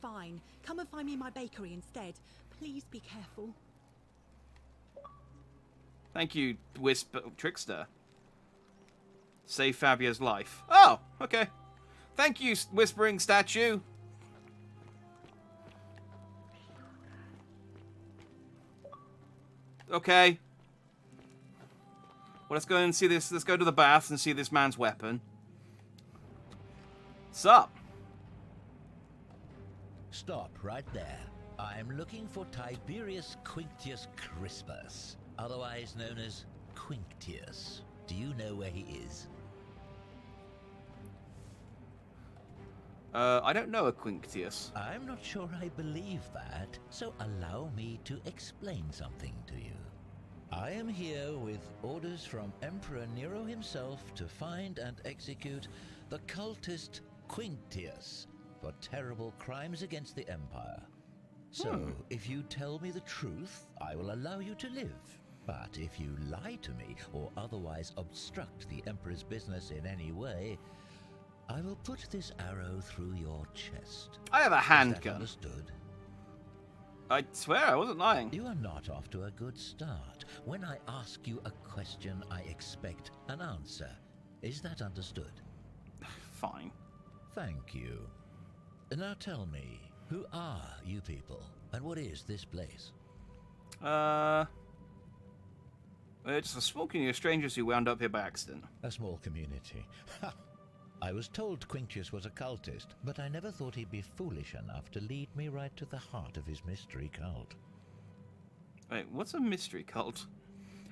Speaker 17: fine. Come and find me in my bakery instead. Please be careful.
Speaker 1: Thank you, Trickster. Save Fabia's life. Oh, okay. Thank you, Whispering Statue. Okay. Well, let's go and see this. Let's go to the bath and see this man's weapon. Sup?
Speaker 18: Stop right there. I'm looking for Tiberius Quinctius Crispus, otherwise known as Quinctius. Do you know where he is?
Speaker 1: I don't know a Quinctius.
Speaker 18: I'm not sure I believe that, so allow me to explain something to you. I am here with orders from Emperor Nero himself to find and execute the cultist Quinctius for terrible crimes against the Empire. So, if you tell me the truth, I will allow you to live. But if you lie to me or otherwise obstruct the Emperor's business in any way, I will put this arrow through your chest.
Speaker 1: I have a handgun.
Speaker 18: Is that understood?
Speaker 1: I swear I wasn't lying.
Speaker 18: You are not off to a good start. When I ask you a question, I expect an answer. Is that understood?
Speaker 1: Fine.
Speaker 18: Thank you. Now tell me, who are you people, and what is this place?
Speaker 1: It's a small community of strangers who wound up here by accident.
Speaker 18: A small community. I was told Quinctius was a cultist, but I never thought he'd be foolish enough to lead me right to the heart of his mystery cult.
Speaker 1: Wait, what's a mystery cult?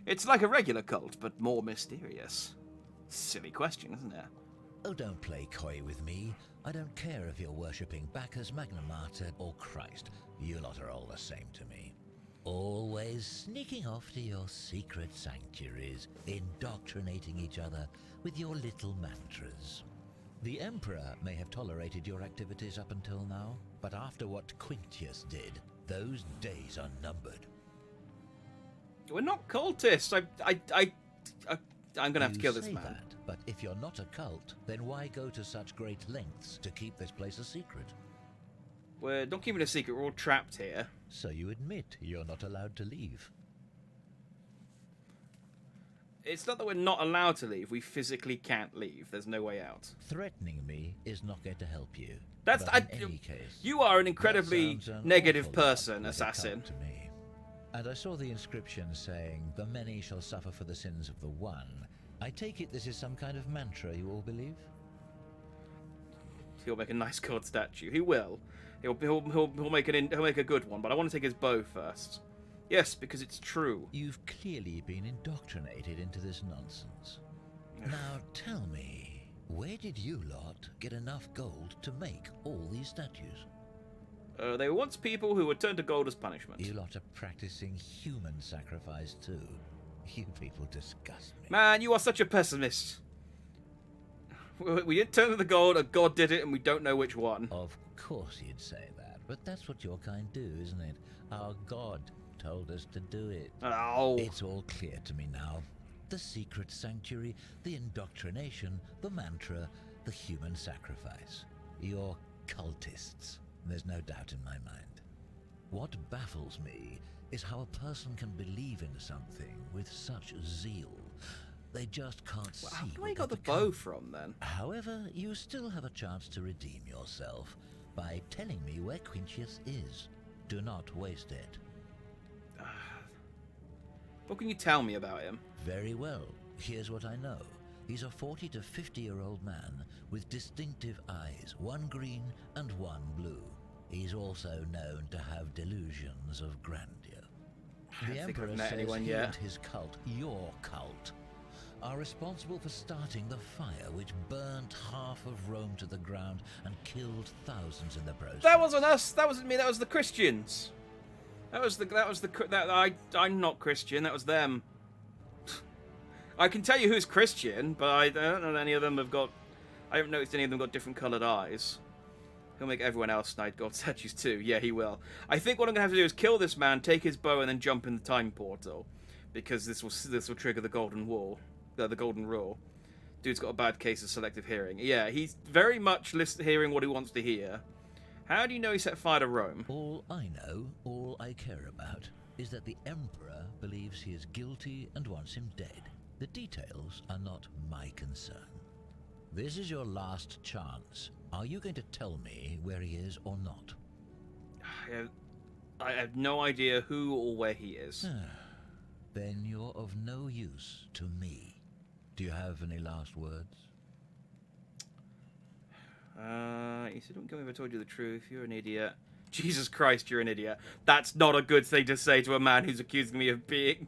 Speaker 1: It's like a regular cult, but more mysterious. Silly question, isn't it?
Speaker 18: Oh, don't play coy with me. I don't care if you're worshipping Bacchus, Magna Mater, or Christ. You lot are all the same to me. Always sneaking off to your secret sanctuaries, indoctrinating each other with your little mantras. The Emperor may have tolerated your activities up until now, but after what Quinctius did, those days are numbered.
Speaker 1: We're not cultists. I'm gonna have to kill this man.
Speaker 18: That, but if you're not a cult, then why go to such great lengths to keep this place a secret?
Speaker 1: We're not keeping it a secret. We're all trapped here.
Speaker 18: So you admit you're not allowed to leave?
Speaker 1: It's not that we're not allowed to leave. We physically can't leave. There's no way out.
Speaker 18: Threatening me is not going to help you.
Speaker 1: That's.
Speaker 18: In any case,
Speaker 1: you are an incredibly negative person, assassin.
Speaker 18: To me. And I saw the inscription saying, "The many shall suffer for the sins of the one." I take it this is some kind of mantra you all believe?
Speaker 1: He'll make a nice god statue. He will. He'll make a good one. But I want to take his bow first. Yes, because it's true.
Speaker 18: You've clearly been indoctrinated into this nonsense. Now tell me, where did you lot get enough gold to make all these statues?
Speaker 1: They were once people who were turned to gold as punishment.
Speaker 18: You lot are practicing human sacrifice too. You people disgust me.
Speaker 1: Man, you are such a pessimist. We didn't turn to the gold, a god did it, and we don't know which one.
Speaker 18: Of course you'd say that, but that's what your kind do, isn't it? Our god told us to do it.
Speaker 1: Oh.
Speaker 18: It's all clear to me now. The secret sanctuary, the indoctrination, the mantra, the human sacrifice. You're cultists. There's no doubt in my mind. What baffles me is how a person can believe in something with such zeal. They just can't see.
Speaker 1: Where you got the bow from, then?
Speaker 18: However, you still have a chance to redeem yourself by telling me where Quinctius is. Do not waste it.
Speaker 1: What can you tell me about him?
Speaker 18: Very well. Here's what I know. He's a 40 to 50-year-old man with distinctive eyes, one green and one blue. He's also known to have delusions of grandeur. The Emperor says he and his cult, your cult, are responsible for starting the fire which burnt half of Rome to the ground and killed thousands in the process.
Speaker 1: That wasn't us. That wasn't me. That was the Christians. I'm not Christian. That was them. I can tell you who's Christian, but I don't know any of them have got. I haven't noticed any of them got different coloured eyes. He'll make everyone else night god statues too. Yeah, he will. I think what I'm gonna have to do is kill this man, take his bow, and then jump in the time portal, because this will trigger the golden wall, the golden rule. Dude's got a bad case of selective hearing. Yeah, he's very much hearing what he wants to hear. How do you know he set fire to Rome?
Speaker 18: All I know, all I care about, is that the Emperor believes he is guilty and wants him dead. The details are not my concern. This is your last chance. Are you going to tell me where he is or not?
Speaker 1: I have no idea who or where he is.
Speaker 18: then you're of no use to me. Do you have any last words?
Speaker 1: You said, don't go if I told you the truth. You're an idiot. Jesus Christ, you're an idiot. That's not a good thing to say to a man who's accusing me of being...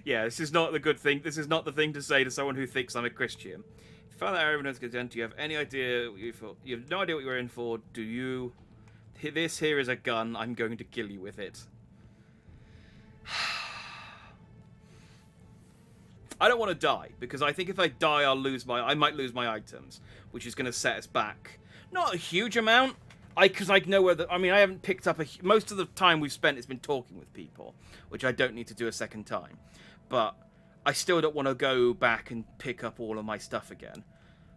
Speaker 1: Yeah, this is not the good thing. This is not the thing to say to someone who thinks I'm a Christian. If you found that evidence consent, do you have any idea what you thought? You have no idea what you were in for, do you? This here is a gun. I'm going to kill you with it. I don't want to die, because I think if I die, I might lose my items, which is going to set us back. Not a huge amount, because I know where I haven't picked up most of the time we've spent has been talking with people, which I don't need to do a second time. But I still don't want to go back and pick up all of my stuff again.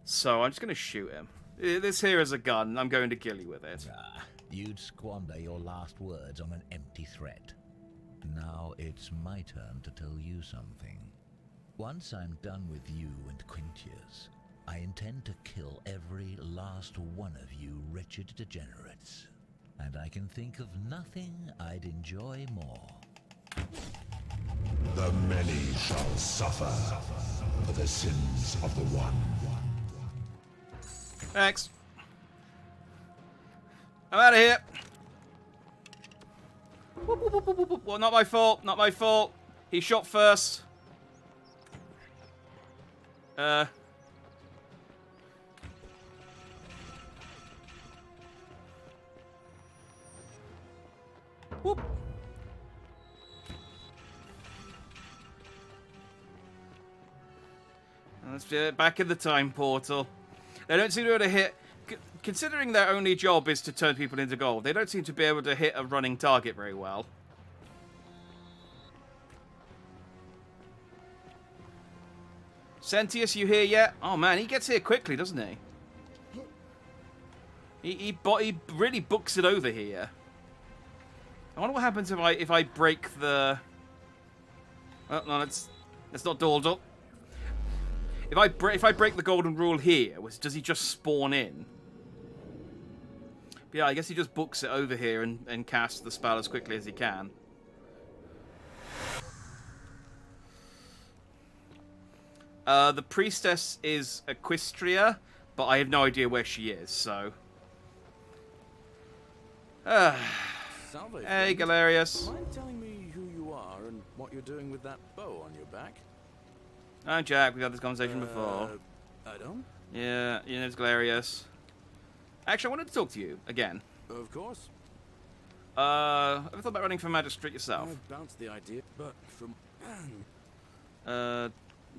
Speaker 1: So I'm just going to shoot him. This here is a gun. I'm going to kill you with it.
Speaker 18: You'd squander your last words on an empty threat. Now it's my turn to tell you something. Once I'm done with you and Quintius, I intend to kill every last one of you wretched degenerates. And I can think of nothing I'd enjoy more.
Speaker 15: The many shall suffer for the sins of the one.
Speaker 1: Thanks. I'm out of here. Whoop, whoop, whoop, whoop, whoop. Well, not my fault. Not my fault. He shot first. Whoop. Let's get back in the time portal. They don't seem to be able to hit... Considering their only job is to turn people into gold, they don't seem to be able to hit a running target very well. Sentius, you here yet? Oh man, he gets here quickly, doesn't he? He really books it over here. I wonder what happens if I break the... Oh, no, it's not Daldal. If I break the golden rule here, does he just spawn in? But yeah, I guess he just books it over here and casts the spell as quickly as he can. The priestess is Equistria, but I have no idea where she is, so...
Speaker 4: Salve,
Speaker 1: hey,
Speaker 4: friend.
Speaker 1: Galerius.
Speaker 4: Mind telling me who you are and what you're doing with that bow on your back?
Speaker 1: I'm Jack, we've had this conversation before.
Speaker 4: I don't?
Speaker 1: Yeah, your name's Galerius. Actually, I wanted to talk to you, again.
Speaker 4: Of course.
Speaker 1: Ever thought about running for magistrate yourself?
Speaker 4: I've bounced the idea, but from...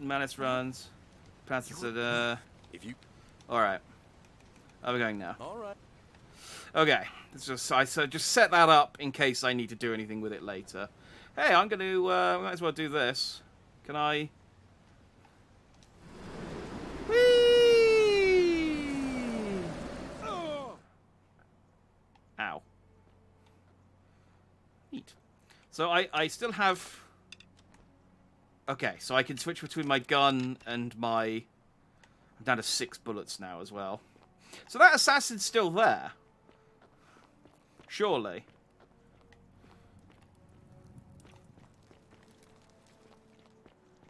Speaker 1: Manus runs. Francis said,
Speaker 4: If you...
Speaker 1: Alright. Are we going now?
Speaker 4: Alright.
Speaker 1: Okay. So just set that up in case I need to do anything with it later. Hey, I'm going to, might as well do this. Can I... Whee! Ow. Neat. So I still have... Okay, so I can switch between my gun and my... I'm down to 6 bullets now as well. So that assassin's still there. Surely.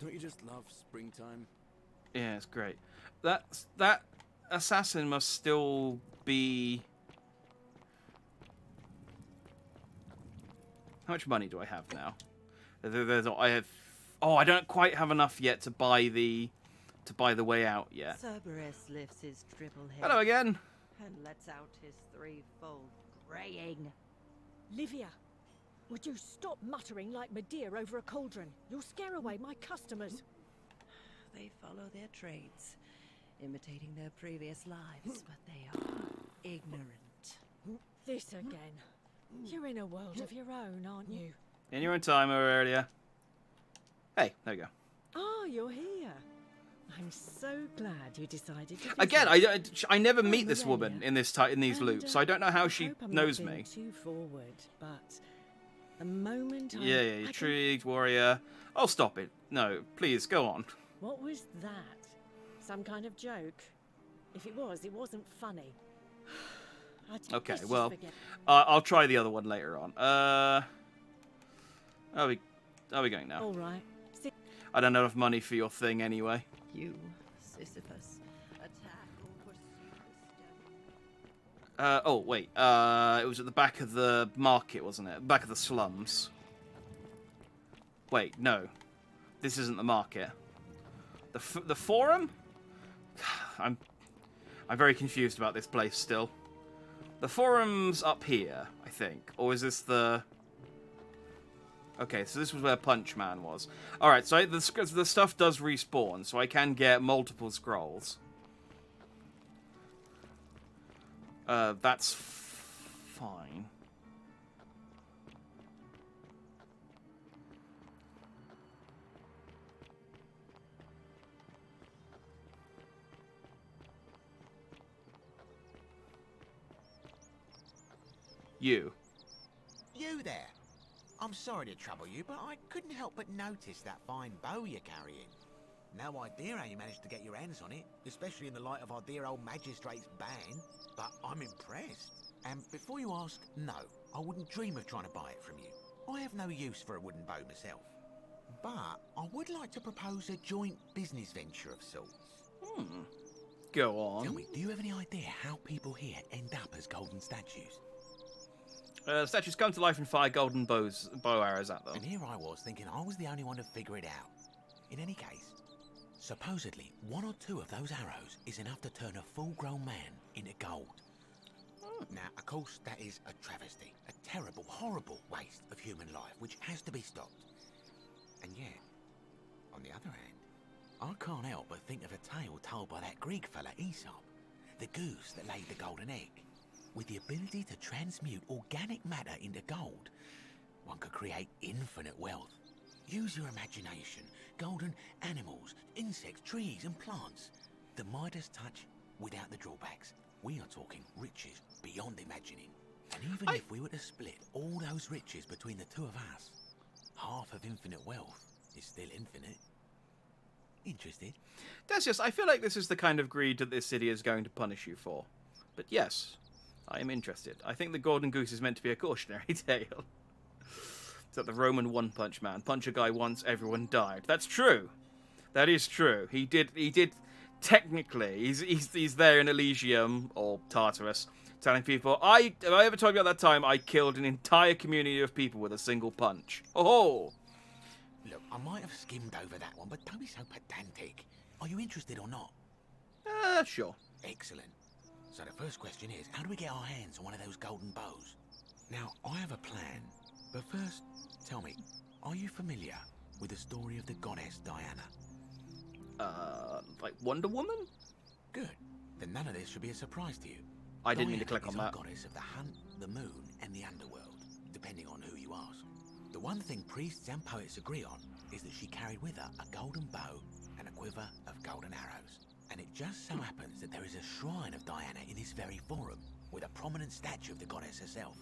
Speaker 4: Don't you just love springtime?
Speaker 1: Yeah, it's great. That assassin must still be... How much money do I have now? I have... Oh, I don't quite have enough yet to buy the way out yet.
Speaker 16: Cerberus lifts his triple head.
Speaker 1: Hello again.
Speaker 16: And lets out his threefold graying.
Speaker 5: Livia, would you stop muttering like Medea over a cauldron? You'll scare away my customers.
Speaker 16: They follow their trades, imitating their previous lives, but they are ignorant.
Speaker 5: This again. You're in a world of your own, aren't you?
Speaker 1: In your own time, Aurelia. Hey, there you go.
Speaker 5: Oh, you're here. I'm so glad you decided to visit.
Speaker 1: Again, I never meet this woman in these loops, so I don't know how she knows me.
Speaker 5: Too forward, but the moment
Speaker 1: Yeah, intrigued warrior. I'll stop it. No, please go on.
Speaker 5: What was that? Some kind of joke? If it was, it wasn't funny.
Speaker 1: Okay,
Speaker 5: Let's just
Speaker 1: well,
Speaker 5: forget-
Speaker 1: I'll try the other one later on. Are we going now?
Speaker 5: All right.
Speaker 1: I don't have enough money for your thing anyway.
Speaker 16: You, Sisyphus, attack or pursue the stone.
Speaker 1: Oh, wait. It was at the back of the market, wasn't it? Back of the slums. Wait, no. This isn't the market. The forum? I'm very confused about this place still. The forum's up here, I think. Or is this the... Okay, so this was where Punch Man was. Alright, so the stuff does respawn, so I can get multiple scrolls. That's fine. You
Speaker 19: there. I'm sorry to trouble you, but I couldn't help but notice that fine bow you're carrying. No idea how you managed to get your hands on it, especially in the light of our dear old magistrate's ban, but I'm impressed. And before you ask, no, I wouldn't dream of trying to buy it from you. I have no use for a wooden bow myself. But I would like to propose a joint business venture of sorts.
Speaker 1: Go on.
Speaker 19: Tell me, do you have any idea how people here end up as golden statues?
Speaker 1: Statues come to life and fire golden bow arrows at them.
Speaker 19: And here I was thinking I was the only one to figure it out. In any case, supposedly one or two of those arrows is enough to turn a full-grown man into gold. Now, of course, that is a travesty, a terrible, horrible waste of human life, which has to be stopped. And yet, on the other hand, I can't help but think of a tale told by that Greek fella Aesop, the goose that laid the golden egg. With the ability to transmute organic matter into gold, one could create infinite wealth. Use your imagination. Golden animals, insects, trees and plants. The Midas touch without the drawbacks. We are talking riches beyond imagining. And even if we were to split all those riches between the two of us, half of infinite wealth is still infinite. Interested?
Speaker 1: That's just, I feel like this is the kind of greed that this city is going to punish you for. But yes, I am interested. I think the Golden Goose is meant to be a cautionary tale. It's like the Roman One Punch Man. Punch a guy once, everyone died. That's true. That is true. He did technically, he's there in Elysium, or Tartarus, telling people, have I ever told you about that time I killed an entire community of people with a single punch? Oh!
Speaker 19: Look, I might have skimmed over that one, but don't be so pedantic. Are you interested or not?
Speaker 1: Sure.
Speaker 19: Excellent. So the first question is, how do we get our hands on one of those golden bows? Now, I have a plan, but first, tell me, are you familiar with the story of the goddess Diana?
Speaker 1: Like Wonder Woman?
Speaker 19: Good. Then none of this should be a surprise to you.
Speaker 1: I didn't mean to click on that.
Speaker 19: Diana is our goddess of the hunt, the moon, and the underworld, depending on who you ask. The one thing priests and poets agree on is that she carried with her a golden bow and a quiver of golden arrows. And it just so happens that there is a shrine of Diana in this very forum, with a prominent statue of the goddess herself.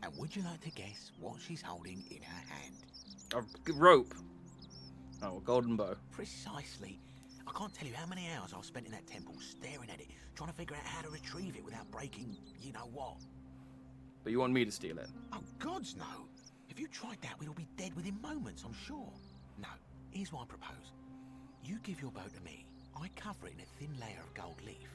Speaker 19: And would you like to guess what she's holding in her hand?
Speaker 1: A rope. Oh, a golden bow.
Speaker 19: Precisely. I can't tell you how many hours I've spent in that temple staring at it, trying to figure out how to retrieve it without breaking you-know-what.
Speaker 1: But you want me to steal it?
Speaker 19: Oh, gods no. If you tried that, we'd all be dead within moments, I'm sure. No, here's what I propose. You give your bow to me, I cover it in a thin layer of gold leaf,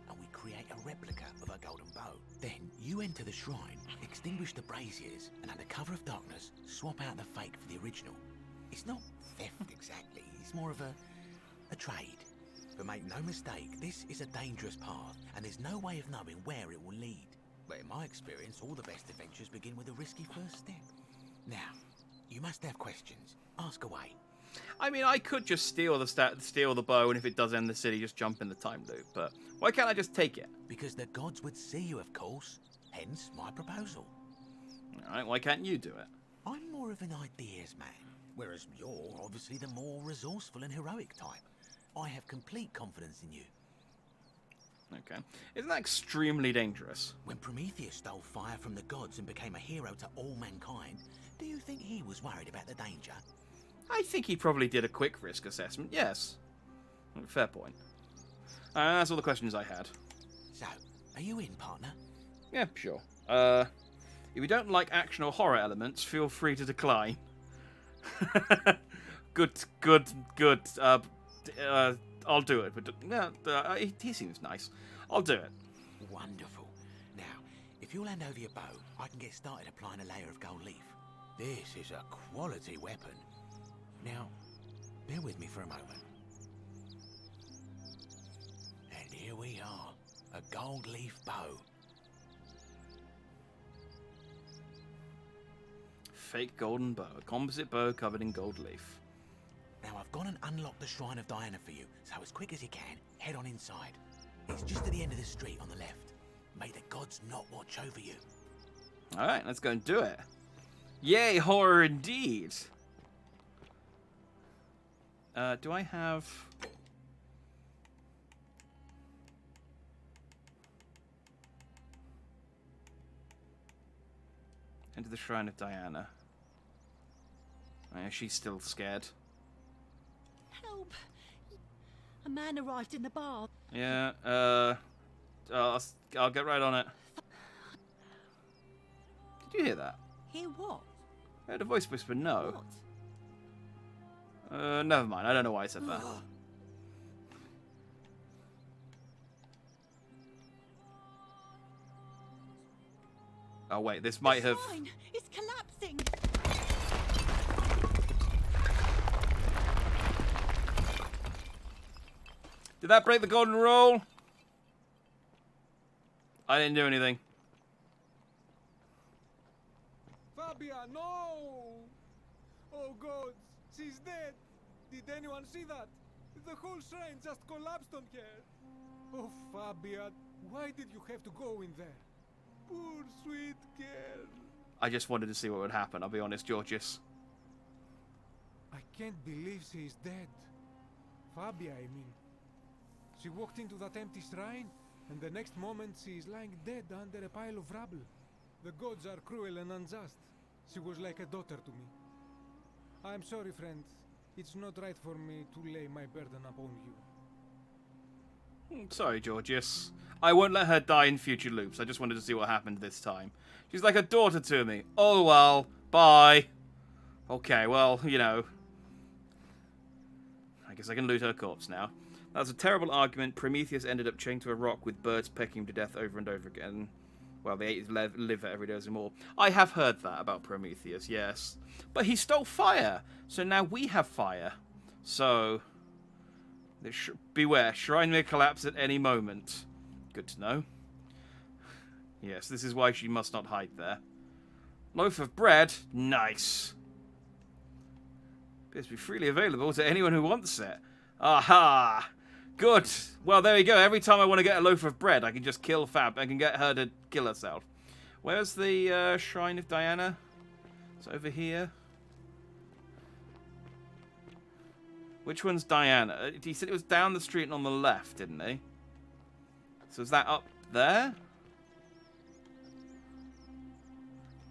Speaker 19: and we create a replica of a golden bow. Then you enter the shrine, extinguish the braziers, and under cover of darkness, swap out the fake for the original. It's not theft exactly, it's more of a trade. But make no mistake, this is a dangerous path, and there's no way of knowing where it will lead. But in my experience, all the best adventures begin with a risky first step. Now, you must have questions. Ask away.
Speaker 1: I mean, I could just steal the bow, and if it does end the city, just jump in the time loop. But why can't I just take it?
Speaker 19: Because the gods would see you, of course. Hence my proposal.
Speaker 1: All right, why can't you do it?
Speaker 19: I'm more of an ideas man, whereas you're obviously the more resourceful and heroic type. I have complete confidence in you.
Speaker 1: Okay. Isn't that extremely dangerous?
Speaker 19: When Prometheus stole fire from the gods and became a hero to all mankind, do you think he was worried about the danger?
Speaker 1: I think he probably did a quick risk assessment, yes. Fair point. That's all the questions I had.
Speaker 19: So, are you in, partner?
Speaker 1: Yeah, sure. If you don't like action or horror elements, feel free to decline. Good. I'll do it, but he seems nice. I'll do it.
Speaker 19: Wonderful. Now, if you'll hand over your bow, I can get started applying a layer of gold leaf. This is a quality weapon. Now, bear with me for a moment. And here we are, a gold leaf bow.
Speaker 1: Fake golden bow. A composite bow covered in gold leaf.
Speaker 19: Now, I've gone and unlocked the Shrine of Diana for you, so as quick as you can, head on inside. It's just at the end of the street on the left. May the gods not watch over you.
Speaker 1: Alright, let's go and do it. Yay, horror indeed. Do I have... Enter the Shrine of Diana. Oh, yeah, she's still scared.
Speaker 17: Help! A man arrived in the bar.
Speaker 1: Yeah, I'll get right on it. Did you hear that?
Speaker 17: Hear what?
Speaker 1: I heard a voice whisper no. Never mind. I don't know why I said that. Oh wait, this might have...
Speaker 17: Shrine! It's collapsing!
Speaker 1: Did that break the golden rule? I didn't do anything.
Speaker 12: Fabia, no! Oh God, she's dead. Did anyone see that? The whole shrine just collapsed on her. Oh, Fabia, why did you have to go in there? Poor sweet girl.
Speaker 1: I just wanted to see what would happen, I'll be honest, Georgius.
Speaker 12: I can't believe she is dead. Fabia, I mean. She walked into that empty shrine, and the next moment she is lying dead under a pile of rubble. The gods are cruel and unjust. She was like a daughter to me. I'm sorry, friend. It's not right for me to lay my burden upon you.
Speaker 1: Sorry, Georgius. I won't let her die in future loops. I just wanted to see what happened this time. She's like a daughter to me. Oh well, bye. Okay, well, you know. I guess I can loot her corpse now. That was a terrible argument. Prometheus ended up chained to a rock with birds pecking him to death over and over again. Well, they ate his liver every day as more. I have heard that about Prometheus, yes. But he stole fire, so now we have fire. So, beware, Shrine may collapse at any moment. Good to know. Yes, this is why she must not hide there. Loaf of bread? Nice. Appears to be freely available to anyone who wants it. Aha! Good. Well, there you go. Every time I want to get a loaf of bread, I can just kill Fab. I can get her to kill herself. Where's the Shrine of Diana? It's over here. Which one's Diana? He said it was down the street and on the left, didn't he? So is that up there?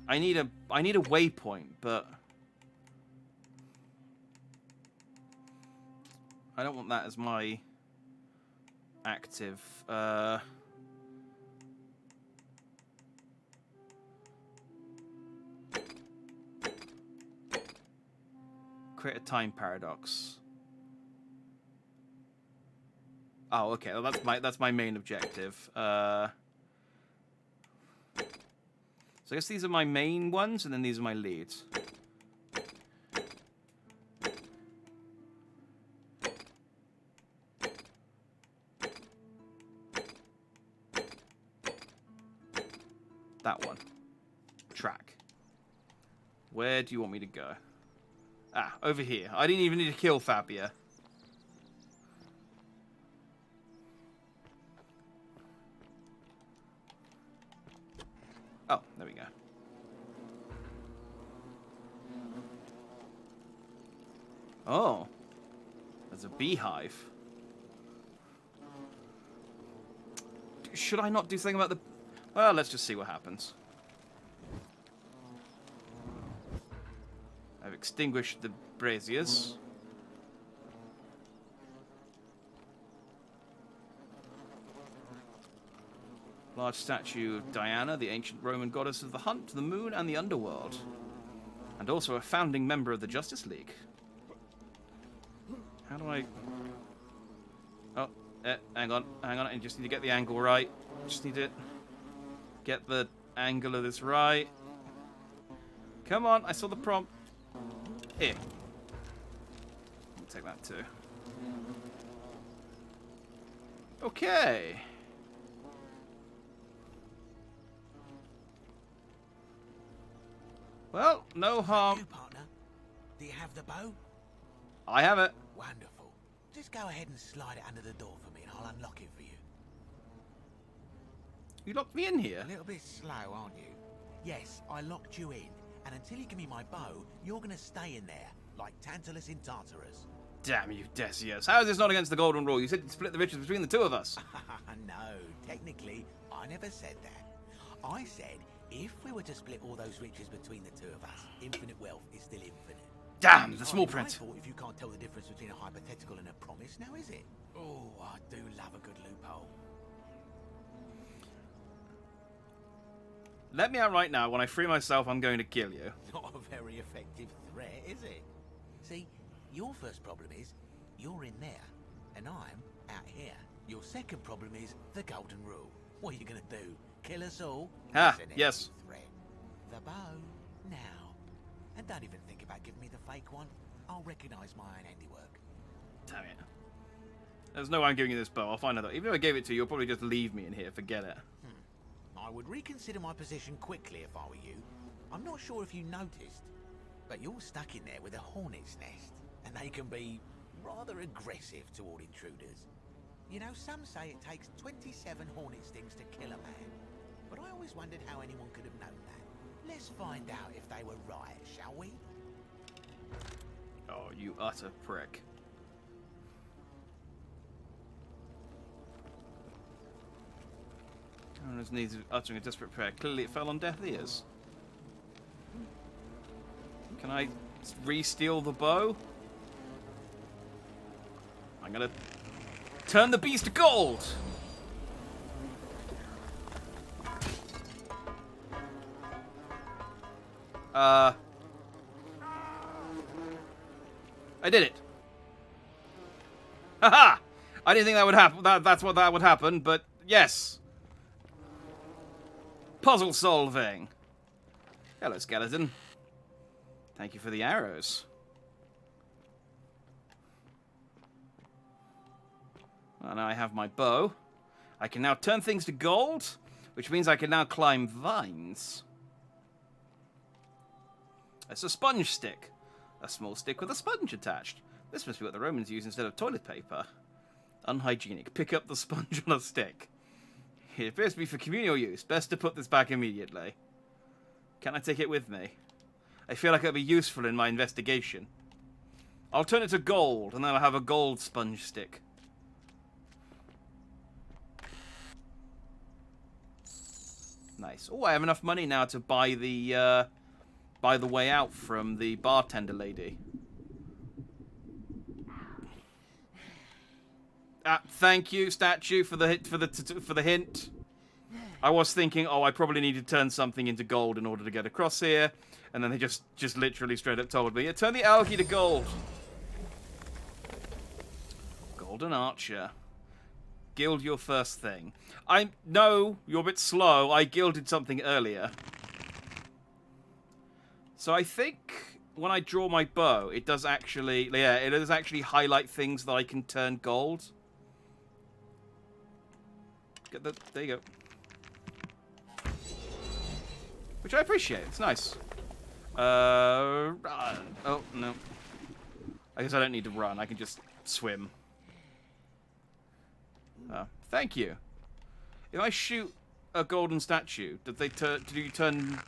Speaker 1: I need a waypoint, but I don't want that as my active. Create a time paradox. Oh, okay. Well, that's my main objective. So I guess these are my main ones, and then these are my leads. That one. Track. Where do you want me to go? Ah, over here. I didn't even need to kill Fabia. Oh, there we go. Oh. There's a beehive. Should I not do something about the... Well, let's just see what happens. I've extinguished the braziers. Large statue of Diana, the ancient Roman goddess of the hunt, the moon, and the underworld. And also a founding member of the Justice League. How do I... Oh, hang on. I just need to get the angle right. Just need to get the angle of this right. Come on, I saw the prompt. Here. I'll take that too. Okay. Well, no harm.
Speaker 19: You, partner? Do you have the bow?
Speaker 1: I have it.
Speaker 19: Wonderful. Just go ahead and slide it under the door for me and I'll unlock it for you.
Speaker 1: You locked me in here?
Speaker 19: A little bit slow, aren't you? Yes, I locked you in. And until you give me my bow, you're going to stay in there, like Tantalus in Tartarus.
Speaker 1: Damn you, Decius. How is this not against the golden rule? You said you'd split the riches between the two of us.
Speaker 19: No, technically, I never said that. I said, if we were to split all those riches between the two of us, infinite wealth is still infinite.
Speaker 1: Damn, the small print.
Speaker 19: It's not my fault if you can't tell the difference between a hypothetical and a promise, now is it? Oh, I do love a good loophole.
Speaker 1: Let me out right now. When I free myself, I'm going to kill you.
Speaker 19: Not a very effective threat, is it? See, your first problem is, you're in there, and I'm out here. Your second problem is the golden rule. What are you going to do? Kill us all?
Speaker 1: Ah, yes.
Speaker 19: Threat. The bow, now. And don't even think about giving me the fake one. I'll recognise my own handiwork.
Speaker 1: Damn it. There's no way I'm giving you this bow. I'll find out. Even if I gave it to you, you'll probably just leave me in here. Forget it.
Speaker 19: I would reconsider my position quickly if I were you. I'm not sure if you noticed, but you're stuck in there with a hornet's nest, and they can be rather aggressive toward intruders. You know, some say it takes 27 hornet stings to kill a man, but I always wondered how anyone could have known that. Let's find out if they were right, shall we?
Speaker 1: Oh, you utter prick. On his knees, uttering a desperate prayer. Clearly it fell on deaf ears. Can I re-steal the bow? I'm gonna turn the beast to gold! I did it. Haha! I didn't think that would happen. That's what that would happen, but yes. Puzzle solving. Hello, skeleton. Thank you for the arrows. Well, now I have my bow. I can now turn things to gold, which means I can now climb vines. It's a sponge stick. A small stick with a sponge attached. This must be what the Romans used instead of toilet paper. Unhygienic. Pick up the sponge on a stick. It appears to be for communal use. Best to put this back immediately. Can I take it with me? I feel like it'll be useful in my investigation. I'll turn it to gold, and then I'll have a gold sponge stick. Nice. Oh, I have enough money now to buy the way out from the bartender lady. Thank you, statue, for the hint. I was thinking, oh, I probably need to turn something into gold in order to get across here, and then they just literally straight up told me, yeah, turn the algae to gold. Golden Archer. Gild your first thing. No, you're a bit slow. I gilded something earlier. So I think when I draw my bow, it does actually, it does actually highlight things that I can turn gold. There you go. Which I appreciate. It's nice. Oh, no. I guess I don't need to run. I can just swim. Thank you. If I shoot a golden statue, do you turn...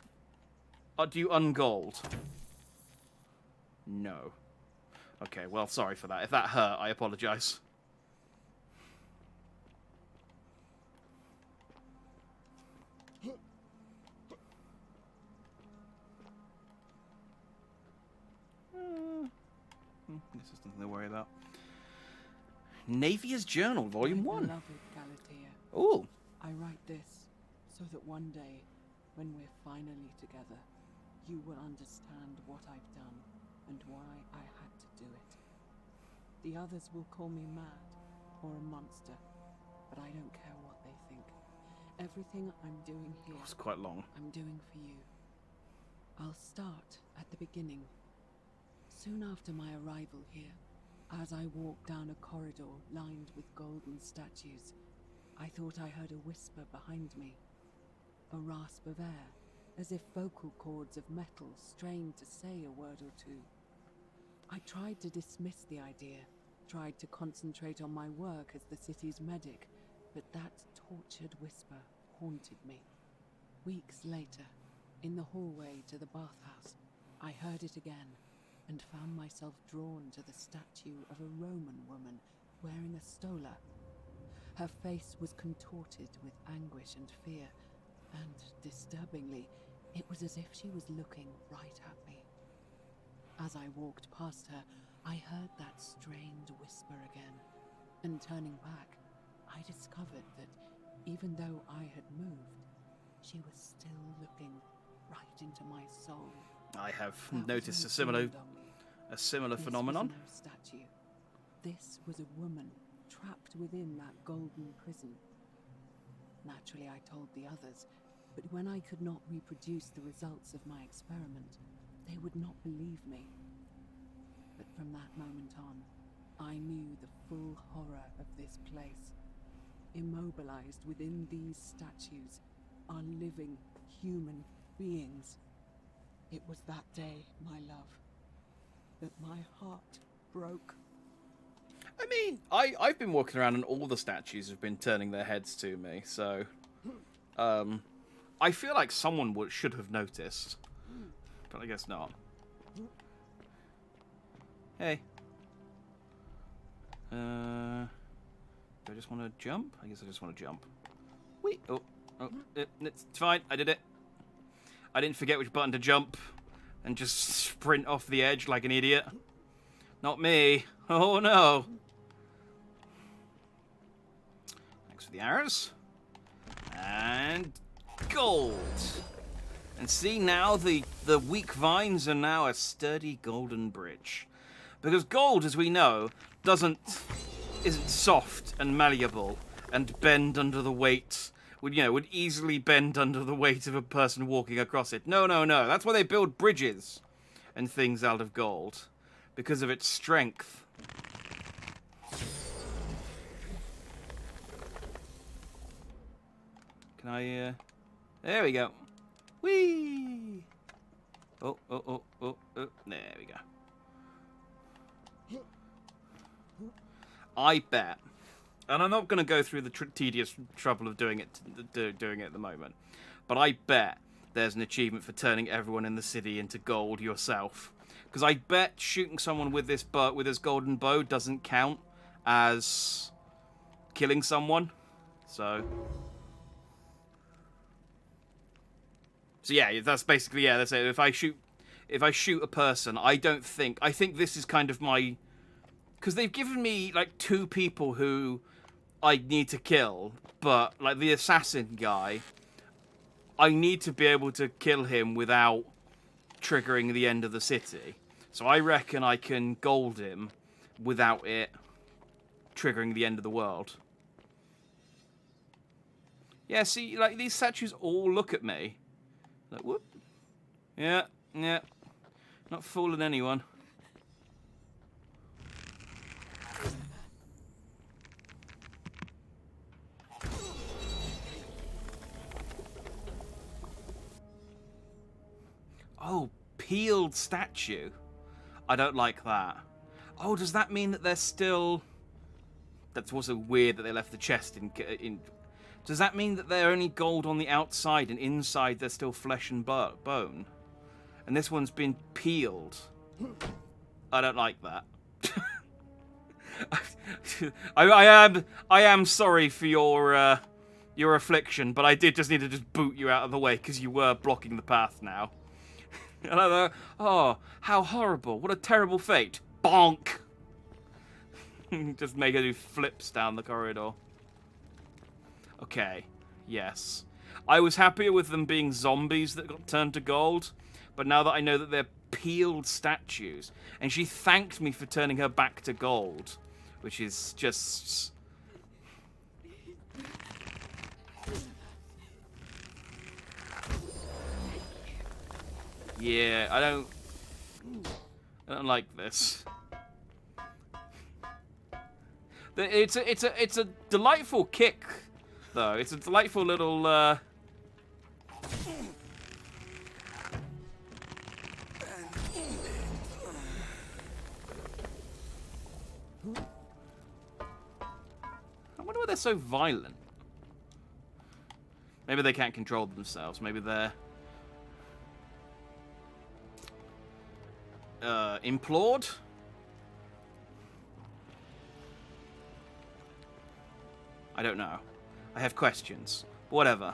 Speaker 1: do you ungold? No. Okay, well, sorry for that. If that hurt, I apologize. This is nothing to worry about. Navia's Journal, Volume 1.
Speaker 20: Beloved Galatea,
Speaker 1: Ooh.
Speaker 20: I write this so that one day, when we're finally together, you will understand what I've done and why I had to do it. The others will call me mad or a monster, but I don't care what they think. Everything I'm doing here,
Speaker 1: It's quite long.
Speaker 20: I'm doing for you. I'll start at the beginning. Soon after my arrival here, as I walked down a corridor lined with golden statues, I thought I heard a whisper behind me. A rasp of air, as if vocal cords of metal strained to say a word or two. I tried to dismiss the idea, tried to concentrate on my work as the city's medic, but that tortured whisper haunted me. Weeks later, in the hallway to the bathhouse, I heard it again and found myself drawn to the statue of a Roman woman wearing a stola. Her face was contorted with anguish and fear, and, disturbingly, it was as if she was looking right at me. As I walked past her, I heard that strained whisper again, and turning back, I discovered that even though I had moved, she was still looking right into my soul.
Speaker 1: I have
Speaker 20: That
Speaker 1: noticed
Speaker 20: was
Speaker 1: a
Speaker 20: when it dawned on me.
Speaker 1: similar
Speaker 20: This
Speaker 1: phenomenon.
Speaker 20: was no statue. This was a woman trapped within that golden prison. Naturally, I told the others, but when I could not reproduce the results of my experiment, they would not believe me. But from that moment on, I knew the full horror of this place. Immobilized within these statues are living human beings. It was that day, my love, that my heart broke.
Speaker 1: I mean, I've been walking around and all the statues have been turning their heads to me, so I feel like someone should have noticed, but I guess not. Hey. Do I just want to jump? I guess I just want to jump. Whee! Oh, it's fine. I did it. I didn't forget which button to jump and just sprint off the edge like an idiot. Not me. Oh no. Thanks for the arrows. And gold. And see, now the weak vines are now a sturdy golden bridge. Because gold, as we know, isn't soft and malleable and bend under the weight. Would easily bend under the weight of a person walking across it. No. That's why they build bridges and things out of gold. Because of its strength. Can I, there we go. Whee! Oh, there we go. I bet, and I'm not going to go through the tedious trouble of doing it at the moment, but I bet there's an achievement for turning everyone in the city into gold yourself. Because I bet shooting someone with this golden bow doesn't count as killing someone. So yeah, that's basically, yeah, that's it. If I shoot a person, I think this is kind of my, because they've given me like 2 people who I need to kill, but like the assassin guy, I need to be able to kill him without triggering the end of the city. So I reckon I can gold him without it triggering the end of the world. Yeah, see, like these statues all look at me. Like, whoop. Yeah. Not fooling anyone. Oh, peeled statue. I don't like that. Oh, does that mean that they're still... That's also weird that they left the chest in... Does that mean that they're only gold on the outside and inside they're still flesh and bone? And this one's been peeled. I don't like that. I am sorry for your affliction, but I did just need to just boot you out of the way because you were blocking the path now. And I thought, oh, how horrible. What a terrible fate. Bonk. Just make her do flips down the corridor. Okay. Yes. I was happier with them being zombies that got turned to gold, but now that I know that they're peeled statues, and she thanked me for turning her back to gold, which is just... Yeah, I don't like this. It's a delightful kick, though. It's a delightful little. I wonder why they're so violent. Maybe they can't control themselves. Maybe they're implored. I don't know. I have questions. Whatever.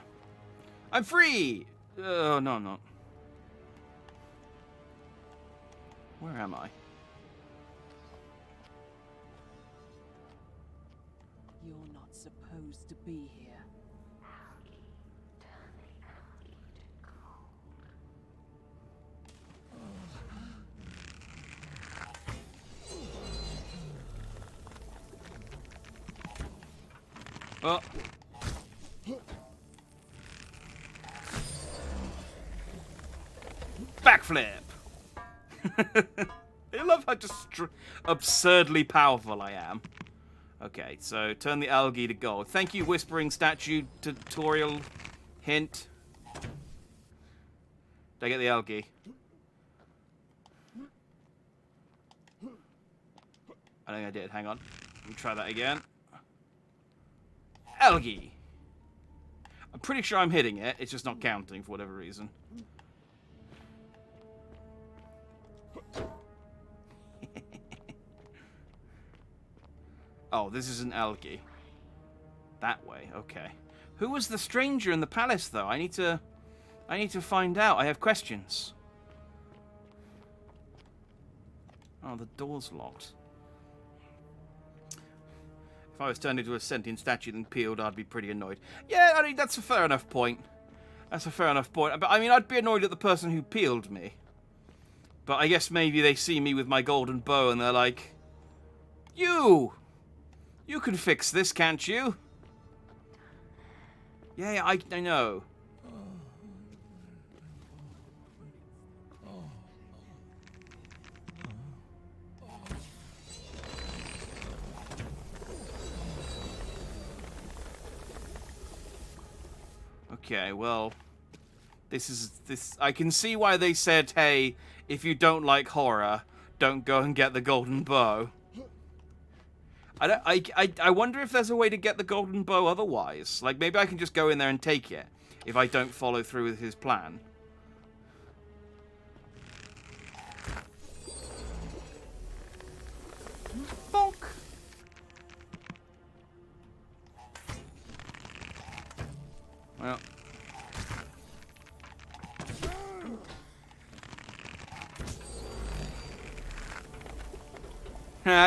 Speaker 1: I'm free! Oh, no, I'm not. Where am I?
Speaker 20: You're not supposed to be here.
Speaker 1: Oh. Backflip! I love how just absurdly powerful I am. Okay, so turn the algae to gold. Thank you, Whispering Statue tutorial hint. Did I get the algae? I think I did. Hang on. Let me try that again. Algae! I'm pretty sure I'm hitting it. It's just not counting for whatever reason. Oh, this is an algae. That way, okay. Who was the stranger in the palace, though? I need to find out. I have questions. Oh, the door's locked. If I was turned into a sentient statue and peeled, I'd be pretty annoyed. Yeah, I mean, that's a fair enough point. That's a fair enough point. But, I mean, I'd be annoyed at the person who peeled me. But I guess maybe they see me with my golden bow and they're like, You can fix this, can't you? Yeah, I know. Okay, well, this. I can see why they said, hey, if you don't like horror, don't go and get the golden bow. I wonder if there's a way to get the golden bow otherwise. Like, maybe I can just go in there and take it if I don't follow through with his plan. Bonk. Well.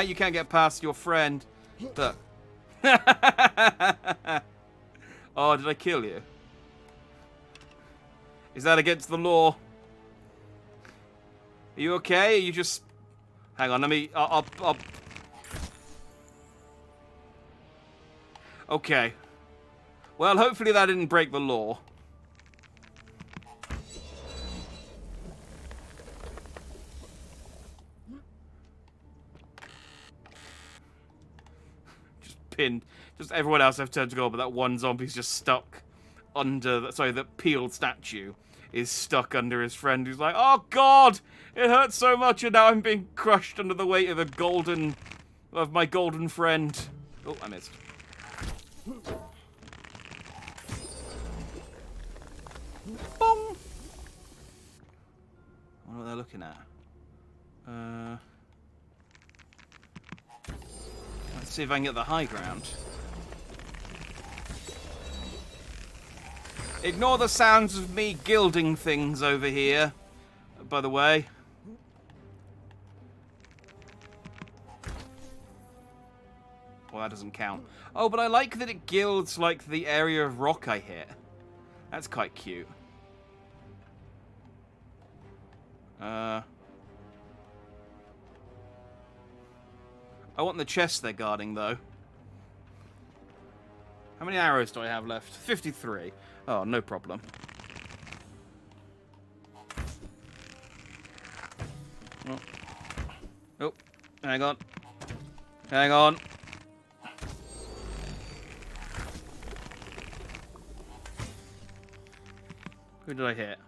Speaker 1: You can't get past your friend. Look. Oh, did I kill you? Is that against the law? Are you okay? Are you just... Hang on, let me... I'll... Okay. Well, hopefully that didn't break the law. Pinned. Just everyone else I've turned to gold, but that one zombie's just stuck under... Sorry, that peeled statue is stuck under his friend who's like, oh god! It hurts so much and now I'm being crushed under the weight of my golden friend. Oh, I missed. Bong! I wonder what they're looking at. Let's see if I can get the high ground. Ignore the sounds of me gilding things over here, by the way. Well, that doesn't count. Oh, but I like that it gilds, like, the area of rock I hit. That's quite cute. I want the chest they're guarding, though. How many arrows do I have left? 53. Oh, no problem. Oh, oh. Hang on. Hang on. Who did I hit?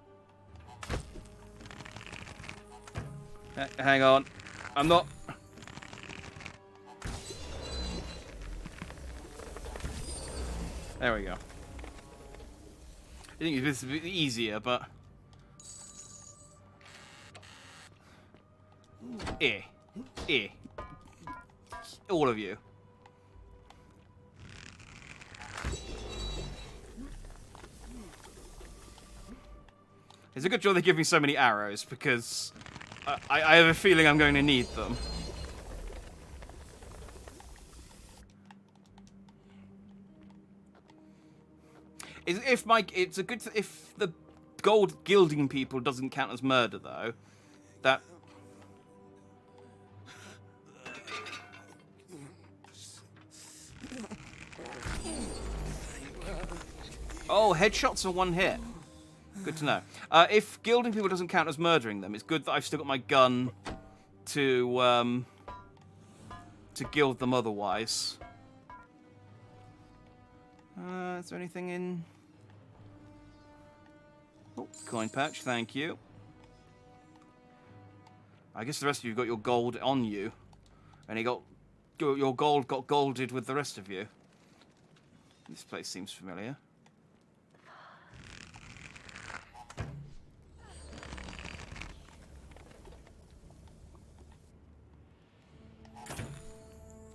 Speaker 1: Hang on. I'm not... There we go. I think this is a bit easier, but... All of you. It's a good job they give me so many arrows, because I have a feeling I'm going to need them. It's a good if the gold gilding people doesn't count as murder, though. That... Oh, headshots are one hit. Good to know. If gilding people doesn't count as murdering them, it's good that I've still got my gun to gild them otherwise. Is there anything in... Oh, coin patch, thank you. I guess the rest of you got your gold on you. And your gold got golded with the rest of you. This place seems familiar.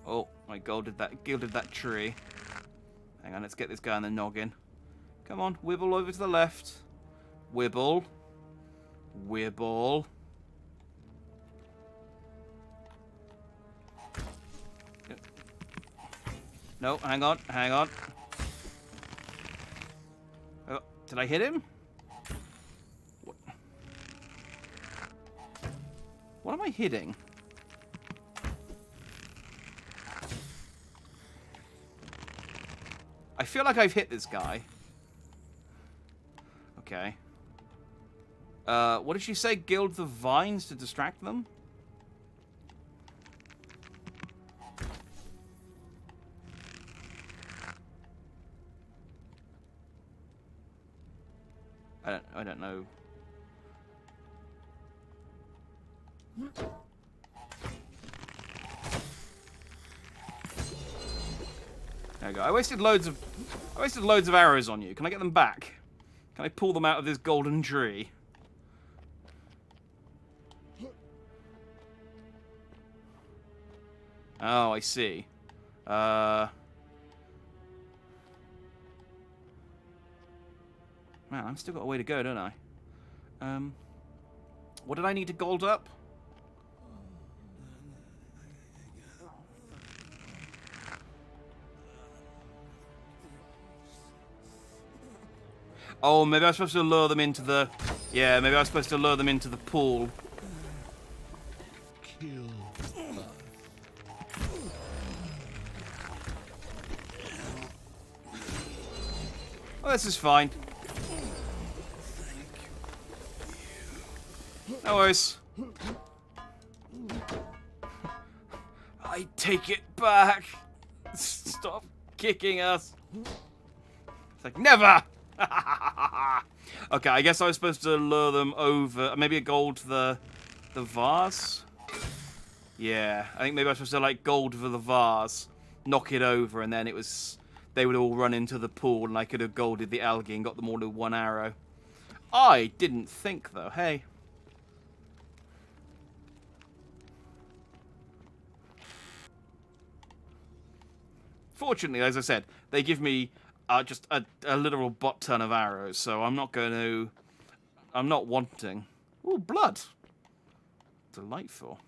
Speaker 1: Oh, I gilded that tree. Hang on, let's get this guy on the noggin. Come on, wibble over to the left. Wibble. Wibble. No, hang on, hang on. Oh, did I hit him? What am I hitting? I feel like I've hit this guy. Okay. What did she say? Gild the vines to distract them? I don't know. There we go. I wasted loads of arrows on you. Can I get them back? Can I pull them out of this golden tree? Oh, I see. Man, I've still got a way to go, don't I? What did I need to gold up? Oh, maybe I was supposed to lure them into the... Yeah, maybe I was supposed to lure them into the pool. Oh, this is fine. No worries. I take it back. Stop kicking us. It's like, never! Okay, I guess I was supposed to lure them over. Maybe a gold to the vase? Yeah, I think maybe I was supposed to, like, gold for the vase, knock it over, and then they would all run into the pool, and I could have golded the algae and got them all with one arrow. I didn't think, though. Hey. Fortunately, as I said, they give me just a literal butt-ton of arrows, so I'm not wanting. Ooh, blood. Delightful.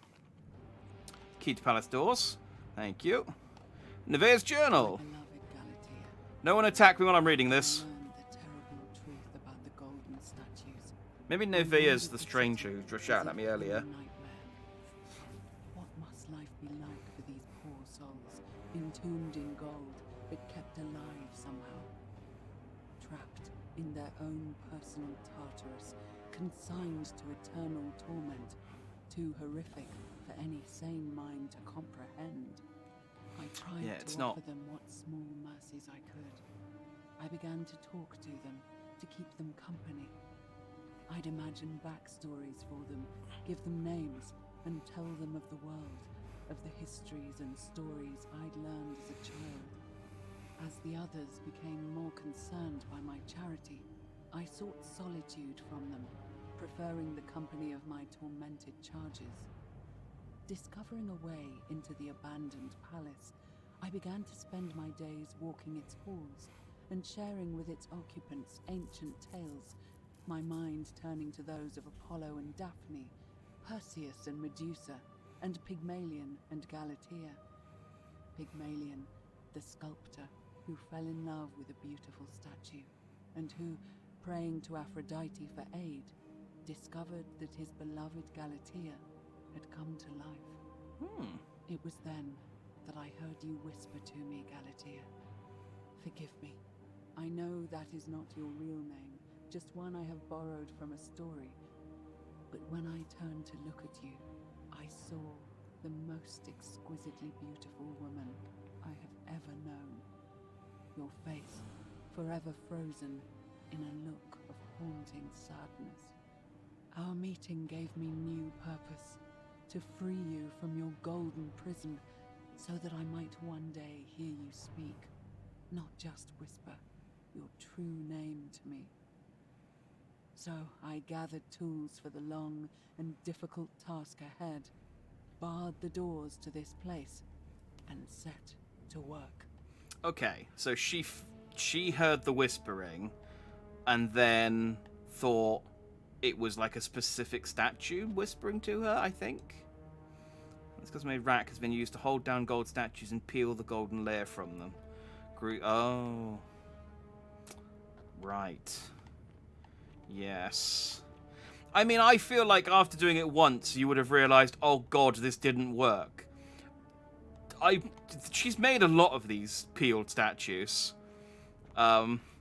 Speaker 1: Key to palace doors. Thank you. Nevea's journal. No one attack me while I'm reading this.
Speaker 20: The terrible
Speaker 1: Maybe Nevaeh's the stranger who just shouted at me earlier.
Speaker 20: What must life be like for these poor souls, entombed in gold, but kept alive somehow? Trapped in their own personal Tartarus, consigned to eternal torment, too horrific for any sane mind to comprehend. I tried to offer them what small mercies I could. I began to talk to them, to keep them company. I'd imagine backstories for them, give them names, and tell them of the world, of the histories and stories I'd learned as a child. As the others became more concerned by my charity, I sought solitude from them, preferring the company of my tormented charges. Discovering a way into the abandoned palace, I began to spend my days walking its halls and sharing with its occupants ancient tales, my mind turning to those of Apollo and Daphne, Perseus and Medusa, and Pygmalion and Galatea. Pygmalion, the sculptor who fell in love with a beautiful statue, and who, praying to Aphrodite for aid, discovered that his beloved Galatea had come to life. It was then that I heard you whisper to me, Galatea. Forgive me. I know that is not your real name, just one I have borrowed from a story. But when I turned to look at you, I saw the most exquisitely beautiful woman I have ever known. Your face, forever frozen in a look of haunting sadness. Our meeting gave me new purpose, to free you from your golden prison, so that I might one day hear you speak, not just whisper your true name to me. So I gathered tools for the long and difficult task ahead, barred the doors to this place, and set to work.
Speaker 1: Okay, so she heard the whispering, and then thought it was like a specific statue whispering to her, I think. This custom-made rack has been used to hold down gold statues and peel the golden layer from them. Oh. Right. Yes. I mean, I feel like after doing it once, you would have realized, oh god, this didn't work. She's made a lot of these peeled statues.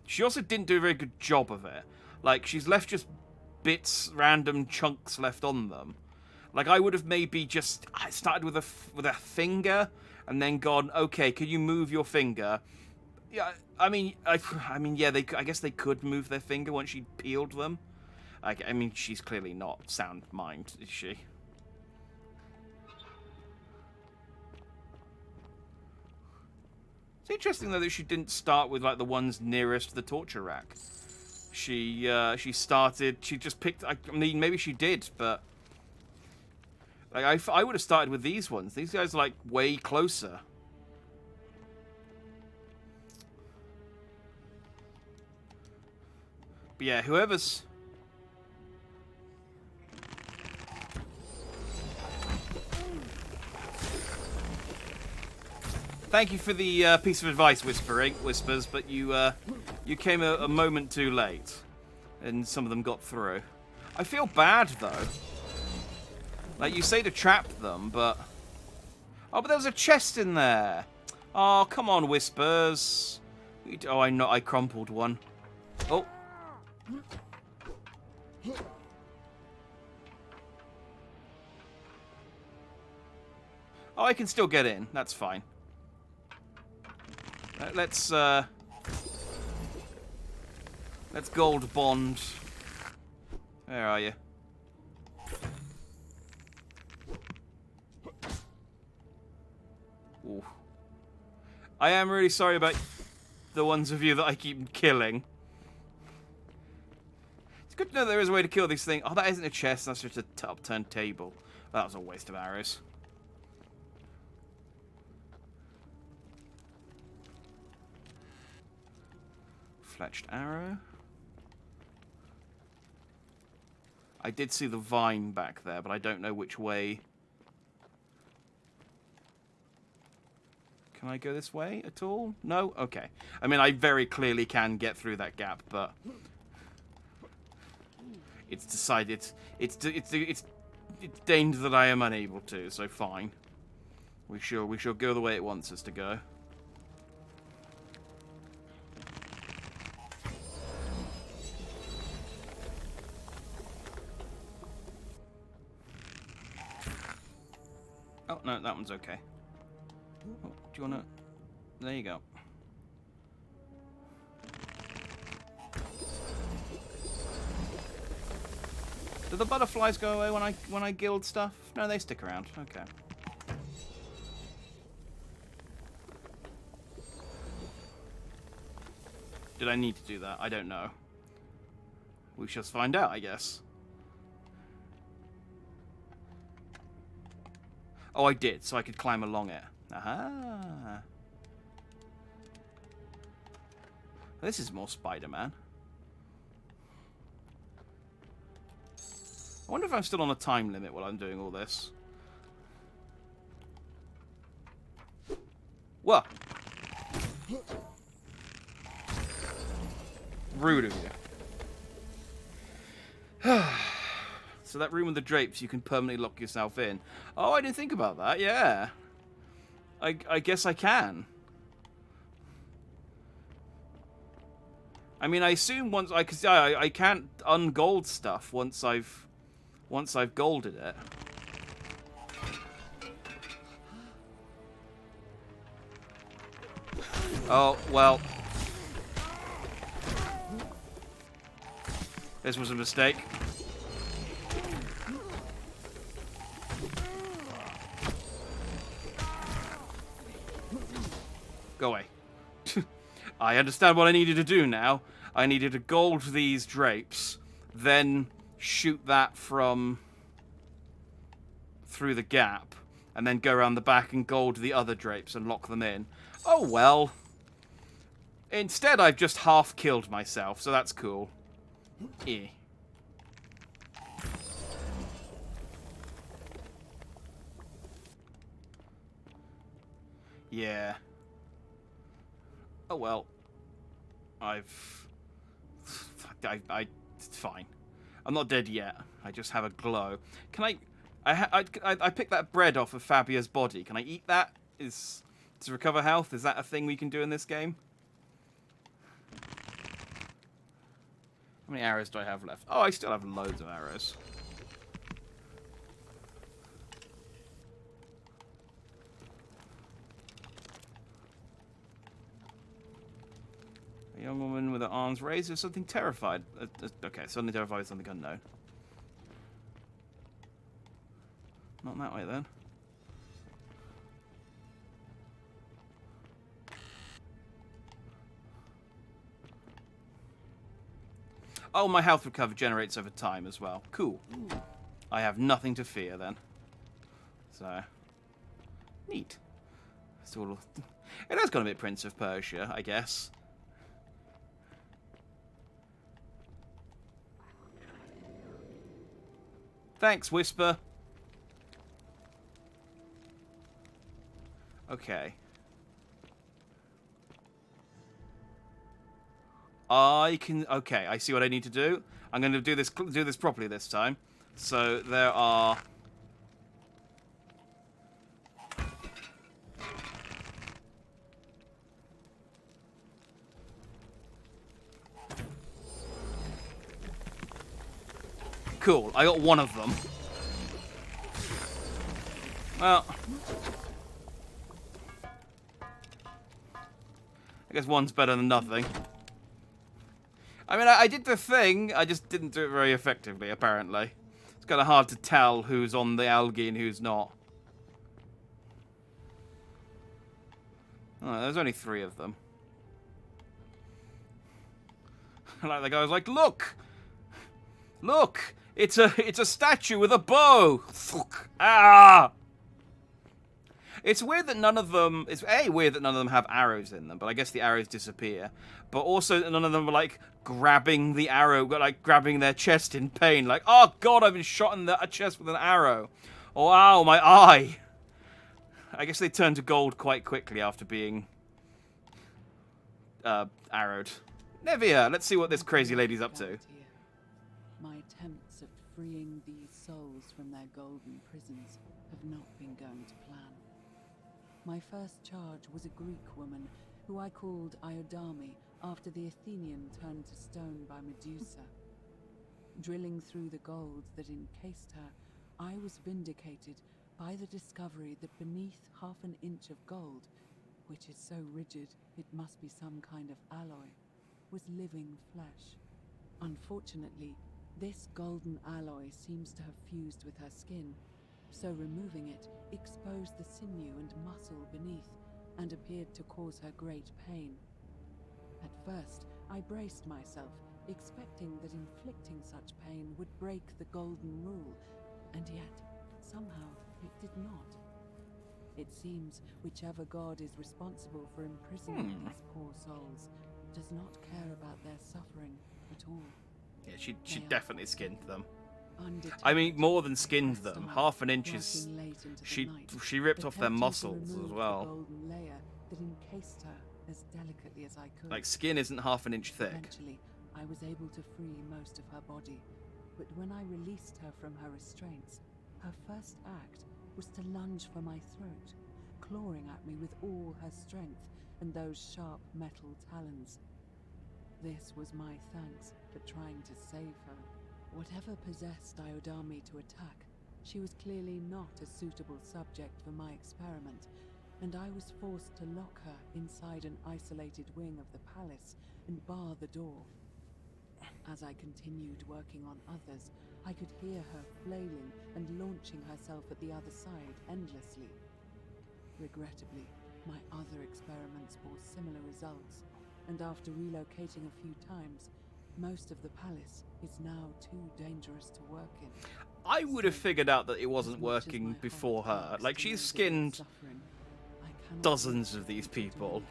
Speaker 1: She also didn't do a very good job of it. Like, she's left just bits, random chunks left on them. Like, I would have maybe just started with a finger and then gone, okay, can you move your finger? Yeah, I mean, yeah, I guess they could move their finger once she peeled them. I mean, she's clearly not sound mind, is she? It's interesting though that she didn't start with like the ones nearest the torture rack. She just picked. I mean, maybe she did, but like I would have started with these ones. These guys are like way closer. But yeah, whoever's. Thank you for the piece of advice, Whispers, but you came a moment too late, and some of them got through. I feel bad though. Like, you say to trap them, but oh, but there was a chest in there. Oh, come on, Whispers. Oh, I crumpled one. Oh. Oh, I can still get in. That's fine. Let's gold bond. Where are you? Ooh. I am really sorry about the ones of you that I keep killing. It's good to know there is a way to kill these things. Oh, that isn't a chest. That's just a upturned table. That was a waste of arrows. Fletched arrow. I did see the vine back there, but I don't know which way. Can I go this way at all? No? Okay. I mean, I very clearly can get through that gap, but it's decided it's deigned that I am unable to. So fine, we shall go the way it wants us to go. Oh no, that one's okay. Oh, do you wanna? There you go. Do the butterflies go away when I gild stuff? No, they stick around. Okay. Did I need to do that? I don't know. We shall find out, I guess. Oh, I did, so I could climb along it. Aha! This is more Spider-Man. I wonder if I'm still on a time limit while I'm doing all this. What? Rude of you. So that room with the drapes, you can permanently lock yourself in. Oh, I didn't think about that. Yeah. I guess I can. I mean, I assume once I can't ungold stuff once I've golded it. Oh, well. This was a mistake. Go away. I understand what I needed to do now. I needed to gold these drapes, then shoot that from through the gap, and then go around the back and gold the other drapes and lock them in. Oh well. Instead, I've just half killed myself, so that's cool. Eh. Yeah. Oh well. It's fine. I'm not dead yet. I just have a glow. Can I picked that bread off of Fabia's body. Can I eat that? To recover health? Is that a thing we can do in this game? How many arrows do I have left? Oh, I still have loads of arrows. A young woman with her arms raised or something terrified. Okay, suddenly terrified is something unknown. Not that way then. Oh, my health recover generates over time as well. Cool. I have nothing to fear then. So, neat. Sort of. It has got a bit Prince of Persia, I guess. Thanks, Whisper. Okay. Okay, I see what I need to do. I'm going to do this properly this time. So there are cool. I got one of them. Well, I guess one's better than nothing. I mean, I did the thing, I just didn't do it very effectively, apparently. It's kind of hard to tell who's on the algae and who's not. Oh, there's only 3 of them. Like the guy was like, look! Look! It's a statue with a bow! Ah! It's weird that none of them... It's weird that none of them have arrows in them, but I guess the arrows disappear. But also that none of them are, like, grabbing the arrow, like, grabbing their chest in pain. Like, oh, God, I've been shot in the chest with an arrow. Oh, ow, my eye. I guess they turn to gold quite quickly after being... arrowed. Nevia, let's see what this crazy lady's up to.
Speaker 20: My attempt freeing these souls from their golden prisons have not been going to plan. My first charge was a Greek woman who I called Iodame after the Athenian turned to stone by Medusa. Drilling through the gold that encased her, I was vindicated by the discovery that beneath half an inch of gold, which is so rigid it must be some kind of alloy, was living flesh. Unfortunately, this golden alloy seems to have fused with her skin, so removing it exposed the sinew and muscle beneath and appeared to cause her great pain. At first, I braced myself, expecting that inflicting such pain would break the golden rule, and yet, somehow, it did not. It seems whichever god is responsible for imprisoning these poor souls does not care about their suffering at all.
Speaker 1: Yeah, she definitely skinned them. I mean, more than skinned them. Half an inch is... She ripped off their muscles as well.
Speaker 20: The golden layer that encased her as delicately as I could.
Speaker 1: Like, skin isn't half an inch thick.
Speaker 20: Eventually, I was able to free most of her body, but when I released her from her restraints, her first act was to lunge for my throat, clawing at me with all her strength and those sharp metal talons. This was my thanks for trying to save her. Whatever possessed Iodame to attack, she was clearly not a suitable subject for my experiment, and I was forced to lock her inside an isolated wing of the palace and bar the door. As I continued working on others, I could hear her flailing and launching herself at the other side endlessly. Regrettably, my other experiments bore similar results, and after relocating a few times, most of the palace is now too dangerous to work in.
Speaker 1: I would have figured out that it wasn't working before her. Like, she's skinned dozens of these people.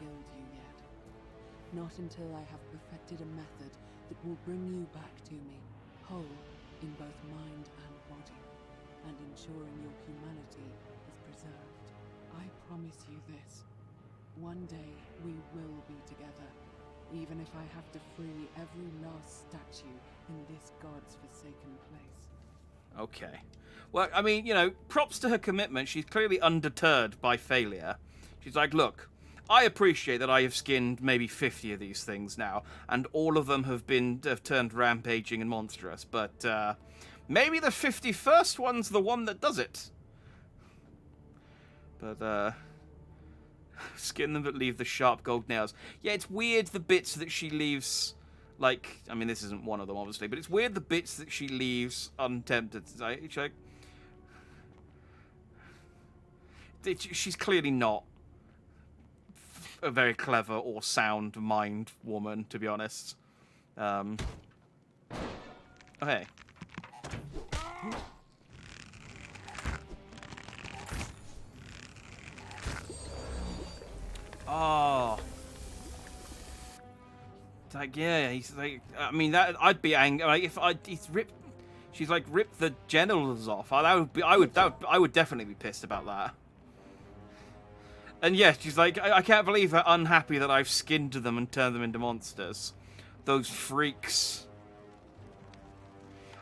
Speaker 20: Not until I have perfected a method that will bring you back to me, whole in both mind and body, and ensuring your humanity is preserved. I promise you this. One day we will be together, even if I have to free every last statue in this god's forsaken place.
Speaker 1: Okay. Well, I mean, you know, props to her commitment. She's clearly undeterred by failure. She's like, look, I appreciate that I have skinned maybe 50 of these things now, and all of them have turned rampaging and monstrous, but maybe the 51st one's the one that does it. But, skin them but leave the sharp gold nails. Yeah, it's weird the bits that she leaves, like, I mean, this isn't one of them, obviously, but it's weird the bits that she leaves untempted. She's clearly not a very clever or sound mind woman, to be honest. Oh, hey. Oh. It's like, yeah, he's like, I mean, that I'd be angry. Like, if he's ripped, she's like ripped the genitals off. I would definitely be pissed about that. And yes, she's like, I can't believe how unhappy that I've skinned them and turned them into monsters. Those freaks.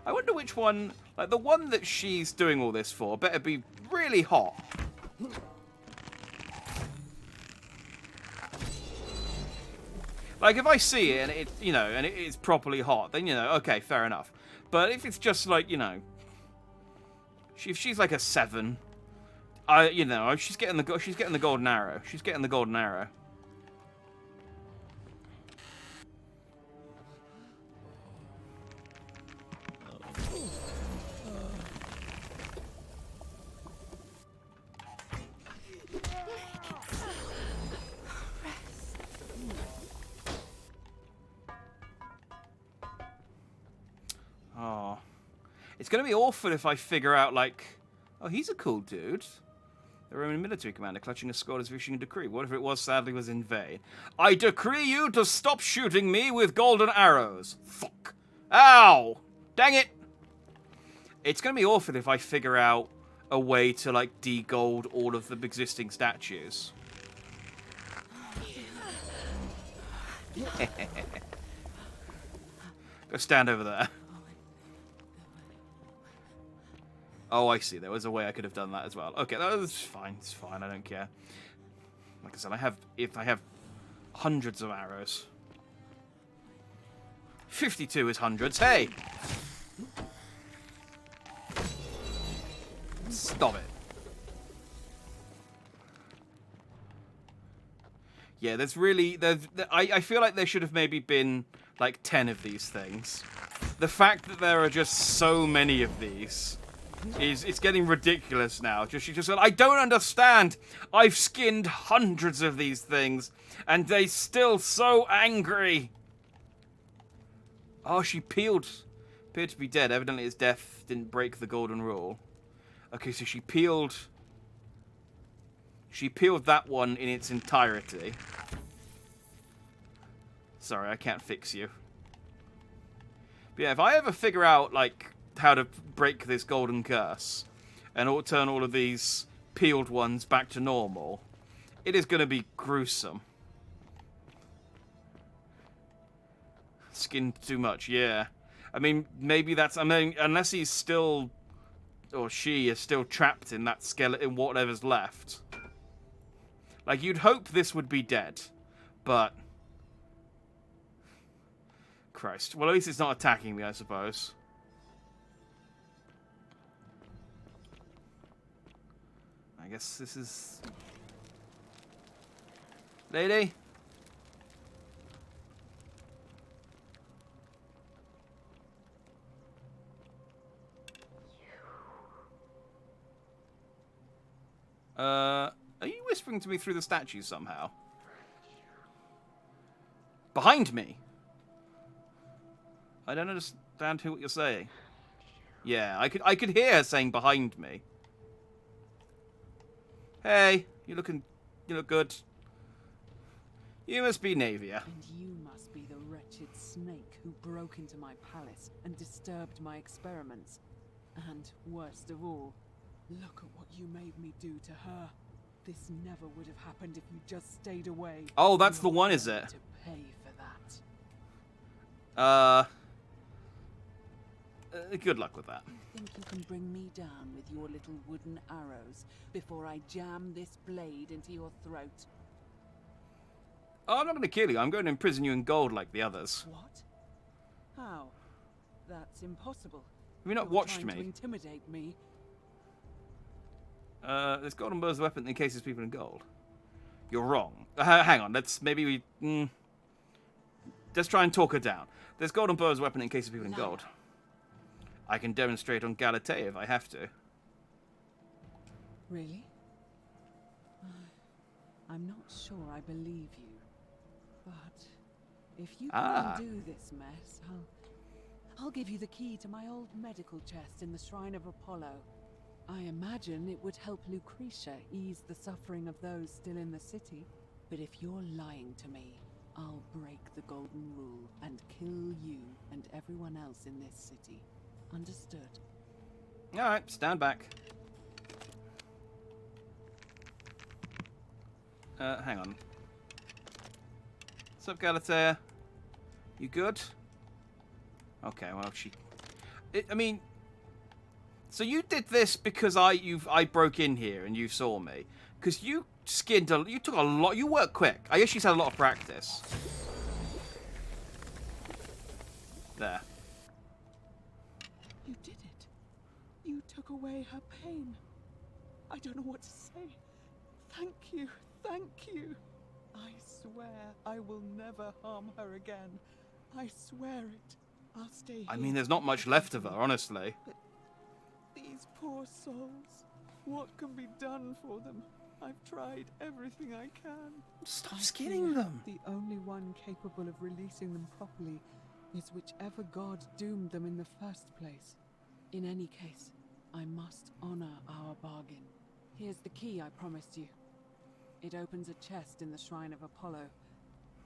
Speaker 1: I wonder which one, like the one that she's doing all this for, better be really hot. Like, if I see it and it, you know, and it is properly hot, then, you know, okay, fair enough. But if it's just like, you know, if she's like a 7, you know, she's getting the golden arrow. She's getting the golden arrow. Oh, it's gonna be awful if I figure out, like, oh, he's a cool dude. The Roman military commander clutching a sword is issuing a decree. Whatever it was, sadly, was in vain. I decree you to stop shooting me with golden arrows. Fuck. Ow! Dang it! It's gonna be awful if I figure out a way to, like, de-gold all of the existing statues. Go stand over there. Oh, I see. There was a way I could have done that as well. Okay, that's fine. It's fine. I don't care. Like I said, I have hundreds of arrows. 52 is hundreds. Hey! Stop it. Yeah, I feel like there should have maybe been like 10 of these things. The fact that there are just so many of these it's getting ridiculous now. She just said, I don't understand. I've skinned hundreds of these things, and they still so angry. Oh, she appeared to be dead. Evidently, his death didn't break the golden rule. Okay, so she peeled that one in its entirety. Sorry, I can't fix you. But yeah, if I ever figure out, like, how to break this golden curse and turn all of these peeled ones back to normal, it is going to be gruesome. Skinned too much, yeah. I mean, maybe that's... I mean, unless he's still... or she is still trapped in that skeleton, whatever's left. Like, you'd hope this would be dead, but... Christ. Well, at least it's not attacking me, I suppose. I guess this is... Lady? Are you whispering to me through the statue somehow? Behind me? I don't understand what you're saying. Yeah, I could hear her saying behind me. Hey, you look good. You must be Navia.
Speaker 20: And you must be the wretched snake who broke into my palace and disturbed my experiments. And worst of all, look at what you made me do to her. This never would have happened if you just stayed away.
Speaker 1: Oh, that's the one, is it?
Speaker 20: To pay for that.
Speaker 1: Good luck with that.
Speaker 20: You think you can bring me down with your little wooden arrows before I jam this blade into your throat?
Speaker 1: Oh, I'm not going to kill you. I'm going to imprison you in gold like the others.
Speaker 20: What? How? That's impossible.
Speaker 1: Have you not
Speaker 20: You're
Speaker 1: watched
Speaker 20: trying
Speaker 1: me?
Speaker 20: to intimidate me.
Speaker 1: This golden bow is a weapon that encases people in gold. You're wrong. Hang on. Let's try and talk her down. This golden bow is a weapon that encases people in gold. I can demonstrate on Galatea if I have to.
Speaker 20: Really? I'm not sure I believe you. But if you can undo this mess, I'll give you the key to my old medical chest in the Shrine of Apollo. I imagine it would help Lucretia ease the suffering of those still in the city. But if you're lying to me, I'll break the golden rule and kill you and everyone else in this city. Understood?
Speaker 1: Alright, stand back. Hang on. What's up, Galatea? You good? Okay, well, I mean... So you did this because I broke in here and you saw me. Because you you took a lot... You worked quick. I guess she's had a lot of practice. There.
Speaker 20: You did it. You took away her pain. I don't know what to say. Thank you. Thank you. I swear I will never harm her again. I swear it. I'll stay here.
Speaker 1: I mean, there's not much left of her, honestly.
Speaker 20: But these poor souls. What can be done for them? I've tried everything I can.
Speaker 1: Stop skinning them.
Speaker 20: The only one capable of releasing them properly is whichever god doomed them in the first place. In any case, I must honor our bargain. Here's the key I promised you. It opens a chest in the Shrine of Apollo.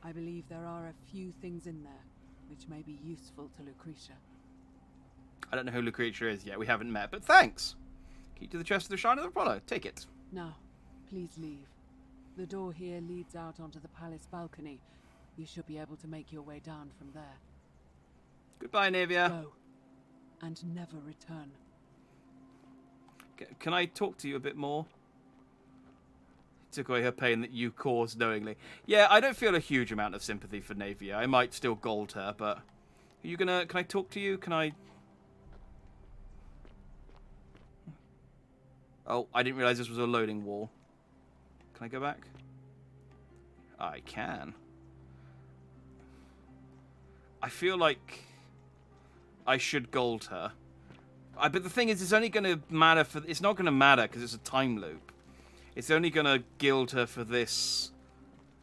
Speaker 20: I believe there are a few things in there which may be useful to Lucretia.
Speaker 1: I don't know who Lucretia is yet. We haven't met, but thanks. Key to the chest of the Shrine of Apollo. Take it.
Speaker 20: Now, please leave. The door here leads out onto the palace balcony. You should be able to make your way down from there.
Speaker 1: Goodbye, Navia.
Speaker 20: Go, and never return.
Speaker 1: Can I talk to you a bit more? Took away her pain that you caused knowingly. Yeah, I don't feel a huge amount of sympathy for Navia. I might still gold her, but... Are you gonna... Can I talk to you? Can I... Oh, I didn't realize this was a loading wall. Can I go back? I can. I feel like I should gold her. But the thing is, it's only going to matter for... It's not going to matter because it's a time loop. It's only going to gild her for this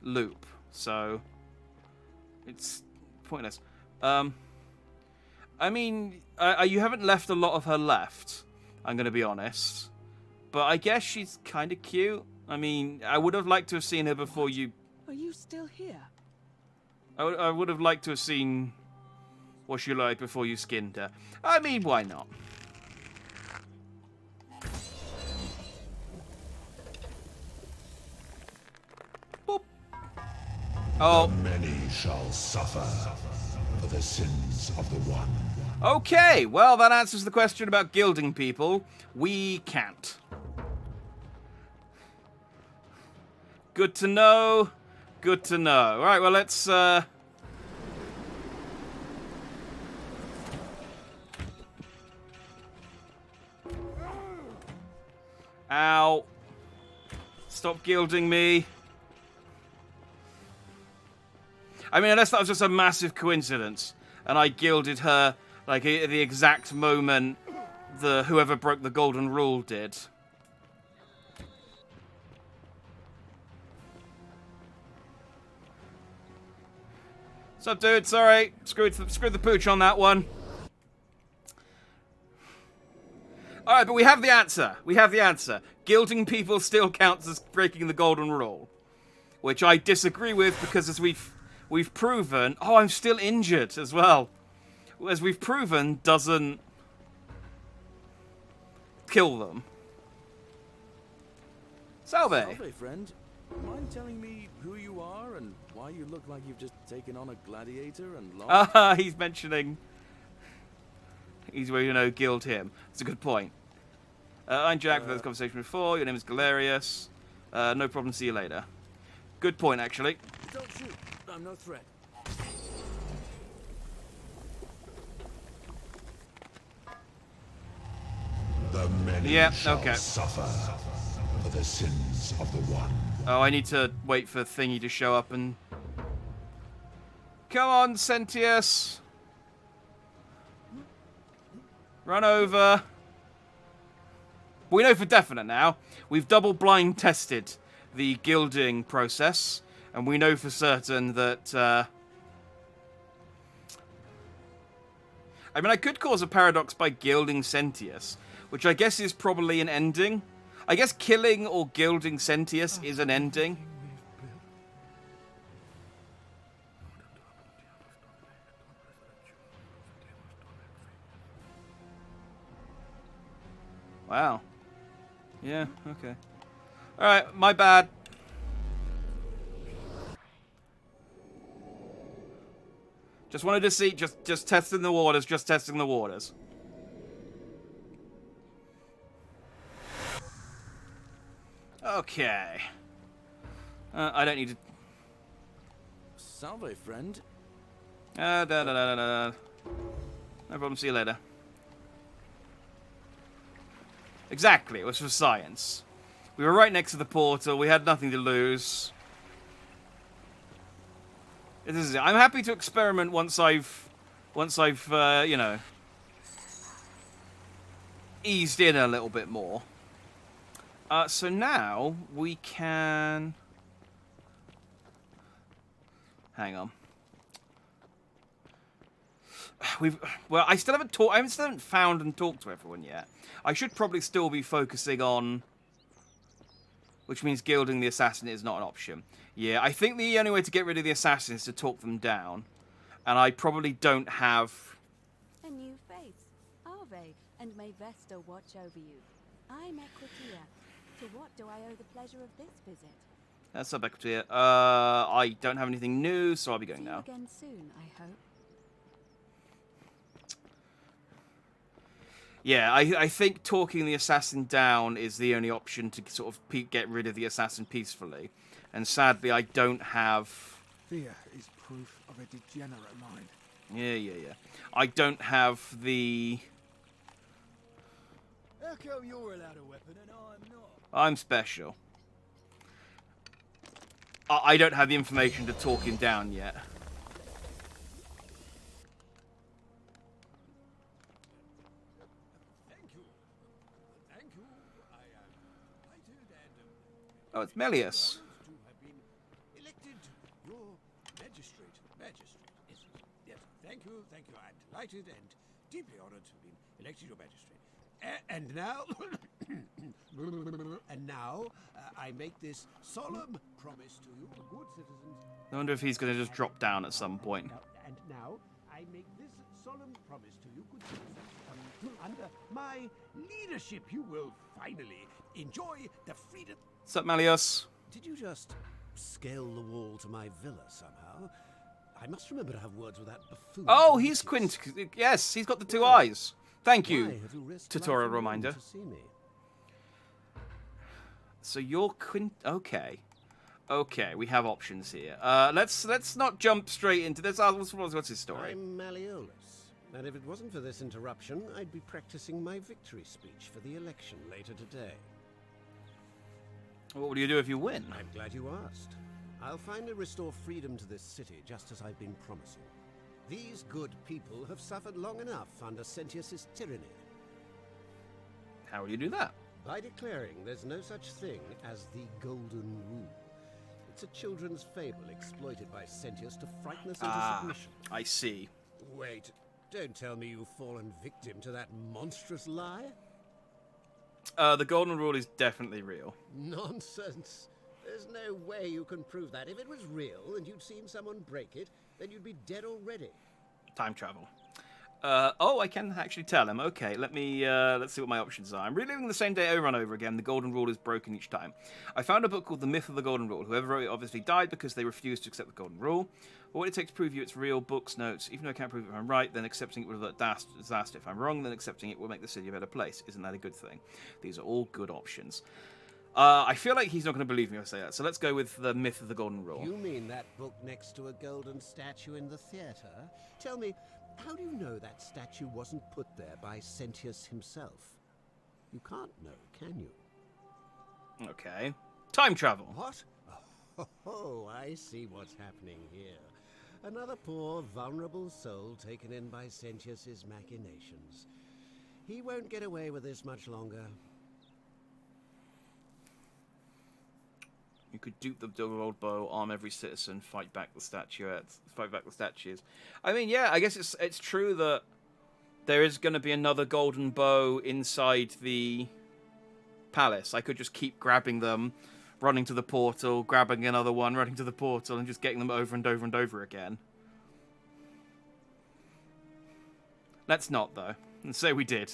Speaker 1: loop. So, it's pointless. I mean, you haven't left a lot of her left, I'm going to be honest. But I guess she's kind of cute. I mean, I would have liked to have seen her before you...
Speaker 5: Are you still here?
Speaker 1: I would have liked to have seen what she looked like before you skinned her. I mean, why not? Boop. Oh.
Speaker 15: The many shall suffer for the sins of the one.
Speaker 1: Okay, well, that answers the question about gilding people. We can't. Good to know. Good to know. All right, well, let's... Ow. Stop gilding me. I mean, unless that was just a massive coincidence, and I gilded her, like, at the exact moment whoever broke the golden rule did. What's up, dude? Sorry. Screwed the pooch on that one. Alright, but we have the answer. We have the answer. Gilding people still counts as breaking the golden rule. Which I disagree with because as we've proven... Oh, I'm still injured as well. As we've proven, doesn't kill them. Salve.
Speaker 4: Salve, friend. Mind telling me who you are and why you look like you've just taken on a gladiator and lost?
Speaker 1: Ah, he's mentioning... He's where you know gild him. That's a good point. I'm Jack, we've had this conversation before. Your name is Galerius. No problem, see you later. Good point, actually.
Speaker 4: Don't shoot. I'm no threat.
Speaker 15: The many shall suffer for the sins of the one.
Speaker 1: Oh, I need to wait for Thingy to show up and... Come on, Sentius! Run over. We know for definite now. We've double blind tested the gilding process, and we know for certain that... I mean, I could cause a paradox by gilding Sentius, which I guess is probably an ending. I guess killing or gilding Sentius is an ending. Wow. Yeah, okay. Alright, my bad. Just wanted to see, just testing the waters, just testing the waters. Okay. I don't need to...
Speaker 4: Salve, friend.
Speaker 1: No problem, see you later. Exactly, it was for science. We were right next to the portal, we had nothing to lose. This is it. I'm happy to experiment once I've you know, eased in a little bit more. So now we can... Hang on. I still haven't found and talked to everyone yet. I should probably still be focusing on... Which means gilding the assassin is not an option. Yeah, I think the only way to get rid of the assassin is to talk them down. And I probably don't have...
Speaker 13: A new face. Arve, and may Vesta watch over you. I'm Equitia. To what do I owe the pleasure of this visit?
Speaker 1: That's up Equitia. I don't have anything new, so I'll be going now.
Speaker 13: See you again soon, I hope.
Speaker 1: Yeah, I think talking the assassin down is the only option to sort of get rid of the assassin peacefully. And sadly, I don't have...
Speaker 6: Fear is proof of a degenerate mind.
Speaker 1: Yeah. I don't have the...
Speaker 8: How come you're allowed a weapon and I'm not?
Speaker 1: I'm special. I don't have the information to talk him down yet. Oh, it's Melius.
Speaker 21: Elected your magistrate. Yes, thank you. I'm delighted and deeply honored to be elected your magistrate. And now, I make this solemn promise to you, good citizens.
Speaker 1: I wonder if he's going to just drop down at some point.
Speaker 21: And now, I make this solemn promise to you, good citizens. Under my leadership, you will finally enjoy the freedom.
Speaker 1: What's up, Melius?
Speaker 22: Did you just scale the wall to my villa somehow? I must remember to have words with that buffoon.
Speaker 1: Oh, he's Quint. Yes, he's got the two eyes. Thank you. Tutorial reminder. So you're Quint. Okay, we have options here. Let's not jump straight into this. What's his story?
Speaker 22: I'm Malleolus, and if it wasn't for this interruption, I'd be practicing my victory speech for the election later today.
Speaker 1: What will you do if you win?
Speaker 22: I'm glad you asked. I'll finally restore freedom to this city, just as I've been promising. These good people have suffered long enough under Sentius's tyranny.
Speaker 1: How will you do that?
Speaker 22: By declaring there's no such thing as the Golden Rule. It's a children's fable exploited by Sentius to frighten us into submission.
Speaker 1: I see.
Speaker 22: Wait, don't tell me you've fallen victim to that monstrous lie?
Speaker 1: The Golden Rule is definitely real.
Speaker 22: Nonsense. There's no way you can prove that. If it was real and you'd seen someone break it, then you'd be dead already.
Speaker 1: Time travel. Oh, I can actually tell him. Okay, let's see what my options are. I'm reliving the same day over and over again. The Golden Rule is broken each time. I found a book called The Myth of the Golden Rule. Whoever wrote it obviously died because they refused to accept the Golden Rule. What would it take to prove you it's real? Books, notes. Even though I can't prove it if I'm right, then accepting it would look disaster. If I'm wrong, then accepting it will make the city a better place. Isn't that a good thing? These are all good options. I feel like he's not going to believe me when I say that, so let's go with The Myth of the Golden Rule.
Speaker 22: You mean that book next to a golden statue in the theater? Tell me, how do you know that statue wasn't put there by Sentius himself? You can't know, can you?
Speaker 1: Okay. Time travel.
Speaker 22: What? Oh, I see what's happening here. Another poor, vulnerable soul taken in by Sentius's machinations. He won't get away with this much longer.
Speaker 1: You could dupe the double old bow, arm every citizen, fight back the statues. I mean, yeah, I guess it's true that there is going to be another golden bow inside the palace. I could just keep grabbing them, running to the portal, grabbing another one, running to the portal, and just getting them over and over and over again. Let's not, though. And say we did.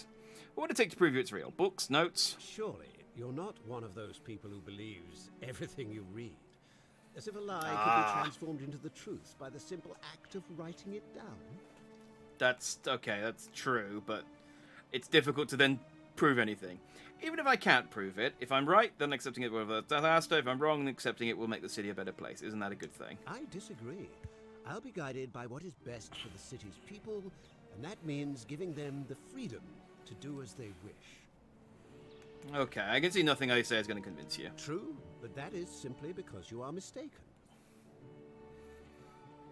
Speaker 1: What would it take to prove it's real? Books? Notes?
Speaker 22: Surely. You're not one of those people who believes everything you read. As if a lie could be transformed into the truth by the simple act of writing it down.
Speaker 1: That's true, but it's difficult to then prove anything. Even if I can't prove it, if I'm right, then accepting it will be a disaster. If I'm wrong, then accepting it will make the city a better place. Isn't that a good thing?
Speaker 22: I disagree. I'll be guided by what is best for the city's people, and that means giving them the freedom to do as they wish.
Speaker 1: Okay, I can see nothing I say is going to convince you.
Speaker 22: True, but that is simply because you are mistaken.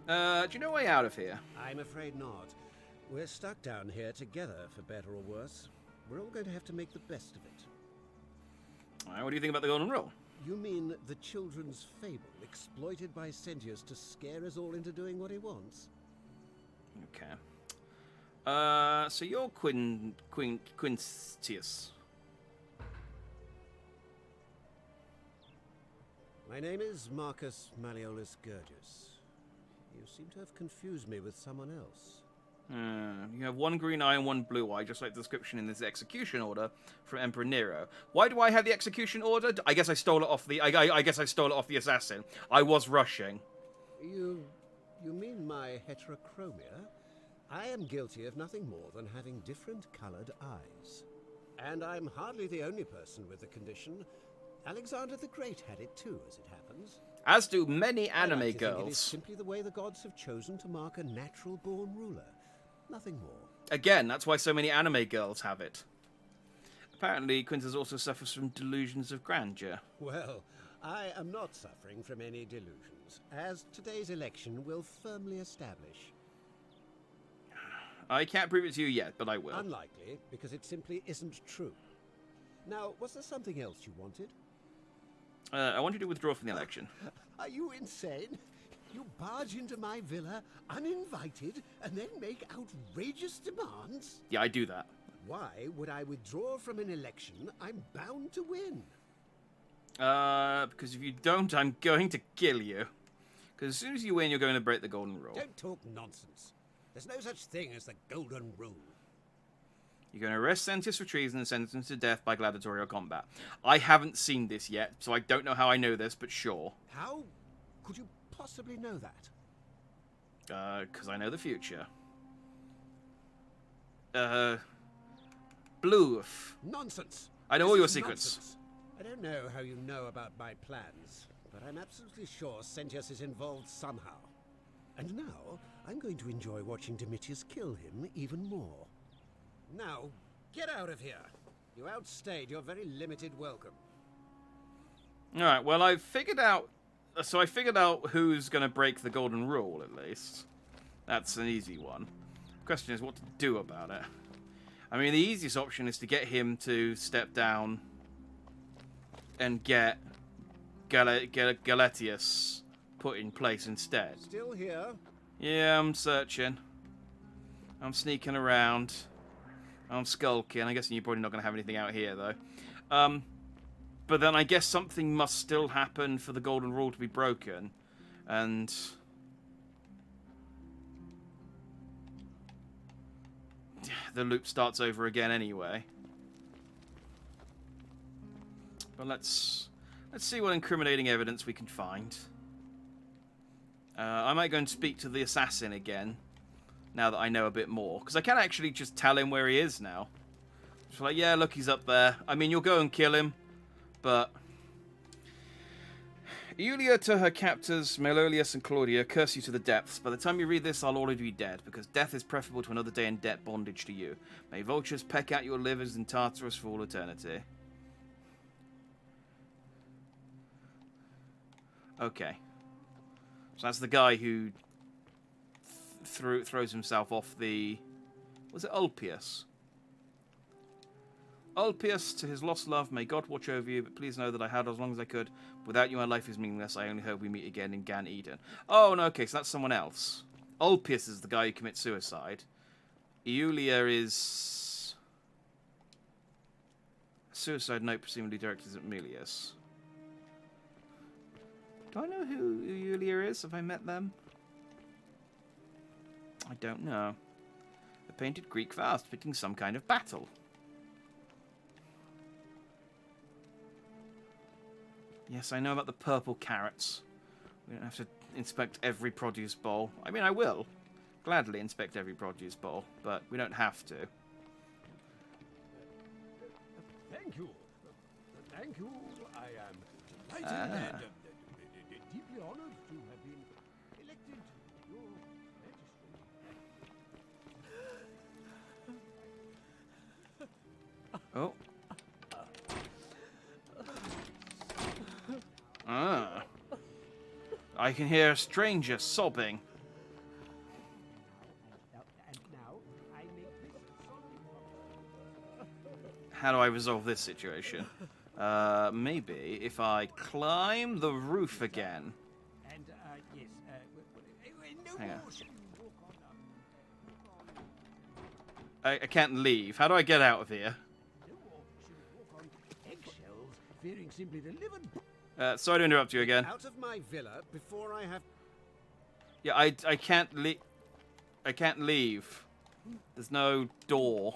Speaker 1: Do you know a way out of here?
Speaker 22: I'm afraid not. We're stuck down here together, for better or worse. We're all going to have to make the best of it.
Speaker 1: Alright, what do you think about the Golden Rule?
Speaker 22: You mean the children's fable, exploited by Sentius to scare us all into doing what he wants?
Speaker 1: Okay. So you're Quintius.
Speaker 22: My name is Marcus Malleolus Gurgis. You seem to have confused me with someone else.
Speaker 1: You have one green eye and one blue eye, just like the description in this execution order from Emperor Nero. Why do I have the execution order? I guess I stole it off the. I guess I stole it off the assassin. I was rushing.
Speaker 22: You mean my heterochromia? I am guilty of nothing more than having different colored eyes. And I'm hardly the only person with the condition. Alexander the Great had it too, as it happens.
Speaker 1: As do many
Speaker 22: I
Speaker 1: anime
Speaker 22: like to think it is
Speaker 1: girls.
Speaker 22: simply the way the gods have chosen to mark a natural-born ruler. Nothing more.
Speaker 1: Again, that's why so many anime girls have it. Apparently, Quintus also suffers from delusions of grandeur.
Speaker 22: Well, I am not suffering from any delusions, as today's election will firmly establish.
Speaker 1: I can't prove it to you yet, but I will.
Speaker 22: Unlikely, because it simply isn't true. Now, was there something else you wanted?
Speaker 1: I want you to withdraw from the election.
Speaker 22: Are you insane? You barge into my villa, uninvited, and then make outrageous demands?
Speaker 1: Yeah, I do that.
Speaker 22: Why would I withdraw from an election I'm bound to win?
Speaker 1: Because if you don't, I'm going to kill you. Because as soon as you win, you're going to break the golden rule.
Speaker 22: Don't talk nonsense. There's no such thing as the golden rule.
Speaker 1: You're going to arrest Sentius for treason and sentence him to death by gladiatorial combat. I haven't seen this yet, so I don't know how I know this, but sure.
Speaker 22: How could you possibly know that?
Speaker 1: Because I know the future. Bluff.
Speaker 22: Nonsense.
Speaker 1: I know
Speaker 22: This
Speaker 1: all your
Speaker 22: is
Speaker 1: secrets.
Speaker 22: nonsense. I don't know how you know about my plans, but I'm absolutely sure Sentius is involved somehow. And now, I'm going to enjoy watching Domitius kill him even more. Now, get out of here. You outstayed your very limited welcome.
Speaker 1: Alright, well, I figured out who's going to break the golden rule, at least. That's an easy one. The question is what to do about it. I mean, the easiest option is to get him to step down and get Galetius put in place instead.
Speaker 22: Still here?
Speaker 1: Yeah, I'm searching. I'm sneaking around. I'm skulking. I guess you're probably not going to have anything out here, though. But then I guess something must still happen for the golden rule to be broken. And the loop starts over again anyway. But let's see what incriminating evidence we can find. I might go and speak to the assassin again, now that I know a bit more. Because I can actually just tell him where he is now. Just like, yeah, look, he's up there. I mean, you'll go and kill him, but Iulia to her captors, Malolius and Claudia, curse you to the depths. By the time you read this, I'll already be dead, because death is preferable to another day in debt bondage to you. May vultures peck out your livers in Tartarus for all eternity. Okay. So that's the guy who throws himself off the... Was it Ulpius? Ulpius, to his lost love, may God watch over you, but please know that I had as long as I could. Without you, my life is meaningless. I only hope we meet again in Gan Eden. Oh, no, okay, so that's someone else. Ulpius is the guy who commits suicide. Iulia is... Suicide note presumably directed at Melius. Do I know who Iulia is? Have I met them? I don't know. A painted Greek vase depicting some kind of battle. Yes, I know about the purple carrots. We don't have to inspect every produce bowl. I mean, I will gladly inspect every produce bowl, but we don't have to.
Speaker 21: Thank you. Thank you. I am delighted and deeply honored to have been elected your magistrate.
Speaker 1: Oh. Ah. I can hear a stranger sobbing. How do I resolve this situation? Maybe if I climb the roof again.
Speaker 21: And, yes, no
Speaker 1: Hang on.
Speaker 21: more should you walk on,
Speaker 1: I can't leave. How do I get out of here?
Speaker 21: no more should you walk on eggshells, fearing simply to live and...
Speaker 1: Sorry to interrupt you again.
Speaker 22: Out of my villa before I have...
Speaker 1: Yeah, I can't leave. I can't leave. There's no door.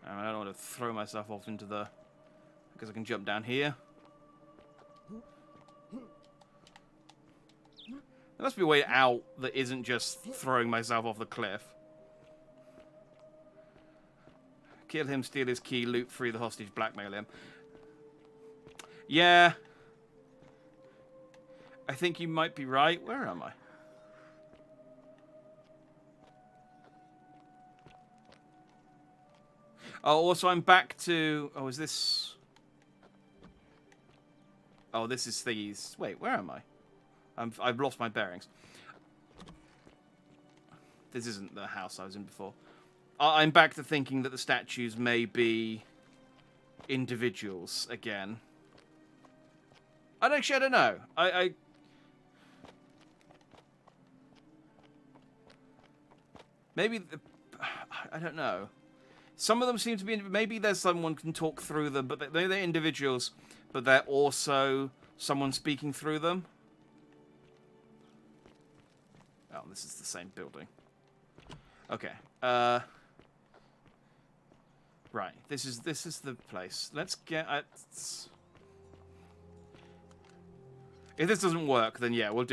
Speaker 1: I don't want to throw myself off into the... Because I can jump down here. There must be a way out that isn't just throwing myself off the cliff. Kill him, steal his key, loot, free the hostage, blackmail him. Yeah. I think you might be right. Where am I? Oh, also I'm back to... Oh, is this... Oh, this is these... Wait, where am I? I've lost my bearings. This isn't the house I was in before. I'm back to thinking that the statues may be individuals again. I don't know. Maybe... I don't know. Some of them seem to be... Maybe there's someone can talk through them, but maybe they're individuals, but they're also someone speaking through them. Oh, this is the same building. Okay. Right. This is the place. Let's get at... If this doesn't work, then yeah, we'll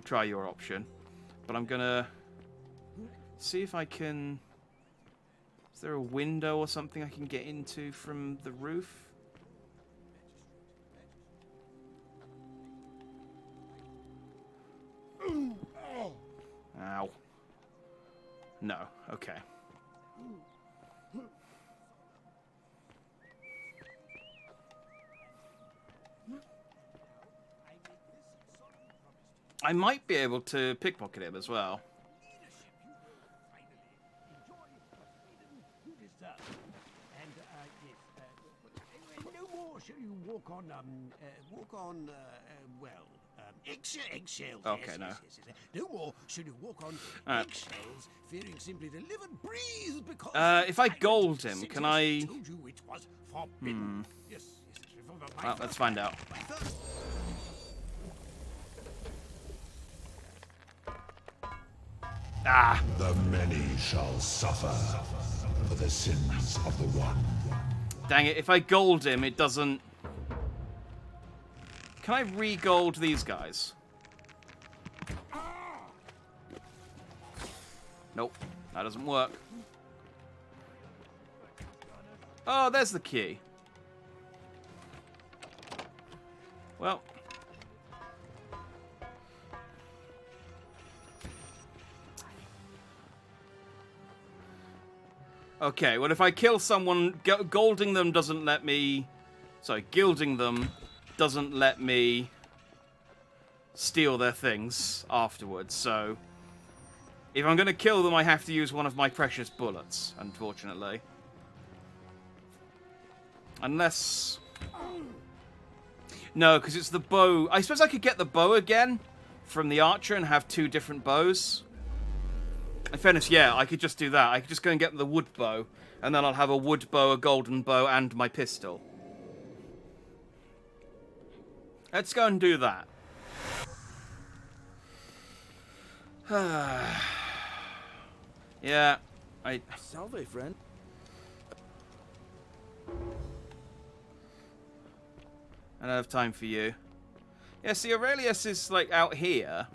Speaker 1: try your option. But I'm gonna see if I can... Is there a window or something I can get into from the roof? Ow. No. Okay. I might be able to pickpocket him as well.
Speaker 21: Shall you walk on, eggshells.
Speaker 1: Okay,
Speaker 21: yes,
Speaker 1: no.
Speaker 21: Yes. No more shall you walk on eggshells, fearing simply to live and breathe because...
Speaker 1: If I gold him, can I...
Speaker 21: told you it was forbidden. Yes.
Speaker 1: Well, let's find out. Ah!
Speaker 15: The many shall suffer for the sins of the one.
Speaker 1: Dang it, if I gold him, it doesn't... Can I re-gold these guys? Nope, that doesn't work. Oh, there's the key. Well... Okay, well if I kill someone, golding them doesn't let me... Sorry, gilding them doesn't let me steal their things afterwards, so... If I'm going to kill them, I have to use one of my precious bullets, unfortunately. Unless... No, because it's the bow. I suppose I could get the bow again from the archer and have two different bows. In fairness, yeah, I could just do that. I could just go and get the wood bow, and then I'll have a wood bow, a golden bow, and my pistol. Let's go and do that. Yeah,
Speaker 3: Salve, friend.
Speaker 1: I don't have time for you. Yeah, see, Aurelius is, like, out here.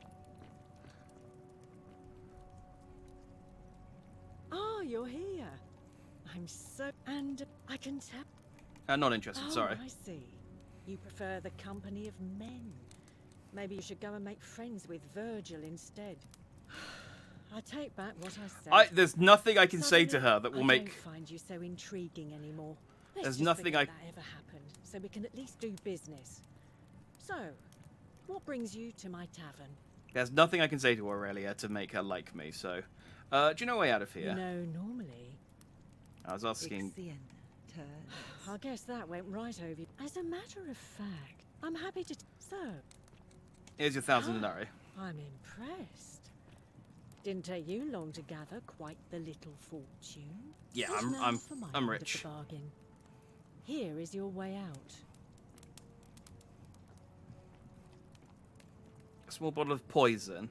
Speaker 5: Oh, you're here. I'm so... And I can tell...
Speaker 1: Not interested, sorry.
Speaker 5: I see. You prefer the company of men. Maybe you should go and make friends with Virgil instead. I take back what I said.
Speaker 1: There's nothing I can say to her that will make...
Speaker 5: I don't find you so intriguing anymore.
Speaker 1: There's nothing
Speaker 5: that ever happened, so we can at least do business. So, what brings you to my tavern?
Speaker 1: There's nothing I can say to Aurelia to make her like me, so... do you know a way out of here?
Speaker 5: You know, normally...
Speaker 1: I was asking...
Speaker 5: I guess that went right over you. As a matter of fact, I'm happy to... So...
Speaker 1: Here's your 1,000 denarii.
Speaker 5: I'm impressed. Didn't take you long to gather quite the little fortune.
Speaker 1: Yeah,
Speaker 5: Good enough
Speaker 1: I'm
Speaker 5: for my end of
Speaker 1: rich.
Speaker 5: the bargain. Here is your way out.
Speaker 1: A small bottle of poison.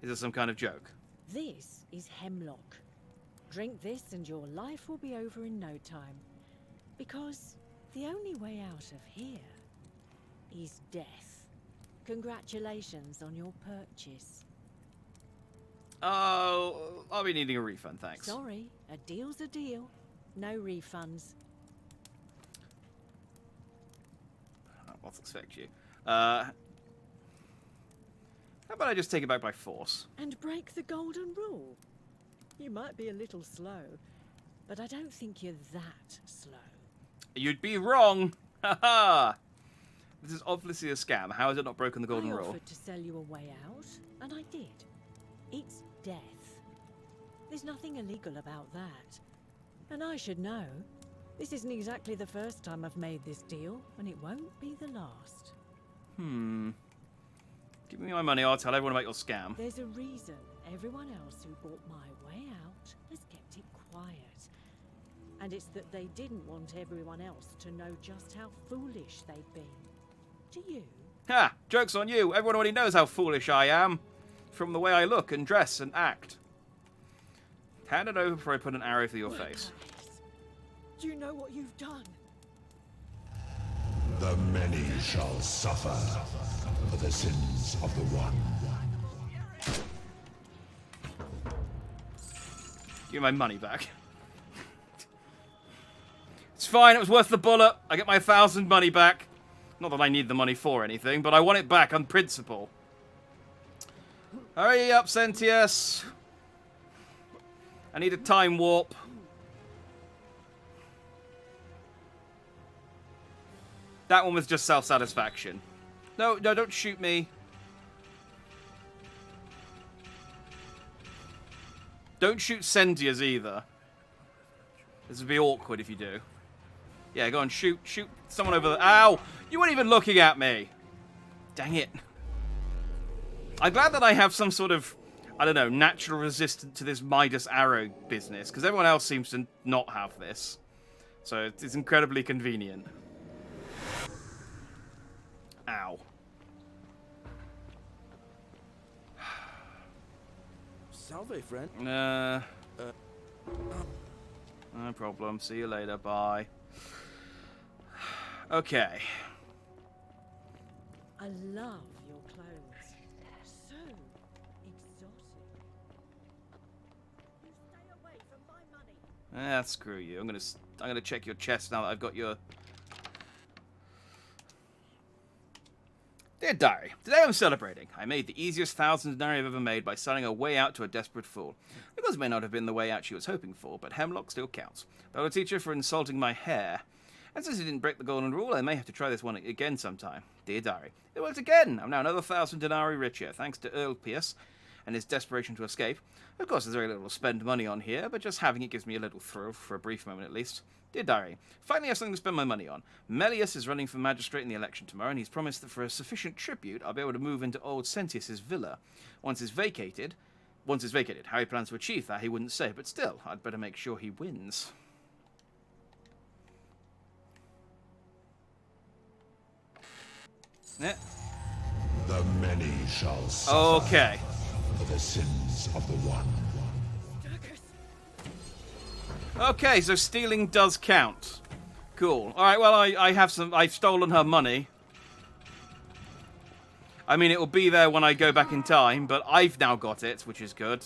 Speaker 1: Is this some kind of joke?
Speaker 5: This is hemlock. Drink this and your life will be over in no time. Because the only way out of here is death. Congratulations on your purchase.
Speaker 1: Oh, I'll be needing a refund, thanks.
Speaker 5: Sorry, a deal's a deal. No refunds.
Speaker 1: I'll expect you. How about I just take it back by force?
Speaker 5: And break the golden rule. You might be a little slow, but I don't think you're that slow.
Speaker 1: You'd be wrong! Haha! This is obviously a scam. How has it not broken the golden
Speaker 5: I
Speaker 1: rule?
Speaker 5: offered to sell you a way out, and I did. It's death. There's nothing illegal about that. And I should know. This isn't exactly the first time I've made this deal, and it won't be the last.
Speaker 1: Give me my money, I'll tell everyone about your scam.
Speaker 5: There's a reason everyone else who bought my way out has kept it quiet. And it's that they didn't want everyone else to know just how foolish they'd been. Do you?
Speaker 1: Ha! Joke's on you! Everyone already knows how foolish I am. From the way I look and dress and act. Hand it over before I put an arrow through your face.
Speaker 5: Do you know what you've done?
Speaker 15: The many shall suffer for the sins of the one.
Speaker 1: Give me my money back. It's fine, it was worth the bullet. I get my 1,000 money back. Not that I need the money for anything, but I want it back on principle. Hurry up, Sentius. I need a time warp. That one was just self-satisfaction. No, don't shoot me. Don't shoot Sentius either. This would be awkward if you do. Yeah, go on, shoot someone over there. Ow! You weren't even looking at me. Dang it. I'm glad that I have some sort of, I don't know, natural resistance to this Midas arrow business, because everyone else seems to not have this. So it's incredibly convenient. Ow.
Speaker 3: Salve, friend.
Speaker 1: No problem. See you later. Bye. Okay.
Speaker 5: I love your clothes. So exotic. You stay away from my money.
Speaker 1: Screw you. I'm gonna check your chest now that I've got your. Dear Diary, today I'm celebrating. I made the easiest 1,000 denarii I've ever made by selling a way out to a desperate fool. Because it may not have been the way out she was hoping for, but hemlock still counts. I'll teach her for insulting my hair. And since he didn't break the golden rule, I may have to try this one again sometime. Dear Diary, it worked again! I'm now another 1,000 denarii richer, thanks to Earl Pierce and his desperation to escape. Of course, there's very little to spend money on here, but just having it gives me a little thrill, for a brief moment at least. Dear Diary, finally I have something to spend my money on. Melius is running for magistrate in the election tomorrow, and he's promised that for a sufficient tribute, I'll be able to move into old Sentius's villa. Once it's vacated, how he plans to achieve that, he wouldn't say, but still, I'd better make sure he wins. Yeah.
Speaker 15: The many shall suffer
Speaker 1: Okay.
Speaker 15: for the sins of the one.
Speaker 1: Okay, so stealing does count. Cool. Alright, well, I've stolen her money. I mean, it will be there when I go back in time, but I've now got it, which is good.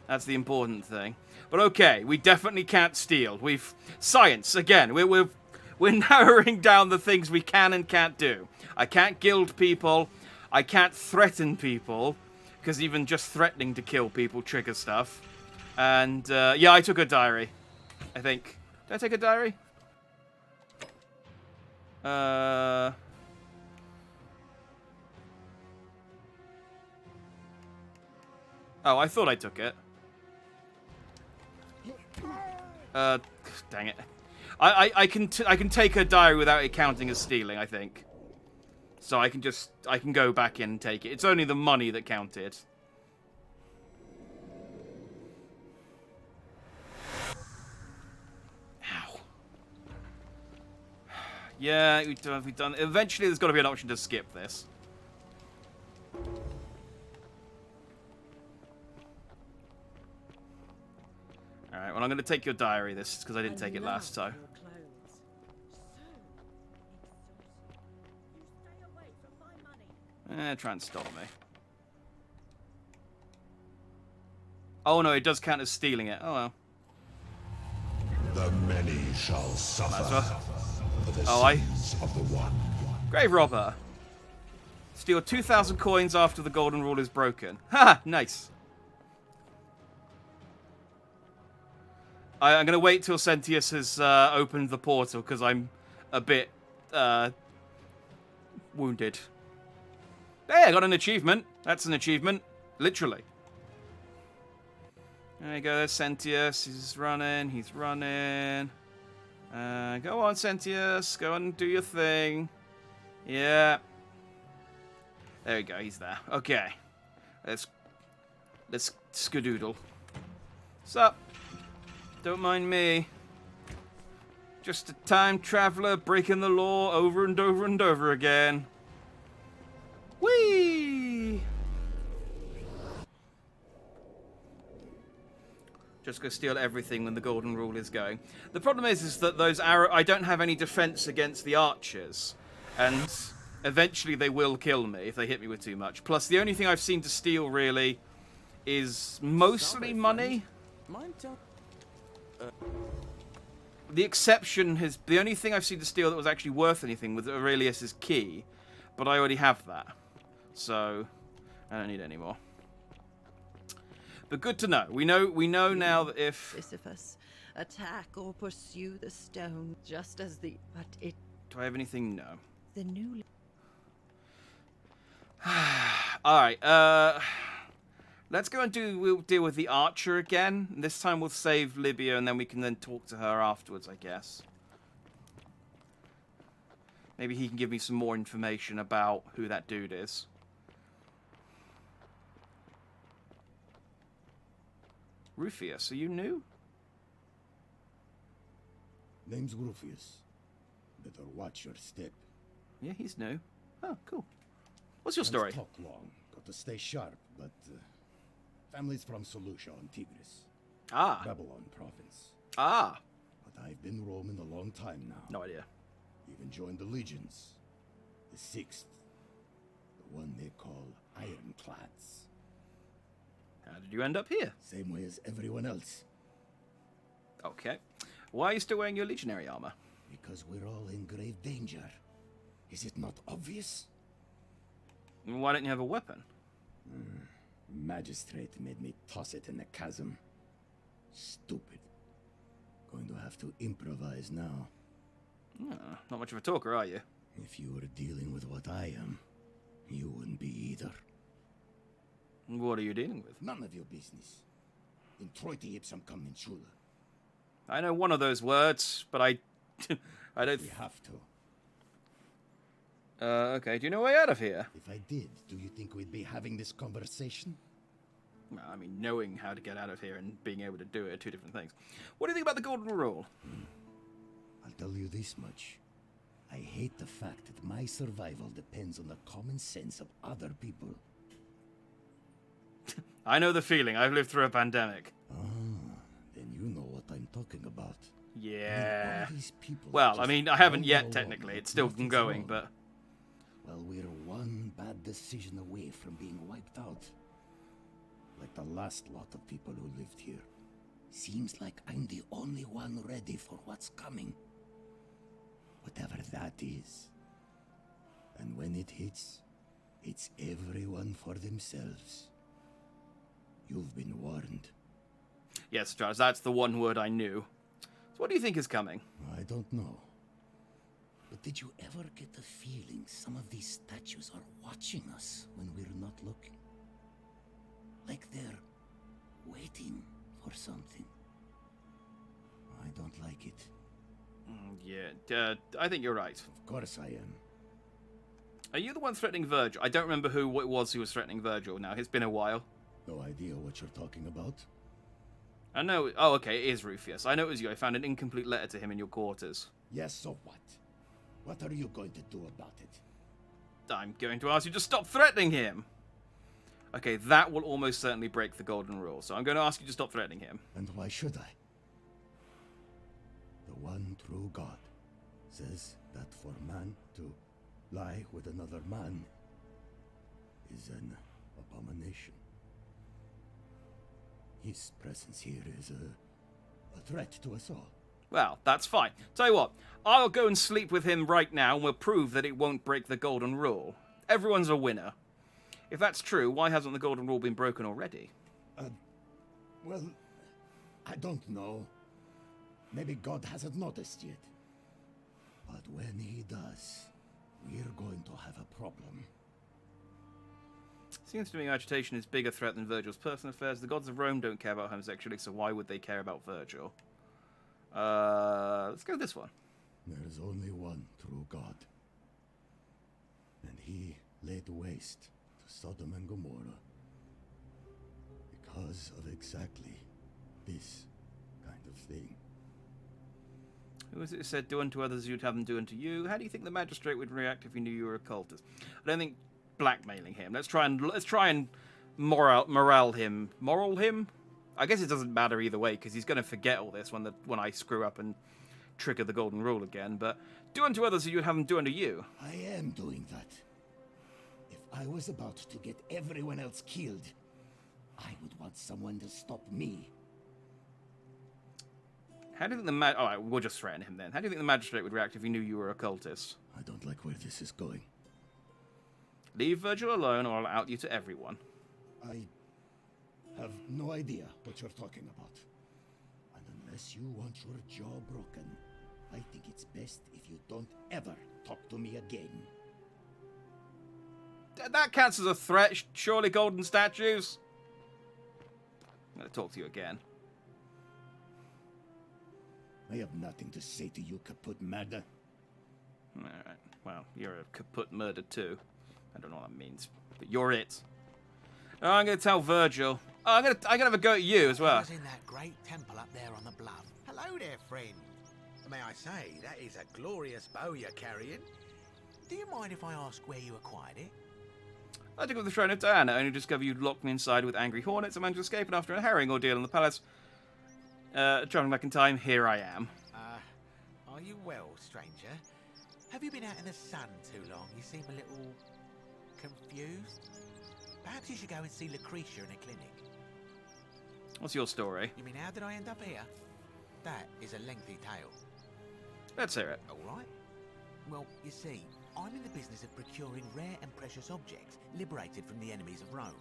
Speaker 1: That's the important thing. But okay, we definitely can't steal. Science, again, we're narrowing down the things we can and can't do. I can't gild people. I can't threaten people, because even just threatening to kill people triggers stuff. And, yeah, I took a diary, I think. Did I take a diary? Oh, I thought I took it. Dang it. I can take her diary without it counting as stealing, I think. So I can go back in and take it. It's only the money that counted. Ow. Yeah, we've done. Eventually, there's got to be an option to skip this. Alright, well, I'm going to take your diary this because I didn't take it last time. Try and stop me. Oh no, it does count as stealing it. Oh well.
Speaker 15: The many shall suffer for the sins of the one.
Speaker 1: Grave robber. Steal 2,000 coins after the golden rule is broken. Ha! Nice. I'm going to wait till Sentius has opened the portal because I'm a bit wounded. Hey, I got an achievement. That's an achievement. Literally. There you go. There's Sentius. He's running. He's running. Go on, Sentius. Go and do your thing. Yeah. There we go. He's there. Okay. Let's skadoodle. Sup? Don't mind me. Just a time traveler breaking the law over and over and over again. Whee! Just go steal everything when the golden rule is going. The problem is that those I don't have any defense against the archers, and eventually they will kill me if they hit me with too much. Plus, the only thing I've seen to steal really is mostly money. The exception has the only thing I've seen to steal that was actually worth anything was Aurelius's key, but I already have that, so I don't need any more. But good to know. We know now that if
Speaker 16: Sisyphus, attack or pursue the stone, just as the
Speaker 1: do I have anything? No.
Speaker 16: The new.
Speaker 1: All right. Let's go and we'll deal with the archer again. This time we'll save Libya and then we can then talk to her afterwards, I guess. Maybe he can give me some more information about who that dude is. Rufius, are you new?
Speaker 7: Name's Rufius. Better watch your step.
Speaker 1: Yeah, he's new. Oh, cool. What's your story?
Speaker 7: Don't talk long. Got to stay sharp, but family's from Seleucia on Tigris.
Speaker 1: Ah.
Speaker 7: Babylon province.
Speaker 1: Ah.
Speaker 7: But I've been roaming a long time now.
Speaker 1: No idea.
Speaker 7: Even joined the legions. The 6th. The one they call Ironclads.
Speaker 1: How did you end up here?
Speaker 7: Same way as everyone else.
Speaker 1: Okay. Why are you still wearing your legionary armor?
Speaker 7: Because we're all in grave danger. Is it not obvious?
Speaker 1: Why don't you have a weapon?
Speaker 7: Magistrate made me toss it in the chasm. Stupid. Going to have to improvise now.
Speaker 1: Not much of a talker, are you?
Speaker 7: If you were dealing with what I am, you wouldn't be either.
Speaker 1: What are you dealing with?
Speaker 7: None of your business. Introiti ipsum commensula.
Speaker 1: I know one of those words, but I don't...
Speaker 7: We have to.
Speaker 1: Okay, do you know a way out of here?
Speaker 7: If I did, do you think we'd be having this conversation?
Speaker 1: Well, I mean, knowing how to get out of here and being able to do it are two different things. What do you think about the golden rule?
Speaker 7: I'll tell you this much. I hate the fact that my survival depends on the common sense of other people.
Speaker 1: I know the feeling. I've lived through a pandemic.
Speaker 7: Then you know what I'm talking about.
Speaker 1: Yeah.
Speaker 7: All these people
Speaker 1: Well, I
Speaker 7: just
Speaker 1: mean, I haven't
Speaker 7: go
Speaker 1: yet,
Speaker 7: along
Speaker 1: technically.
Speaker 7: like
Speaker 1: It's still
Speaker 7: nothing's
Speaker 1: going,
Speaker 7: wrong.
Speaker 1: but...
Speaker 7: Well, we're one bad decision away from being wiped out. Like the last lot of people who lived here. Seems like I'm the only one ready for what's coming. Whatever that is. And when it hits, it's everyone for themselves. You've been warned.
Speaker 1: Yes, Charles, that's the one word I knew. So what do you think is coming?
Speaker 7: I don't know. But did you ever get the feeling some of these statues are watching us when we're not looking? Like they're waiting for something. I don't like it.
Speaker 1: Yeah, I think you're right.
Speaker 7: Of course I am.
Speaker 1: Are you the one threatening Virgil? I don't remember who it was who was threatening Virgil now. It's been a while.
Speaker 7: No idea what you're talking about.
Speaker 1: I know... Oh, okay, it is Rufius. I know it was you. I found an incomplete letter to him in your quarters.
Speaker 7: Yes, so what? What are you going to do about it?
Speaker 1: I'm going to ask you to stop threatening him. Okay, that will almost certainly break the golden rule, so I'm going to ask you to stop threatening him.
Speaker 7: And why should I? The one true God says that for man to lie with another man is an abomination. His presence here is a threat to us all.
Speaker 1: Well, that's fine. Tell you what, I'll go and sleep with him right now and we'll prove that it won't break the golden rule. Everyone's a winner. If that's true, why hasn't the golden rule been broken already?
Speaker 7: Well, I don't know. Maybe God hasn't noticed yet. But when he does, we're going to have a problem.
Speaker 1: Seems to me agitation is a bigger threat than Virgil's personal affairs. The gods of Rome don't care about homosexuality, so why would they care about Virgil? Let's go with this one.
Speaker 7: There is only one true God. And he laid waste to Sodom and Gomorrah because of exactly this kind of thing.
Speaker 1: Who was it who said, do unto others as you'd have them do unto you? How do you think the magistrate would react if he knew you were a cultist? I don't think blackmailing him. Let's try and moral him. Moral him? I guess it doesn't matter either way, because he's going to forget all this when I screw up and trigger the golden rule again. But do unto others as you'd have them do unto you.
Speaker 7: I am doing that. If I was about to get everyone else killed, I would want someone to stop me.
Speaker 1: How do you think the Alright, we'll just threaten him then. How do you think the magistrate would react if he knew you were a cultist?
Speaker 7: I don't like where this is going.
Speaker 1: Leave Virgil alone or I'll out you to everyone.
Speaker 7: I have no idea what you're talking about. And unless you want your jaw broken, I think it's best if you don't ever talk to me again.
Speaker 1: That counts as a threat, surely, golden statues? I'm going to talk to you again.
Speaker 7: I have nothing to say to you, kaput murder.
Speaker 1: Alright, well, you're a kaput murder too. I don't know what that means, but you're it. Oh, I'm going to tell Virgil. Oh, I'm gonna have a go at you as well.
Speaker 19: I was in that great temple up there on the bluff. Hello there, friend. May I say, that is a glorious bow you're carrying. Do you mind if I ask where you acquired it?
Speaker 1: I took up the throne of Diana, only to discover you'd locked me inside with angry hornets and managed to escape, and after a harrowing ordeal in the palace, traveling back in time, here I am.
Speaker 19: Are you well, stranger? Have you been out in the sun too long? You seem a little confused. Perhaps you should go and see Lucretia in a clinic.
Speaker 1: What's your story?
Speaker 19: You mean, how did I end up here? That is a lengthy tale.
Speaker 1: Let's hear it.
Speaker 19: All right. Well, you see, I'm in the business of procuring rare and precious objects liberated from the enemies of Rome.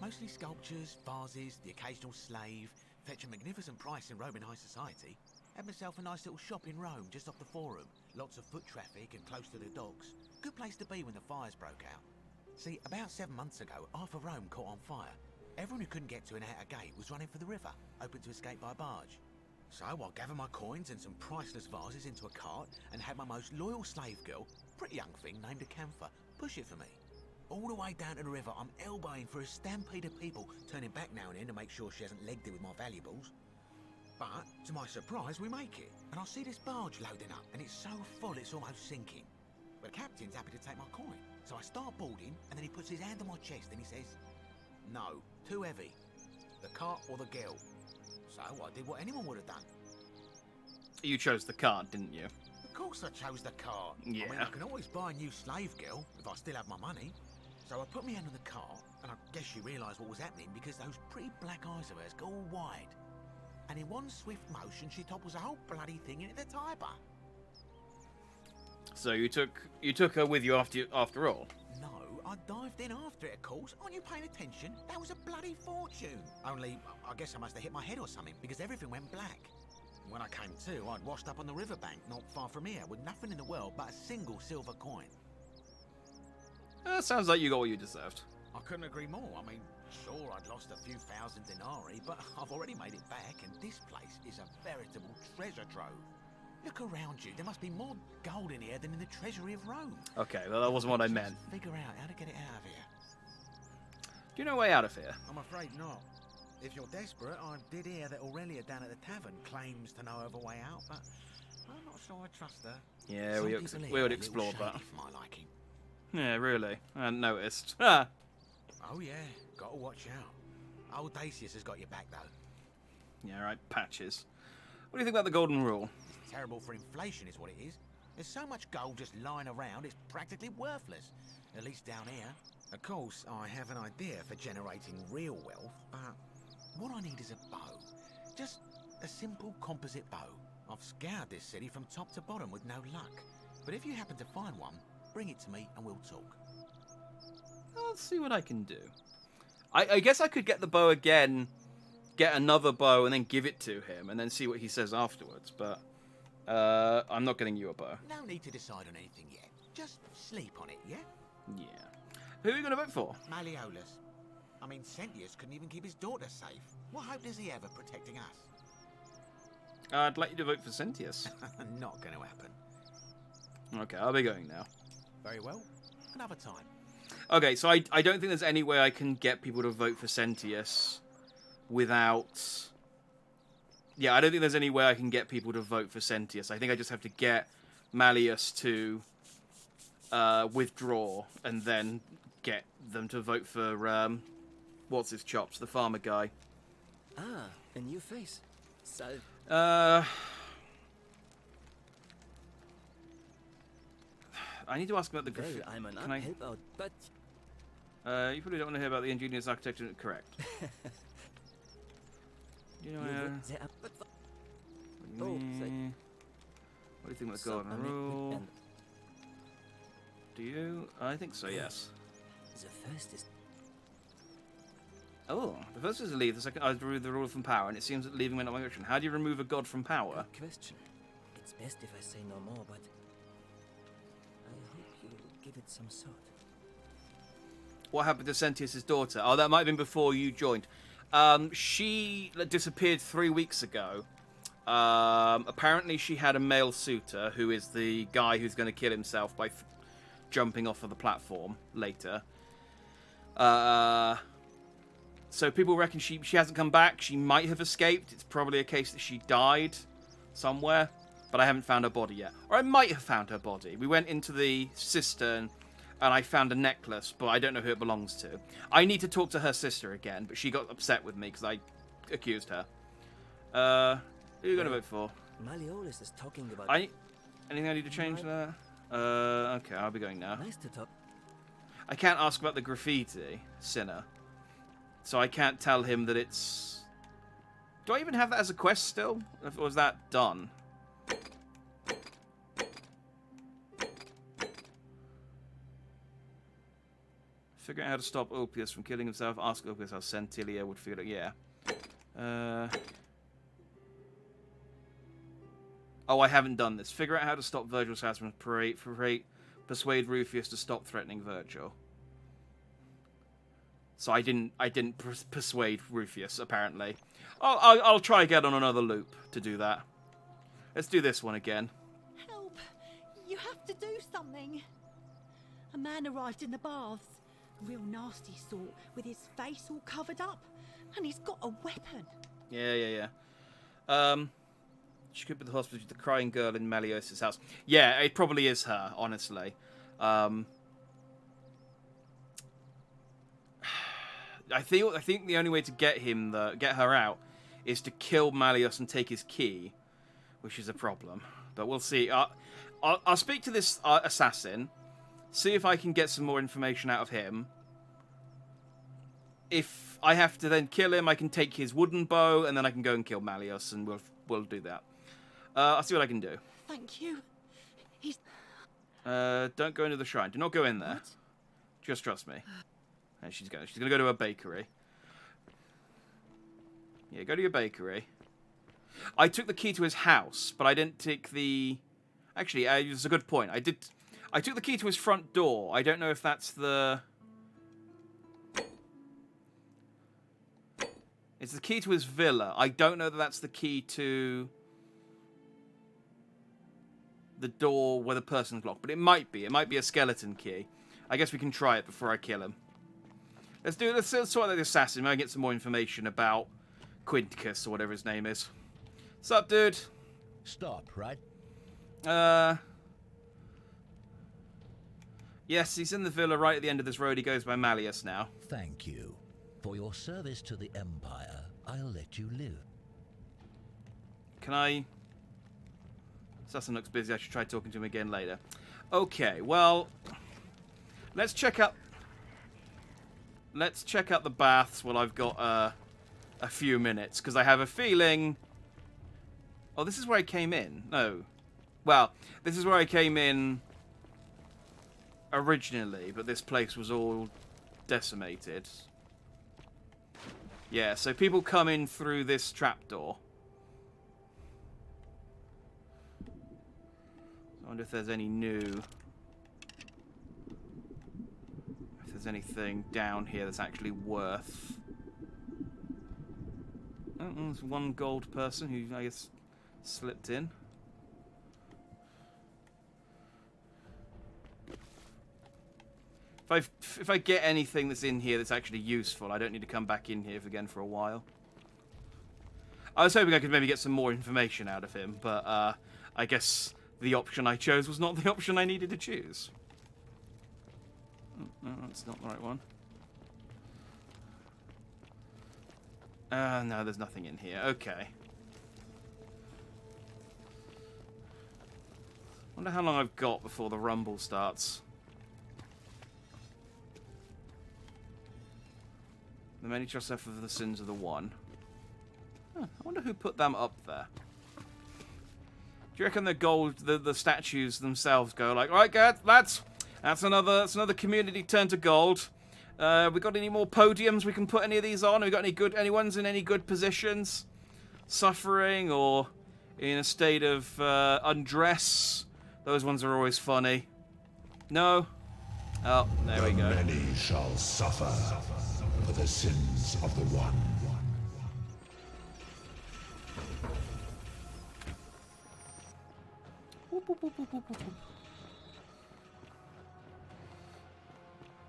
Speaker 19: Mostly sculptures, vases, the occasional slave. Fetch a magnificent price in Roman high society. Had myself a nice little shop in Rome, just off the Forum. Lots of foot traffic and close to the docks. Good place to be when the fires broke out. See, about 7 months ago, half of Rome caught on fire. Everyone who couldn't get to an outer gate was running for the river, open to escape by barge. So I gathered my coins and some priceless vases into a cart and had my most loyal slave girl, pretty young thing named Acantha, push it for me. All the way down to the river, I'm elbowing for a stampede of people, turning back now and then to make sure she hasn't legged it with my valuables. But, to my surprise, we make it, and I see this barge loading up, and it's so full it's almost sinking. But the captain's happy to take my coin, so I start boarding, and then he puts his hand on my chest and he says, "No, too heavy. The cart or the girl." So I did what anyone would have done.
Speaker 1: You chose the cart, didn't you?
Speaker 19: Of course I chose the cart.
Speaker 1: Yeah.
Speaker 19: I mean, I can always buy a new slave girl if I still have my money. So I put my hand on the cart, and I guess she realised what was happening because those pretty black eyes of hers go all wide. And in one swift motion, she topples the whole bloody thing into the Tiber.
Speaker 1: So you took her with you after all?
Speaker 19: No, I dived in after it, of course. Aren't you paying attention? That was a bloody fortune. Only, I guess I must have hit my head or something, because everything went black. When I came to, I'd washed up on the riverbank, not far from here, with nothing in the world but a single silver coin.
Speaker 1: Sounds like you got what you deserved.
Speaker 19: I couldn't agree more. I mean, sure, I'd lost a few thousand denarii, but I've already made it back, and this place is a veritable treasure trove. Look around you. There must be more gold in here than in the treasury of Rome.
Speaker 1: Okay, well, that wasn't what I meant.
Speaker 19: Figure out how to get it out of here.
Speaker 1: Do you know a way out of here?
Speaker 19: I'm afraid not. If you're desperate, I did hear that Aurelia down at the tavern claims to know of a way out, but I'm not sure I trust her.
Speaker 1: Yeah, we would explore that.
Speaker 19: For my liking.
Speaker 1: Yeah, really. I hadn't noticed. Ah.
Speaker 19: Oh yeah, gotta watch out. Old Dacius has got your back though.
Speaker 1: Yeah, right, patches. What do you think about the golden rule?
Speaker 19: It's terrible for inflation is what it is. There's so much gold just lying around, it's practically worthless. At least down here. Of course, I have an idea for generating real wealth, but what I need is a bow. Just a simple composite bow. I've scoured this city from top to bottom with no luck. But if you happen to find one, bring it to me and we'll talk.
Speaker 1: I'll see what I can do. I guess I could get the bow again, get another bow, and then give it to him, and then see what he says afterwards, but I'm not getting you a bow.
Speaker 19: No need to decide on anything yet. Just sleep on it, yeah?
Speaker 1: Yeah. Who are you going to vote for?
Speaker 19: Malleolus. I mean, Sentius couldn't even keep his daughter safe. What hope does he have of protecting us?
Speaker 1: I'd like you to vote for Sentius.
Speaker 19: Not going to happen.
Speaker 1: Okay, I'll be going now.
Speaker 19: Very well. Another time.
Speaker 1: Okay, so I don't think there's any way I can get people to vote for Sentius without... Yeah, I don't think there's any way I can get people to vote for Sentius. I think I just have to get Malleus to withdraw and then get them to vote for, what's his chops, the farmer guy.
Speaker 11: Ah, a new face. So...
Speaker 1: I need to ask about the
Speaker 11: Well,
Speaker 1: graffiti.
Speaker 11: I'm an
Speaker 1: Can I...
Speaker 11: help out, but...
Speaker 1: you probably don't want to hear about the ingenious architecture. Correct. You know,
Speaker 11: but...
Speaker 1: what do you think about the golden rule? Do you? I think so, yes.
Speaker 11: The first is...
Speaker 1: Oh, the first is to leave, the second I remove the rule from power, and it seems that leaving went not my direction. How do you remove a god from power?
Speaker 11: Good question. It's best if I say no more, but... I hope you'll give it some thought.
Speaker 1: What happened to Sentius's daughter? Oh, that might have been before you joined. She disappeared 3 weeks ago. Apparently she had a male suitor, who is the guy who's going to kill himself by jumping off of the platform later. So people reckon she hasn't come back. She might have escaped. It's probably a case that she died somewhere, but I haven't found her body yet. Or I might have found her body. We went into the cistern and I found a necklace, but I don't know who it belongs to. I need to talk to her sister again, but she got upset with me because I accused her. Who are you going to vote for?
Speaker 11: Malleolus is talking about...
Speaker 1: Anything I need to change there? Okay, I'll be going now.
Speaker 11: Nice to talk.
Speaker 1: I can't ask about the graffiti, Sinner. So I can't tell him that it's... Do I even have that as a quest still? Or was that done? Figure out how to stop Ulpius from killing himself. Ask Ulpius how Centilia would feel it. Yeah. Oh, I haven't done this. Figure out how to stop Virgil's house from persuade Rufius to stop threatening Virgil. So I didn't persuade Rufius, apparently. I'll try again on another loop to do that. Let's do this one again.
Speaker 17: Help! You have to do something. A man arrived in the baths. A real nasty sort, with his face all covered up. And he's got a weapon.
Speaker 1: Yeah. She could be the hospital with the crying girl in Malleolus' house. Yeah, it probably is her, honestly. I think the only way to get her out is to kill Malleus and take his key, which is a problem. But we'll see. I'll speak to this assassin, see if I can get some more information out of him. If I have to then kill him, I can take his wooden bow, and then I can go and kill Malleus, and we'll do that. I'll see what I can do.
Speaker 17: Thank you. He's...
Speaker 1: Don't go into the shrine. Do not go in there. What? Just trust me. And she's gonna go to a bakery. Yeah, go to your bakery. I took the key to his house, but I didn't take the... Actually, it's a good point. I took the key to his front door. I don't know if that's the... It's the key to his villa. I don't know that that's the key to the door where the person's locked, but it might be. It might be a skeleton key. I guess we can try it before I kill him. Let's sort out the assassin. Maybe get some more information about Quinticus or whatever his name is. Sup, dude?
Speaker 18: Stop, right?
Speaker 1: Yes, he's in the villa right at the end of this road. He goes by Malleus now.
Speaker 18: Thank you. For your service to the Empire, I'll let you live.
Speaker 1: Can I... Assassin looks busy. I should try talking to him again later. Okay, well... Let's check up... let's check out the baths while I've got a few minutes, because I have a feeling... Oh, this is where I came in. No. Well, this is where I came in originally, but this place was all decimated. Yeah, so people come in through this trapdoor. I wonder if there's any new... If there's anything down here that's actually worth... Oh, there's one gold person who, I guess, slipped in. If I get anything that's in here that's actually useful, I don't need to come back in here again for a while. I was hoping I could maybe get some more information out of him, but I guess the option I chose was not the option I needed to choose. Oh, no, that's not the right one. No, there's nothing in here. Okay. Wonder how long I've got before the rumble starts. The many shall suffer for the sins of the one. Huh, I wonder who put them up there. Do you reckon the gold, the statues themselves go like, right, guys, that's another community turned to gold. We got any more podiums we can put any of these on? We got anyone's in any good positions? Suffering or in a state of undress? Those ones are always funny. No? Oh, there we go.
Speaker 15: The many shall suffer for the sins of the one.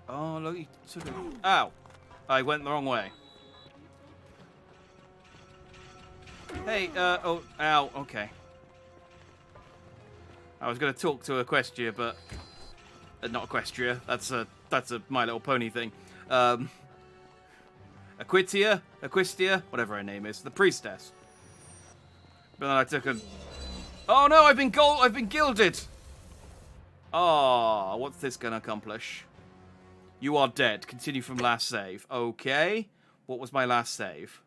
Speaker 1: Oh, look, he took it. Ow! I went the wrong way. Hey, oh, ow, okay. I was going to talk to Equestria, but... not Equestria, that's a My Little Pony thing. Equistia, whatever her name is, the priestess. But then I took a... Oh no, I've been gilded! Oh, what's this going to accomplish? You are dead. Continue from last save. Okay. What was my last save?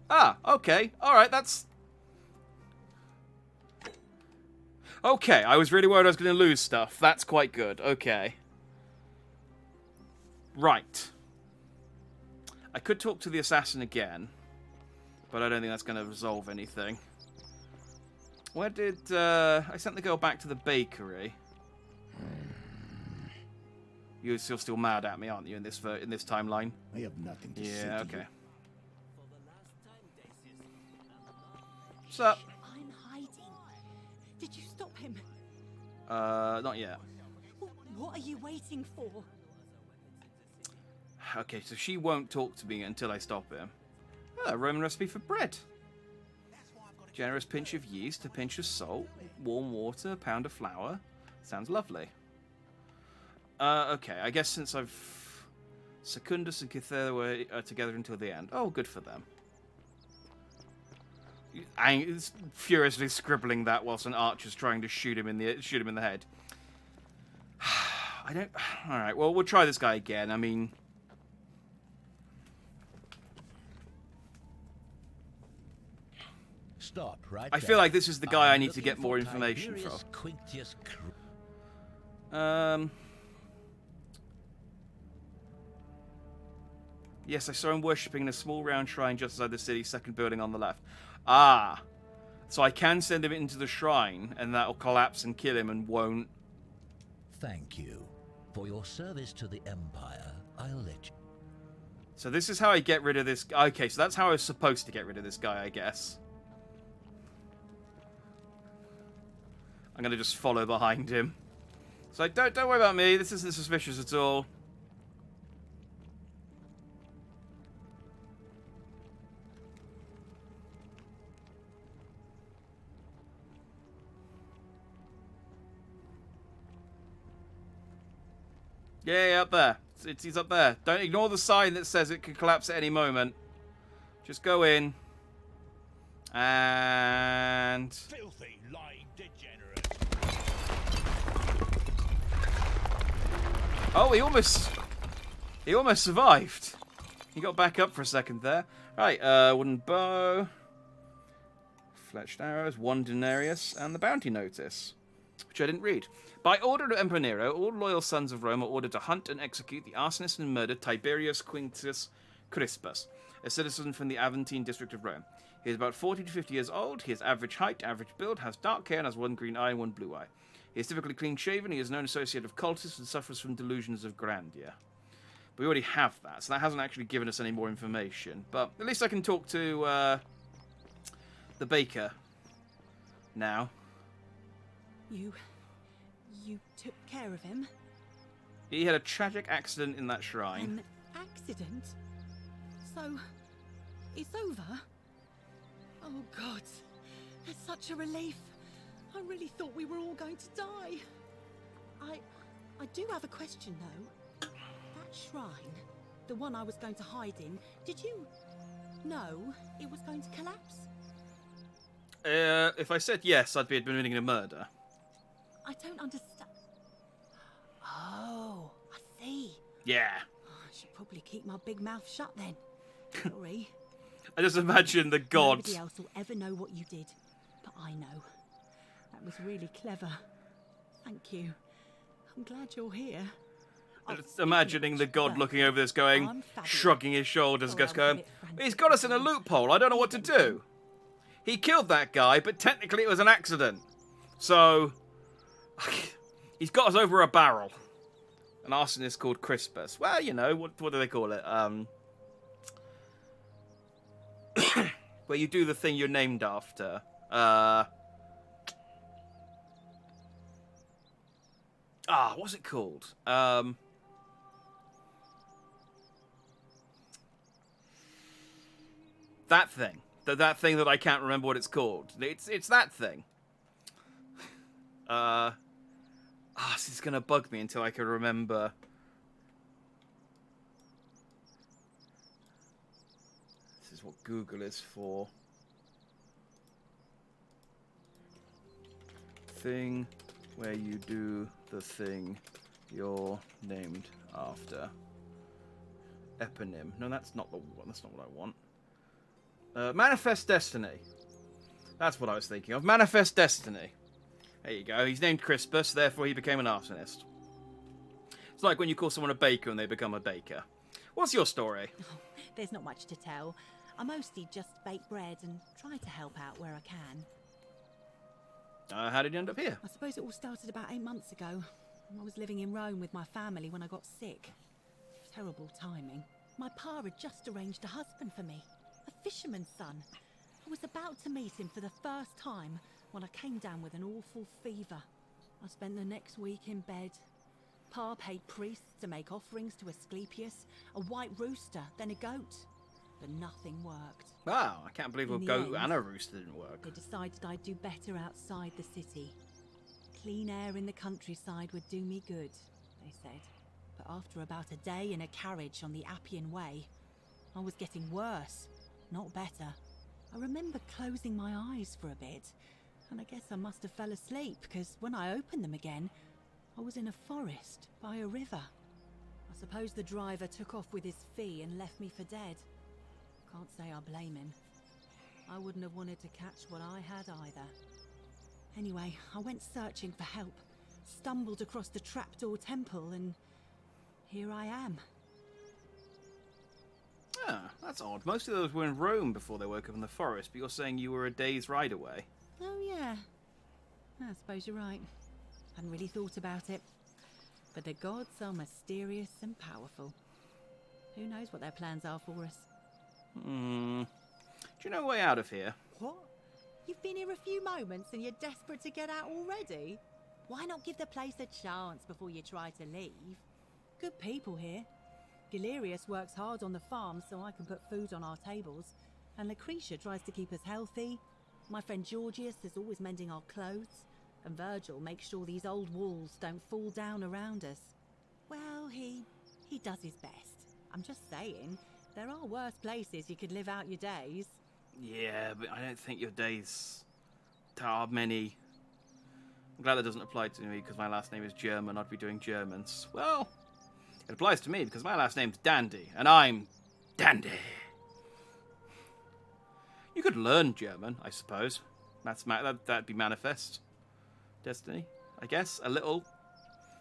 Speaker 1: Ah, okay. Alright, that's... Okay, I was really worried I was going to lose stuff. That's quite good. Okay. Right. I could talk to the assassin again, but I don't think that's going to resolve anything. Where did... I sent the girl back to the bakery. You're still mad at me, aren't you, in this timeline?
Speaker 7: I have nothing to say to you.
Speaker 1: Yeah, okay. What's up?
Speaker 17: I'm hiding. Did you stop him?
Speaker 1: Not yet.
Speaker 17: What are you waiting for?
Speaker 1: Okay, so she won't talk to me until I stop him. Oh, a Roman recipe for bread. Generous pinch of yeast, a pinch of salt, warm water, a pound of flour. Sounds lovely. Okay, I guess since I've... Secundus and Cythera were together until the end. Oh, good for them. It's furiously scribbling that whilst an archer's trying to shoot him in the head. I don't... Alright, well, we'll try this guy again. I mean...
Speaker 18: Stop right
Speaker 1: I feel like this is the guy I need to get more information from. Yes, I saw him worshipping in a small round shrine just outside the city's second building on the left. Ah. So I can send him into the shrine, and that'll collapse and kill him and won't...
Speaker 18: Thank you. For your service to the Empire, I'll let you...
Speaker 1: So this is how I get rid of this... Okay, so that's how I was supposed to get rid of this guy, I guess. I'm going to just follow behind him. So don't worry about me. This isn't suspicious at all. Yeah, up there. He's up there. Don't ignore the sign that says it could collapse at any moment. Just go in. And...
Speaker 15: Filthy, lying degenerate.
Speaker 1: Oh, he almost survived. He got back up for a second there. Right, wooden bow, fletched arrows, 1 denarius, and the bounty notice, which I didn't read. By order of Emperor Nero, all loyal sons of Rome are ordered to hunt and execute the arsonist and murdered Tiberius Quintus Crispus, a citizen from the Aventine district of Rome. He is about 40 to 50 years old. He has average height, average build, has dark hair, and has 1 green eye and 1 blue eye. He is typically clean-shaven. He is known associate of cultists and suffers from delusions of grandeur. But we already have that, so that hasn't actually given us any more information. But at least I can talk to the baker now.
Speaker 17: You took care of him?
Speaker 1: He had a tragic accident in that shrine.
Speaker 17: An accident? So, it's over? Oh God, it's such a relief. I really thought we were all going to die. I do have a question though. That shrine, the one I was going to hide in, did you know it was going to collapse?
Speaker 1: If I said yes, I'd be admitting a murder.
Speaker 17: I don't understand. Oh, I see.
Speaker 1: Yeah.
Speaker 17: I should probably keep my big mouth shut then. Sorry.
Speaker 1: I just imagine the gods.
Speaker 17: Nobody else will ever know what you did, but I know. That was really clever. Thank you. I'm glad you're here.
Speaker 1: Just imagining the god looking over this going, shrugging his shoulders, just going, he's got us in a loophole, I don't know what to do. He killed that guy, but technically it was an accident. So, he's got us over a barrel. An arsonist called Crispus. Well, you know, what do they call it? Where you do the thing you're named after. What's it called? That thing. That thing that I can't remember what it's called. It's that thing. This is gonna bug me until I can remember. This is what Google is for. Thing where you do the thing you're named after. Eponym. No, that's not the one. That's not what I want. Manifest Destiny. That's what I was thinking of. Manifest Destiny. There you go. He's named Crispus, therefore he became an arsonist. It's like when you call someone a baker and they become a baker. What's your story?
Speaker 17: There's not much to tell. I mostly just bake bread and try to help out where I can.
Speaker 1: How did you end up here?
Speaker 17: I suppose it all started about 8 months ago. I was living in Rome with my family when I got sick. Terrible timing. My pa had just arranged a husband for me. A fisherman's son. I was about to meet him for the first time when I came down with an awful fever. I spent the next week in bed. Pa paid priests to make offerings to Asclepius, a white rooster, then a goat. But nothing worked.
Speaker 1: Wow, I can't believe a goat and a rooster didn't work.
Speaker 17: They decided I'd do better outside the city. Clean air in the countryside would do me good, they said. But after about a day in a carriage on the Appian Way, I was getting worse, not better. I remember closing my eyes for a bit, and I guess I must have fell asleep, because when I opened them again, I was in a forest by a river. I suppose the driver took off with his fee and left me for dead. Can't say I blame him. I wouldn't have wanted to catch what I had either. Anyway, I went searching for help, stumbled across the trapdoor temple, and here I am.
Speaker 1: Ah, that's odd. Most of those were in Rome before they woke up in the forest, but you're saying you were a day's ride away.
Speaker 17: Oh yeah, I suppose you're right. Hadn't really thought about it. But the gods are mysterious and powerful. Who knows what their plans are for us?
Speaker 1: Do you know a way out of here?
Speaker 17: What? You've been here a few moments and you're desperate to get out already? Why not give the place a chance before you try to leave? Good people here. Galerius works hard on the farm so I can put food on our tables, and Lucretia tries to keep us healthy. My friend Georgius is always mending our clothes, and Virgil makes sure these old walls don't fall down around us. Well, he does his best. I'm just saying, there are worse places you could live out your days.
Speaker 1: Yeah, but I don't think your days... There are many. I'm glad that doesn't apply to me, because my last name is German. I'd be doing Germans. Well, It applies to me because my last name's Dandy, and I'm Dandy. You could learn German, I suppose. That'd be manifest destiny, I guess. A little.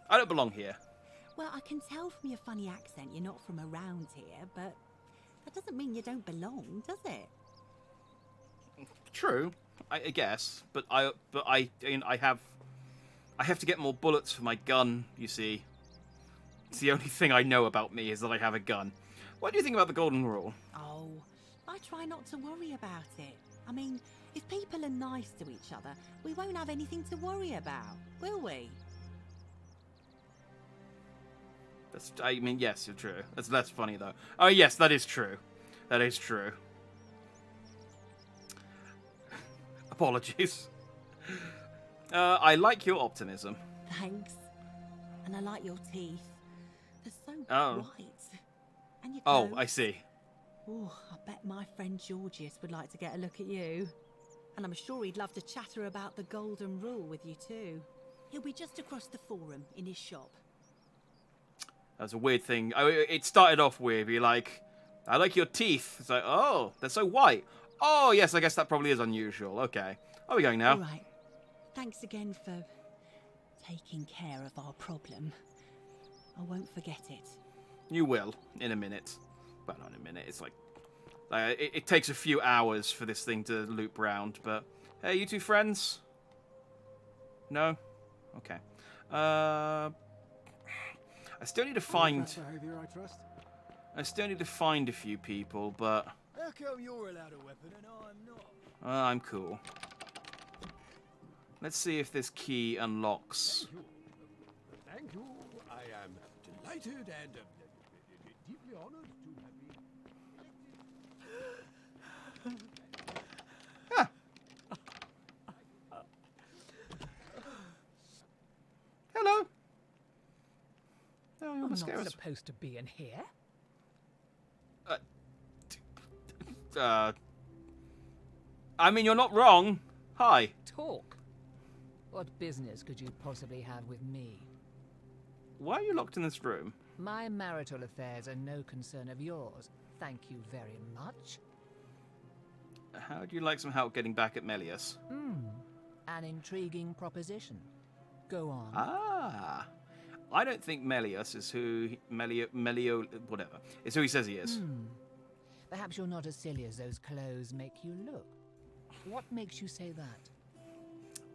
Speaker 1: I don't belong here.
Speaker 17: Well, I can tell from your funny accent you're not from around here, but that doesn't mean you don't belong, does it?
Speaker 1: True, I guess, but I have to get more bullets for my gun. You see, it's the only thing I know about me is that I have a gun. What do you think about the golden rule?
Speaker 17: Oh, I try not to worry about it. I mean, if people are nice to each other, we won't have anything to worry about, will we?
Speaker 1: Yes, you're true. That's funny though. Oh yes, that is true. That is true. Apologies. I like your optimism.
Speaker 17: Thanks. And I like your teeth. They're so white. And your
Speaker 1: Oh,
Speaker 17: clothes.
Speaker 1: I see.
Speaker 17: Oh, I bet my friend Georgius would like to get a look at you. And I'm sure he'd love to chatter about the golden rule with you too. He'll be just across the forum in his shop.
Speaker 1: That's a weird thing. It started off with, you're like, I like your teeth. It's like, oh, they're so white. Oh, yes, I guess that probably is unusual. Okay. Are we going now?
Speaker 17: All right. Thanks again for taking care of our problem. I won't forget it.
Speaker 1: You will, in a minute. Well, not in a minute. It's like it takes a few hours for this thing to loop round, but... Hey, you two friends? No? Okay. I still need to find...
Speaker 6: Behavior, I trust.
Speaker 1: I still need to find a few people, but...
Speaker 8: How come you're allowed a weapon and I'm not?
Speaker 1: I'm cool. Let's see if this key unlocks...
Speaker 21: Thank you. I am delighted and deeply honored to have been
Speaker 1: Hello. Oh,
Speaker 9: I'm not supposed to be in here.
Speaker 1: I mean, you're not wrong. Hi.
Speaker 9: Talk. What business could you possibly have with me?
Speaker 1: Why are you locked in this room?
Speaker 9: My marital affairs are no concern of yours. Thank you very much.
Speaker 1: How would you like some help getting back at Melius?
Speaker 9: An intriguing proposition. Go on.
Speaker 1: Ah. I don't think Melius is who... Melio... whatever. Is who he says he is.
Speaker 9: Perhaps you're not as silly as those clothes make you look. What makes you say that?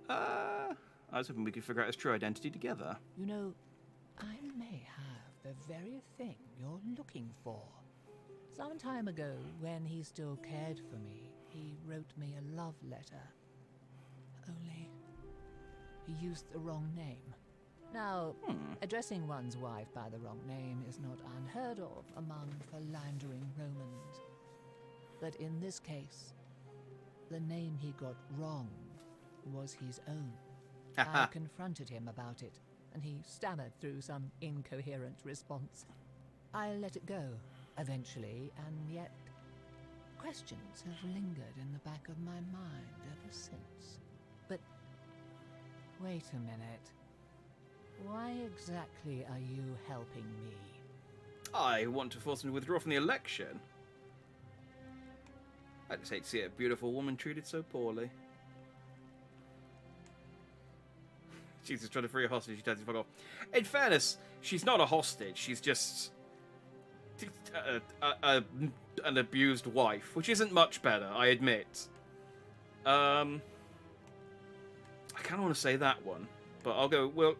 Speaker 1: I was hoping we could figure out his true identity together.
Speaker 9: You know, I may have the very thing you're looking for. Some time ago, when he still cared for me, he wrote me a love letter. Only, he used the wrong name. Now, addressing one's wife by the wrong name is not unheard of among philandering Romans. But in this case, the name he got wrong was his own. I confronted him about it, and he stammered through some incoherent response. I let it go, eventually, and yet questions have lingered in the back of my mind ever since. But wait a minute. Why exactly are you helping me?
Speaker 1: I want to force him to withdraw from the election. I just hate to see a beautiful woman treated so poorly. She's just trying to free a hostage. She tells you fuck off. In fairness, she's not a hostage. She's just an abused wife, which isn't much better, I admit. I kind of want to say that one, but I'll go. Well,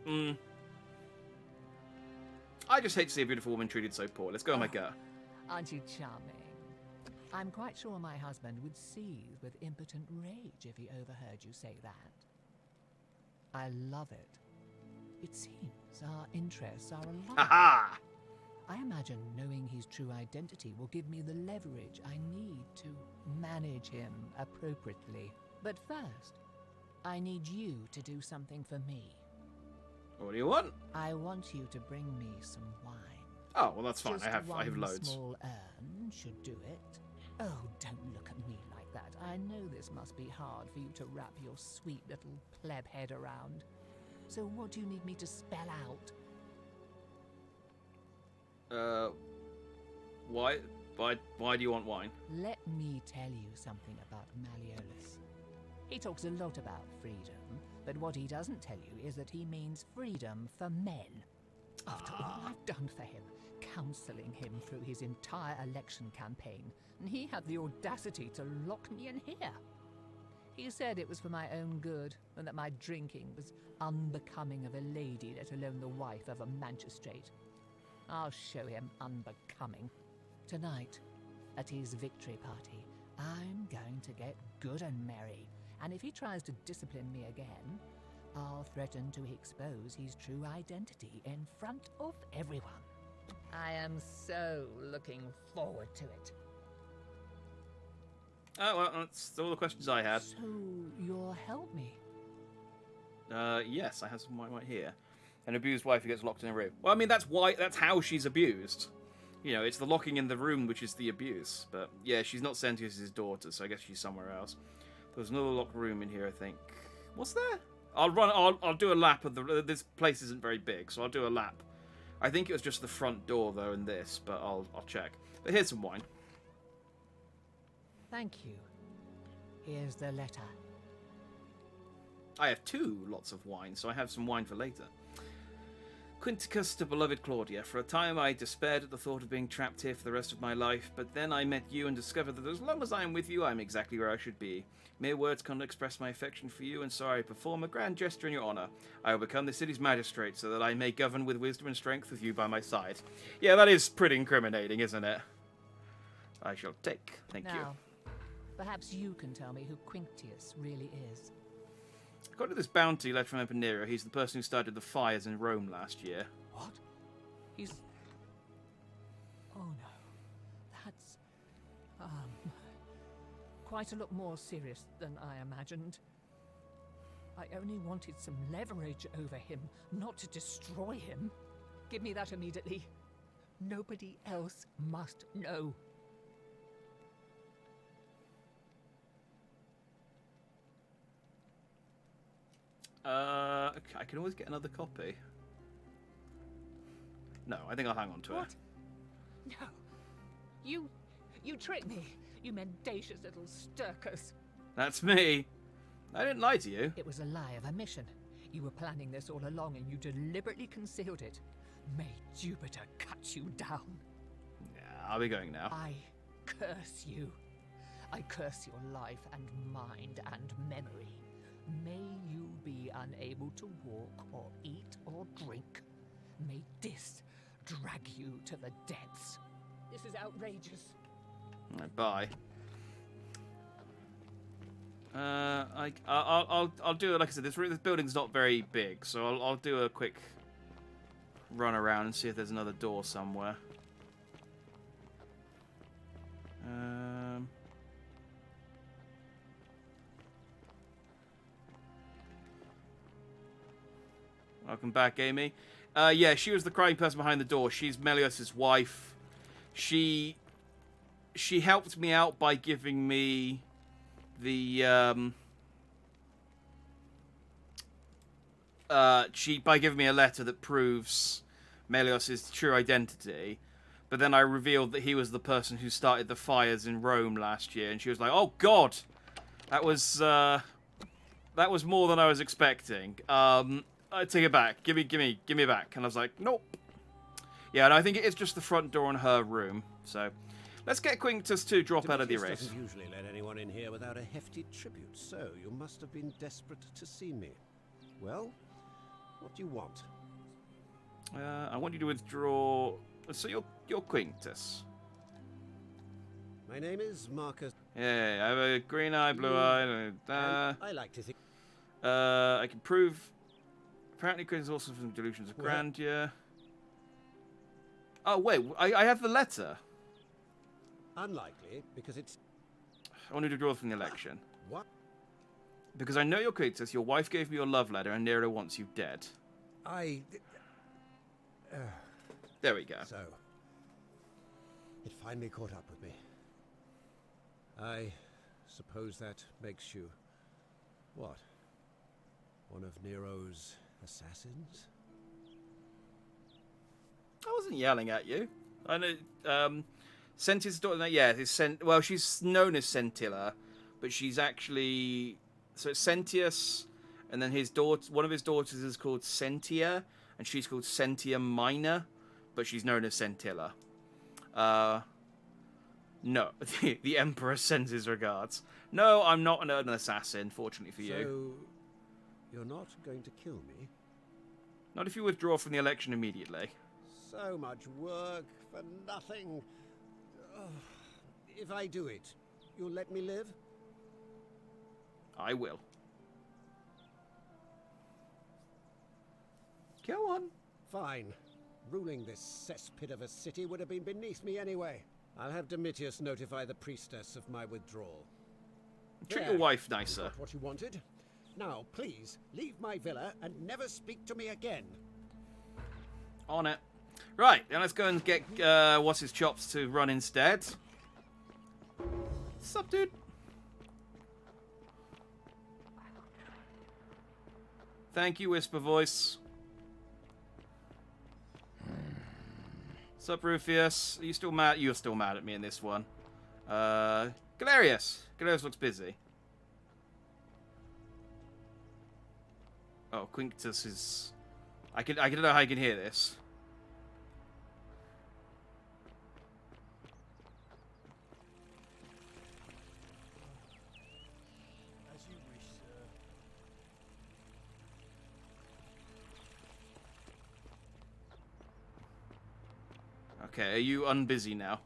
Speaker 1: I just hate to see a beautiful woman treated so poor. Let's go on my gut.
Speaker 9: Aren't you charming? I'm quite sure my husband would seethe with impotent rage if he overheard you say that. I love it. It seems our interests are alike.
Speaker 1: Ha-ha!
Speaker 9: I imagine knowing his true identity will give me the leverage I need to manage him appropriately. But first, I need you to do something for me.
Speaker 1: What do you want?
Speaker 9: I want you to bring me some wine.
Speaker 1: Oh, well, that's fine.
Speaker 9: Just
Speaker 1: I have
Speaker 9: one
Speaker 1: loads.
Speaker 9: Small urn should do it. Oh, don't look at me like that. I know this must be hard for you to wrap your sweet little pleb head around. So what do you need me to spell out?
Speaker 1: Why? Why do you want wine?
Speaker 9: Let me tell you something about Malleolus. He talks a lot about freedom, but what he doesn't tell you is that he means freedom for men. After all I've done for him, counseling him through his entire election campaign, and he had the audacity to lock me in here. He said it was for my own good, and that my drinking was unbecoming of a lady, let alone the wife of a magistrate. I'll show him unbecoming. Tonight, at his victory party, I'm going to get good and merry, and if he tries to discipline me again, I'll threaten to expose his true identity in front of everyone. I am so looking forward to it.
Speaker 1: Oh, well, that's all the questions I had.
Speaker 9: So, you'll help me?
Speaker 1: Yes, I have some wine right here. An abused wife who gets locked in a room. Well, I mean, that's how she's abused. You know, it's the locking in the room which is the abuse. But, yeah, she's not Sentius's daughter, so I guess she's somewhere else. There's another locked room in here, I think. What's there? I'll do a lap of the... This place isn't very big, so I'll do a lap. I think it was just the front door, though, in this, but I'll check. But here's some wine.
Speaker 9: Thank you. Here's the letter.
Speaker 1: I have 2 lots of wine, so I have some wine for later. Quinticus to beloved Claudia, for a time I despaired at the thought of being trapped here for the rest of my life, but then I met you and discovered that as long as I am with you, I am exactly where I should be. Mere words can't express my affection for you, and so I perform a grand gesture in your honour. I will become the city's magistrate, so that I may govern with wisdom and strength with you by my side. Yeah, that is pretty incriminating, isn't it? I shall take. Thank you.
Speaker 9: Now, perhaps you can tell me who Quinctius really is.
Speaker 1: According to this bounty letter from Emperor Nero, he's the person who started the fires in Rome last year.
Speaker 9: What? He's... Oh no. That's... quite a lot more serious than I imagined. I only wanted some leverage over him, not to destroy him. Give me that immediately. Nobody else must know.
Speaker 1: Okay, I can always get another copy. No, I think I'll hang on to it.
Speaker 9: No. You tricked me, you mendacious little stirkers.
Speaker 1: That's me. I didn't lie to you.
Speaker 9: It was a lie of a mission. You were planning this all along and you deliberately concealed it. May Jupiter cut you down.
Speaker 1: Yeah, I'll be going now.
Speaker 9: I curse you. I curse your life and mind and memory. May you be unable to walk or eat or drink. May this drag you to the depths. This is outrageous.
Speaker 1: Right, bye. I'll do it. Like I said, this building's not very big, so I'll do a quick run around and see if there's another door somewhere. Welcome back, Amy. Yeah, she was the crying person behind the door. She's Melios's wife. She helped me out by giving me the by giving me a letter that proves Melios's true identity. But then I revealed that he was the person who started the fires in Rome last year, and she was like, "Oh God, that was more than I was expecting." I take it back. Give me it back. And I was like, nope. Yeah, and I think it is just the front door in her room. So, let's get Quinctius to drop out of the race.
Speaker 22: Doesn't usually let anyone in here without a hefty tribute, so you must have been desperate to see me. Well, what do you want?
Speaker 1: I want you to withdraw. So you're Quinctius.
Speaker 22: My name is Marcus.
Speaker 1: Yeah, I have a green eye, blue eye.
Speaker 22: I like to think.
Speaker 1: I can prove. Apparently, Quinctius also from delusions of grandeur. Oh wait, I have the letter.
Speaker 22: Unlikely, because it's...
Speaker 1: I want you to withdraw from the election.
Speaker 22: What?
Speaker 1: Because I know you're Quinctius, your wife gave me your love letter, and Nero wants you dead. There we go.
Speaker 22: So, it finally caught up with me. I suppose that makes you... what? One of Nero's assassins?
Speaker 1: I wasn't yelling at you. I know. Sentia's daughter. Yeah, well, she's known as Sentilla, but she's actually it's Sentius, and then his daughter. One of his daughters is called Sentia, and she's called Sentia Minor, but she's known as Sentilla. No, the Emperor sends his regards. No, I'm not an assassin, fortunately for you.
Speaker 22: So, you're not going to kill me?
Speaker 1: Not if you withdraw from the election immediately.
Speaker 22: So much work for nothing. Ugh. If I do it, you'll let me live?
Speaker 1: I will. Go on.
Speaker 22: Fine. Ruling this cesspit of a city would have been beneath me anyway. I'll have Domitius notify the priestess of my withdrawal.
Speaker 1: Treat your wife nicer.
Speaker 22: Got what you wanted. Now, please, leave my villa and never speak to me again.
Speaker 1: On it. Right, now let's go and get what's his chops to run instead. What's up, dude? Thank you, Whisper Voice. What's up, Rufius? Are you still mad? You're still mad at me in this one. Galerius. Galerius looks busy. Oh, Quinctus is... I don't know how you can hear this.
Speaker 8: As you wish, sir.
Speaker 1: Okay, are you unbusy now?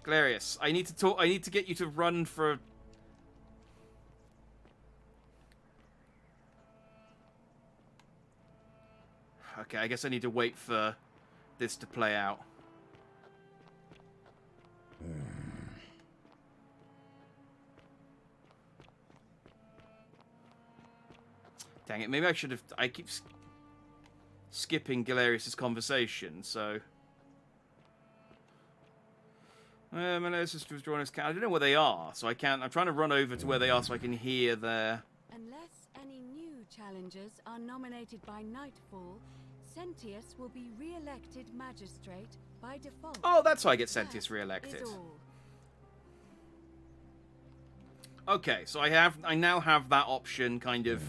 Speaker 1: Galerius, I need to talk. I need to get you to run for... Okay, I guess I need to wait for this to play out. Dang it, maybe I should have... I keep skipping Galerius' conversation, so... Menelaus is withdrawn his cat. I don't know where they are, so I can't... I'm trying to run over to where they are so I can hear their...
Speaker 13: Unless any new challengers are nominated by nightfall, Sentius will be re-elected magistrate by default.
Speaker 1: Oh, that's how I get Sentius re-elected. Okay, so I now have that option kind of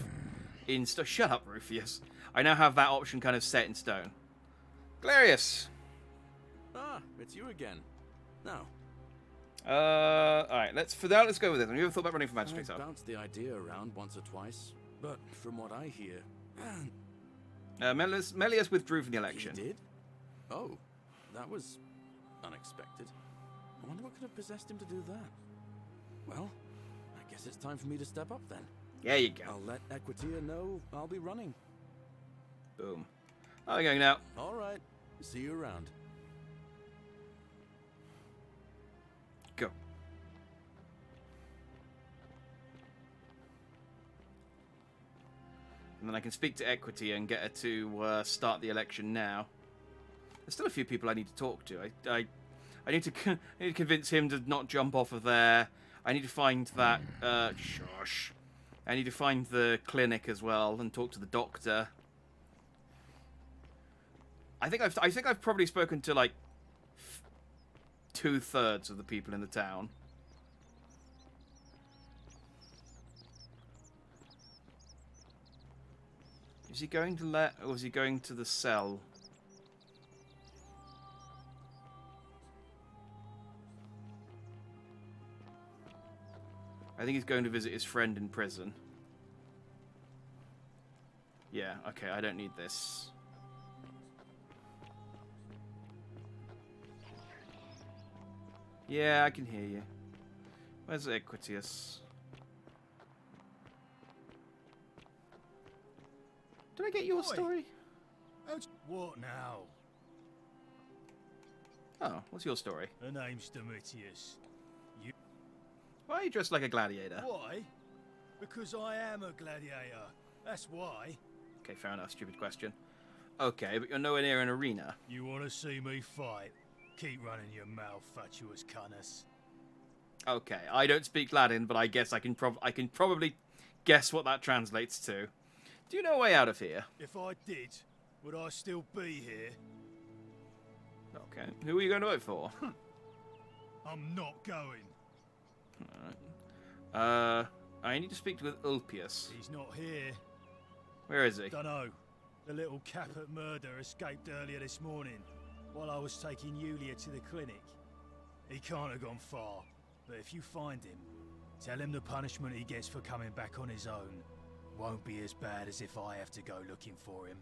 Speaker 1: in stone. Shut up, Rufius. I now have that option kind of set in stone. Galerius.
Speaker 4: Ah, it's you again. No.
Speaker 1: Alright, let's go with this. Have you ever thought about running for magistrate?
Speaker 4: I bounced the idea around once or twice, but from what I hear...
Speaker 1: Melius withdrew from the election.
Speaker 4: He did? Oh, that was unexpected. I wonder what could have possessed him to do that. Well, I guess it's time for me to step up then.
Speaker 1: There you go.
Speaker 4: I'll let Equitia know I'll be running.
Speaker 1: Boom. I'm going now.
Speaker 4: All right. See you around.
Speaker 1: Go. And then I can speak to Equity and get her to start the election now. There's still a few people I need to talk to. I need to convince him to not jump off of there. I need to find that... shush. I need to find the clinic as well and talk to the doctor. I think I've probably spoken to like 2/3 of the people in the town. Is he going to or is he going to the cell? I think he's going to visit his friend in prison. Yeah, okay, I don't need this. Yeah, I can hear you. Where's Equitius? Did I get your story?
Speaker 8: What now?
Speaker 1: Oh, what's your story?
Speaker 8: Her name's Domitius. You...
Speaker 1: Why are you dressed like a gladiator?
Speaker 8: Why? Because I am a gladiator. That's why.
Speaker 1: Okay, fair enough. Stupid question. Okay, but you're nowhere near an arena.
Speaker 8: You want to see me fight? Keep running your mouth, fatuous cunners.
Speaker 1: Okay, I don't speak Latin, but I guess I can probably guess what that translates to. Do you know a way out of here?
Speaker 8: If I did, would I still be here?
Speaker 1: Okay. Who are you going to vote for?
Speaker 8: I'm not going.
Speaker 1: Alright. I need to speak with Ulpius.
Speaker 8: He's not here.
Speaker 1: Where is he?
Speaker 8: Dunno. The little Caput murder escaped earlier this morning, while I was taking Yulia to the clinic. He can't have gone far, but if you find him, tell him the punishment he gets for coming back on his own won't be as bad as if I have to go looking for him.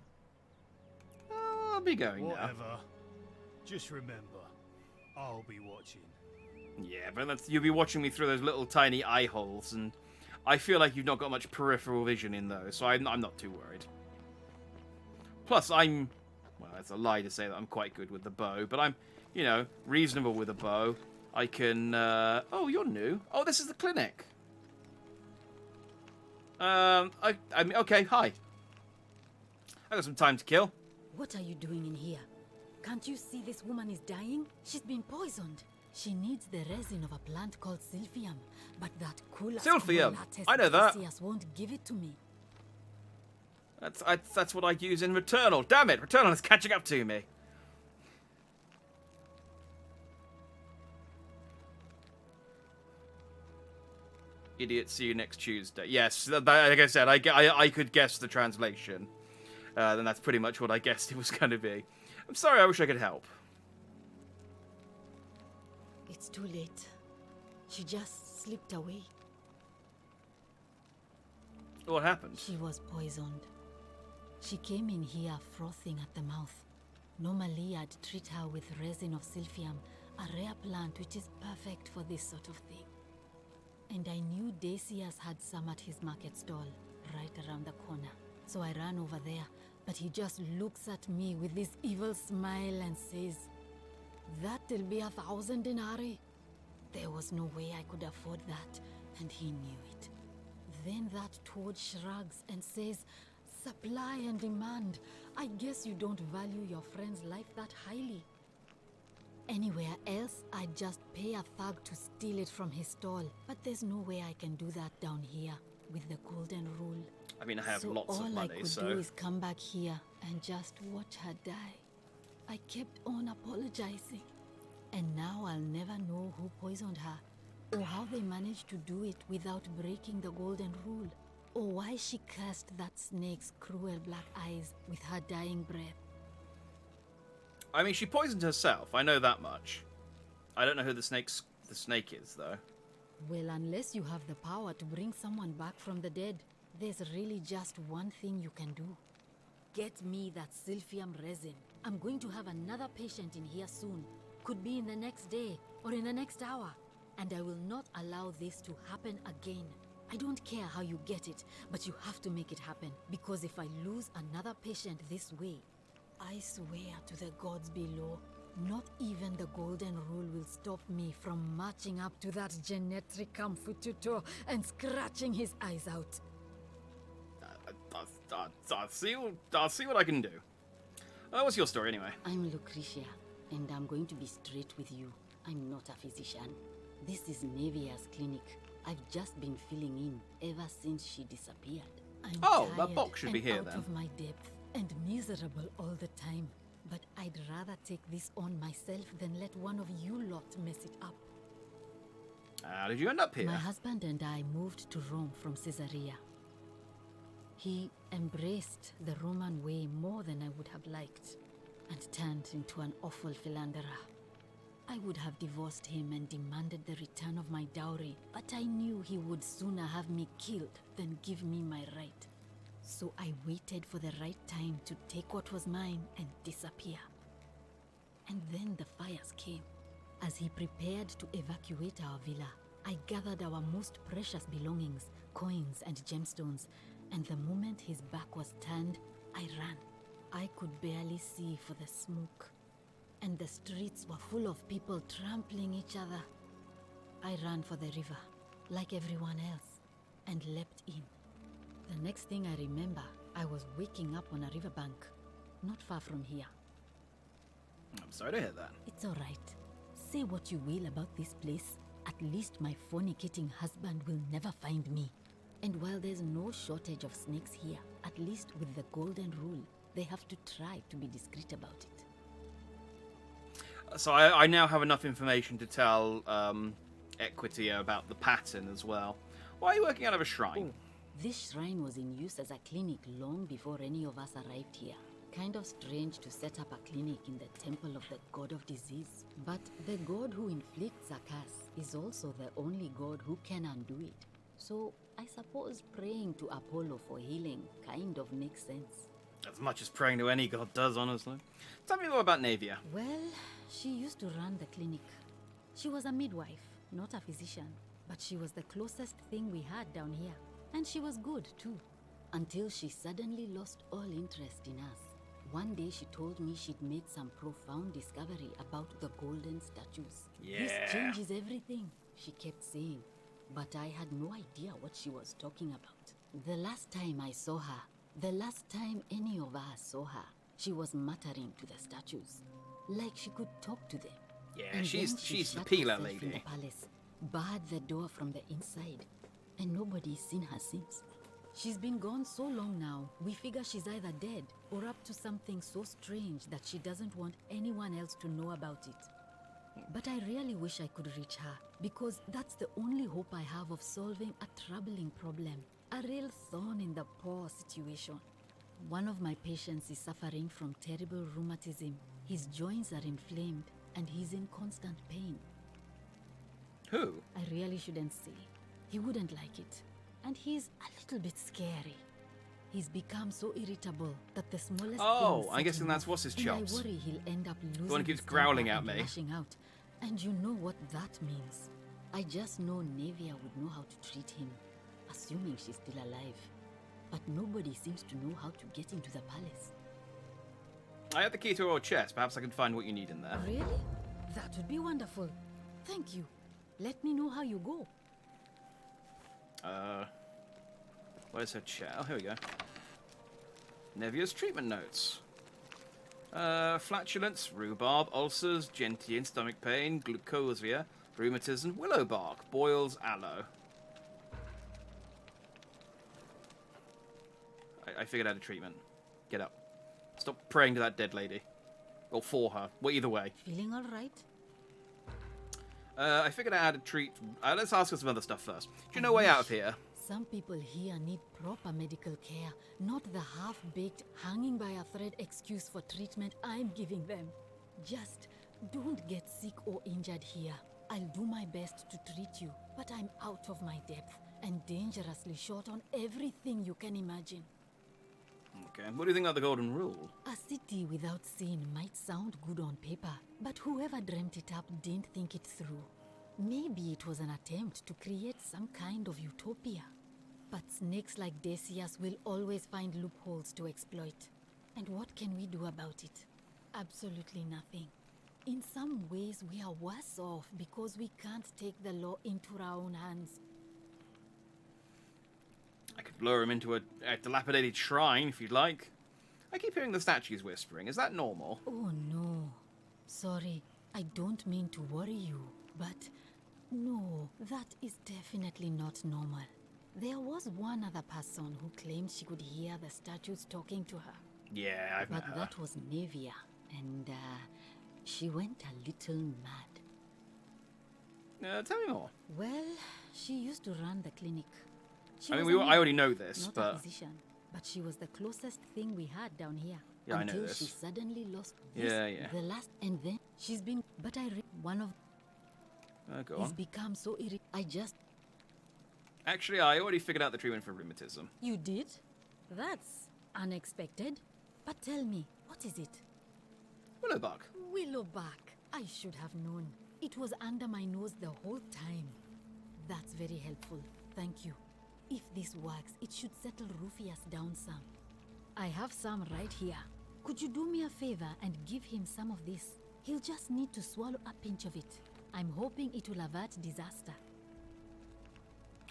Speaker 1: I'll be going
Speaker 8: Whatever.
Speaker 1: now.
Speaker 8: Just remember, I'll be watching.
Speaker 1: Yeah, but you'll be watching me through those little tiny eye holes, and I feel like you've not got much peripheral vision in those, so I'm not too worried. Plus, well, it's a lie to say that I'm quite good with the bow, but I'm, reasonable with a bow. I can, oh, you're new. Oh, this is the clinic. Okay, hi. I got some time to kill.
Speaker 2: What are you doing in here? Can't you see this woman is dying? She's been poisoned. She needs the resin of a plant called silphium, but that cool
Speaker 1: Silphium? I know that.
Speaker 2: Won't give it to me.
Speaker 1: That's what I use in Returnal. Damn it, Returnal is catching up to me. Idiot, see you next Tuesday. Yes, like I said, I could guess the translation. Then that's pretty much what I guessed it was going to be. I'm sorry, I wish I could help.
Speaker 2: It's too late. She just slipped away.
Speaker 1: What happened?
Speaker 2: She was poisoned. She came in here frothing at the mouth. Normally, I'd treat her with resin of silphium, a rare plant which is perfect for this sort of thing. And I knew Decius had some at his market stall, right around the corner. So I ran over there, but he just looks at me with this evil smile and says, "That'll be 1,000 denarii." There was no way I could afford that, and he knew it. Then that toad shrugs and says, "Supply and demand. I guess you don't value your friend's life that highly." Anywhere else, I'd just pay a thug to steal it from his stall. But there's no way I can do that down here with the golden rule.
Speaker 1: I mean, I have lots of
Speaker 2: all
Speaker 1: money,
Speaker 2: I could do is come back here and just watch her die. I kept on apologizing. And now I'll never know who poisoned her, or how they managed to do it without breaking the golden rule, or why she cursed that snake's cruel black eyes with her dying breath.
Speaker 1: I mean, she poisoned herself. I know that much. I don't know who the snake is, though.
Speaker 2: Well, unless you have the power to bring someone back from the dead, there's really just one thing you can do. Get me that silphium resin. I'm going to have another patient in here soon. Could be in the next day, or in the next hour. And I will not allow this to happen again. I don't care how you get it, but you have to make it happen. Because if I lose another patient this way, I swear to the gods below, not even the golden rule will stop me from marching up to that genetricum fututo and scratching his eyes out.
Speaker 1: I'll see what I can do. What's your story, anyway?
Speaker 2: I'm Lucretia, and I'm going to be straight with you. I'm not a physician. This is Nevia's clinic. I've just been filling in ever since she disappeared. I'm
Speaker 1: that box should be here
Speaker 2: out
Speaker 1: then.
Speaker 2: Of my depth and miserable all the time. But I'd rather take this on myself than let one of you lot mess it up.
Speaker 1: How did you end up here?
Speaker 2: My husband and I moved to Rome from Caesarea. He embraced the Roman way more than I would have liked, and turned into an awful philanderer. I would have divorced him and demanded the return of my dowry, but I knew he would sooner have me killed than give me my right. So I waited for the right time to take what was mine and disappear. And then the fires came. As he prepared to evacuate our villa, I gathered our most precious belongings, coins and gemstones, and the moment his back was turned, I ran. I could barely see for the smoke, and the streets were full of people trampling each other. I ran for the river, like everyone else, and leapt in. The next thing I remember, I was waking up on a riverbank, not far from here.
Speaker 1: I'm sorry to hear that.
Speaker 2: It's all right. Say what you will about this place, at least my fornicating husband will never find me. And while there's no shortage of snakes here, at least with the golden rule, They have to try to be discreet about it.
Speaker 1: So I now have enough information to tell Equitia about the pattern as well. Why are you working out of a shrine?
Speaker 2: Oh, this shrine was in use as a clinic long before any of us arrived here. Kind of strange to set up a clinic in the temple of the god of disease. But the god who inflicts a curse is also the only god who can undo it. So I suppose praying to Apollo for healing kind of makes sense.
Speaker 1: As much as praying to any god does, honestly. Tell me more about Navia.
Speaker 2: Well, she used to run the clinic. She was a midwife, not a physician. But she was the closest thing we had down here. And she was good, too. Until she suddenly lost all interest in us. One day she told me she'd made some profound discovery about the golden statues.
Speaker 1: Yeah.
Speaker 2: This changes everything, she kept saying. But I had no idea what she was talking about. The last time I saw her, the last time any of us saw her, she was muttering to the statues. Like she could talk to them.
Speaker 1: Yeah,
Speaker 2: And
Speaker 1: she's
Speaker 2: then she
Speaker 1: the
Speaker 2: shut
Speaker 1: peeler
Speaker 2: herself in
Speaker 1: lady.
Speaker 2: the palace, barred the door from the inside, and nobody's seen her since. She's been gone so long now, we figure she's either dead or up to something so strange that she doesn't want anyone else to know about it. But I really wish I could reach her, because that's the only hope I have of solving a troubling problem, a real thorn in the paw situation. One of my patients is suffering from terrible rheumatism. His joints are inflamed, and he's in constant pain.
Speaker 1: Who?
Speaker 2: I really shouldn't say. He wouldn't like it. And he's a little bit scary. He's become so irritable that the smallest
Speaker 1: Oh,
Speaker 2: thing
Speaker 1: I'm
Speaker 2: sets
Speaker 1: guessing
Speaker 2: him
Speaker 1: that's
Speaker 2: off,
Speaker 1: what's his
Speaker 2: and
Speaker 1: chops.
Speaker 2: I worry he'll end up losing
Speaker 1: The one who keeps
Speaker 2: his
Speaker 1: growling
Speaker 2: temper
Speaker 1: at
Speaker 2: and
Speaker 1: me.
Speaker 2: lashing out. And you know what that means. I just know Navia would know how to treat him, assuming she's still alive. But nobody seems to know how to get into the palace.
Speaker 1: I have the key to her old chest. Perhaps I can find what you need in there.
Speaker 2: Really? That would be wonderful. Thank you. Let me know how you go.
Speaker 1: Where's her chair? Oh, here we go. Nevia's treatment notes. Flatulence, rhubarb, ulcers, gentian, stomach pain, glucosia, rheumatism, willow bark, boils, aloe. I figured out a treatment. Get up. Stop praying to that dead lady. Or for her. Well, either way.
Speaker 2: Feeling all right?
Speaker 1: I figured out how to treat... let's ask her some other stuff first. Do you know a way out of here?
Speaker 2: Some people here need proper medical care, not the half-baked, hanging by a thread excuse for treatment I'm giving them. Just don't get sick or injured here. I'll do my best to treat you, but I'm out of my depth and dangerously short on everything you can imagine.
Speaker 1: Okay, what do you think about the Golden Rule?
Speaker 2: A city without sin might sound good on paper, but whoever dreamt it up didn't think it through. Maybe it was an attempt to create some kind of utopia. But snakes like Decius will always find loopholes to exploit. And what can we do about it? Absolutely nothing. In some ways, we are worse off because we can't take the law into our own hands.
Speaker 1: I could lure him into a dilapidated shrine if you'd like. I keep hearing the statues whispering. Is that normal?
Speaker 2: Oh no. Sorry, I don't mean to worry you, but no, that is definitely not normal. There was one other person who claimed she could hear the statues talking to her.
Speaker 1: Yeah, I've met
Speaker 2: But
Speaker 1: her.
Speaker 2: that was Navia, and she went a little mad.
Speaker 1: Tell me more.
Speaker 2: Well, she used to run the clinic. She
Speaker 1: I mean,
Speaker 2: was a
Speaker 1: I already know this,
Speaker 2: not
Speaker 1: but...
Speaker 2: a physician, but she was the closest thing we had down here.
Speaker 1: Yeah, I know
Speaker 2: until
Speaker 1: this.
Speaker 2: she suddenly lost this,
Speaker 1: Yeah.
Speaker 2: the last, and then she's been. But one of.
Speaker 1: Go
Speaker 2: He's
Speaker 1: on.
Speaker 2: become so I just.
Speaker 1: Actually, I already figured out the treatment for rheumatism.
Speaker 2: You did? That's unexpected. But tell me, what is it?
Speaker 1: Willowbark.
Speaker 2: Willowbark. I should have known. It was under my nose the whole time. That's very helpful. Thank you. If this works, it should settle Rufius down some. I have some right here. Could you do me a favor and give him some of this? He'll just need to swallow a pinch of it. I'm hoping it will avert disaster.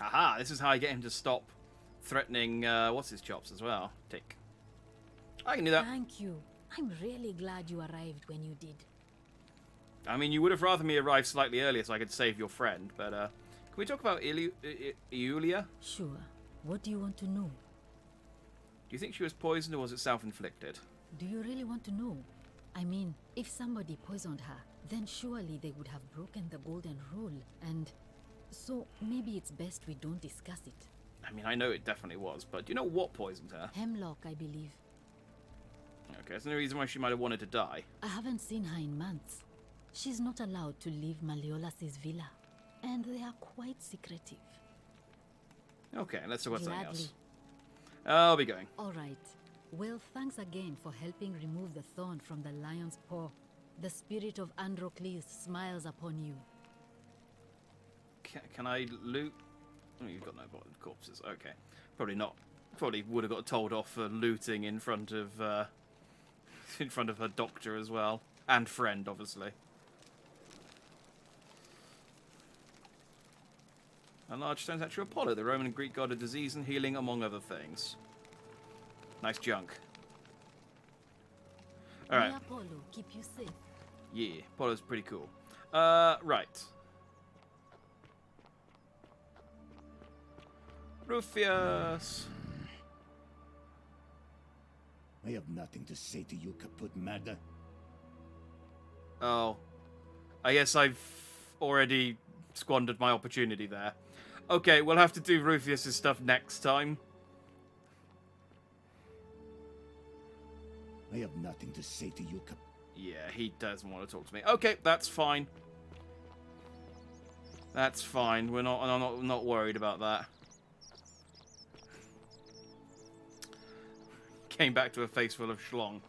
Speaker 1: Aha, this is how I get him to stop threatening, what's his chops as well. Tick. I can do that.
Speaker 2: Thank you. I'm really glad you arrived when you did.
Speaker 1: I mean, you would have rather me arrive slightly earlier so I could save your friend, but, can we talk about Iulia?
Speaker 2: Sure. What do you want to know?
Speaker 1: Do you think she was poisoned or was it self-inflicted?
Speaker 2: Do you really want to know? I mean, if somebody poisoned her, then surely they would have broken the golden rule, and so maybe it's best we don't discuss it.
Speaker 1: I mean, I know it definitely was, but do you know what poisoned her?
Speaker 2: Hemlock, I believe.
Speaker 1: Okay, that's the reason why she might have wanted to die.
Speaker 2: I haven't seen her in months. She's not allowed to leave Malleolas' villa, and they are quite secretive.
Speaker 1: Okay, let's talk about something
Speaker 2: Gladly.
Speaker 1: else. I'll be going.
Speaker 2: All right. Well, thanks again for helping remove the thorn from the lion's paw. The spirit of Androcles smiles upon you.
Speaker 1: Can I loot? Oh, you've got no corpses. Okay, probably not. Probably would have got told off for looting in front of her doctor as well, and friend, obviously. A large stone statue of Apollo, the Roman and Greek god of disease and healing, among other things. Nice junk. All right.
Speaker 2: May Apollo keep you safe.
Speaker 1: Yeah, Apollo's pretty cool. Right. Rufius.
Speaker 7: I have nothing to say to you, kaput murder.
Speaker 1: Oh. I guess I've already squandered my opportunity there. Okay, we'll have to do Rufius' stuff next time.
Speaker 7: I have nothing to say to you,
Speaker 1: Yeah, he doesn't want to talk to me. Okay, that's fine. That's fine. I'm not worried about that. Came back to a face full of schlong.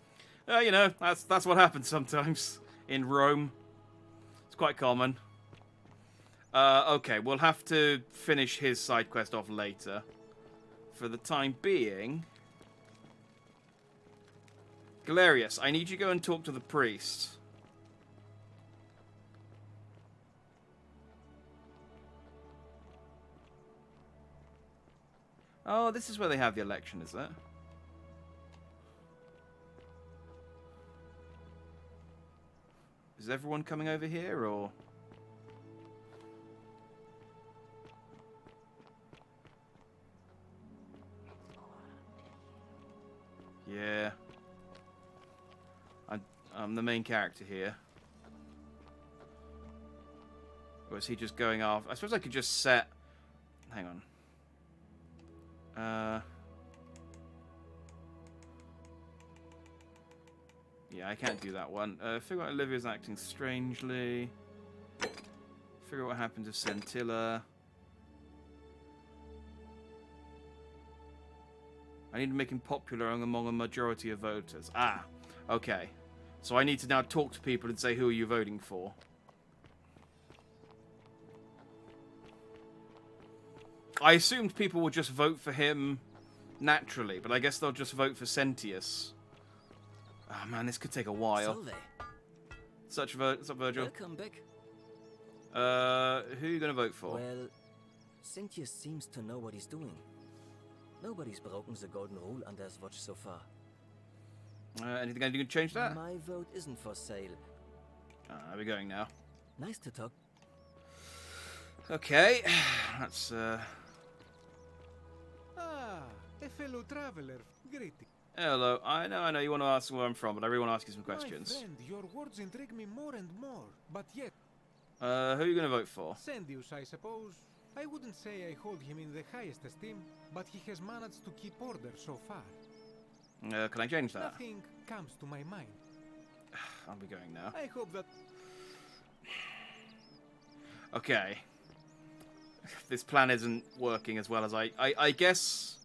Speaker 1: You know, that's what happens sometimes in Rome. It's quite common. Okay, we'll have to finish his side quest off later. For the time being, Galerius, I need you to go and talk to the priest. Oh, this is where they have the election, is it? Is everyone coming over here, or...? Yeah. I'm the main character here. Or is he just going off? I suppose I could just set... Hang on. Yeah, I can't do that one. Figure out Olivia's acting strangely. Figure out what happened to Scintilla. I need to make him popular among a majority of voters. Ah, okay. So I need to now talk to people and say, who are you voting for? I assumed people would just vote for him naturally, but I guess they'll just vote for Sentius. Oh man, this could take a while. What's up, Virgil?
Speaker 11: Welcome back.
Speaker 1: Who are you going to vote for?
Speaker 11: Well, Sentius seems to know what he's doing. Nobody's broken the golden rule under his watch so far.
Speaker 1: Anything I can do to change that?
Speaker 11: My vote isn't for sale.
Speaker 1: We're going now.
Speaker 11: Nice to talk.
Speaker 1: Okay, that's
Speaker 12: Ah, a fellow traveler. Greeting.
Speaker 1: Hello, I know you want to ask where I'm from, but I really want to ask you some questions.
Speaker 12: My friend, your words intrigue me more and more, but yet...
Speaker 1: Who are you going to vote for?
Speaker 12: Sendius, I suppose. I wouldn't say I hold him in the highest esteem, but he has managed to keep order so far.
Speaker 1: Can I change that?
Speaker 12: Nothing comes to my mind.
Speaker 1: I'll be going now.
Speaker 12: I hope that...
Speaker 1: Okay. This plan isn't working as well as I guess...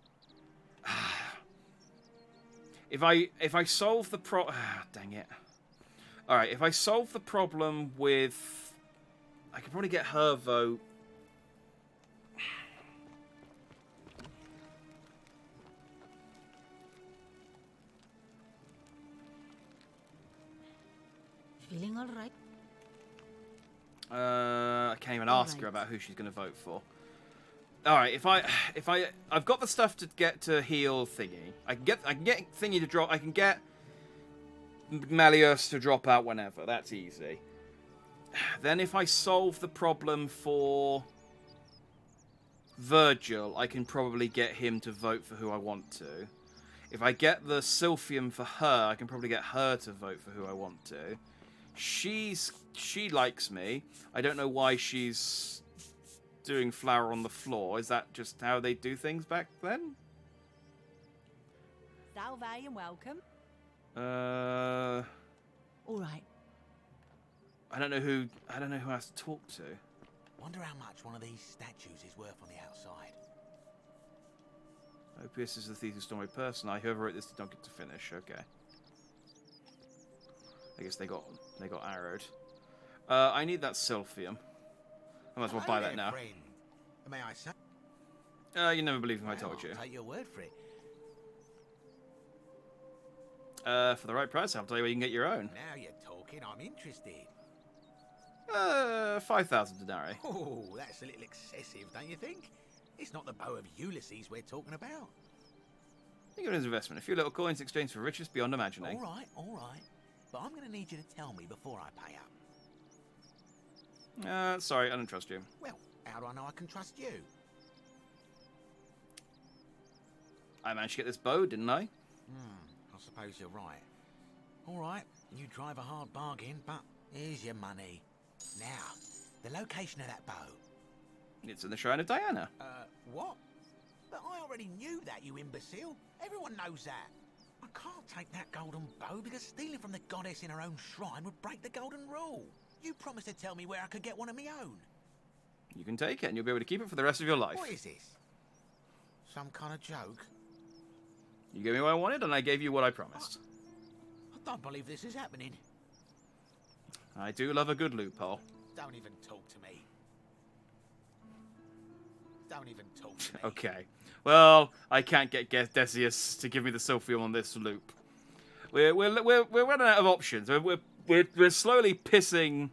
Speaker 1: If I solve the dang it. Alright, if I solve the problem with... I could probably get her vote.
Speaker 2: Feeling all right?
Speaker 1: I can't even ask her about who she's going to vote for. All right, I've got the stuff to get to heal Thingy. I can get Thingy to drop. I can get Malleus to drop out whenever. That's easy. Then if I solve the problem for Virgil, I can probably get him to vote for who I want to. If I get the Sylphium for her, I can probably get her to vote for who I want to. She likes me. I don't know why she's doing flour on the floor. Is that just how they do things back then?
Speaker 17: Salve and welcome.
Speaker 9: All right.
Speaker 1: I don't know who else to talk to.
Speaker 19: Wonder how much one of these statues is worth on the outside.
Speaker 1: Opius is the thief who stole my purse, and whoever wrote this did not get to finish. Okay. I guess they got arrowed. I need that Sylphium. I might as well buy that now.
Speaker 19: Friend. May I say?
Speaker 1: You never believe me, I told you.
Speaker 19: I'll take your word for it.
Speaker 1: For the right price, I'll tell you where you can get your own.
Speaker 19: Now you're talking. I'm interested.
Speaker 1: 5,000 denarii.
Speaker 19: Oh, that's a little excessive, don't you think? It's not the bow of Ulysses we're talking about.
Speaker 1: Think of it as an investment. A few little coins exchanged for riches beyond imagining.
Speaker 19: All right. But I'm going to need you to tell me before I pay up.
Speaker 1: Sorry, I don't trust you.
Speaker 19: Well, how do I know I can trust you?
Speaker 1: I managed to get this bow, didn't I?
Speaker 19: I suppose you're right. All right, you drive a hard bargain, but here's your money. Now, the location of that bow.
Speaker 1: It's in the Shrine of Diana.
Speaker 19: What? But I already knew that, you imbecile. Everyone knows that. I can't take that golden bow because stealing from the goddess in her own shrine would break the golden rule. You promised to tell me where I could get one of my own.
Speaker 1: You can take it and you'll be able to keep it for the rest of your life.
Speaker 19: What is this? Some kind of joke?
Speaker 1: You gave me what I wanted and I gave you what I promised.
Speaker 19: I don't believe this is happening.
Speaker 1: I do love a good loophole.
Speaker 19: Don't even talk to me. Don't even talk to me.
Speaker 1: Okay. Well, I can't get Decius to give me the Sylphium on this loop. We're running out of options. We're slowly pissing.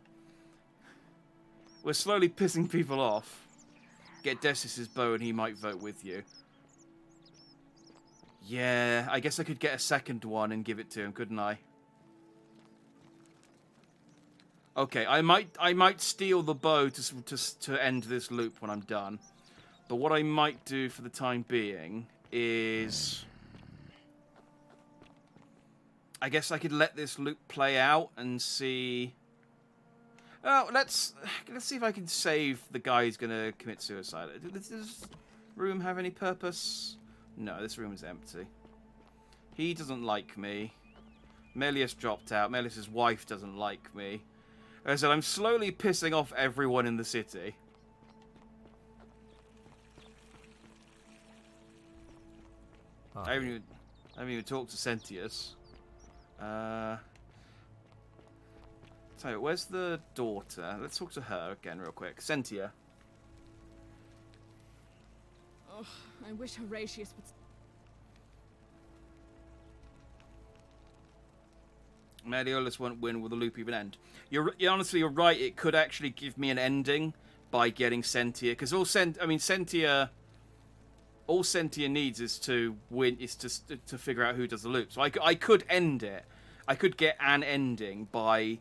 Speaker 1: We're slowly pissing people off. Get Decius's bow and he might vote with you. Yeah, I guess I could get a second one and give it to him, couldn't I? Okay, I might steal the bow to end this loop when I'm done. But what I might do for the time being is, I guess I could let this loop play out and see. Oh, let's see if I can save the guy who's gonna commit suicide. Does this room have any purpose? No, this room is empty. He doesn't like me. Melius dropped out. Melius's wife doesn't like me. As I said, I'm slowly pissing off everyone in the city. I haven't even talked to Sentius. Tell you, where's the daughter? Let's talk to her again real quick. Sentia.
Speaker 10: Oh, I wish Horatius would...
Speaker 1: Mediolus won't win. Will the loop even end? Honestly, you're right. It could actually give me an ending by getting Sentia, because all Sentia needs is to win, is to figure out who does the loop. So I could end it. I could get an ending by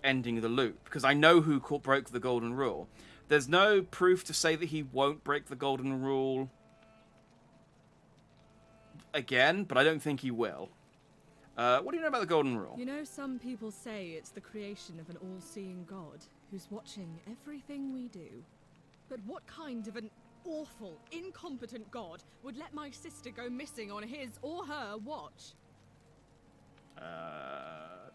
Speaker 1: ending the loop, because I know who broke the golden rule. There's no proof to say that he won't break the golden rule again, but I don't think he will. What do you know about the golden rule?
Speaker 10: You know, some people say it's the creation of an all-seeing god who's watching everything we do. But what kind of an awful, incompetent god would let my sister go missing on his or her watch?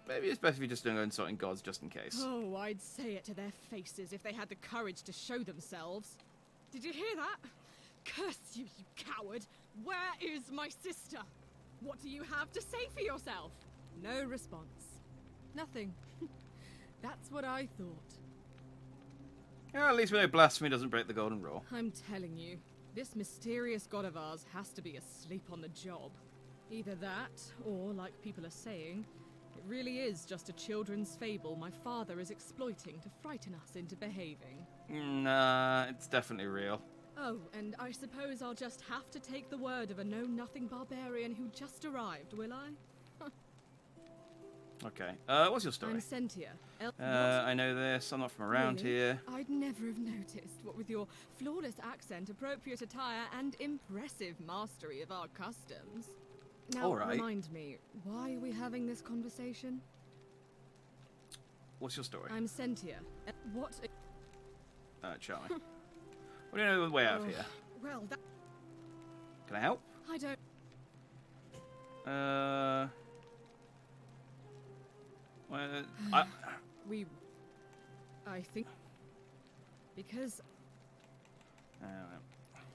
Speaker 1: Maybe it's best if you just don't go insulting gods just in case.
Speaker 10: Oh, I'd say it to their faces if they had the courage to show themselves. Did you hear that? Curse you, you coward! Where is my sister? What do you have to say for yourself? No response. Nothing. That's what I thought.
Speaker 1: Yeah, at least we know blasphemy doesn't break the golden rule.
Speaker 10: I'm telling you, this mysterious god of ours has to be asleep on the job. Either that, or, like people are saying, it really is just a children's fable my father is exploiting to frighten us into behaving.
Speaker 1: Nah, it's definitely real.
Speaker 10: Oh, and I suppose I'll just have to take the word of a know-nothing barbarian who just arrived, will I?
Speaker 1: Okay, what's your story?
Speaker 10: I'm Sentia.
Speaker 1: I know this, I'm not from around
Speaker 10: Really?
Speaker 1: here.
Speaker 10: I'd never have noticed, what with your flawless accent, appropriate attire, and impressive mastery of our customs. Now,
Speaker 1: All right.
Speaker 10: remind me, why are we having this conversation?
Speaker 1: What's your story?
Speaker 10: I'm Sentia. What?
Speaker 1: Charlie. What do you know the way out of here?
Speaker 10: Well, that...
Speaker 1: Can I help?
Speaker 10: I don't...
Speaker 1: Well,
Speaker 10: I think... Because...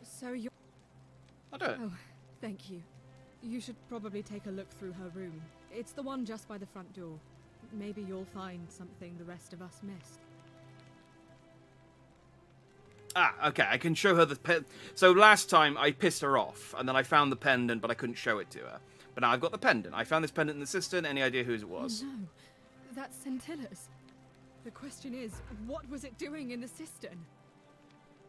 Speaker 10: So you're...
Speaker 1: I'll do it.
Speaker 10: Oh, thank you. You should probably take a look through her room. It's the one just by the front door. Maybe you'll find something the rest of us missed.
Speaker 1: Ah, okay, I can show her the pen. So last time I pissed her off, and then I found the pendant, but I couldn't show it to her. But now I've got the pendant. I found this pendant in the cistern. Any idea whose it was?
Speaker 10: Oh, no, that's Scintilla's. The question is, what was it doing in the cistern?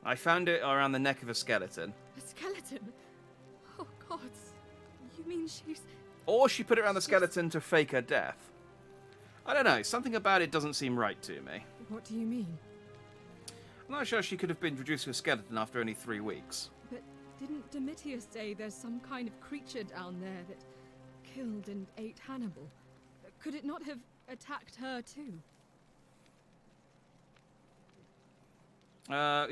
Speaker 1: I found it around the neck of a skeleton.
Speaker 10: A skeleton? Oh, God. You mean she's...
Speaker 1: Or she put it around the skeleton to fake her death. I don't know. Something about it doesn't seem right to me.
Speaker 10: What do you mean?
Speaker 1: I'm not sure she could have been reduced to a skeleton after only 3 weeks.
Speaker 10: But didn't Domitius say there's some kind of creature down there that killed and ate Hannibal? Could it not have attacked her too?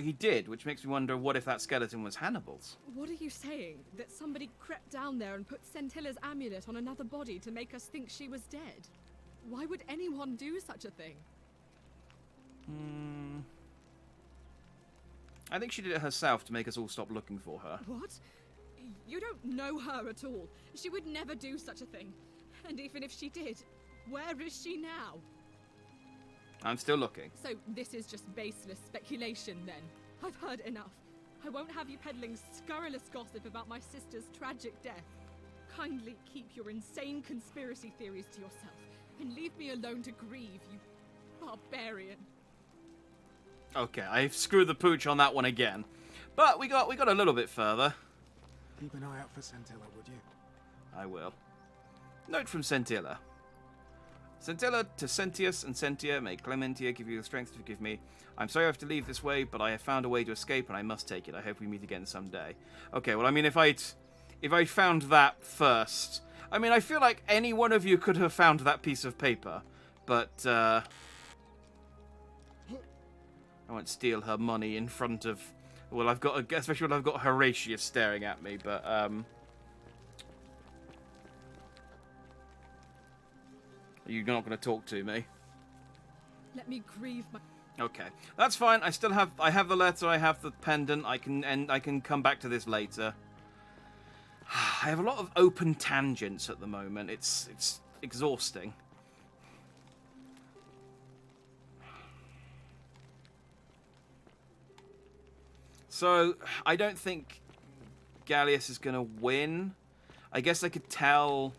Speaker 1: He did, which makes me wonder what if that skeleton was Hannibal's.
Speaker 10: What are you saying? That somebody crept down there and put Scintilla's amulet on another body to make us think she was dead? Why would anyone do such a thing?
Speaker 1: I think she did it herself to make us all stop looking for her.
Speaker 10: What? You don't know her at all. She would never do such a thing. And even if she did, where is she now?
Speaker 1: I'm still looking.
Speaker 10: So this is just baseless speculation then? I've heard enough. I won't have you peddling scurrilous gossip about my sister's tragic death. Kindly keep your insane conspiracy theories to yourself and leave me alone to grieve, you barbarian.
Speaker 1: Okay, I screwed the pooch on that one again. But we got a little bit further.
Speaker 6: Keep an eye out for Scintilla, would you?
Speaker 1: I will. Note from Scintilla. Scintilla to Sentius and Sentia, may Clementia give you the strength to forgive me. I'm sorry I have to leave this way, but I have found a way to escape and I must take it. I hope we meet again someday. Okay, well, I mean, if I found that first... I mean, I feel like any one of you could have found that piece of paper, but, I won't steal her money in front of... Well, especially when I've got Horatius staring at me, but, You're not going to talk to me?
Speaker 10: Let me grieve my...
Speaker 1: Okay, that's fine. I have the letter. I have the pendant. I can come back to this later. I have a lot of open tangents at the moment. It's exhausting. So I don't think Gallius is going to win. I guess I could tell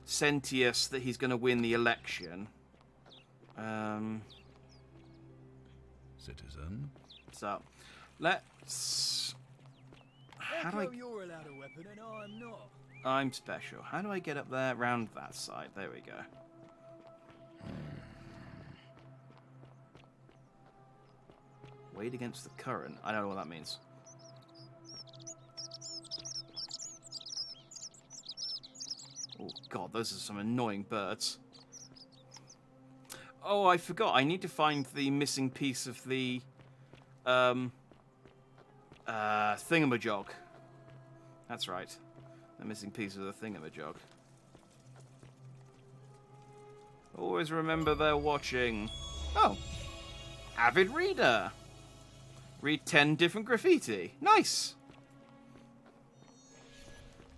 Speaker 1: Sentius that he's going to win the election.
Speaker 15: Citizen.
Speaker 1: So, let's... How do I...
Speaker 8: You're allowed a weapon and I'm not.
Speaker 1: I'm special. How do I get up there? Round that side. There we go. Wade against the current. I don't know what that means. Oh, God, those are some annoying birds. Oh, I forgot. I need to find the missing piece of the... thingamajog. That's right. The missing piece of the thingamajog. Always remember they're watching. Oh. Avid reader. Read 10 different graffiti. Nice.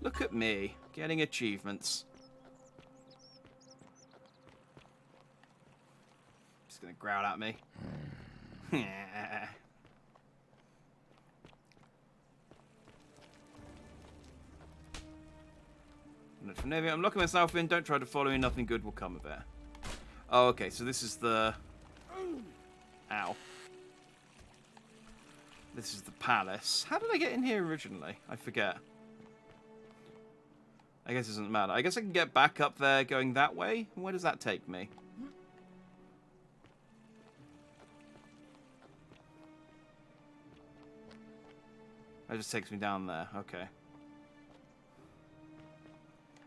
Speaker 1: Look at me. Getting achievements. Just gonna growl at me. I'm locking myself in. Don't try to follow me. Nothing good will come of it. Oh, okay. So this is the... Ow. This is the palace. How did I get in here originally? I forget. I guess it doesn't matter. I guess I can get back up there going that way. Where does that take me? That just takes me down there. Okay.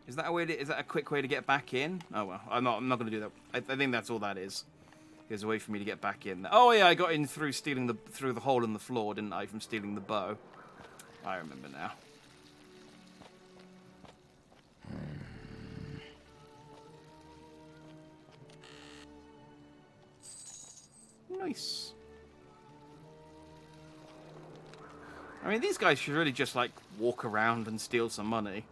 Speaker 1: Is that a way? Is that a quick way to get back in? Oh well, I'm not going to do that. I think that's all that is. There's a way for me to get back in. Oh yeah, I got in through through the hole in the floor, didn't I? From stealing the bow. I remember now. Nice. I mean, these guys should really just, like, walk around and steal some money.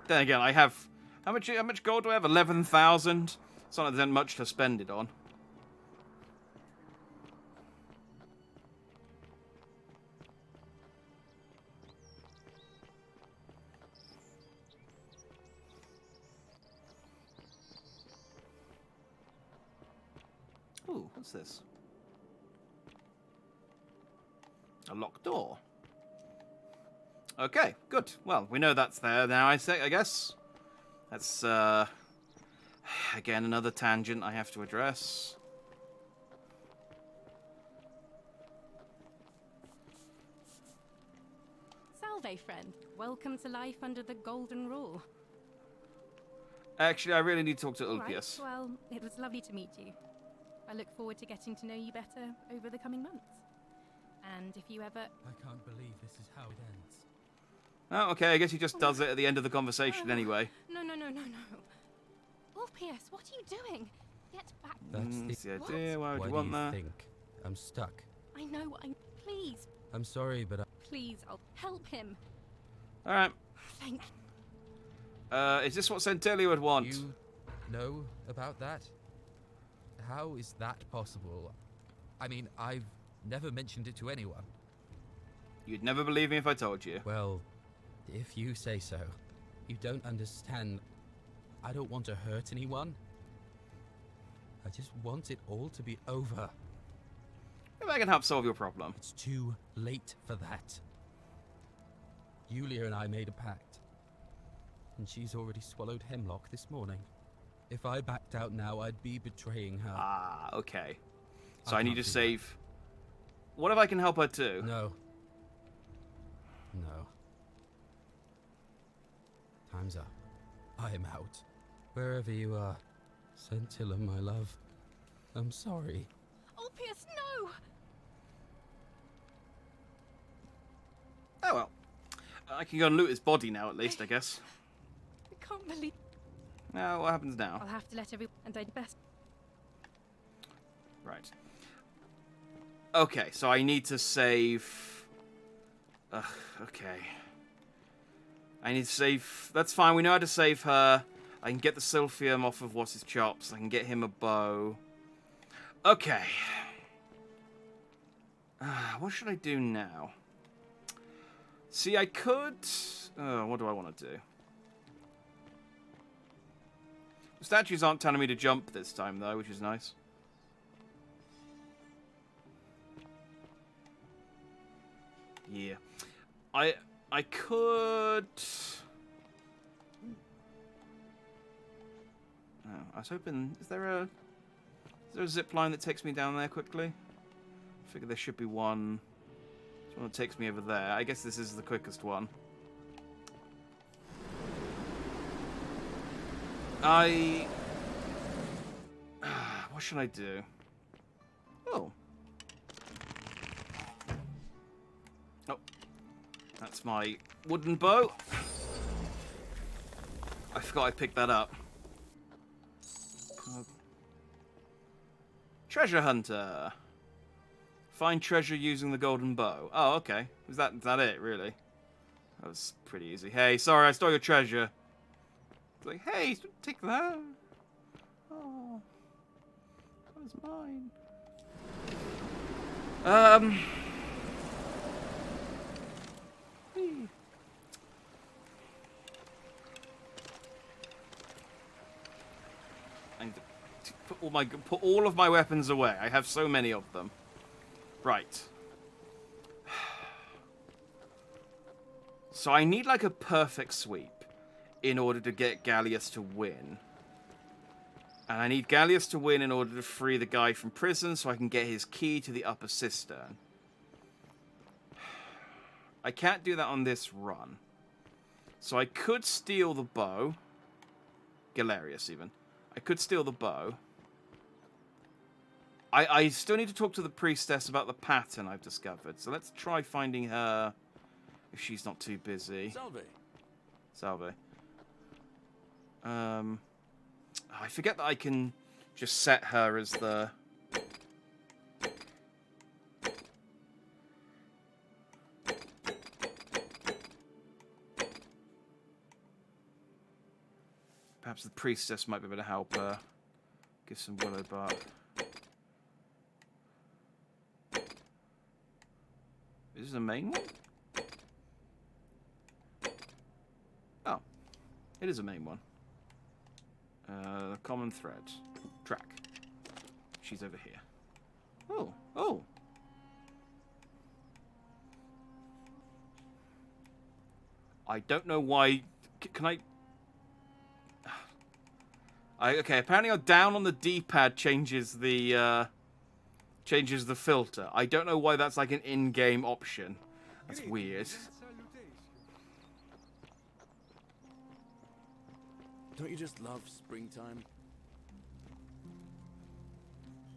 Speaker 1: Then again, I have... How much gold do I have? 11,000? It's not like there's much to spend it on. Ooh, what's this? A locked door. Okay, good. Well, we know that's there now, I guess. That's, again, another tangent I have to address.
Speaker 14: Salve, friend. Welcome to life under the golden rule.
Speaker 1: Actually, I really need to talk to
Speaker 14: All right,
Speaker 1: Ulpius.
Speaker 14: well, it was lovely to meet you. I look forward to getting to know you better over the coming months. And if you ever...
Speaker 20: I can't believe this is how it ends.
Speaker 1: Oh, okay, I guess he just does it at the end of the conversation anyway.
Speaker 14: No. Ulpius, what are you doing? Get back.
Speaker 20: That's
Speaker 1: the idea. Why would you want that?
Speaker 20: Think? I'm stuck.
Speaker 14: I know, please.
Speaker 20: I'm sorry, but
Speaker 14: Please, I'll help him.
Speaker 1: Alright.
Speaker 14: Thank
Speaker 1: Is this what Centelli would want?
Speaker 20: You know about that? How is that possible? I mean, I've never mentioned it to anyone.
Speaker 1: You'd never believe me if I told you.
Speaker 20: Well, if you say so. You don't understand. I don't want to hurt anyone. I just want it all to be over.
Speaker 1: Maybe I can help solve your problem.
Speaker 20: It's too late for that. Yulia and I made a pact. And she's already swallowed hemlock this morning. If I backed out now, I'd be betraying her.
Speaker 1: Ah, okay. So I need to save... What if I can help her too?
Speaker 20: No. No. Time's up. I am out. Wherever you are. Scintilla, my love. I'm sorry.
Speaker 14: Ulpius, no!
Speaker 1: Oh well. I can go and loot his body now, at least, I guess.
Speaker 14: I can't believe...
Speaker 1: Now, what happens now?
Speaker 14: I'll have to let everyone... And I'd best...
Speaker 1: Right. Okay, so I need to save... okay. I need to save... That's fine, we know how to save her. I can get the Silphium off of What's His Chops. I can get him a bow. Okay. What should I do now? See, I could... what do I want to do? The statues aren't telling me to jump this time, though, which is nice. Yeah. I could... Oh, I was hoping... Is there a zip line that takes me down there quickly? I figure there should be one. There's one that takes me over there. I guess this is the quickest one. What should I do? Oh. Oh. That's my wooden bow. I forgot I picked that up. Treasure hunter. Find treasure using the golden bow. Oh, okay. Is that it, really? That was pretty easy. Hey, sorry, I stole your treasure. It's like, hey, take that. Oh, that was mine. I need to put all of my weapons away. I have so many of them. Right. So I need like a perfect sweep in order to get Gallius to win. And I need Gallius to win in order to free the guy from prison so I can get his key to the upper cistern. I can't do that on this run. So I could steal the bow. Galerius, even. I could steal the bow. I still need to talk to the priestess about the pattern I've discovered. So let's try finding her if she's not too busy. Salve. I forget that I can just set her as the... Perhaps the priestess might be able to help her. Give some willow bark. Is this the main one? Oh. It is a main one. Common thread. Track. She's over here. Oh. Oh. I don't know why... Can I... Okay, apparently down on the D-pad changes the filter. I don't know why that's like an in-game option. That's weird.
Speaker 4: Don't you just love springtime?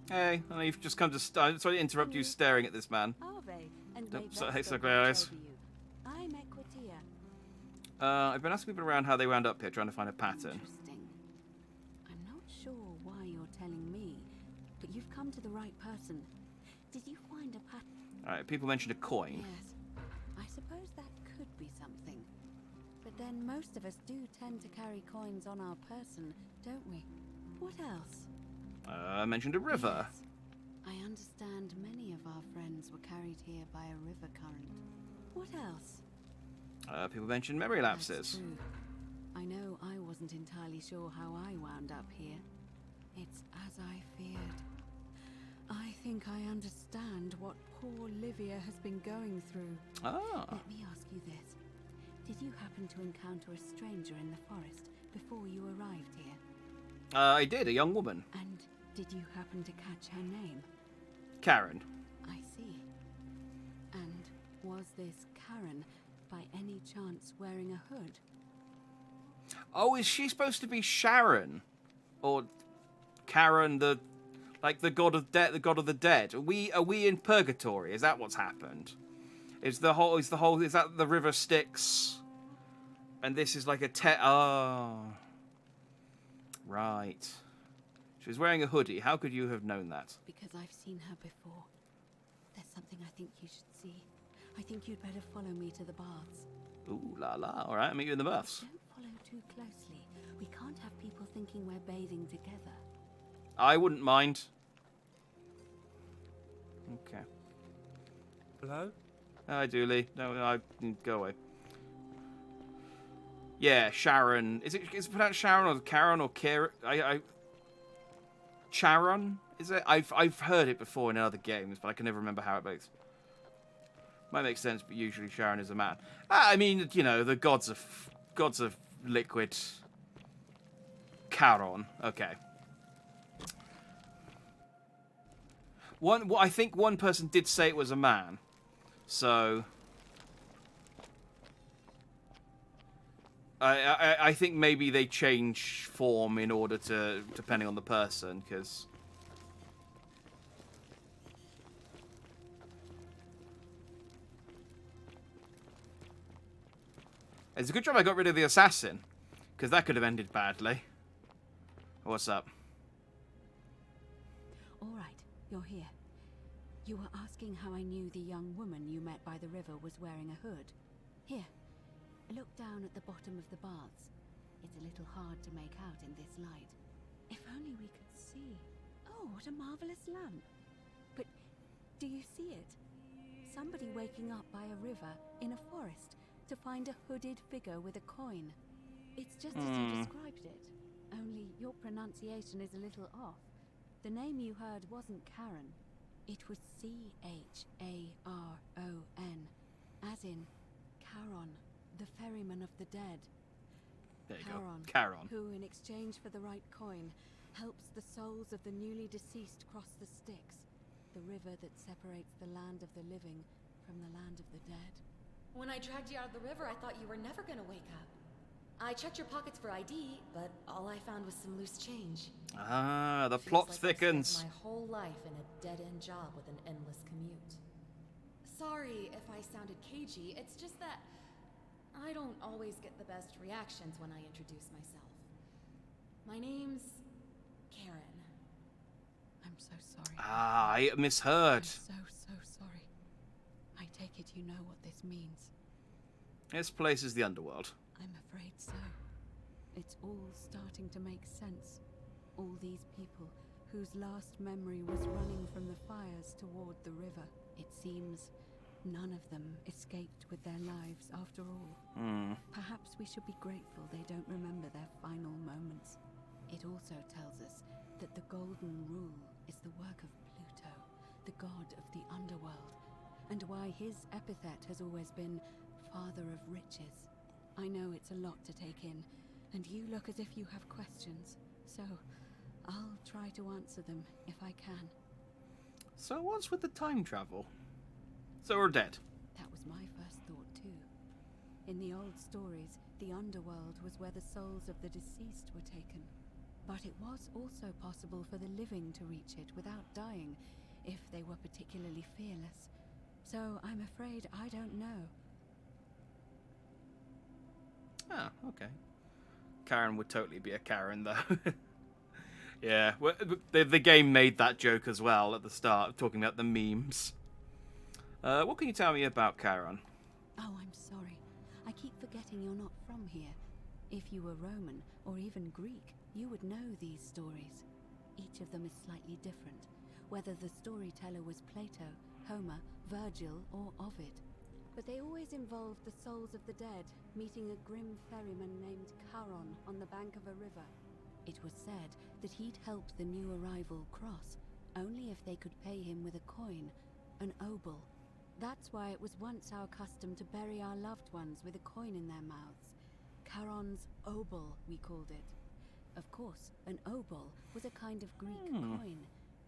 Speaker 1: Hey, I know you've just come to... sorry to interrupt you staring at this man. Hey, so guys.
Speaker 13: I'm Equitia.
Speaker 1: I've been asking people around how they wound up here trying to find a pattern.
Speaker 13: I'm not sure why you're telling me, but you've come to the right person. Did you find a pattern?
Speaker 1: Alright, people mentioned a coin.
Speaker 13: Yes. I suppose that could be something. But then most of us do tend to carry coins on our person, don't we? What else?
Speaker 1: I mentioned a river.
Speaker 13: Yes. I understand many of our friends were carried here by a river current. What else?
Speaker 1: People mentioned memory lapses.
Speaker 13: That's true. I know I wasn't entirely sure how I wound up here. It's as I feared. I think I understand what poor Livia has been going through.
Speaker 1: Ah.
Speaker 13: Let me ask you this. Did you happen to encounter a stranger in the forest before you arrived here?
Speaker 1: I did, a young woman.
Speaker 13: And did you happen to catch her name?
Speaker 1: Karen.
Speaker 13: I see. And was this Karen by any chance wearing a hood?
Speaker 1: Oh, is she supposed to be Sharon? Or Karen, the god of death, the god of the dead? Are we in purgatory? Is that what's happened? Is that the river Styx? And this is like a oh. Right. She was wearing a hoodie. How could you have known that?
Speaker 13: Because I've seen her before. There's something I think you should see. I think you'd better follow me to the baths.
Speaker 1: Ooh la la. All right, I'll meet you in the baths.
Speaker 13: Don't follow too closely. We can't have people thinking we're bathing together.
Speaker 1: I wouldn't mind. Okay.
Speaker 20: Hello?
Speaker 1: Hi, Dooley. No, go away. Yeah, Sharon. Is it pronounced Sharon or Karen or Kira? Charon? Is it? I've heard it before in other games, but I can never remember how it makes. Might make sense, but usually Sharon is a man. I mean, you know, the gods of liquid. Charon. Okay. I think one person did say it was a man, so I think maybe they change form in order to, depending on the person, because it's a good job I got rid of the assassin, because that could have ended badly. What's up?
Speaker 13: All right, you're here. You were asking how I knew the young woman you met by the river was wearing a hood. Here, look down at the bottom of the baths. It's a little hard to make out in this light. If only we could see. Oh, what a marvelous lamp. But do you see it? Somebody waking up by a river in a forest to find a hooded figure with a coin. It's just as you described it. Only your pronunciation is a little off. The name you heard wasn't Karen. It was C-H-A-R-O-N, as in Charon, the ferryman of the dead.
Speaker 1: There you go. Charon.
Speaker 13: Who, in exchange for the right coin, helps the souls of the newly deceased cross the Styx, the river that separates the land of the living from the land of the dead.
Speaker 3: When I dragged you out of the river, I thought you were never gonna wake up. I checked your pockets for ID, but all I found was some loose change.
Speaker 1: Ah, the
Speaker 3: Feels
Speaker 1: plot
Speaker 3: like I've
Speaker 1: thickens.
Speaker 3: spent my whole life in a dead-end job with an endless commute. Sorry if I sounded cagey, it's just that I don't always get the best reactions when I introduce myself. My name's Karen.
Speaker 13: I'm so sorry.
Speaker 1: Ah, I misheard.
Speaker 13: I'm so sorry. I take it you know what this means.
Speaker 1: This place is the underworld.
Speaker 13: I'm afraid so. It's all starting to make sense. All these people whose last memory was running from the fires toward the river. It seems none of them escaped with their lives after all. Perhaps we should be grateful they don't remember their final moments. It also tells us that the Golden Rule is the work of Pluto, the god of the underworld, and why his epithet has always been Father of Riches. I know it's a lot to take in, and you look as if you have questions, so I'll try to answer them if I can.
Speaker 1: So what's with the time travel? So we're dead.
Speaker 13: That was my first thought too. In the old stories, the underworld was where the souls of the deceased were taken. But it was also possible for the living to reach it without dying, if they were particularly fearless. So I'm afraid I don't know.
Speaker 1: Ah, okay. Karen would totally be a Karen, though. Yeah, the game made that joke as well at the start, talking about the memes. What can you tell me about Karen?
Speaker 13: Oh, I'm sorry. I keep forgetting you're not from here. If you were Roman, or even Greek, you would know these stories. Each of them is slightly different, whether the storyteller was Plato, Homer, Virgil, or Ovid. But they always involved the souls of the dead meeting a grim ferryman named Charon on the bank of a river. It was said that he'd help the new arrival cross, only if they could pay him with a coin, an obol. That's why it was once our custom to bury our loved ones with a coin in their mouths. Charon's obol, we called it. Of course, an obol was a kind of Greek coin,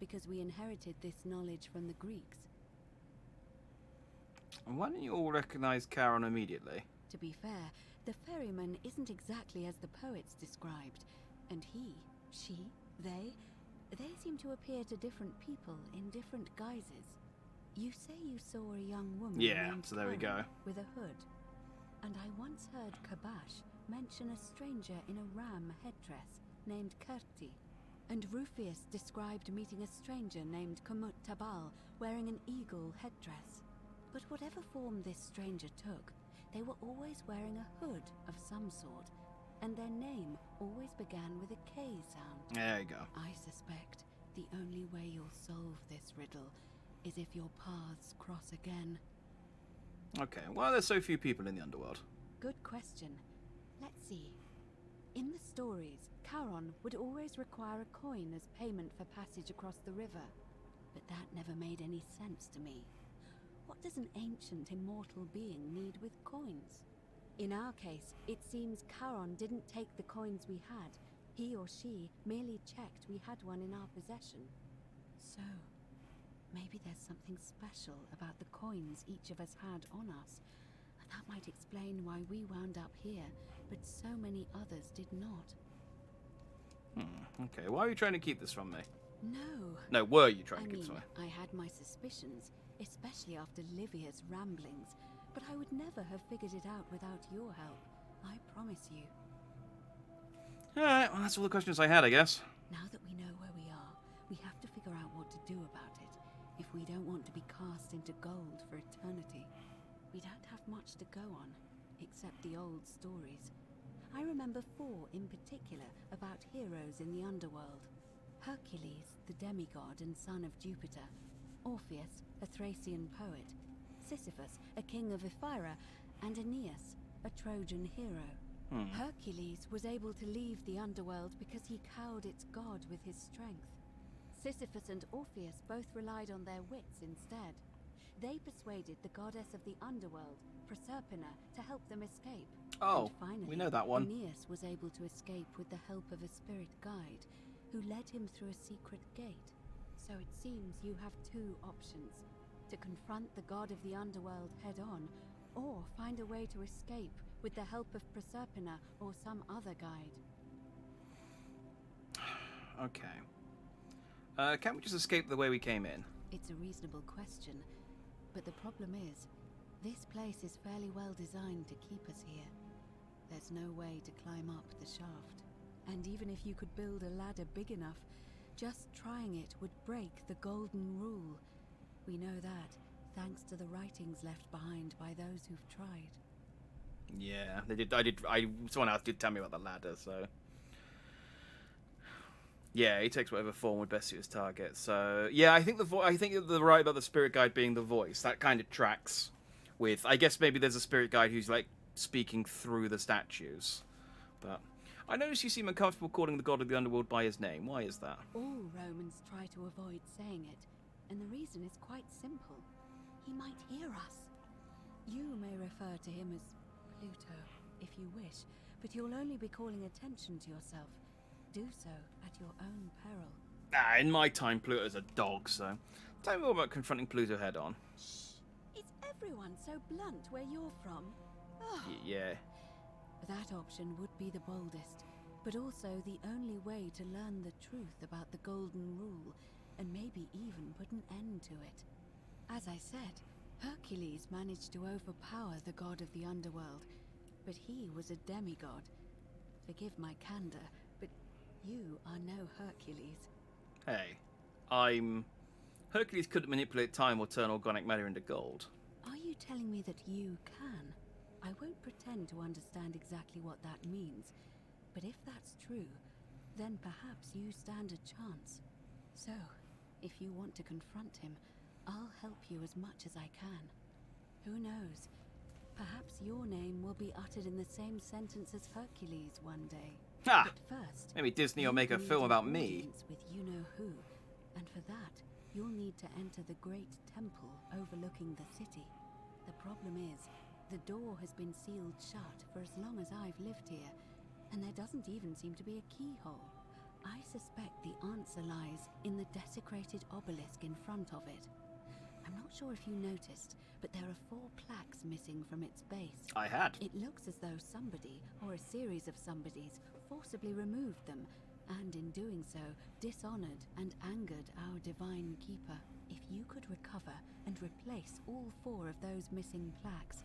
Speaker 13: because we inherited this knowledge from the Greeks.
Speaker 1: Why don't you all recognize Karen immediately?
Speaker 13: To be fair, the ferryman isn't exactly as the poets described, and he, she, they seem to appear to different people in different guises. You say you saw a young woman named
Speaker 1: so there we go.
Speaker 13: Karen with a hood, and I once heard Kabash mention a stranger in a ram headdress named Kerti, and Rufius described meeting a stranger named Kamut Tabal wearing an eagle headdress. But whatever form this stranger took, they were always wearing a hood of some sort, and their name always began with a K sound.
Speaker 1: There you go.
Speaker 13: I suspect the only way you'll solve this riddle is if your paths cross again.
Speaker 1: Okay, why are there so few people in the underworld?
Speaker 13: Good question. Let's see. In the stories, Charon would always require a coin as payment for passage across the river, but that never made any sense to me. What does an ancient immortal being need with coins? In our case, it seems Charon didn't take the coins we had. He or she merely checked we had one in our possession. So, maybe there's something special about the coins each of us had on us, and that might explain why we wound up here, but so many others did not.
Speaker 1: Okay, why are you trying to keep this from me?
Speaker 13: No,
Speaker 1: were you trying to keep this from me?
Speaker 13: I had my suspicions, especially after Livia's ramblings, but I would never have figured it out without your help. I promise you.
Speaker 1: Alright, well that's all the questions I had, I guess.
Speaker 13: Now that we know where we are, we have to figure out what to do about it, if we don't want to be cast into gold for eternity. We don't have much to go on, except the old stories. I remember 4 in particular about heroes in the underworld. Hercules, the demigod and son of Jupiter. Orpheus, a Thracian poet. Sisyphus, a king of Ephyra. And Aeneas, a Trojan hero. Hercules was able to leave the underworld because he cowed its god with his strength. Sisyphus and Orpheus both relied on their wits instead. They persuaded the goddess of the underworld, Proserpina, to help them escape.
Speaker 1: Oh,
Speaker 13: and finally,
Speaker 1: we know that one.
Speaker 13: Aeneas was able to escape with the help of a spirit guide, who led him through a secret gate. So it seems you have 2 options: to confront the god of the underworld head-on, or find a way to escape with the help of Proserpina or some other guide.
Speaker 1: Okay. Can't we just escape the way we came in?
Speaker 13: It's a reasonable question, but the problem is, this place is fairly well designed to keep us here. There's no way to climb up the shaft. And even if you could build a ladder big enough, just trying it would break the golden rule. We know that, thanks to the writings left behind by those who've tried.
Speaker 1: Yeah, they did. Someone else did tell me about the ladder, so. Yeah, he takes whatever form would best suit his target. So yeah, I think the right about the spirit guide being the voice, that kind of tracks with. I guess maybe there's a spirit guide who's like speaking through the statues. But I notice you seem uncomfortable calling the god of the underworld by his name. Why is that?
Speaker 13: All Romans try to avoid saying it, and the reason is quite simple. He might hear us. You may refer to him as Pluto, if you wish, but you'll only be calling attention to yourself. Do so at your own peril.
Speaker 1: In my time, Pluto's a dog, so tell me more about confronting Pluto head on.
Speaker 13: Shh! Is everyone so blunt where you're from? Oh.
Speaker 1: Yeah.
Speaker 13: That option would be the boldest, but also the only way to learn the truth about the Golden Rule, and maybe even put an end to it. As I said, Hercules managed to overpower the god of the underworld, but he was a demigod. Forgive my candor, but you are no Hercules.
Speaker 1: Hey, Hercules couldn't manipulate time or turn organic matter into gold.
Speaker 13: Are you telling me that you can? I won't pretend to understand exactly what that means, but if that's true, then perhaps you stand a chance. So, if you want to confront him, I'll help you as much as I can. Who knows? Perhaps your name will be uttered in the same sentence as Hercules one day.
Speaker 1: Ha!
Speaker 13: But first,
Speaker 1: Maybe Disney will make a film about me.
Speaker 13: With you-know-who, and for that, you'll need to enter the great temple overlooking the city. The problem is, the door has been sealed shut for as long as I've lived here, and there doesn't even seem to be a keyhole. I suspect the answer lies in the desecrated obelisk in front of it. I'm not sure if you noticed, but there are 4 plaques missing from its base.
Speaker 1: I had.
Speaker 13: It looks as though somebody, or a series of somebodies, forcibly removed them, and in doing so, dishonored and angered our divine keeper. If you could recover and replace all 4 of those missing plaques,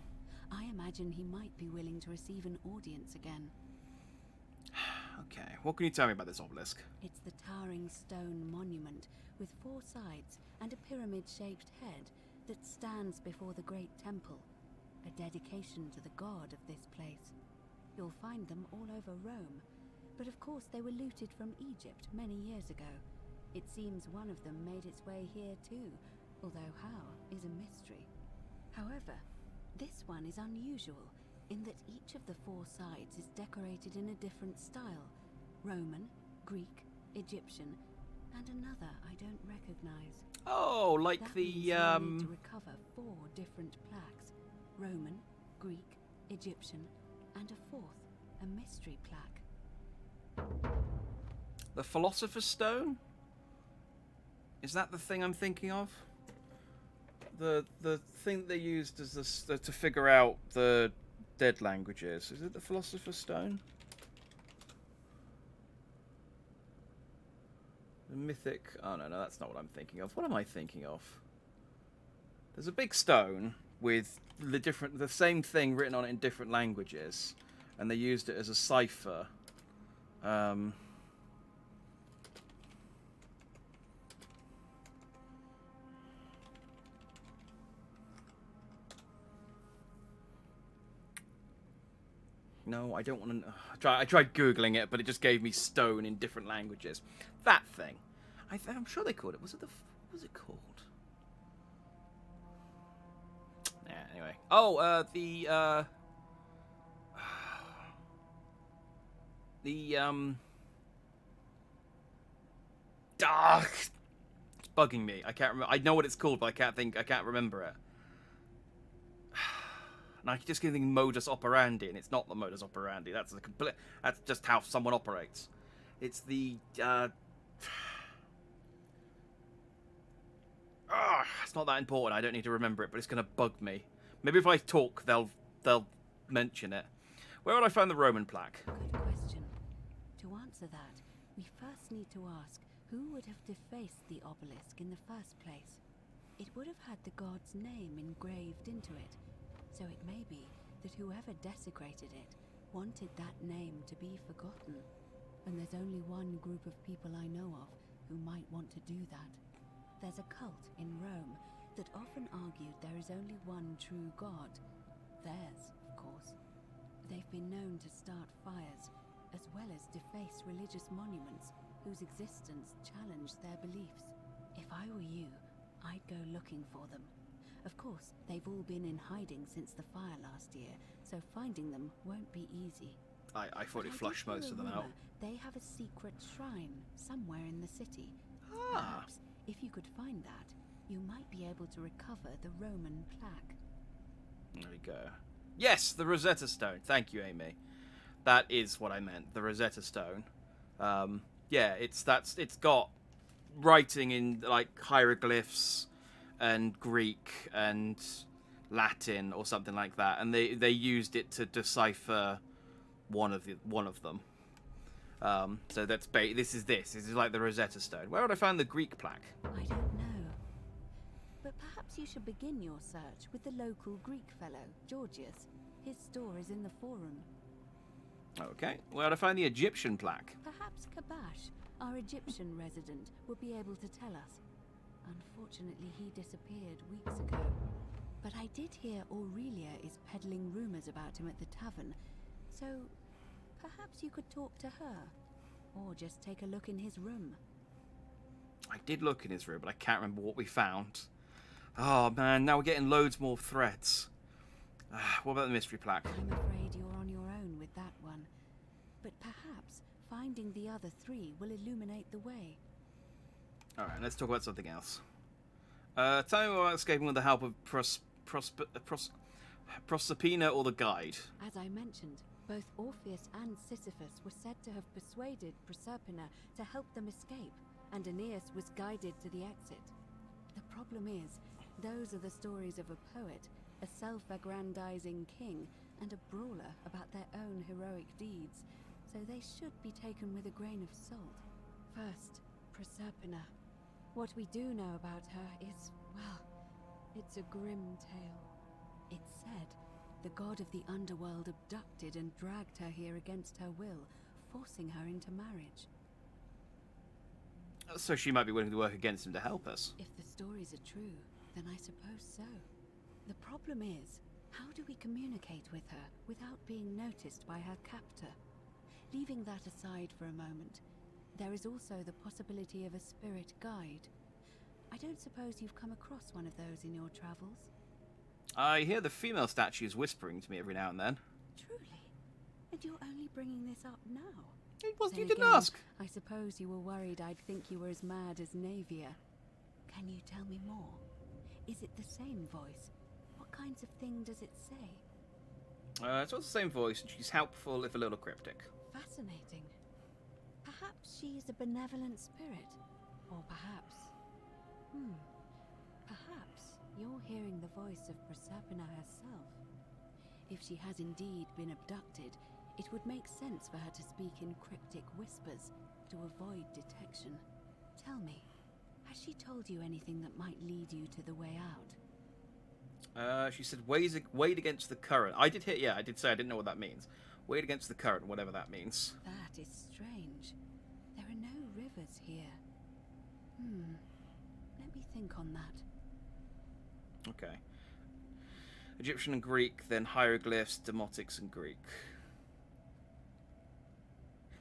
Speaker 13: I imagine he might be willing to receive an audience again.
Speaker 1: Okay, what can you tell me about this obelisk?
Speaker 13: It's the towering stone monument with 4 sides and a pyramid-shaped head that stands before the great temple, a dedication to the god of this place. You'll find them all over Rome, but of course they were looted from Egypt many years ago. It seems one of them made its way here too, although how is a mystery. However, this one is unusual in that each of the 4 sides is decorated in a different style: Roman, Greek, Egyptian, and another I don't recognize.
Speaker 1: Oh, like
Speaker 13: that
Speaker 1: the
Speaker 13: means you'll need to recover 4 different plaques: Roman, Greek, Egyptian, and a 4th, a mystery plaque.
Speaker 1: The Philosopher's Stone? Is that the thing I'm thinking of? The thing that they used as to figure out the dead languages. Is it the Philosopher's Stone? The mythic... Oh, no, that's not what I'm thinking of. What am I thinking of? There's a big stone with the same thing written on it in different languages, and they used it as a cipher. No, I don't want to... I tried Googling it, but it just gave me stone in different languages. That thing. I'm sure they called it. Was it what was it called? Yeah, anyway. Oh, it's bugging me. I can't remember. I know what it's called, but I can't remember it. And I just keep thinking modus operandi, and it's not the modus operandi. That's just how someone operates. It's the it's not that important. I don't need to remember it, but it's gonna bug me. Maybe if I talk, they'll mention it. Where would I find the Roman plaque?
Speaker 13: Good question. To answer that, we first need to ask who would have defaced the obelisk in the first place. It would have had the god's name engraved into it, so it may be that whoever desecrated it wanted that name to be forgotten. And there's only one group of people I know of who might want to do that. There's a cult in Rome that often argued there is only one true god. Theirs, of course. They've been known to start fires, as well as deface religious monuments whose existence challenged their beliefs. If I were you, I'd go looking for them. Of course, they've all been in hiding since the fire last year, so finding them won't be easy.
Speaker 1: I thought it flushed most of them out.
Speaker 13: They have a secret shrine somewhere in the city.
Speaker 1: Ah.
Speaker 13: Perhaps, if you could find that, you might be able to recover the Roman plaque.
Speaker 1: There we go. Yes, the Rosetta Stone. Thank you, Amy. That is what I meant. The Rosetta Stone. Yeah, it's got writing in like hieroglyphs and Greek and Latin or something like that, and they used it to decipher one of them. So this is like the Rosetta Stone. Where would I find the Greek plaque?
Speaker 13: I don't know. But perhaps you should begin your search with the local Greek fellow, Georgius. His store is in the forum.
Speaker 1: Okay. Where would I find the Egyptian plaque?
Speaker 13: Perhaps Kabash, our Egyptian resident, would be able to tell us. Unfortunately, he disappeared weeks ago. But I did hear Aurelia is peddling rumors about him at the tavern, so perhaps you could talk to her, or just take a look in his room.
Speaker 1: I did look in his room, but I can't remember what we found. Oh man, now we're getting loads more threads. What about the mystery plaque?
Speaker 13: I'm afraid you're on your own with that one. But perhaps finding the other three will illuminate the way.
Speaker 1: Alright, let's talk about something else. Tell me about escaping with the help of Proserpina or the Guide.
Speaker 13: As I mentioned, both Orpheus and Sisyphus were said to have persuaded Proserpina to help them escape, and Aeneas was guided to the exit. The problem is, those are the stories of a poet, a self-aggrandizing king, and a brawler about their own heroic deeds, so they should be taken with a grain of salt. First, Proserpina. What we do know about her is, well, it's a grim tale. It's said the god of the underworld abducted and dragged her here against her will, forcing her into marriage.
Speaker 1: So she might be willing to work against him to help us.
Speaker 13: If the stories are true, then I suppose so. The problem is, how do we communicate with her without being noticed by her captor? Leaving that aside for a moment, there is also the possibility of a spirit guide. I don't suppose you've come across one of those in your travels?
Speaker 1: I hear the female statues whispering to me every now and then.
Speaker 13: Truly? And you're only bringing this up now?
Speaker 1: You didn't ask.
Speaker 13: I suppose you were worried I'd think you were as mad as Navia. Can you tell me more? Is it the same voice? What kinds of thing does it say?
Speaker 1: It's all the same voice, and she's helpful if a little cryptic.
Speaker 13: Fascinating. Perhaps she's a benevolent spirit. Or perhaps... Perhaps you're hearing the voice of Proserpina herself. If she has indeed been abducted, it would make sense for her to speak in cryptic whispers to avoid detection. Tell me, has she told you anything that might lead you to the way out?
Speaker 1: She said wade against the current. I did say I didn't know what that means. Wade against the current, whatever that means.
Speaker 13: That is strange. There are no rivers here. Let me think on that.
Speaker 1: Okay. Egyptian and Greek, then hieroglyphs, demotics, and Greek.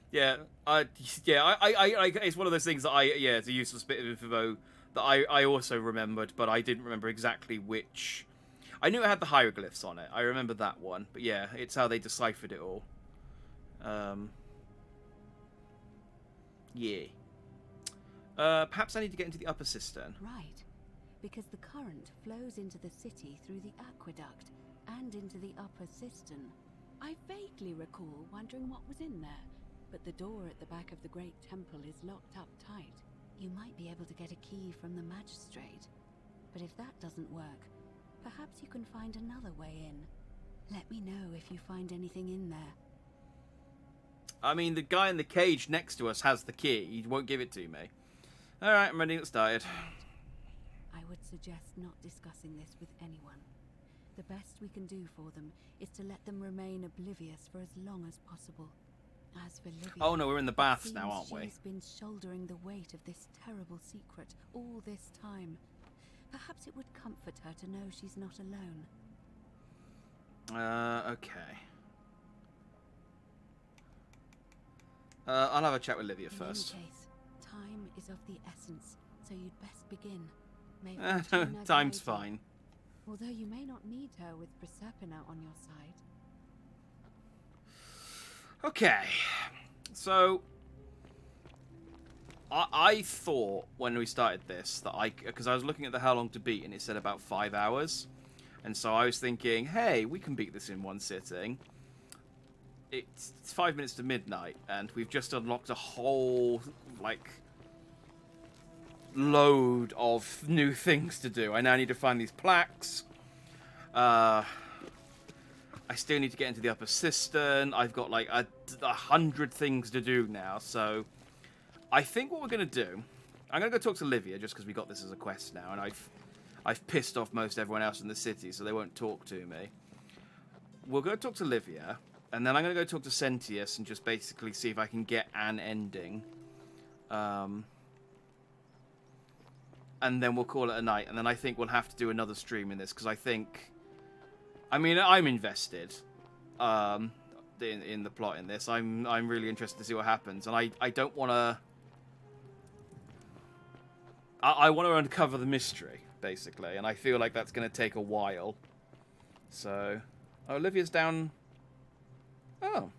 Speaker 1: Yeah, it's one of those things that it's a useless bit of info that I also remembered, but I didn't remember exactly which. I knew it had the hieroglyphs on it. I remember that one, but yeah, it's how they deciphered it all. Yeah. Perhaps I need to get into the upper cistern.
Speaker 13: Right, because the current flows into the city through the aqueduct and into the upper cistern. I vaguely recall wondering what was in there, but the door at the back of the great temple is locked up tight. You might be able to get a key from the magistrate, but if that doesn't work, perhaps you can find another way in. Let me know if you find anything in there.
Speaker 1: I mean, the guy in the cage next to us has the key. He won't give it to me. Alright, I'm ready to get started.
Speaker 13: I would suggest not discussing this with anyone. The best we can do for them is to let them remain oblivious for as long as possible. As for Livia,
Speaker 1: Oh no, we're in the baths
Speaker 13: it
Speaker 1: now,
Speaker 13: seems
Speaker 1: aren't we?
Speaker 13: She's been shouldering the weight of this terrible secret all this time. Perhaps it would comfort her to know she's not alone.
Speaker 1: Okay. I'll have a chat with Livia first.
Speaker 13: In any case, time is of the essence, so you'd best begin. May
Speaker 1: No,
Speaker 13: fortune
Speaker 1: time's
Speaker 13: advise you.
Speaker 1: fine.
Speaker 13: Although you may not need her with Proserpina on your side.
Speaker 1: Okay. So, I thought when we started this that because I was looking at the how long to beat and it said about 5 hours. And so I was thinking, hey, we can beat this in one sitting. It's 5 minutes to midnight, and we've just unlocked a whole, like, load of new things to do. I now need to find these plaques. I still need to get into the upper cistern. I've got, like, 100 things to do now, so I think what we're going to do, I'm going to go talk to Livia, just because we got this as a quest now, and I've pissed off most everyone else in the city, so they won't talk to me. We'll go talk to Livia, and then I'm going to go talk to Sentius and just basically see if I can get an ending. And then we'll call it a night. And then I think we'll have to do another stream in this, because I think... I mean, I'm invested in the plot in this. I'm really interested to see what happens. And I don't want to... I want to uncover the mystery, basically. And I feel like that's going to take a while. So... Oh, Olivia's down... Oh.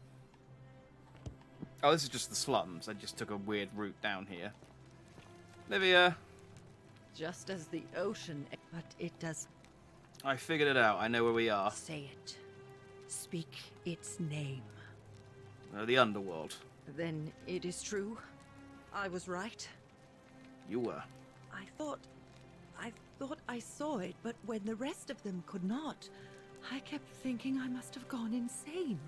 Speaker 1: Oh, this is just the slums. I just took a weird route down here. Livia.
Speaker 5: Just as the ocean, but it does...
Speaker 1: I figured it out. I know where we are.
Speaker 5: Say it. Speak its name.
Speaker 1: The underworld.
Speaker 5: Then it is true. I was right.
Speaker 1: You were.
Speaker 5: I thought I saw it, but when the rest of them could not, I kept thinking I must have gone insane.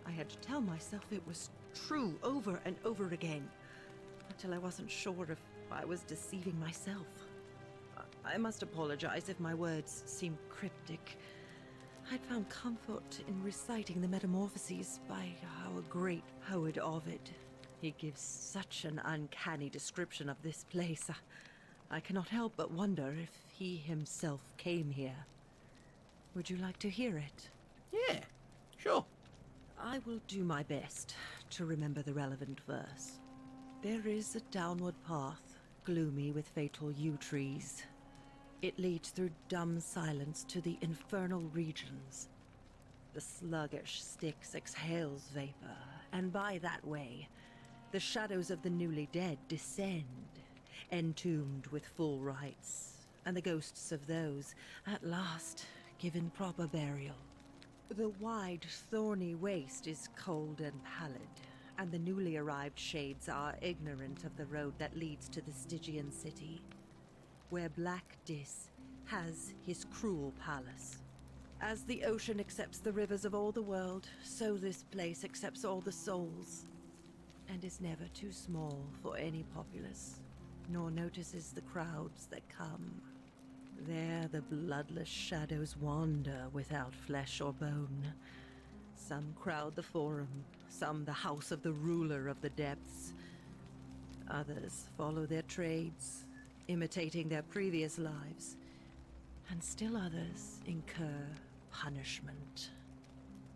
Speaker 5: I had to tell myself it was true over and over again, until I wasn't sure if I was deceiving myself. I must apologize if my words seem cryptic. I'd found comfort in reciting the Metamorphoses by our great poet Ovid. He gives such an uncanny description of this place. I cannot help but wonder if he himself came here. Would you like to hear it?
Speaker 1: Yeah, sure.
Speaker 5: I will do my best to remember the relevant verse. There is a downward path, gloomy with fatal yew trees. It leads through dumb silence to the infernal regions. The sluggish Styx exhales vapor, and by that way, the shadows of the newly dead descend, entombed with full rites, and the ghosts of those, at last, given proper burial. The wide, thorny waste is cold and pallid, and the newly arrived shades are ignorant of the road that leads to the Stygian city, where Black Dis has his cruel palace. As the ocean accepts the rivers of all the world, so this place accepts all the souls, and is never too small for any populace, nor notices the crowds that come. There the bloodless shadows wander without flesh or bone. Some crowd the forum, some the house of the ruler of the depths. Others follow their trades, imitating their previous lives. And still others incur punishment.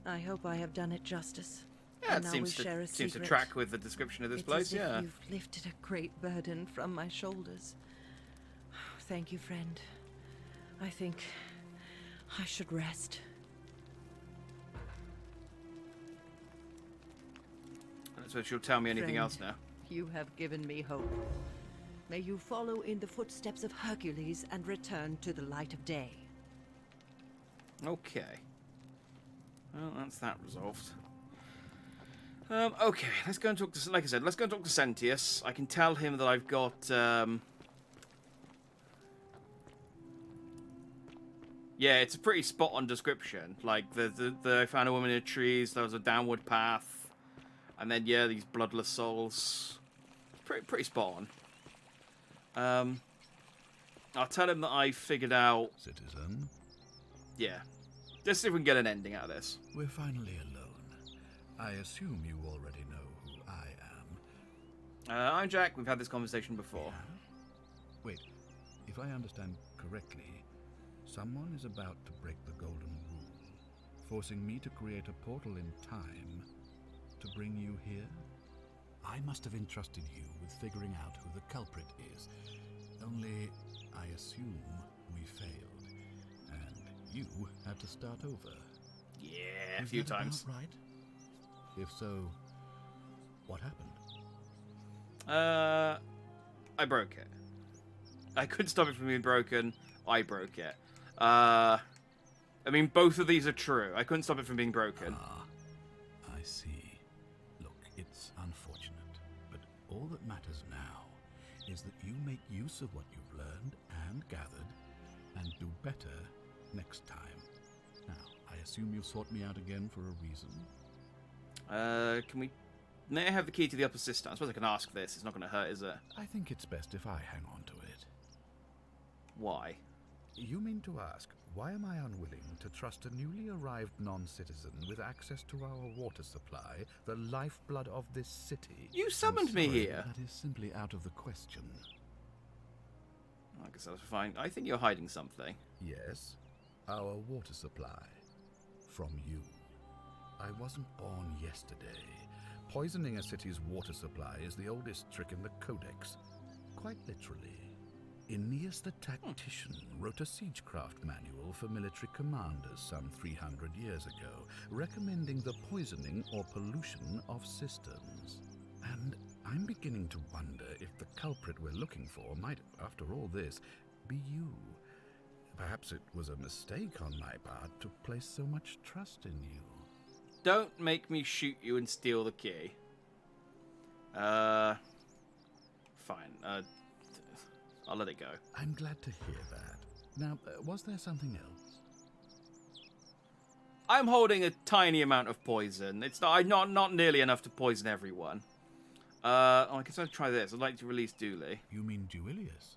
Speaker 5: I hope I have done it justice.
Speaker 1: Yeah,
Speaker 5: And
Speaker 1: it
Speaker 5: now
Speaker 1: seems
Speaker 5: we share a
Speaker 1: to
Speaker 5: secret.
Speaker 1: track with the description of this
Speaker 5: It's
Speaker 1: place,
Speaker 5: as if
Speaker 1: yeah.
Speaker 5: you've lifted a great burden from my shoulders. Thank you, friend. I think I should rest.
Speaker 1: So she'll tell me anything
Speaker 5: Friend,
Speaker 1: else now.
Speaker 5: You have given me hope. May you follow in the footsteps of Hercules and return to the light of day.
Speaker 1: Okay. Well, that's that resolved. Okay, let's go and talk to... Like I said, let's go and talk to Sentius. I can tell him that I've got... Yeah, it's a pretty spot-on description. Like, I found a woman in the trees, there was a downward path, and then, yeah, these bloodless souls. Pretty spot on. I'll tell him that I figured out...
Speaker 15: Citizen?
Speaker 1: Yeah. Let's see if we can get an ending out of this.
Speaker 15: We're finally alone. I assume you already know who I am.
Speaker 1: I'm Jack. We've had this conversation before.
Speaker 15: Yeah? Wait, if I understand correctly, someone is about to break the Golden Rule, forcing me to create a portal in time to bring you here? I must have entrusted you with figuring out who the culprit is. Only, I assume we failed, and you had to start over.
Speaker 1: Yeah, a
Speaker 15: Is
Speaker 1: few
Speaker 15: that
Speaker 1: times.
Speaker 15: about right? If so, what happened?
Speaker 1: I broke it. I couldn't stop it from being broken. I broke it. I mean, both of these are true. I couldn't stop it from being broken.
Speaker 15: I see. Look, it's unfortunate, but all that matters now is that you make use of what you've learned and gathered, and do better next time. Now, I assume you've sought me out again for a reason?
Speaker 1: May I have the key to the upper cistern? I suppose I can ask this. It's not going to hurt, is it?
Speaker 15: I think it's best if I hang on to it.
Speaker 1: Why?
Speaker 15: You mean to ask, why am I unwilling to trust a newly arrived non-citizen with access to our water supply, the lifeblood of this city?
Speaker 1: You summoned me here.
Speaker 15: That is simply out of the question.
Speaker 1: I guess that's fine. I think you're hiding something.
Speaker 15: Yes, our water supply. From you. I wasn't born yesterday. Poisoning a city's water supply is the oldest trick in the Codex. Quite literally. Aeneas the Tactician wrote a siegecraft manual for military commanders some 300 years ago, recommending the poisoning or pollution of cisterns. And I'm beginning to wonder if the culprit we're looking for might, after all this, be you. Perhaps it was a mistake on my part to place so much trust in you.
Speaker 1: Don't make me shoot you and steal the key. Fine. I'll let it go.
Speaker 15: I'm glad to hear that. Now, was there something else?
Speaker 1: I'm holding a tiny amount of poison. It's not nearly enough to poison everyone. I guess I'll try this. I'd like to release Dooley.
Speaker 15: You mean Duilius?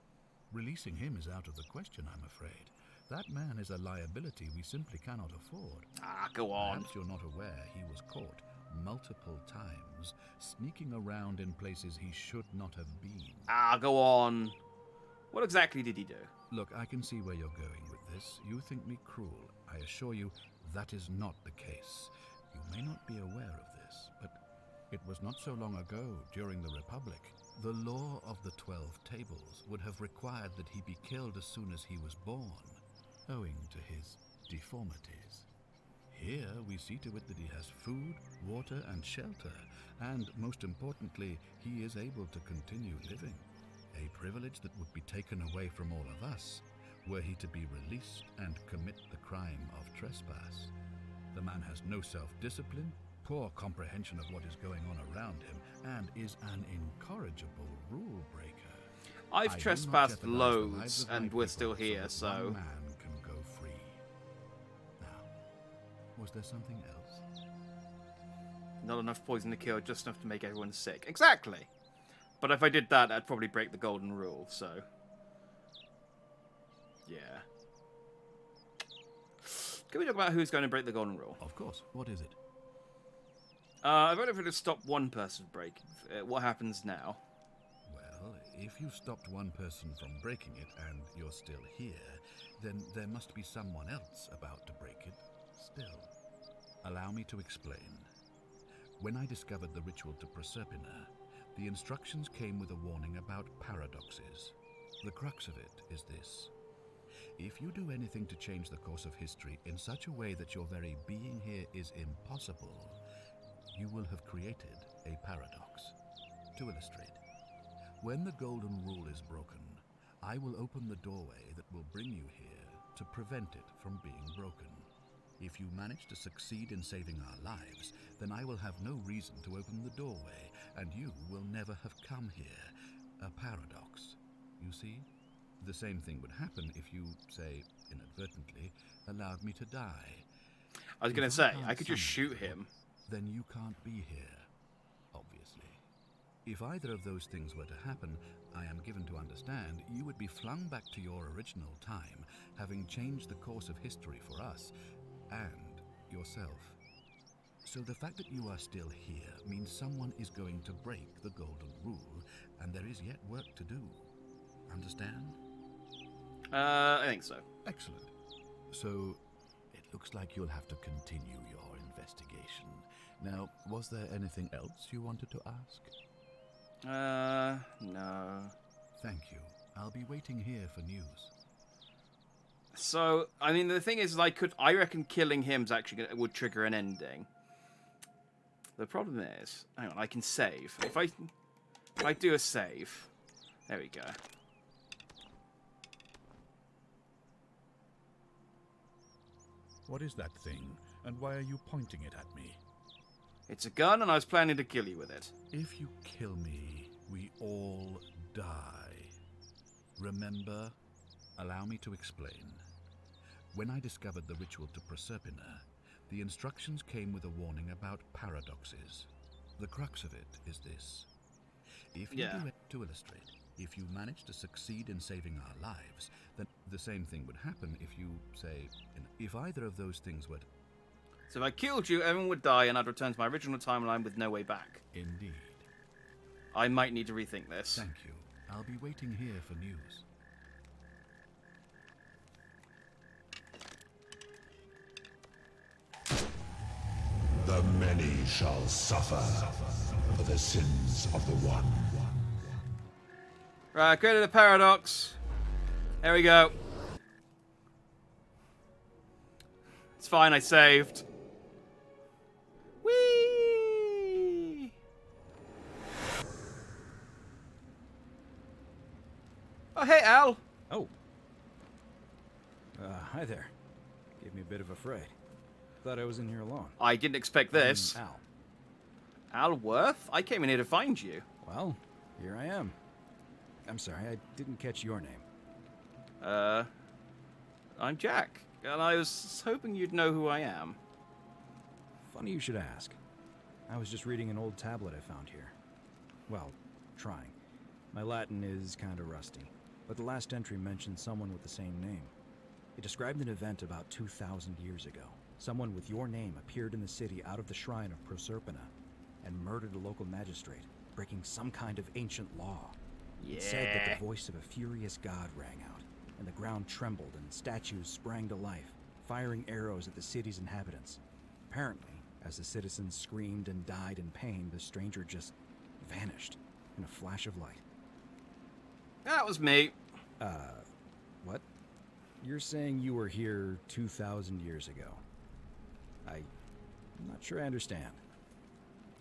Speaker 15: Releasing him is out of the question, I'm afraid. That man is a liability we simply cannot afford.
Speaker 1: Go on.
Speaker 15: Perhaps you're not aware he was caught multiple times, sneaking around in places he should not have been.
Speaker 1: Go on. What exactly did he do?
Speaker 15: Look, I can see where you're going with this. You think me cruel. I assure you, that is not the case. You may not be aware of this, but it was not so long ago, during the Republic, the law of the 12 Tables would have required that he be killed as soon as he was born, owing to his deformities. Here, we see to it that he has food, water, and shelter, and, most importantly, he is able to continue living. A privilege that would be taken away from all of us, were he to be released and commit the crime of trespass. The man has no self-discipline, poor comprehension of what is going on around him, and is an incorrigible rule breaker.
Speaker 1: I've trespassed loads, and we're still here, so...
Speaker 15: One man can go free. Now, was there something else?
Speaker 1: Not enough poison to kill, just enough to make everyone sick. Exactly! But if I did that, I'd probably break the golden rule, so... Yeah. Can we talk about who's going to break the golden rule?
Speaker 15: Of course. What is it?
Speaker 1: I voted for to stop one person breaking. What happens now?
Speaker 15: Well, if you've stopped one person from breaking it and you're still here, then there must be someone else about to break it still. Allow me to explain. When I discovered the ritual to Proserpina, the instructions came with a warning about paradoxes. The crux of it is this. If you do anything to change the course of history in such a way that your very being here is impossible, you will have created a paradox. To illustrate, when the Golden Rule is broken, I will open the doorway that will bring you here to prevent it from being broken. If you manage to succeed in saving our lives, then I will have no reason to open the doorway, and you will never have come here. A paradox. You see? The same thing would happen if you, say, inadvertently, allowed me to die.
Speaker 1: I was going to say, I could just shoot him.
Speaker 15: Then you can't be here, obviously. If either of those things were to happen, I am given to understand you would be flung back to your original time, having changed the course of history for us and yourself. So the fact that you are still here means someone is going to break the golden rule, and there is yet work to do. Understand?
Speaker 1: I think so.
Speaker 15: Excellent. So, it looks like you'll have to continue your investigation. Now, was there anything else you wanted to ask?
Speaker 1: No.
Speaker 15: Thank you. I'll be waiting here for news.
Speaker 1: So, I mean, the thing is, I reckon killing him's actually would trigger an ending. The problem is, hang on, I can save. If I do a save, there we go.
Speaker 15: What is that thing, and why are you pointing it at me?
Speaker 1: It's a gun, and I was planning to kill you with it.
Speaker 15: If you kill me, we all die. Remember? Allow me to explain. When I discovered the ritual to Proserpina, the instructions came with a warning about paradoxes. The crux of it is this. If you do it to illustrate, if you manage to succeed in saving our lives, then the same thing would happen if you, say, if either of those things were...
Speaker 1: So if I killed you, everyone would die, and I'd return to my original timeline with no way back.
Speaker 15: Indeed.
Speaker 1: I might need to rethink this.
Speaker 15: Thank you. I'll be waiting here for news.
Speaker 16: The many shall suffer for the sins of the one.
Speaker 1: Right, I created a paradox. There we go. It's fine, I saved. Whee! Oh, hey, Al.
Speaker 18: Oh. Hi there. Gave me a bit of a fright. Thought I was in here alone.
Speaker 1: I didn't expect this.
Speaker 18: Al.
Speaker 1: Al Worth? I came in here to find you.
Speaker 18: Well, here I am. I'm sorry, I didn't catch your name.
Speaker 1: I'm Jack, and I was hoping you'd know who I am.
Speaker 18: Funny you should ask. I was just reading an old tablet I found here. Well, trying. My Latin is kinda rusty, but the last entry mentioned someone with the same name. It described an event about 2,000 years ago. Someone with your name appeared in the city out of the shrine of Proserpina and murdered a local magistrate, breaking some kind of ancient law. It said that the voice of a furious god rang out, and the ground trembled and statues sprang to life, firing arrows at the city's inhabitants. Apparently, as the citizens screamed and died in pain, the stranger just vanished in a flash of light.
Speaker 1: That was me.
Speaker 18: What? You're saying you were here 2,000 years ago? I'm not sure I understand.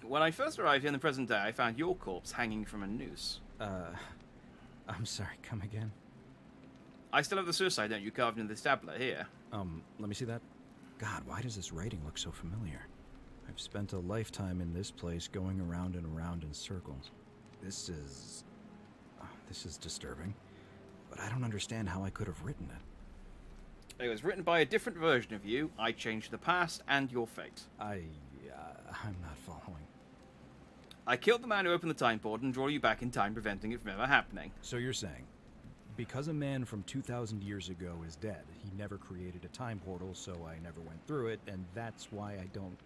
Speaker 1: When I first arrived here in the present day, I found your corpse hanging from a noose.
Speaker 18: I'm sorry, come again?
Speaker 1: I still have the suicide note you carved into this tablet here.
Speaker 18: Let me see that. God, why does this writing look so familiar? I've spent a lifetime in this place going around and around in circles. This is disturbing, but I don't understand how I could have written it.
Speaker 1: It was written by a different version of you. I changed the past and your fate.
Speaker 18: I'm not following.
Speaker 1: I killed the man who opened the time portal and draw you back in time, preventing it from ever happening.
Speaker 18: So you're saying, because a man from 2,000 years ago is dead, he never created a time portal, so I never went through it, and that's why I don't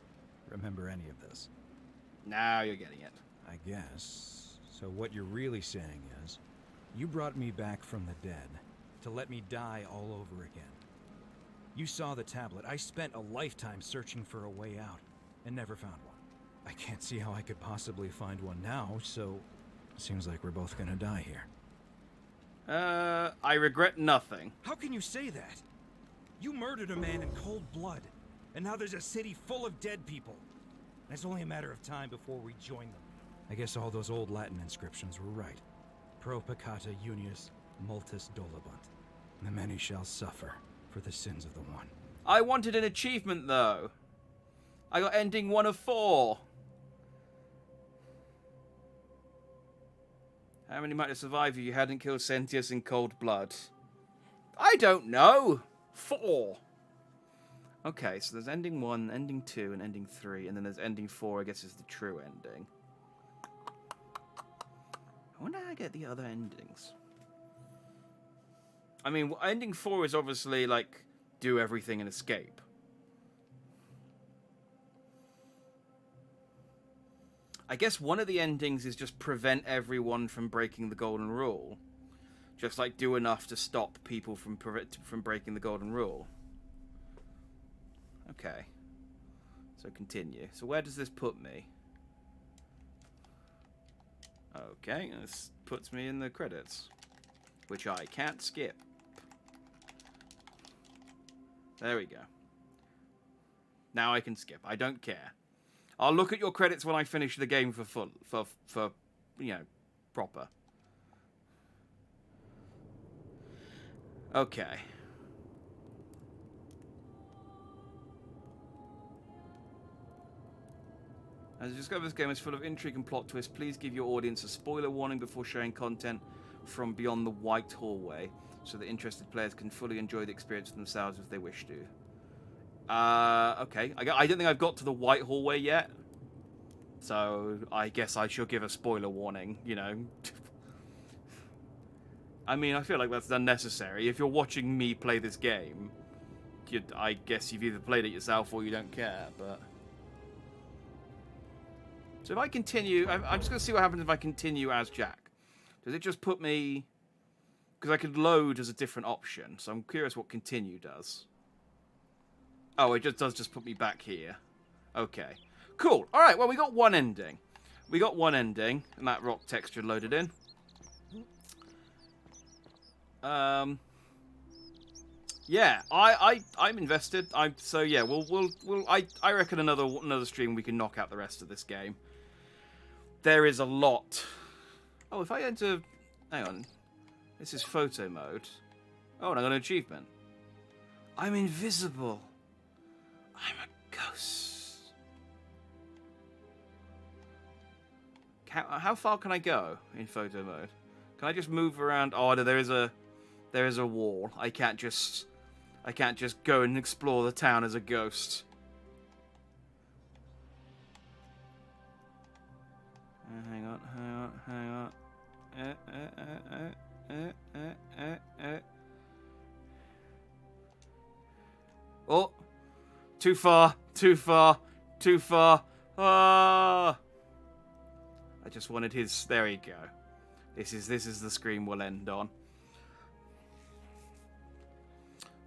Speaker 18: remember any of this.
Speaker 1: Now you're getting it.
Speaker 18: I guess. So what you're really saying is, you brought me back from the dead to let me die all over again. You saw the tablet. I spent a lifetime searching for a way out and never found one. I can't see how I could possibly find one now, so it seems like we're both gonna die here.
Speaker 1: I regret nothing.
Speaker 18: How can you say that? You murdered a man in cold blood, and now there's a city full of dead people. And it's only a matter of time before we join them. I guess all those old Latin inscriptions were right. Pro peccata unius multis dolabunt. The many shall suffer for the sins of the one.
Speaker 1: I wanted an achievement, though. I got ending 1 of 4. How many might have survived if you hadn't killed Sentius in cold blood? I don't know. 4. Okay, so there's ending 1, ending 2, and ending 3, and then there's ending 4, I guess is the true ending. I wonder how I get the other endings. I mean, ending 4 is obviously, like, do everything and escape. I guess one of the endings is just prevent everyone from breaking the golden rule. Just, like, do enough to stop people from breaking the golden rule. Okay. So continue. So where does this put me? Okay, this puts me in the credits, which I can't skip. There we go. Now I can skip. I don't care. I'll look at your credits when I finish the game for you know, proper. Okay. As you discover, this game is full of intrigue and plot twists. Please give your audience a spoiler warning before sharing content from beyond the white hallway, so that interested players can fully enjoy the experience for themselves if they wish to. Okay. I don't think I've got to the white hallway yet, so I guess I shall give a spoiler warning, you know. I mean, I feel like that's unnecessary. If you're watching me play this game, I guess you've either played it yourself or you don't care, but... So if I continue... I'm just going to see what happens if I continue as Jack. Does it just put me... Because I could load as a different option, so I'm curious what continue does. Oh, it does just put me back here. Okay. Cool. Alright, well, we got one ending. And that rock texture loaded in. Yeah, I'm invested. So yeah, I reckon another stream we can knock out the rest of this game. There is a lot. Oh, if I enter, hang on, this is photo mode. Oh, and I got an achievement. I'm invisible. I'm a ghost. How far can I go in photo mode? Can I just move around? Oh, there is a wall. I can't just go and explore the town as a ghost. Hang on. Oh, too far. Ah! I just wanted his. There you go. This is the screen we'll end on.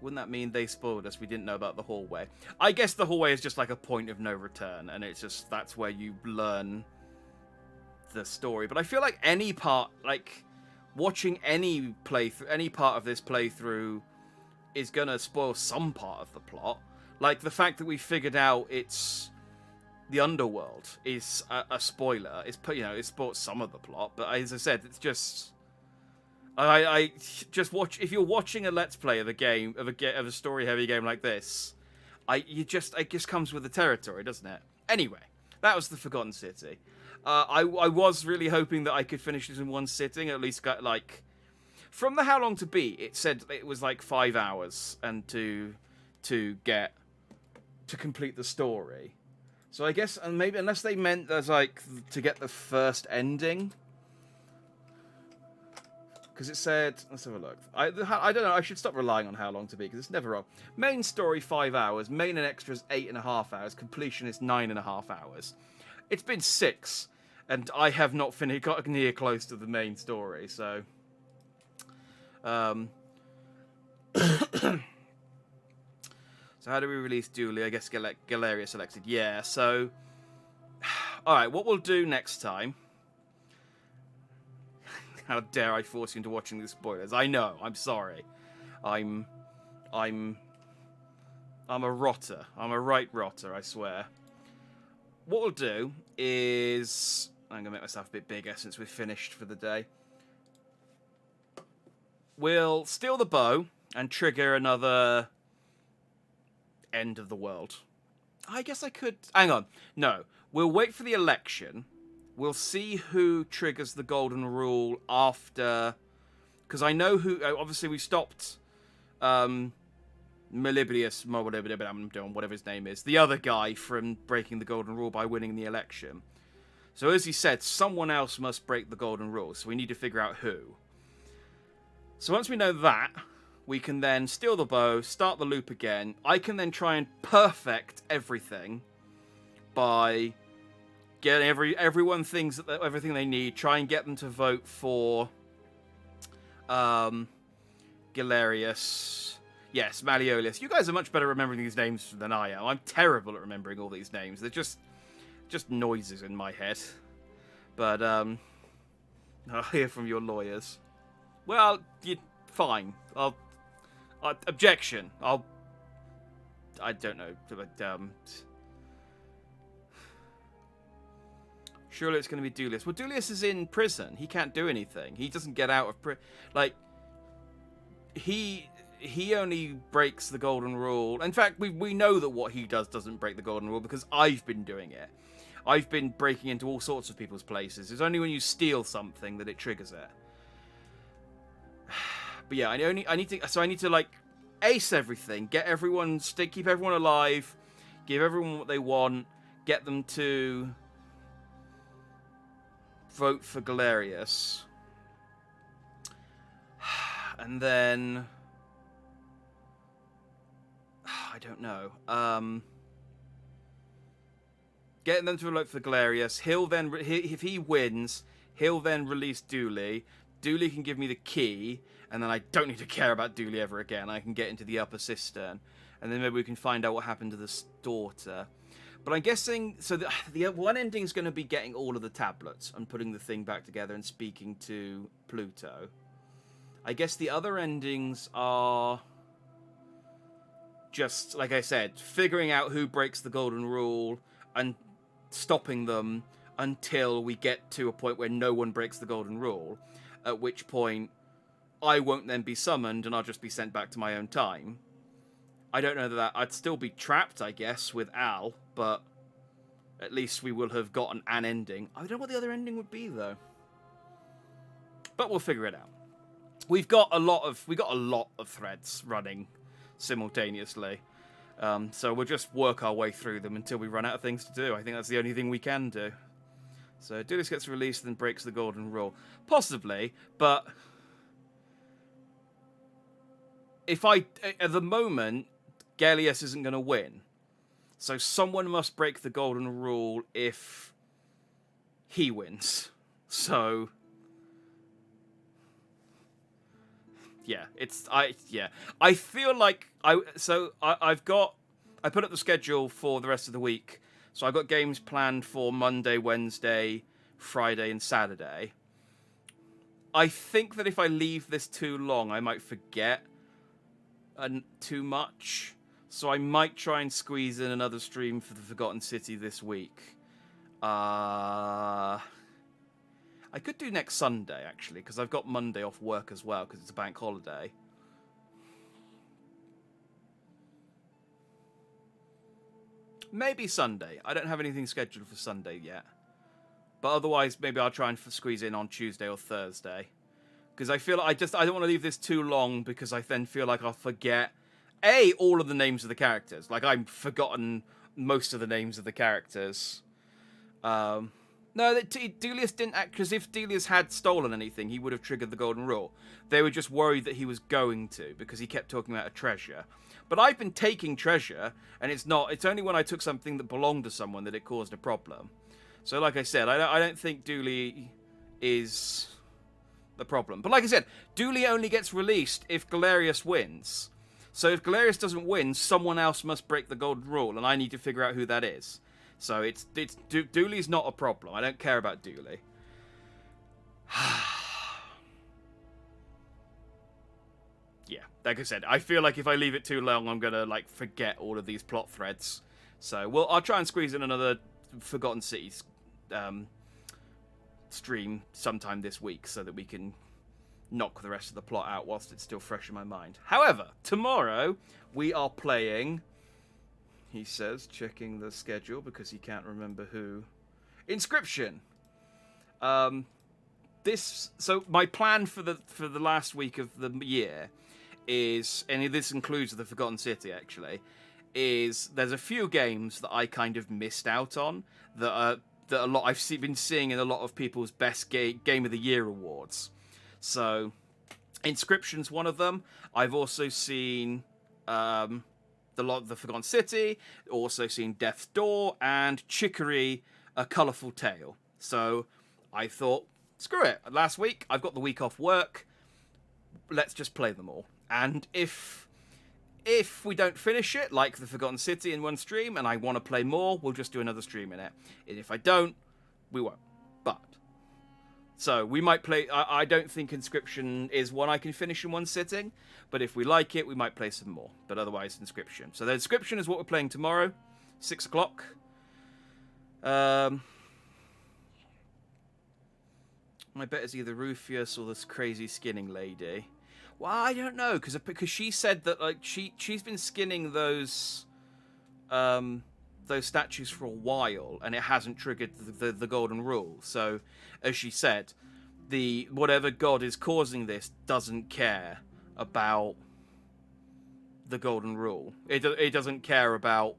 Speaker 1: Wouldn't that mean they spoiled us? We didn't know about the hallway. I guess the hallway is just like a point of no return, and it's just that's where you learn the story. But I feel like any part, like watching any part of this playthrough is gonna spoil some part of the plot. Like the fact that we figured out it's the underworld is a spoiler. It's it spoils some of the plot, but as I said, it's just. I just watch. If you're watching a let's play of a game of a story heavy game like this, it just comes with the territory, doesn't it? Anyway, that was the Forgotten City. I was really hoping that I could finish this in one sitting. At least got like from the How Long to Beat. It said it was like 5 hours and to complete the story. So I guess and maybe unless they meant there's like to get the first ending. Because it said, let's have a look. I don't know, I should stop relying on How Long to Be, because it's never wrong. Main story, 5 hours. Main and extras, 8.5 hours. Completion is 9.5 hours. It's been 6, and I have not got near close to the main story, so... So how do we release Dooley? I guess Galeria selected. Yeah, so... Alright, what we'll do next time... How dare I force you into watching the spoilers? I know. I'm sorry. I'm a rotter. I'm a right rotter, I swear. What we'll do is... I'm going to make myself a bit bigger since we've finished for the day. We'll steal the bow and trigger another end of the world. I guess I could... Hang on. No. We'll wait for the election... We'll see who triggers the golden rule after... Because I know who... Obviously, we stopped... Melibius, whatever his name is, the other guy from breaking the golden rule by winning the election. So as he said, someone else must break the golden rule, so we need to figure out who. So once we know that, we can then steal the bow, start the loop again. I can then try and perfect everything by getting everyone everything they need, try and get them to vote for Galerius. Yes, Malleolus. You guys are much better at remembering these names than I am. I'm terrible at remembering all these names. They're just noises in my head. But I'll hear from your lawyers. Well, fine. Objection. I don't know. But, surely it's going to be Dulius. Well, Dulius is in prison. He can't do anything. He doesn't get out of prison. Like, he only breaks the golden rule. In fact, we know that what he does doesn't break the golden rule because I've been doing it. I've been breaking into all sorts of people's places. It's only when you steal something that it triggers it. But yeah, I need to like ace everything, get everyone, keep everyone alive, give everyone what they want, get them to vote for Galerius, and then I don't know. Getting them to vote for Galerius. He'll then, if he wins, he'll then release Dooley. Dooley can give me the key, and then I don't need to care about Dooley ever again. I can get into the upper cistern, and then maybe we can find out what happened to the daughter. But I'm guessing, so the one ending is going to be getting all of the tablets and putting the thing back together and speaking to Pluto. I guess the other endings are just, like I said, figuring out who breaks the golden rule and stopping them until we get to a point where no one breaks the golden rule, at which point I won't then be summoned and I'll just be sent back to my own time. I don't know that I'd still be trapped, I guess, with Al, but at least we will have gotten an ending. I don't know what the other ending would be, though. But we'll figure it out. We got a lot of threads running simultaneously. So we'll just work our way through them until we run out of things to do. I think that's the only thing we can do. So Dulius gets released and then breaks the golden rule. Possibly, but at the moment, Gallius isn't going to win. So someone must break the golden rule if he wins. So yeah, I feel like I put up the schedule for the rest of the week. So I've got games planned for Monday, Wednesday, Friday, and Saturday. I think that if I leave this too long, I might forget too much. So I might try and squeeze in another stream for the Forgotten City this week. I could do next Sunday, actually, because I've got Monday off work as well, because it's a bank holiday. Maybe Sunday. I don't have anything scheduled for Sunday yet. But otherwise, maybe I'll try and squeeze in on Tuesday or Thursday. Because I feel like I don't want to leave this too long, because I then feel like I'll forget, all of the names of the characters. Like, I've forgotten most of the names of the characters. No, Dulius didn't act, because if Dulius had stolen anything, he would have triggered the golden rule. They were just worried that he was going to, because he kept talking about a treasure. But I've been taking treasure, and it's only when I took something that belonged to someone that it caused a problem. So like I said, I don't think Dooley is the problem. But like I said, Dooley only gets released if Galerius wins. So if Galerius doesn't win, someone else must break the golden rule, and I need to figure out who that is. So Dooley's not a problem. I don't care about Dooley. Yeah, like I said, I feel like if I leave it too long, I'm gonna forget all of these plot threads. So I'll try and squeeze in another Forgotten Cities stream sometime this week so that we can knock the rest of the plot out whilst it's still fresh in my mind. However, tomorrow we are playing, he says, checking the schedule because he can't remember who. Inscription. So my plan for the last week of the year is, and this includes the Forgotten City actually, is there's a few games that I kind of missed out on that I've been seeing in a lot of people's best game of the year awards. So Inscription's one of them. I've also seen the Forgotten City, also seen Death's Door, and Chicory: A Colourful Tale. So I thought, screw it. Last week, I've got the week off work. Let's just play them all. And if we don't finish it, like the Forgotten City in one stream, and I want to play more, we'll just do another stream in it. And if I don't, we won't. But so we might play. I don't think Inscription is one I can finish in one sitting, but if we like it, we might play some more. But otherwise, Inscription. So the Inscription is what we're playing tomorrow, 6 o'clock. My bet is either Rufius or this crazy skinning lady. Well, I don't know, because she said that like she's been skinning those statues for a while, and it hasn't triggered the golden rule. So, as she said, the whatever god is causing this doesn't care about the golden rule. It doesn't care about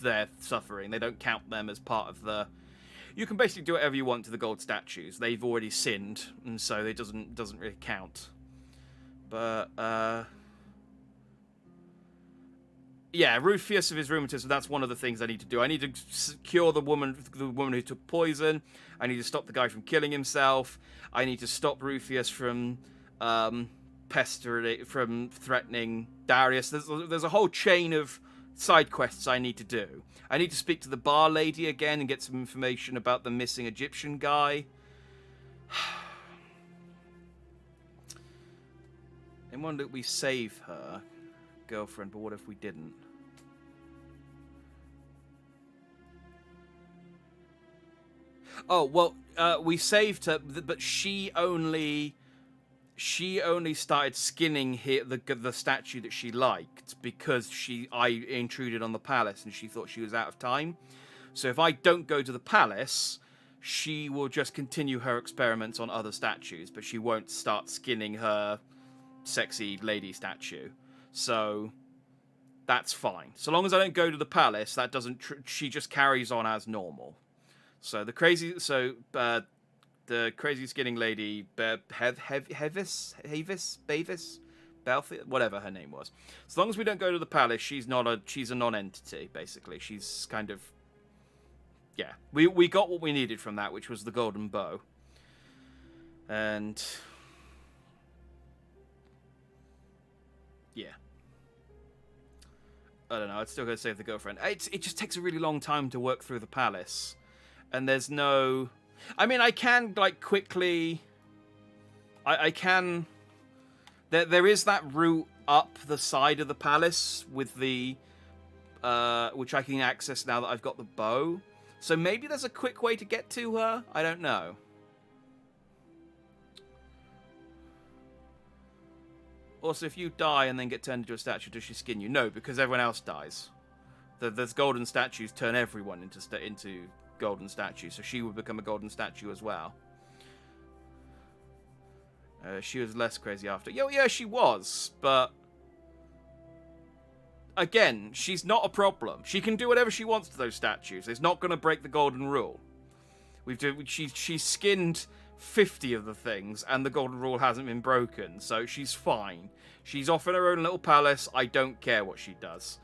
Speaker 1: their suffering. They don't count them as part of the. You can basically do whatever you want to the gold statues. They've already sinned, and so it doesn't really count. But yeah, Rufius of his rheumatism. That's one of the things I need to do. I need to cure the woman who took poison. I need to stop the guy from killing himself. I need to stop Rufius from threatening Darius. There's a whole chain of side quests I need to do. I need to speak to the bar lady again and get some information about the missing Egyptian guy. And one that we save her girlfriend, but what if we didn't? Oh well, we saved her, but she only started skinning the statue that she liked because I intruded on the palace and she thought she was out of time. So if I don't go to the palace, she will just continue her experiments on other statues, but she won't start skinning her sexy lady statue. So that's fine. So long as I don't go to the palace, that doesn't. She just carries on as normal. So the crazy skinning lady, Bavis, whatever her name was. As long as we don't go to the palace, she's a non-entity. Basically, she's kind of. Yeah, we got what we needed from that, which was the golden bow. And yeah. I don't know, I'd still go save the girlfriend. It just takes a really long time to work through the palace. And there's no... I mean, I can, like, quickly... I can... There is that route up the side of the palace with the... which I can access now that I've got the bow. So maybe there's a quick way to get to her? I don't know. Also, if you die and then get turned into a statue, does she skin you? No, because everyone else dies. There's golden statues turn everyone into golden statues, so she would become a golden statue as well. She was less crazy after. Yeah, she was, but again, she's not a problem. She can do whatever she wants to those statues. It's not going to break the golden rule. She's skinned 50 of the things, and the golden rule hasn't been broken, so she's fine. She's off in her own little palace. I don't care what she does.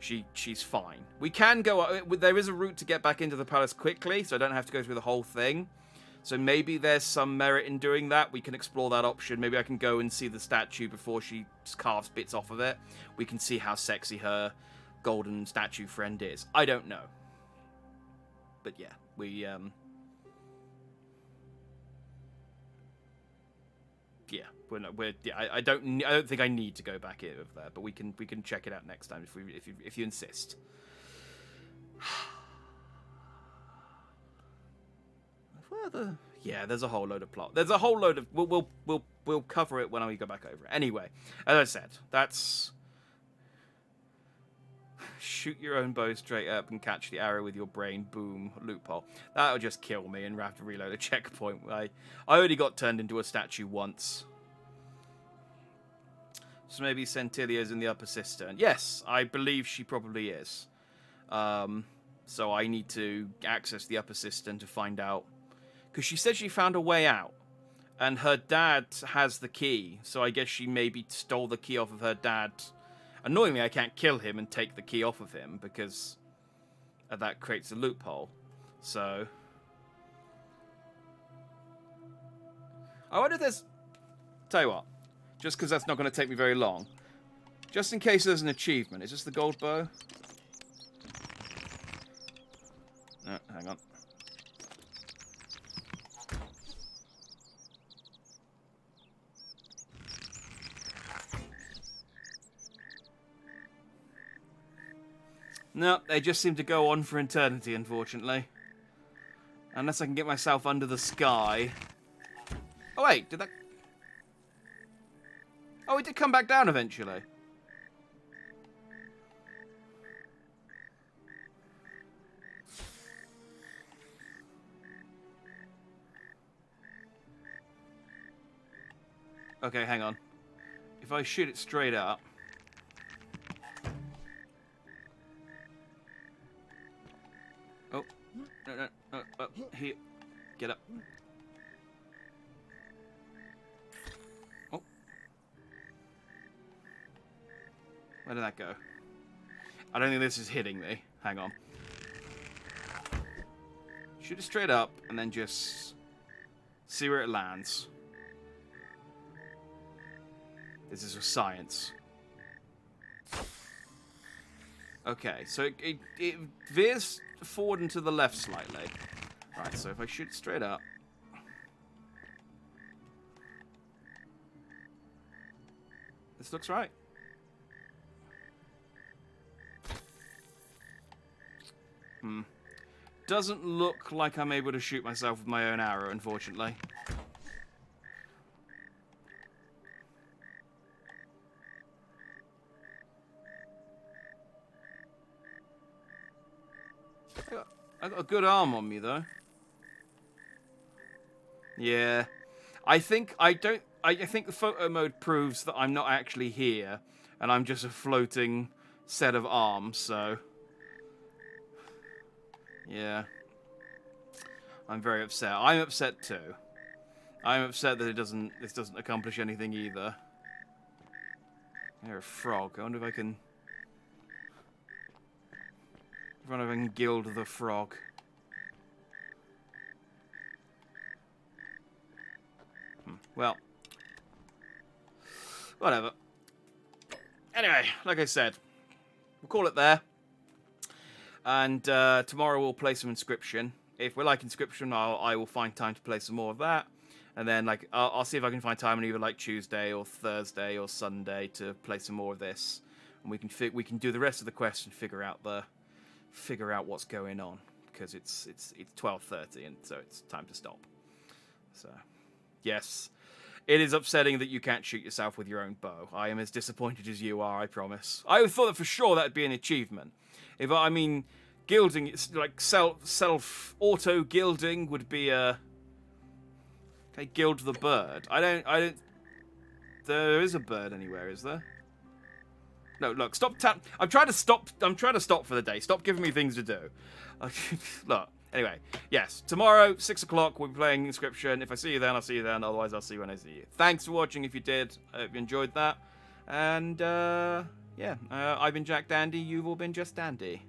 Speaker 1: She's fine. We can go... There is a route to get back into the palace quickly, so I don't have to go through the whole thing. So maybe there's some merit in doing that. We can explore that option. Maybe I can go and see the statue before she carves bits off of it. We can see how sexy her golden statue friend is. I don't know. But yeah, I don't think I need to go back over there, but we can check it out next time if you insist. Yeah, there's a whole load of plot. There's a whole load of we'll cover it when we go back over it. Anyway, as I said, that's shoot your own bow straight up and catch the arrow with your brain. Boom, loophole. That'll just kill me and have to reload a checkpoint. I already got turned into a statue once. So maybe Centilia's in the upper cistern. Yes, I believe she probably is. So I need to access the upper cistern to find out. Because she said she found a way out. And her dad has the key. So I guess she maybe stole the key off of her dad. Annoyingly, I can't kill him and take the key off of him. Because that creates a loophole. So... I wonder if there's... Tell you what. Just because that's not going to take me very long. Just in case there's an achievement. Is this the gold bow? No, hang on. No, they just seem to go on for eternity, unfortunately. Unless I can get myself under the sky. Oh, wait, did that... Oh, it did come back down eventually. Okay, hang on. If I shoot it straight up... Oh. No. Here. Get up. Oh. Where did that go? I don't think this is hitting me. Hang on. Shoot it straight up, and then just see where it lands. This is for science. Okay, so it veers forward and to the left slightly. Right, so if I shoot it straight up... This looks right. Doesn't look like I'm able to shoot myself with my own arrow, unfortunately. I got a good arm on me, though. Yeah. I think the photo mode proves that I'm not actually here, and I'm just a floating set of arms, so... Yeah. I'm very upset. I'm upset, too. I'm upset that this doesn't accomplish anything, either. There's a frog. I wonder if I can... I wonder if I can gild the frog. Well. Whatever. Anyway, like I said, we'll call it there. And tomorrow we'll play some Inscription. If we like Inscription, I will find time to play some more of that. And then I'll see if I can find time on either like Tuesday or Thursday or Sunday to play some more of this. And we can do the rest of the quest and figure out what's going on, because it's 12:30 and so it's time to stop. So, yes, it is upsetting that you can't shoot yourself with your own bow. I am as disappointed as you are, I promise. I thought that for sure that'd be an achievement. I mean, gilding, it's like self auto gilding would be a... Okay, gild the bird. I don't. There is a bird anywhere, is there? No, look, stop I'm trying to stop for the day. Stop giving me things to do. Look, anyway, yes, tomorrow, 6 o'clock, we'll be playing Inscription. If I see you then, I'll see you then. Otherwise, I'll see you when I see you. Thanks for watching if you did. I hope you enjoyed that. And, yeah, I've been Jack Dandy. You've all been Just Dandy.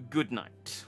Speaker 1: Good night.